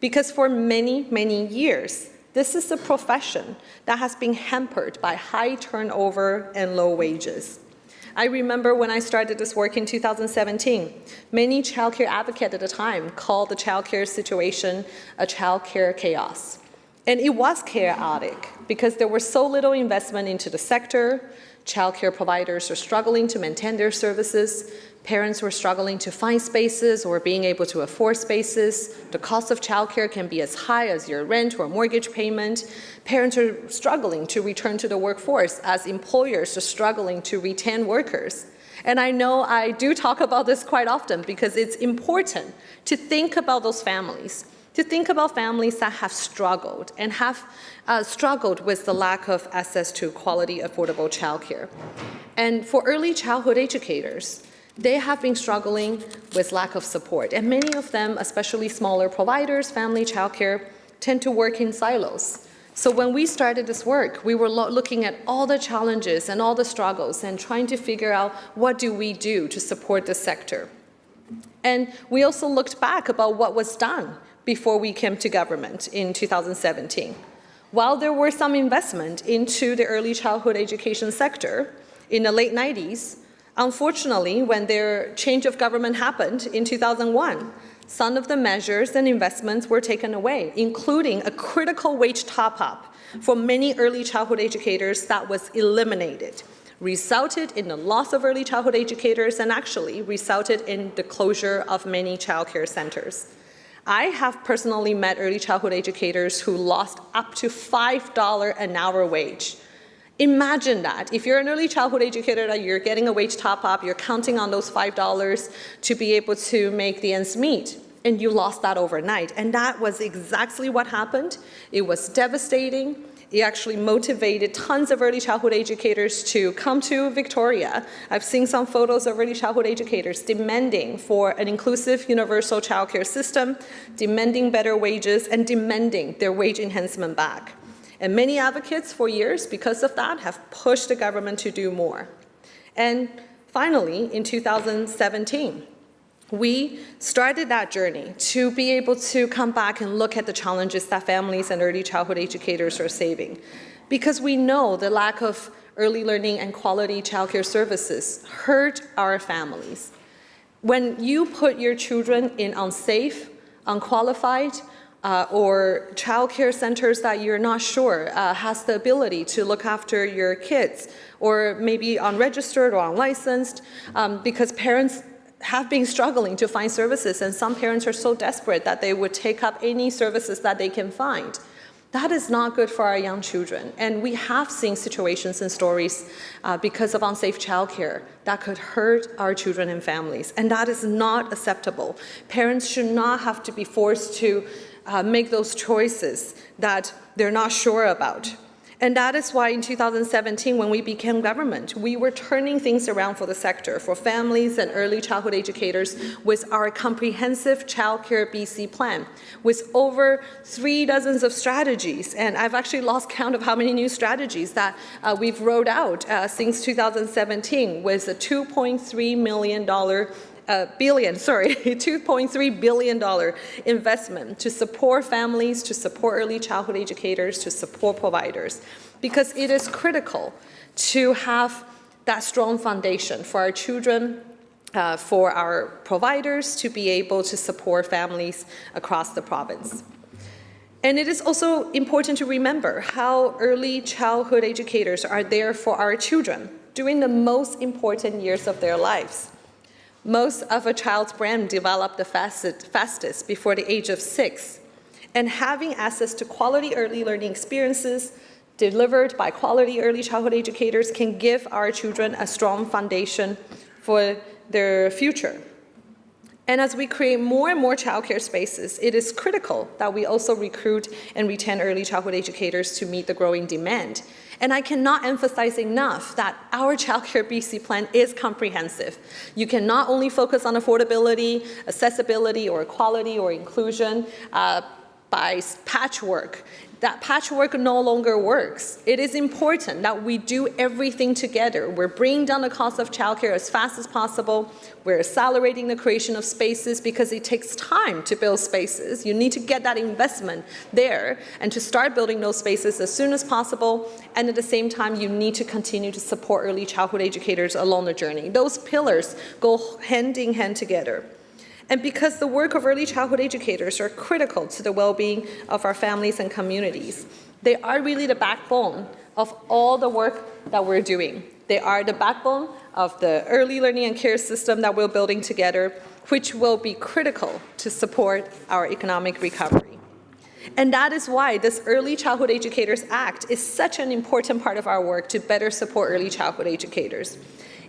Because for many, many years, this is a profession that has been hampered by high turnover and low wages. I remember when I started this work in 2017, many childcare advocates at the time called the childcare situation a childcare chaos. And it was chaotic because there was so little investment into the sector. Childcare providers are struggling to maintain their services. Parents were struggling to find spaces or being able to afford spaces. The cost of childcare can be as high as your rent or mortgage payment. Parents are struggling to return to the workforce as employers are struggling to retain workers. And I know I do talk about this quite often because it's important to think about those families, to think about families that have struggled and have struggled with the lack of access to quality, affordable childcare. And for early childhood educators, they have been struggling with lack of support. And many of them, especially smaller providers, family childcare, tend to work in silos. So when we started this work, we were looking at all the challenges and all the struggles and trying to figure out what do we do to support the sector. And we also looked back about what was done before we came to government in 2017. While there were some investment into the early childhood education sector in the late 90s, unfortunately, when their change of government happened in 2001, some of the measures and investments were taken away, including a critical wage top-up for many early childhood educators that was eliminated, resulted in the loss of early childhood educators and actually resulted in the closure of many childcare centers. I have personally met early childhood educators who lost up to $5 an hour wage. Imagine that. If you're an early childhood educator, that you're getting a wage top-up, you're counting on those $5 to be able to make the ends meet, and you lost that overnight. And that was exactly what happened. It was devastating. It actually motivated tons of early childhood educators to come to Victoria. I've seen some photos of early childhood educators demanding for an inclusive universal childcare system, demanding better wages, and demanding their wage enhancement back. And many advocates for years, because of that, have pushed the government to do more. And finally, in 2017, we started that journey to be able to come back and look at the challenges that families and early childhood educators are facing. Because we know the lack of early learning and quality childcare services hurt our families. When you put your children in unsafe, unqualified, or childcare centers that you're not sure has the ability to look after your kids, or maybe unregistered or unlicensed, because parents have been struggling to find services, and some parents are so desperate that they would take up any services that they can find. That is not good for our young children. And we have seen situations and stories because of unsafe childcare that could hurt our children and families. And that is not acceptable. Parents should not have to be forced to make those choices that they're not sure about. And that is why in 2017, when we became government, we were turning things around for the sector, for families and early childhood educators, with our comprehensive Childcare BC plan, with over 3 dozens of strategies. And I've actually lost count of how many new strategies that we've rolled out since 2017, with a $2.3 billion investment to support families, to support early childhood educators, to support providers, because it is critical to have that strong foundation for our children, for our providers to be able to support families across the province. And it is also important to remember how early childhood educators are there for our children during the most important years of their lives. Most of a child's brain develop the fastest before the age of 6. And having access to quality early learning experiences delivered by quality early childhood educators can give our children a strong foundation for their future. And as we create more and more childcare spaces, it is critical that we also recruit and retain early childhood educators to meet the growing demand. And I cannot emphasize enough that our Childcare BC plan is comprehensive. You can not only focus on affordability, accessibility, or equality or inclusion by patchwork. That patchwork no longer works. It is important that we do everything together. We're bringing down the cost of childcare as fast as possible. We're accelerating the creation of spaces because it takes time to build spaces. You need to get that investment there and to start building those spaces as soon as possible. And at the same time, you need to continue to support early childhood educators along the journey. Those pillars go hand in hand together. And because the work of early childhood educators are critical to the well-being of our families and communities, they are really the backbone of all the work that we're doing. They are the backbone of the early learning and care system that we're building together, which will be critical to support our economic recovery. And that is why this Early Childhood Educators Act is such an important part of our work to better support early childhood educators.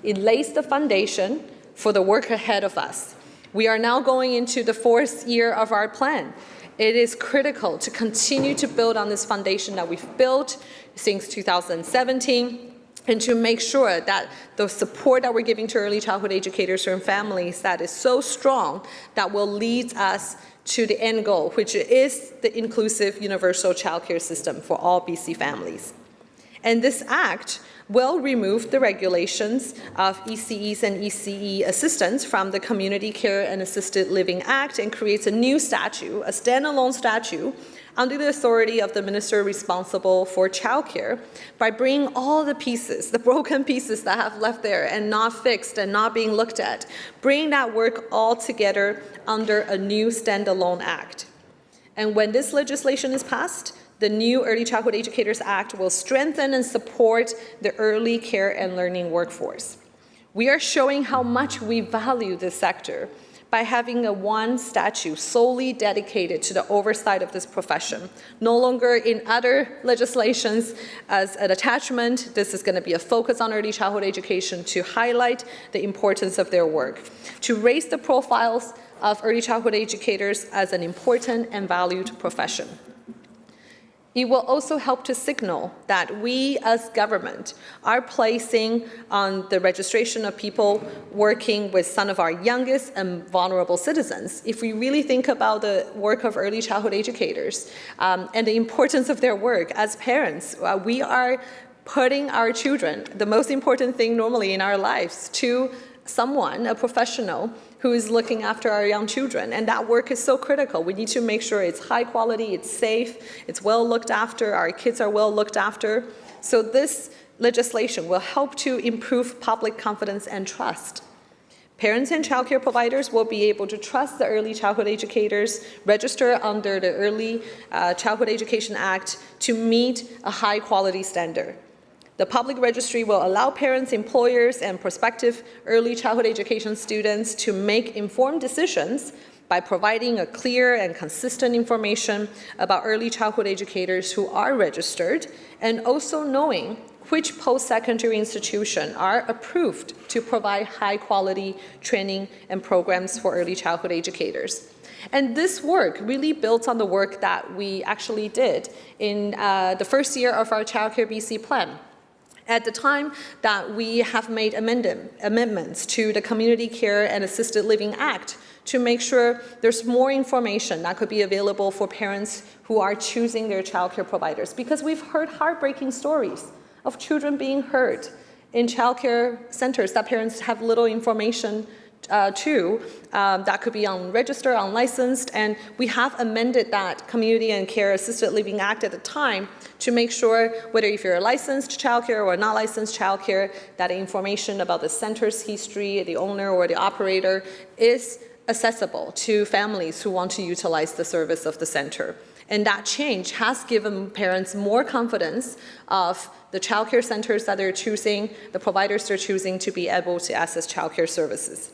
It lays the foundation for the work ahead of us. We are now going into the 4th year of our plan. It is critical to continue to build on this foundation that we've built since 2017 and to make sure that the support that we're giving to early childhood educators and families that is so strong that will lead us to the end goal, which is the inclusive universal childcare system for all BC families. And this act will remove the regulations of ECEs and ECE assistance from the Community Care and Assisted Living Act and creates a new statute, a standalone statute, under the authority of the minister responsible for childcare by bringing all the pieces, the broken pieces that have left there and not fixed and not being looked at, bring that work all together under a new standalone act. And when this legislation is passed, the new Early Childhood Educators Act will strengthen and support the early care and learning workforce. We are showing how much we value this sector by having one statute solely dedicated to the oversight of this profession. No longer in other legislations as an attachment. This is going to be a focus on early childhood education to highlight the importance of their work, to raise the profiles of early childhood educators as an important and valued profession. It will also help to signal that we as government are placing on the registration of people working with some of our youngest and vulnerable citizens. If we really think about the work of early childhood educators and the importance of their work as parents, we are putting our children, the most important thing normally in our lives, to someone, a professional, who is looking after our young children. And that work is so critical. We need to make sure it's high quality, it's safe, it's well looked after, our kids are well looked after. So this legislation will help to improve public confidence and trust. Parents and childcare providers will be able to trust the early childhood educators, register under the Early Childhood Education Act to meet a high quality standard. The public registry will allow parents, employers, and prospective early childhood education students to make informed decisions by providing a clear and consistent information about early childhood educators who are registered, and also knowing which post-secondary institutions are approved to provide high-quality training and programs for early childhood educators. And this work really builds on the work that we actually did in the first year of our Childcare BC plan. At the time that we have made amendments to the Community Care and Assisted Living Act to make sure there's more information that could be available for parents who are choosing their childcare providers. Because we've heard heartbreaking stories of children being hurt in childcare centers that parents have little information that could be unregistered, unlicensed, and we have amended that Community and Care Assisted Living Act at the time to make sure whether if you're a licensed childcare or not licensed childcare, that information about the center's history, the owner or the operator is accessible to families who want to utilize the service of the center. And that change has given parents more confidence of the childcare centers that they're choosing, the providers they're choosing to be able to access childcare services.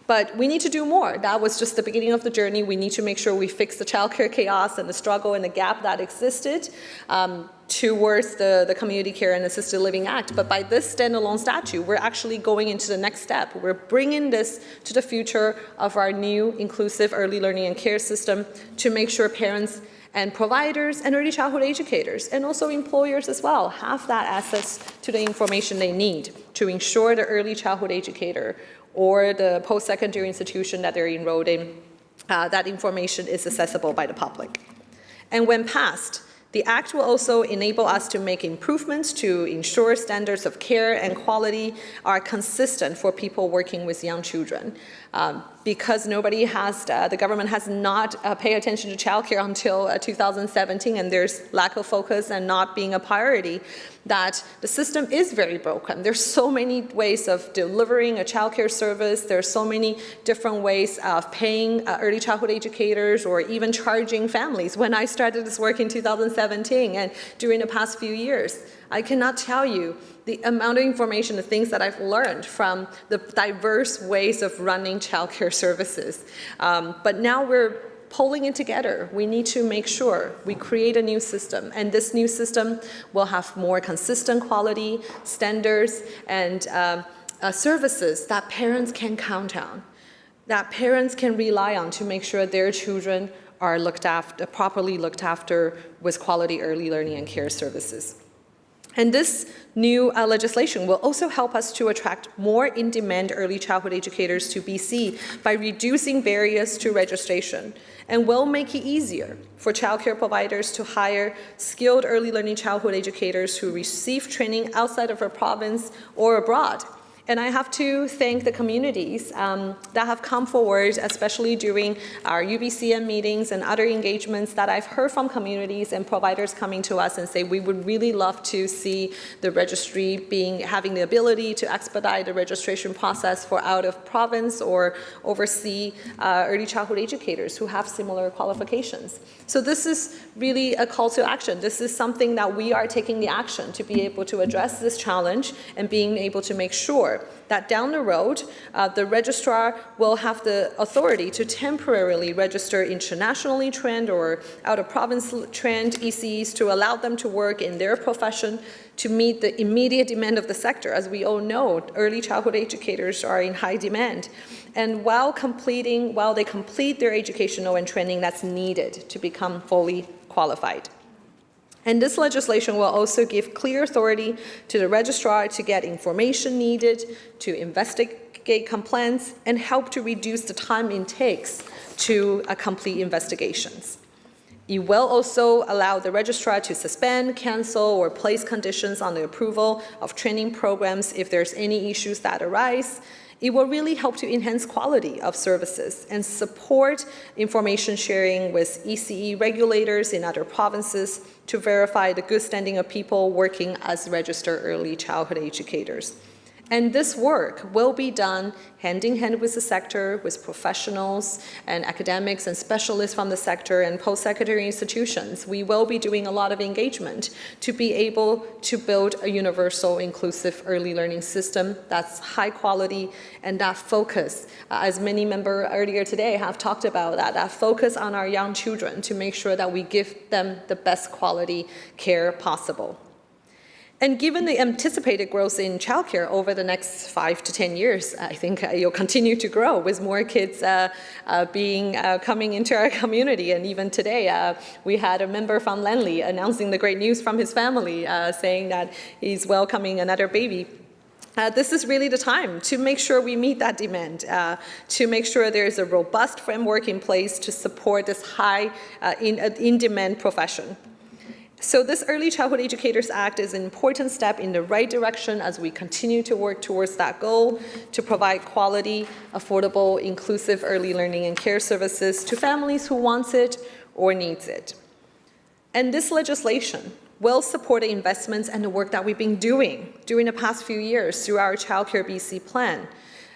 But we need to do more. That was just the beginning of the journey. We need to make sure we fix the childcare chaos and the struggle and the gap that existed towards the Community Care and Assisted Living Act. But by this standalone statute, we're actually going into the next step. We're bringing this to the future of our new inclusive early learning and care system to make sure parents and providers and early childhood educators and also employers as well have that access to the information they need to ensure the early childhood educator or the post-secondary institution that they're enrolled in, that information is accessible by the public. And when passed, the Act will also enable us to make improvements to ensure standards of care and quality are consistent for people working with young children. because the government has not paid attention to childcare until 2017, and there's lack of focus and not being a priority, that the system is very broken. There's so many ways of delivering a childcare service. There's so many different ways of paying early childhood educators or even charging families. When I started this work in 2017 and during the past few years, I cannot tell you the amount of information, the things that I've learned from the diverse ways of running childcare services. But now we're pulling it together. We need to make sure we create a new system, and this new system will have more consistent quality standards and services that parents can count on, that parents can rely on to make sure their children are properly looked after with quality early learning and care services. And this new legislation will also help us to attract more in-demand early childhood educators to BC by reducing barriers to registration, and will make it easier for childcare providers to hire skilled early learning childhood educators who receive training outside of our province or abroad. And I have to thank the communities that have come forward, especially during our UBCM meetings and other engagements, that I've heard from communities and providers coming to us and say, we would really love to see the registry having the ability to expedite the registration process for out of province or overseas early childhood educators who have similar qualifications. So this is really a call to action. This is something that we are taking the action to be able to address this challenge and being able to make sure that down the road, the registrar will have the authority to temporarily register internationally trained or out-of-province trained ECEs to allow them to work in their profession to meet the immediate demand of the sector. As we all know, early childhood educators are in high demand. And while they complete their educational and training that's needed to become fully qualified. And this legislation will also give clear authority to the registrar to get information needed, to investigate complaints, and help to reduce the time it takes to complete investigations. It will also allow the registrar to suspend, cancel, or place conditions on the approval of training programs if there's any issues that arise. It will really help to enhance quality of services and support information sharing with ECE regulators in other provinces to verify the good standing of people working as registered early childhood educators. And this work will be done hand in hand with the sector, with professionals and academics and specialists from the sector and post-secondary institutions. We will be doing a lot of engagement to be able to build a universal, inclusive early learning system that's high quality and that focus, as many members earlier today have talked about, that focus on our young children to make sure that we give them the best quality care possible. And given the anticipated growth in childcare over the next 5 to 10 years, I think you'll continue to grow with more kids coming into our community. And even today, we had a member from Lanley announcing the great news from his family, saying that he's welcoming another baby. This is really the time to make sure we meet that demand, to make sure there's a robust framework in place to support this high in-demand profession. So this Early Childhood Educators Act is an important step in the right direction as we continue to work towards that goal to provide quality, affordable, inclusive early learning and care services to families who want it or needs it. And this legislation will support the investments and the work that we've been doing during the past few years through our Childcare BC plan,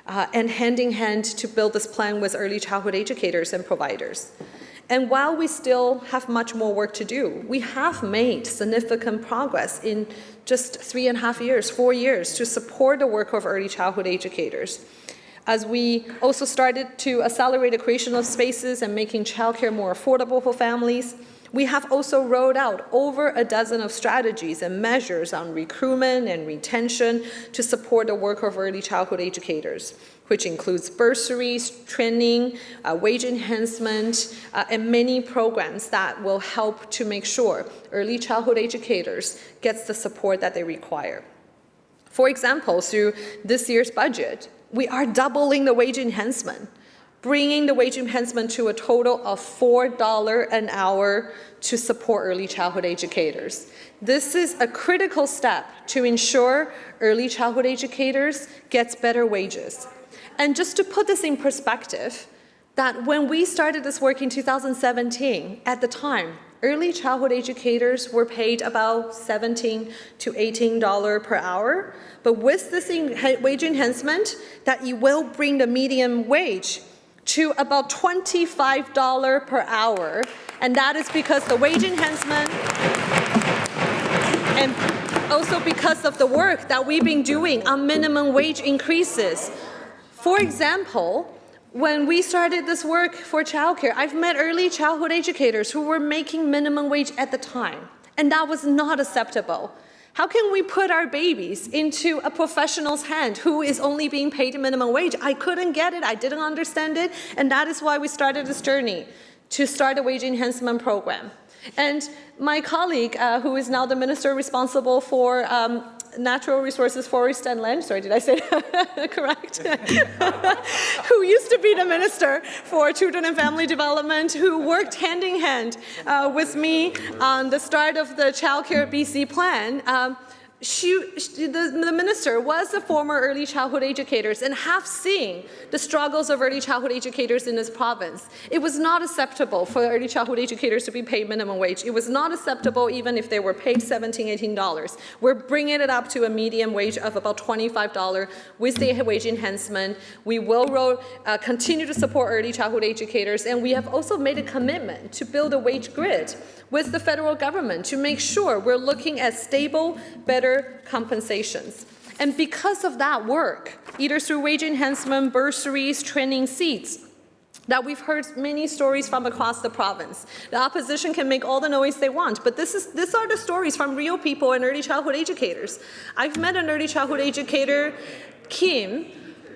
and hand in hand to build this plan with early childhood educators and providers. And while we still have much more work to do, we have made significant progress in just 3.5 years, 4 years, to support the work of early childhood educators. As we also started to accelerate the creation of spaces and making childcare more affordable for families, we have also rolled out over a dozen of strategies and measures on recruitment and retention to support the work of early childhood educators, which includes bursaries, training, wage enhancement, and many programs that will help to make sure early childhood educators get the support that they require. For example, through this year's budget, we are doubling the wage enhancement, bringing the wage enhancement to a total of $4 an hour to support early childhood educators. This is a critical step to ensure early childhood educators get better wages. And just to put this in perspective, that when we started this work in 2017, at the time, early childhood educators were paid about $17 to $18 per hour. But with this wage enhancement, that it will bring the median wage to about $25 per hour. And that is because the wage enhancement and also because of the work that we've been doing on minimum wage increases. For example, when we started this work for childcare, I've met early childhood educators who were making minimum wage at the time, and that was not acceptable. How can we put our babies into a professional's hand who is only being paid minimum wage? I couldn't get it, I didn't understand it, and that is why we started this journey to start a wage enhancement program. And my colleague, who is now the minister responsible for natural resources, forest and land, sorry, did I say that correct? Who used to be the minister for children and family development, who worked hand in hand with me on the start of the Child Care BC plan. The minister was a former early childhood educator and have seen the struggles of early childhood educators in this province. It was not acceptable for early childhood educators to be paid minimum wage. It was not acceptable even if they were paid $17, $18. We're bringing it up to a median wage of about $25 with the wage enhancement. We will continue to support early childhood educators, and we have also made a commitment to build a wage grid with the federal government to make sure we're looking at stable, better compensations. And because of that work, either through wage enhancement, bursaries, training seats, that we've heard many stories from across the province. The opposition can make all the noise they want, but these are the stories from real people and early childhood educators. I've met an early childhood educator, Kim,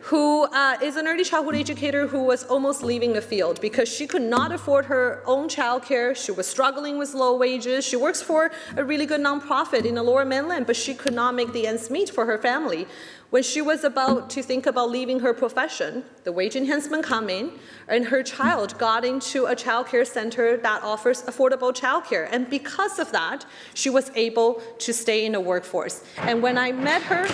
who is an early childhood educator who was almost leaving the field because she could not afford her own childcare. She was struggling with low wages. She works for a really good nonprofit in the Lower Mainland, but she could not make the ends meet for her family. When she was about to think about leaving her profession, the wage enhancement came in, and her child got into a childcare center that offers affordable childcare. And because of that, she was able to stay in the workforce. And when I met her,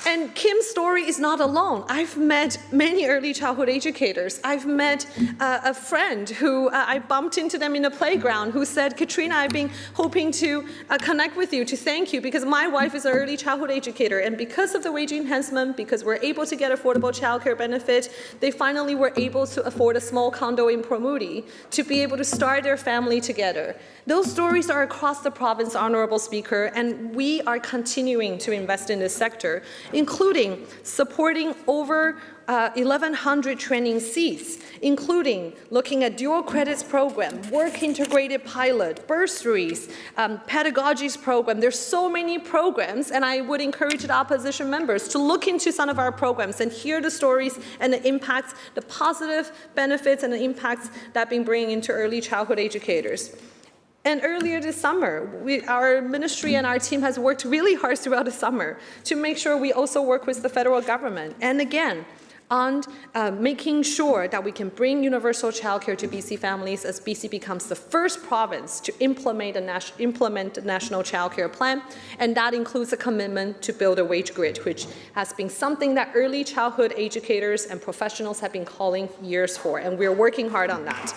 and Kim's story is not alone. I've met many early childhood educators. I've met a friend who I bumped into them in the playground who said, Katrina, I've been hoping to connect with you to thank you because my wife is an early childhood educator, and because of the wage enhancement, because we're able to get affordable childcare benefit, they finally were able to afford a small condo in Promudi to be able to start their family together. Those stories are across the province, Honorable Speaker, and we are continuing to invest in this sector, including supporting over 1,100 training seats, including looking at dual credits program, work integrated pilot, bursaries, pedagogies program. There's so many programs, and I would encourage the opposition members to look into some of our programs and hear the stories and the impacts, the positive benefits and the impacts that have been bringing into early childhood educators. And earlier this summer, our ministry and our team has worked really hard throughout the summer to make sure we also work with the federal government. And again, on making sure that we can bring universal childcare to BC families as BC becomes the first province to implement the national childcare plan. And that includes a commitment to build a wage grid, which has been something that early childhood educators and professionals have been calling years for. And we're working hard on that.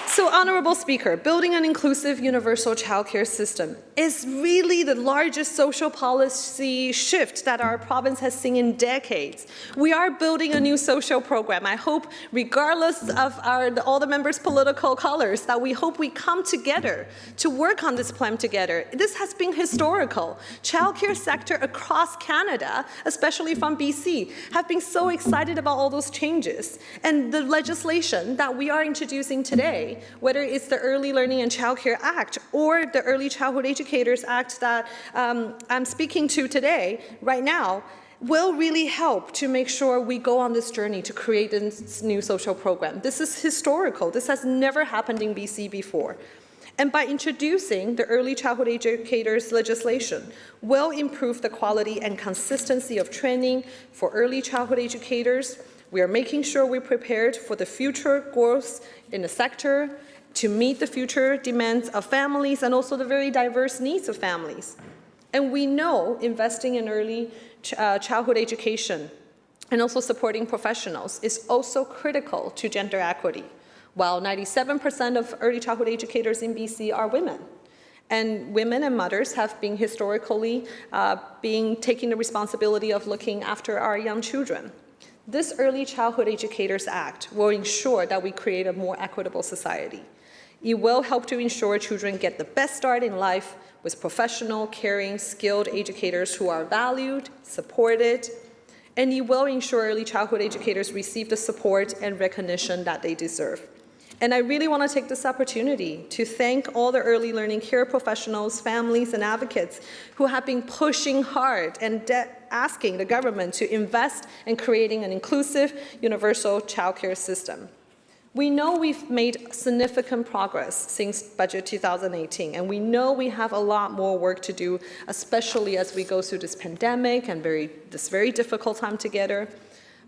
So, Honorable Speaker, building an inclusive universal childcare system is really the largest social policy shift that our province has seen in decades. We are building a new social program. I hope, regardless of all the members' political colors, that we hope we come together to work on this plan together. This has been historical. Childcare sector across Canada, especially from BC, have been so excited about all those changes. And the legislation that we are introducing today, whether it's the Early Learning and Childcare Act or the Early Childhood Educators Act that I'm speaking to today, right now, will really help to make sure we go on this journey to create this new social program. This is historical. This has never happened in BC before. And by introducing the Early Childhood Educators legislation, will improve the quality and consistency of training for early childhood educators. We are making sure we're prepared for the future growth in the sector to meet the future demands of families and also the very diverse needs of families. And we know investing in early childhood education and also supporting professionals is also critical to gender equity. While 97% of early childhood educators in BC are women. And women and mothers have been historically taking the responsibility of looking after our young children. This Early Childhood Educators Act will ensure that we create a more equitable society. It will help to ensure children get the best start in life with professional, caring, skilled educators who are valued, supported, and it will ensure early childhood educators receive the support and recognition that they deserve. And I really want to take this opportunity to thank all the early learning care professionals, families, and advocates who have been pushing hard and asking the government to invest in creating an inclusive, universal childcare system. We know we've made significant progress since Budget 2018, and we know we have a lot more work to do, especially as we go through this pandemic and this very difficult time together.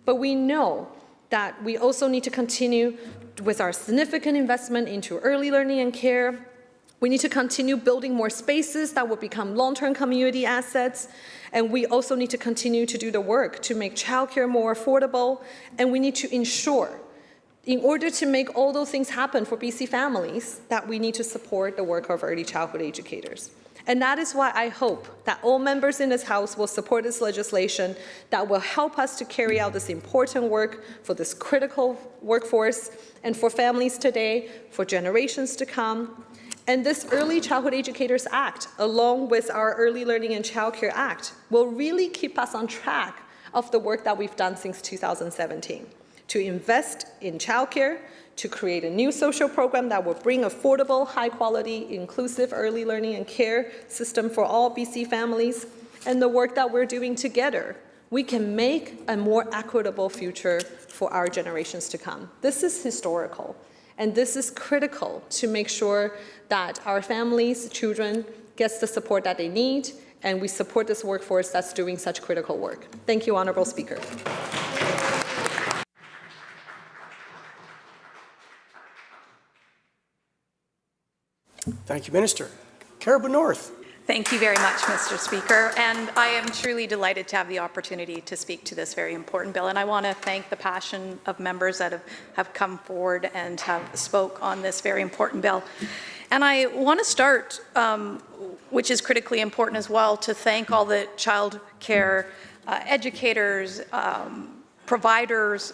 But we know that we also need to continue with our significant investment into early learning and care. We need to continue building more spaces that will become long-term community assets. And we also need to continue to do the work to make childcare more affordable. And we need to ensure, in order to make all those things happen for BC families, that we need to support the work of early childhood educators. And that is why I hope that all members in this House will support this legislation that will help us to carry out this important work for this critical workforce and for families today, for generations to come. And this Early Childhood Educators Act, along with our Early Learning and Childcare Act, will really keep us on track of the work that we've done since 2017, to invest in childcare, to create a new social program that will bring affordable, high-quality, inclusive early learning and care system for all BC families, and the work that we're doing together, we can make a more equitable future for our generations to come. This is historical, and this is critical to make sure that our families, children, gets the support that they need, and we support this workforce that's doing such critical work. Thank you, Honourable Speaker. Thank you, Minister. Caribou North. Thank you very much, Mr. Speaker, and I am truly delighted to have the opportunity to speak to this very important bill, and I want to thank the passion of members that have come forward and have spoke on this very important bill. And I want to start, which is critically important as well, to thank all the child care educators, providers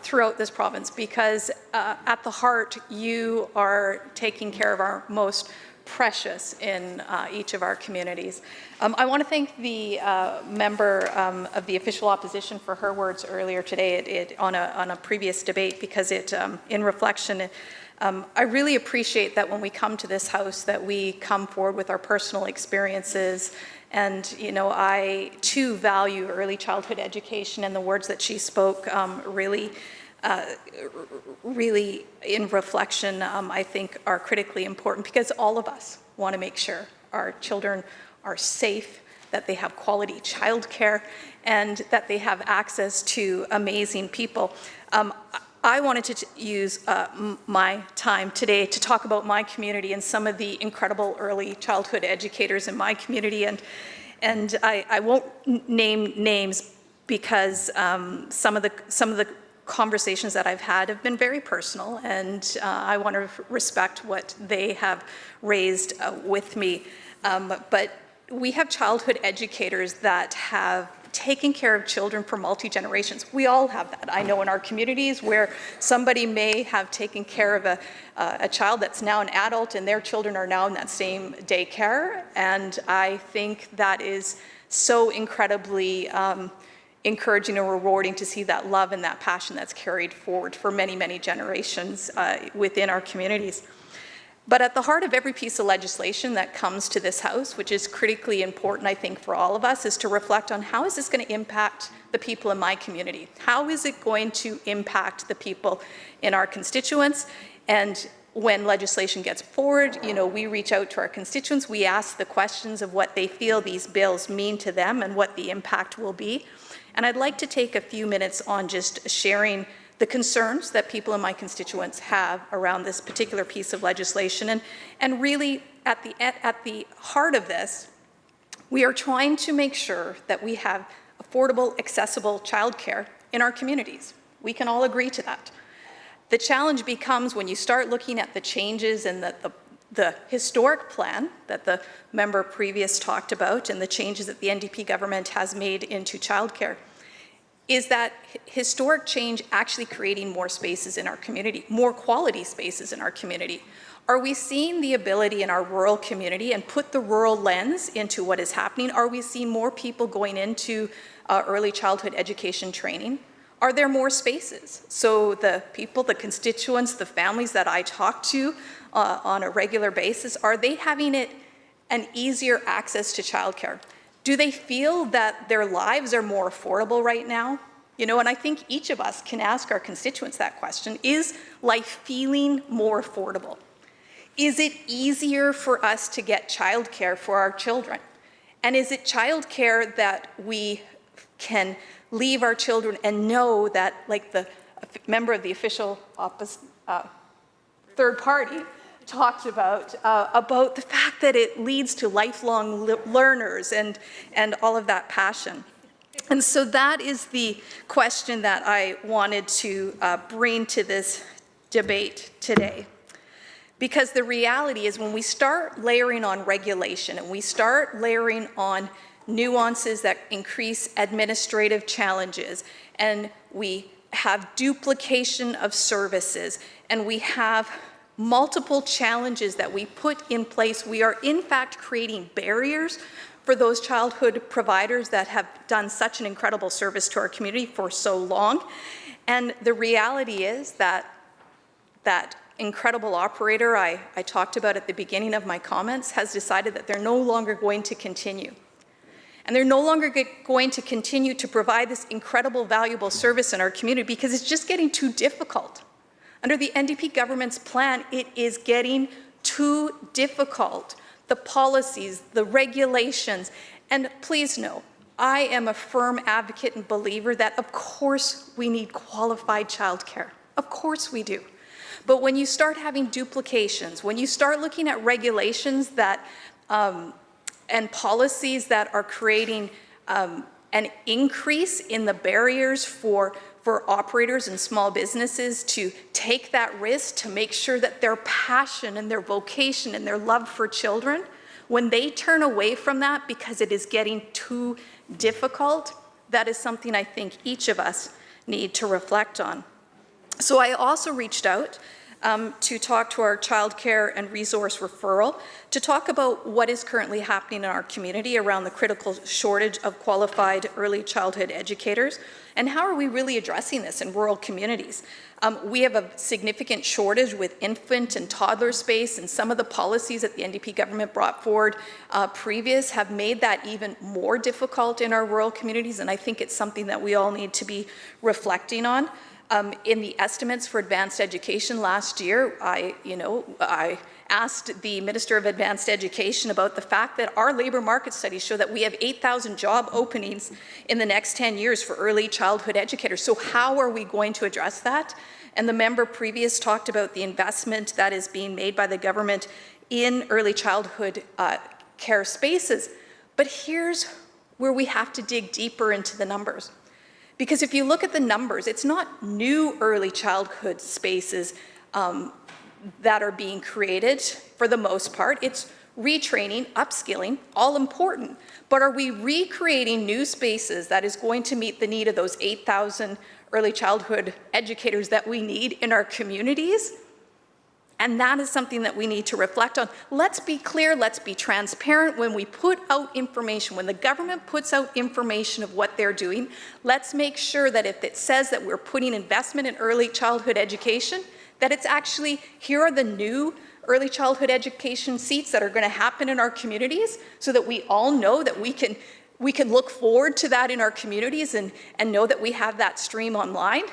throughout this province, because at the heart, you are taking care of our most precious in each of our communities. I want to thank the member of the official opposition for her words earlier today on a previous debate, because in reflection, I really appreciate that when we come to this House that we come forward with our personal experiences. And, you know, I too value early childhood education, and the words that she spoke really in reflection, I think are critically important, because all of us want to make sure our children are safe, that they have quality childcare, and that they have access to amazing people. I wanted to use my time today to talk about my community and some of the incredible early childhood educators in my community. And I won't name names, because some of the conversations that I've had have been very personal, and I want to respect what they have raised with me. But we have childhood educators that have taking care of children for multi-generations. We all have that. I know in our communities where somebody may have taken care of a child that's now an adult, and their children are now in that same daycare. And I think that is so incredibly encouraging and rewarding to see that love and that passion that's carried forward for many, many generations within our communities. But at the heart of every piece of legislation that comes to this House, which is critically important, I think, for all of us, is to reflect on how is this going to impact the people in my community? How is it going to impact the people in our constituents? And when legislation gets forward, you know, we reach out to our constituents, we ask the questions of what they feel these bills mean to them and what the impact will be. And I'd like to take a few minutes on just sharing the concerns that people in my constituents have around this particular piece of legislation. And really, at the heart of this, we are trying to make sure that we have affordable, accessible childcare in our communities. We can all agree to that. The challenge becomes when you start looking at the changes in the historic plan that the member previous talked about and the changes that the NDP government has made into childcare. Is that historic change actually creating more spaces in our community, more quality spaces in our community? Are we seeing the ability in our rural community and put the rural lens into what is happening? Are we seeing more people going into early childhood education training? Are there more spaces? So the people, the constituents, the families that I talk to on a regular basis, are they having an easier access to childcare? Do they feel that their lives are more affordable right now? You know, and I think each of us can ask our constituents that question. Is life feeling more affordable? Is it easier for us to get childcare for our children? And is it childcare that we can leave our children and know that, like the member of the official third party talked about the fact that it leads to lifelong learners and all of that passion. And so that is the question that I wanted to bring to this debate today. Because the reality is when we start layering on regulation and we start layering on nuances that increase administrative challenges, and we have duplication of services, and we have multiple challenges that we put in place, we are in fact creating barriers for those childhood providers that have done such an incredible service to our community for so long. And the reality is that that incredible operator I talked about at the beginning of my comments has decided that they're no longer going to continue. And they're no longer going to continue to provide this incredible, valuable service in our community because it's just getting too difficult. Under the NDP government's plan, it is getting too difficult. The policies, the regulations, and please know, I am a firm advocate and believer that of course we need qualified childcare. Of course we do. But when you start having duplications, when you start looking at regulations that and policies that are creating an increase in the barriers for operators and small businesses to take that risk to make sure that their passion and their vocation and their love for children, when they turn away from that because it is getting too difficult, that is something I think each of us need to reflect on. So I also reached out to talk to our child care and resource referral to talk about what is currently happening in our community around the critical shortage of qualified early childhood educators, and how are we really addressing this in rural communities. We have a significant shortage with infant and toddler space, and some of the policies that the NDP government brought forward previous have made that even more difficult in our rural communities, and I think it's something that we all need to be reflecting on. In the estimates for advanced education last year, I asked the Minister of Advanced Education about the fact that our labor market studies show that we have 8,000 job openings in the next 10 years for early childhood educators. So how are we going to address that? And the member previous talked about the investment that is being made by the government in early childhood care spaces. But here's where we have to dig deeper into the numbers. Because if you look at the numbers, it's not new early childhood spaces that are being created for the most part. It's retraining, upskilling, all important. But are we recreating new spaces that is going to meet the need of those 8,000 early childhood educators that we need in our communities? And that is something that we need to reflect on. Let's be clear, let's be transparent. When we put out information, when the government puts out information of what they're doing, let's make sure that if it says that we're putting investment in early childhood education, that it's actually, here are the new early childhood education seats that are going to happen in our communities, so that we all know that we can look forward to that in our communities and know that we have that stream online.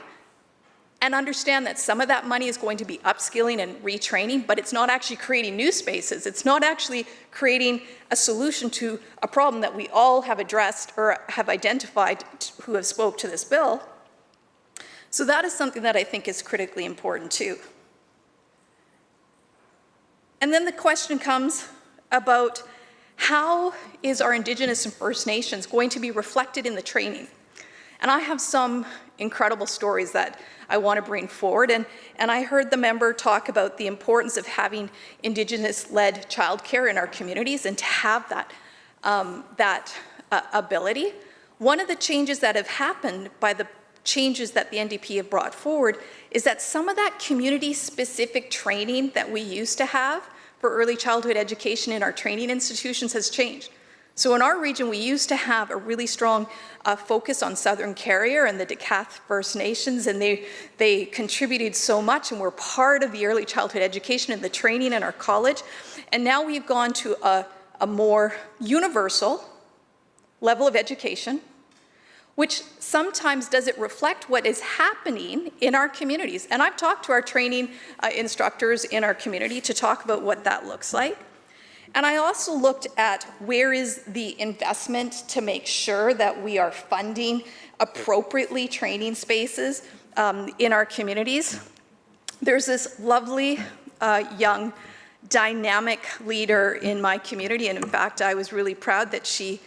And understand that some of that money is going to be upskilling and retraining, but it's not actually creating new spaces. It's not actually creating a solution to a problem that we all have addressed or have identified who have spoke to this bill. So that is something that I think is critically important too. And then the question comes about how is our Indigenous and First Nations going to be reflected in the training? And I have some incredible stories that I want to bring forward. And I heard the member talk about the importance of having Indigenous-led childcare in our communities and to have that ability. One of the changes that have happened by the changes that the NDP have brought forward is that some of that community-specific training that we used to have for early childhood education in our training institutions has changed. So in our region, we used to have a really strong focus on Southern Carrier and the Decath First Nations, and they contributed so much and were part of the early childhood education and the training in our college. And now we've gone to a more universal level of education, which sometimes doesn't reflect what is happening in our communities. And I've talked to our training instructors in our community to talk about what that looks like. And I also looked at where is the investment to make sure that we are funding appropriately training spaces in our communities. There's this lovely young dynamic leader in my community, and in fact I was really proud that she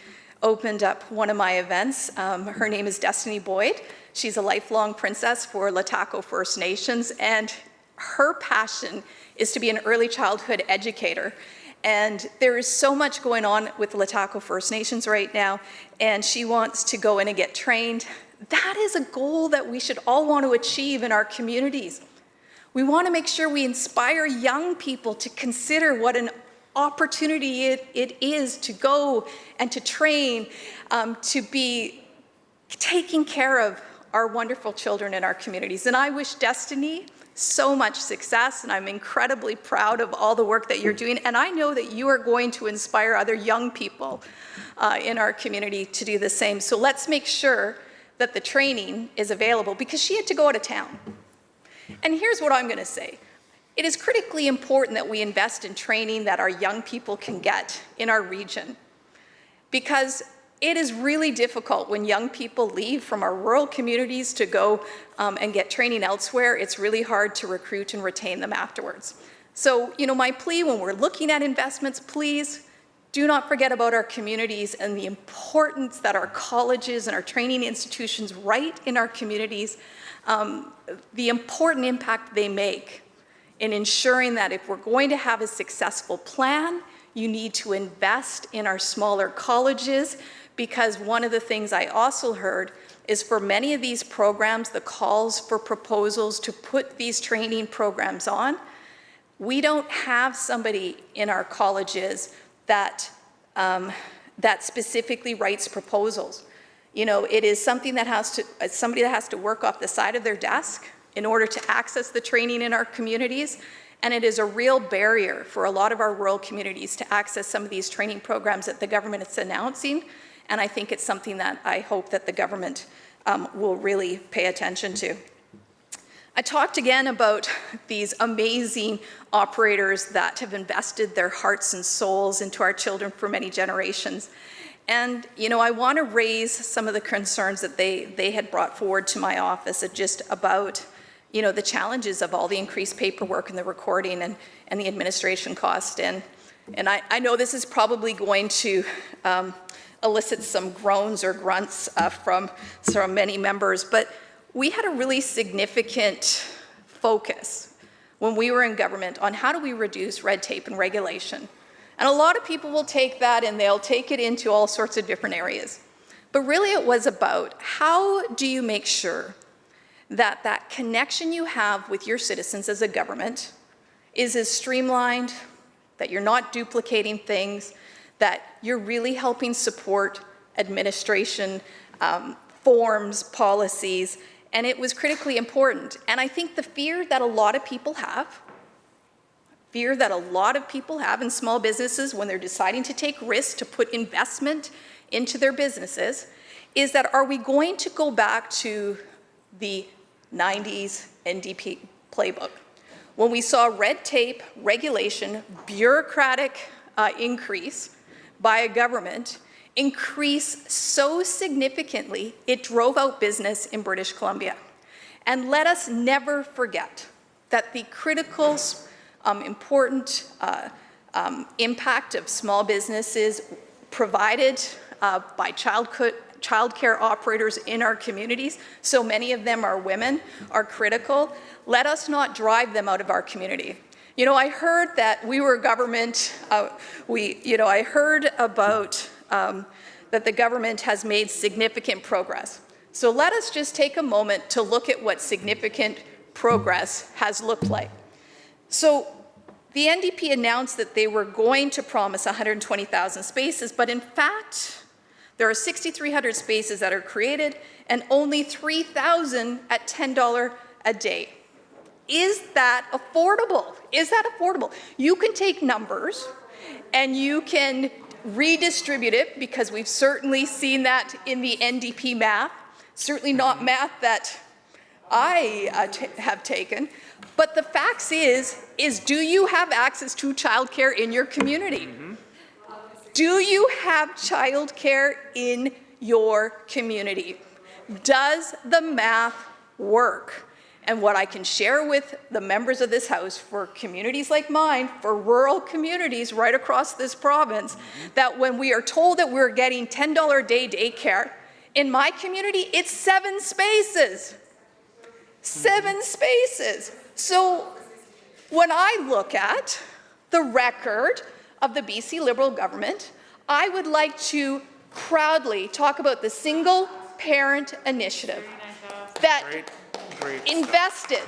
opened up one of my events. Her name is Destiny Boyd. She's a lifelong princess for Lataco First Nations, and her passion is to be an early childhood educator. And there is so much going on with the Lataco First Nations right now, and she wants to go in and get trained. That is a goal that we should all want to achieve in our communities. We want to make sure we inspire young people to consider what an opportunity it is to go and to train, to be taking care of our wonderful children in our communities. And I wish Destiny so much success, and I'm incredibly proud of all the work that you're doing. And I know that you are going to inspire other young people in our community to do the same. So let's make sure that the training is available, because she had to go out of town. And here's what I'm going to say. It is critically important that we invest in training that our young people can get in our region, because it is really difficult when young people leave from our rural communities to go and get training elsewhere. It's really hard to recruit and retain them afterwards. So, my plea when we're looking at investments, please do not forget about our communities and the importance that our colleges and our training institutions right in our communities, the important impact they make in ensuring that if we're going to have a successful plan, you need to invest in our smaller colleges, because one of the things I also heard is for many of these programs, the calls for proposals to put these training programs on, we don't have somebody in our colleges that specifically writes proposals. It is something that somebody that has to work off the side of their desk in order to access the training in our communities. And it is a real barrier for a lot of our rural communities to access some of these training programs that the government is announcing. And I think it's something that I hope that the government will really pay attention to. I talked again about these amazing operators that have invested their hearts and souls into our children for many generations. And, I want to raise some of the concerns that they had brought forward to my office just about, the challenges of all the increased paperwork and the recording and the administration cost. And I know this is probably going to elicit some groans or grunts from many members, but we had a really significant focus when we were in government on how do we reduce red tape and regulation. And a lot of people will take that and they'll take it into all sorts of different areas. But really it was about how do you make sure that that connection you have with your citizens as a government is as streamlined, that you're not duplicating things, that you're really helping support administration, forms, policies, and it was critically important. And I think the fear that a lot of people have in small businesses when they're deciding to take risks, to put investment into their businesses, is that are we going to go back to the 90s NDP playbook, when we saw red tape, regulation, bureaucratic increase by a government increase so significantly, it drove out business in British Columbia. And let us never forget that the critical, important impact of small businesses provided by childcare operators in our communities, so many of them are women, are critical. Let us not drive them out of our community. You know, I heard that we were government, I heard about that the government has made significant progress. So let us just take a moment to look at what significant progress has looked like. So the NDP announced that they were going to promise 120,000 spaces, but in fact, there are 6,300 spaces that are created and only 3,000 at $10 a day. Is that affordable? Is that affordable? You can take numbers and you can redistribute it, because we've certainly seen that in the NDP math, certainly not math that I have taken. But the fact is do you have access to childcare in your community? Do you have childcare in your community? Does the math work? And what I can share with the members of this House, for communities like mine, for rural communities right across this province, that when we are told that we're getting $10 a day daycare, in my community, it's 7 spaces. 7 spaces. So when I look at the record of the BC Liberal government, I would like to proudly talk about the single parent initiative that invested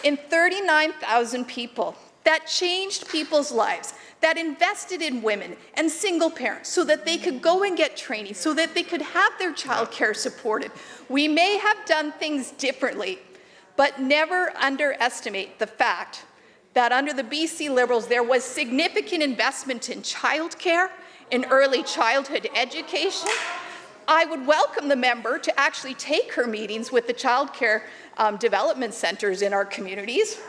in 39,000 people, that changed people's lives, that invested in women and single parents so that they could go and get training, so that they could have their childcare supported. We may have done things differently, but never underestimate the fact that under the BC Liberals, there was significant investment in childcare, in early childhood education. I would welcome the member to actually take her meetings with the childcare development centers in our communities.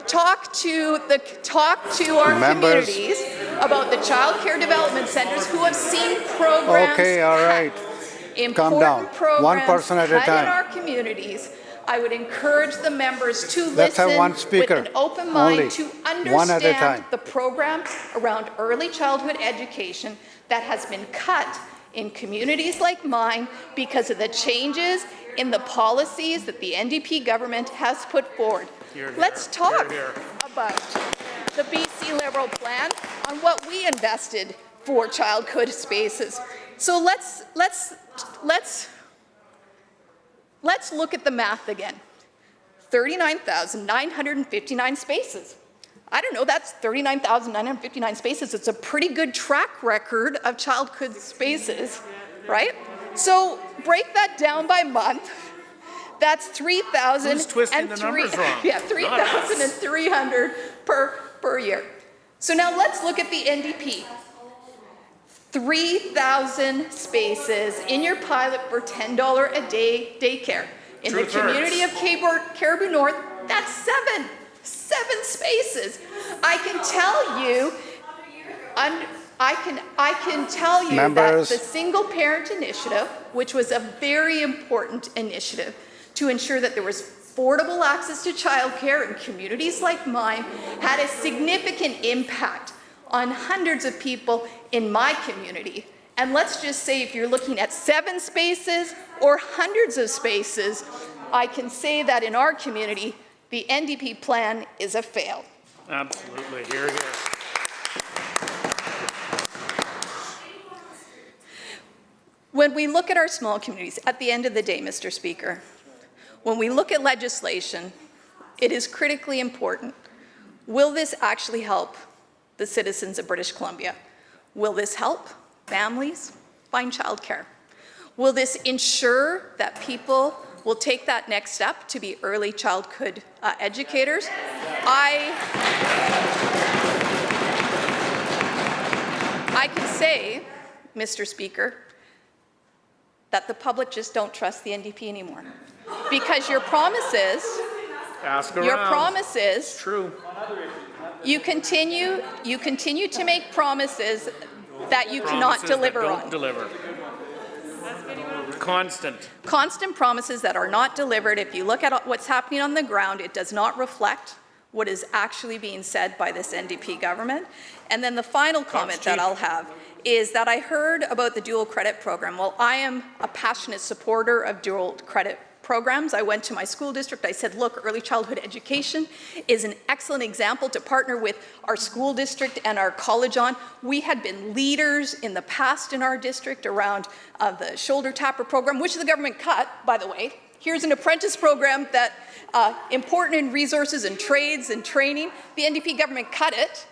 Talk to our communities about the childcare development centers who have seen programs. Okay, all right. Calm down. One person at a time. In our communities, I would encourage the members to Let's have one listen speaker. with an open mind Only. to One at a time. understand the program around early childhood education that has been cut in communities like mine because of the changes in the policies that the NDP government has put forward. Let's talk about the BC Liberal plan on what we invested for childhood spaces. So let's look at the math again. 39,959 spaces. I don't know, that's 39,959 spaces. It's a pretty good track record of childhood spaces, right? So break that down by month. That's 3,000. Who's twisting the numbers wrong? Yeah, 3,300 per year. So now let's look at the NDP. 3,000 spaces in your pilot for $10 a day daycare. In the community of Caribou North, that's 7 spaces. I can tell you, I can tell you Members. that the single parent initiative, which was a very important initiative to ensure that there was affordable access to childcare in communities like mine, had a significant impact on hundreds of people in my community. And let's just say if you're looking at 7 spaces or hundreds of spaces, I can say that in our community, the NDP plan is a fail. Absolutely. Here it is. When we look at our small communities, at the end of the day, Mr. Speaker, when we look at legislation, it is critically important. Will this actually help the citizens of British Columbia? Will this help families find childcare? Will this ensure that people will take that next step to be early childhood educators? I can say, Mr. Speaker, that the public just don't trust the NDP anymore. Because your promises, True. you continue to make promises that you cannot deliver on. Deliver. Constant. Constant promises that are not delivered. If you look at what's happening on the ground, it does not reflect what is actually being said by this NDP government. And then the final comment that I'll have is that I heard about the dual credit program. Well, I am a passionate supporter of dual credit programs. I went to my school district. I said, look, early childhood education is an excellent example to partner with our school district and our college on. We had been leaders in the past in our district around the shoulder tapper program, which the government cut, by the way. Here's an apprentice program that important in resources and trades and training. The NDP government cut it.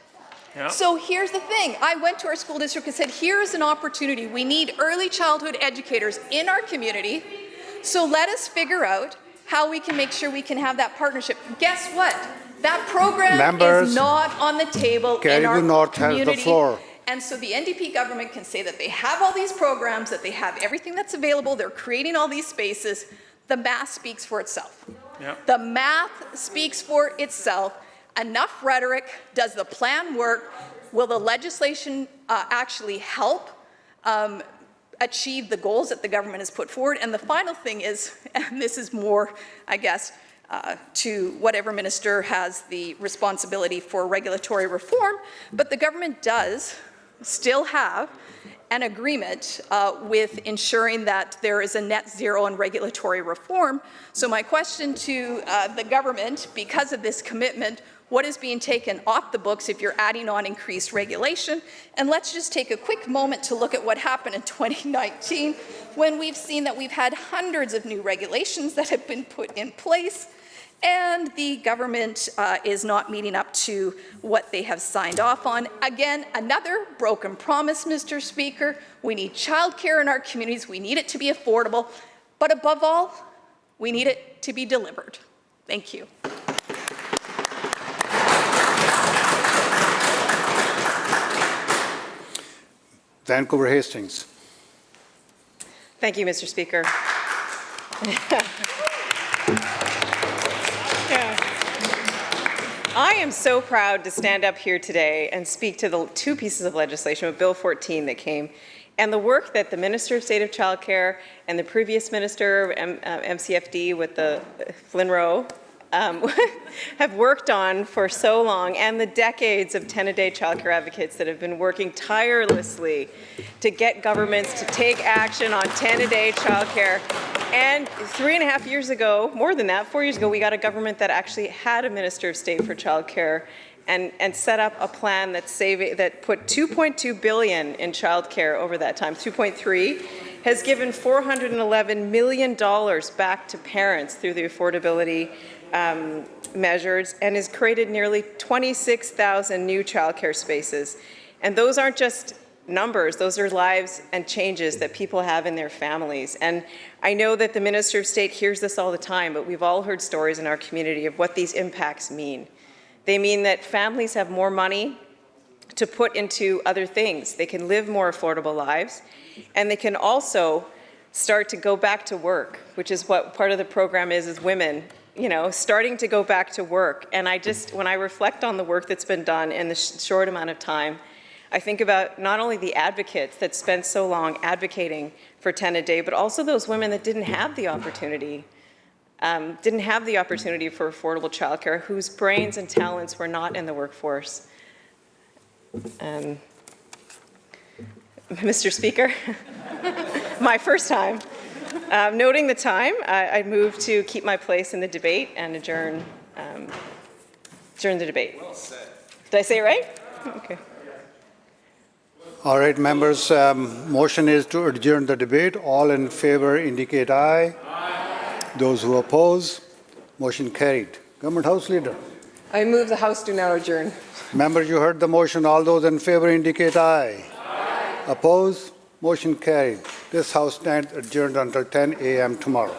Yep. So here's the thing. I went to our school district and said, here's an opportunity. We need early childhood educators in our community. So let us figure out how we can make sure we can have that partnership. Guess what? That program is not on the table in our community. Has the floor. And so the NDP government can say that they have all these programs, that they have everything that's available, they're creating all these spaces. The math speaks for itself. Yep. The math speaks for itself. Enough rhetoric. Does the plan work? Will the legislation actually help achieve the goals that the government has put forward? And the final thing is, and this is more, I guess, to whatever minister has the responsibility for regulatory reform, but the government does still have an agreement with ensuring that there is a net zero on regulatory reform. So my question to the government, because of this commitment, what is being taken off the books if you're adding on increased regulation? And let's just take a quick moment to look at what happened in 2019 when we've seen that we've had hundreds of new regulations that have been put in place and the government is not meeting up to what they have signed off on. Again, another broken promise, Mr. Speaker. We need childcare in our communities. We need it to be affordable. But above all, we need it to be delivered. Thank you. Vancouver Hastings. Thank you, Mr. Speaker. I am so proud to stand up here today and speak to the two pieces of legislation with Bill 14 that came and the work that the Minister of State of Childcare and the previous Minister of MCFD with the Flynn Rowe have worked on for so long, and the decades of 10-a-day childcare advocates that have been working tirelessly to get governments to take action on 10-a-day childcare. And 3.5 years ago, more than that, 4 years ago, we got a government that actually had a Minister of State for childcare and set up a plan that put $2.2 billion in childcare over that time. 2.3 has given $411 million back to parents through the affordability measures and has created nearly 26,000 new childcare spaces. And those aren't just numbers, those are lives and changes that people have in their families. And I know that the Minister of State hears this all the time, but we've all heard stories in our community of what these impacts mean. They mean that families have more money to put into other things. They can live more affordable lives, and they can also start to go back to work, which is what part of the program is women, you know, starting to go back to work. And when I reflect on the work that's been done in the short amount of time, I think about not only the advocates that spent so long advocating for 10-a-day, but also those women that didn't have the opportunity for affordable childcare, whose brains and talents were not in the workforce. Mr. Speaker, my first time. Noting the time, I move to keep my place in the debate and adjourn the debate. Well said. Did I say it right? Okay. All right, members, motion is to adjourn the debate. All in favor indicate aye. Aye. Those who oppose, motion carried. Government House Leader. I move the House do now adjourn. Members, you heard the motion. All those in favor indicate aye. Aye. Oppose, motion carried. This House stands adjourned until 10 a.m. tomorrow.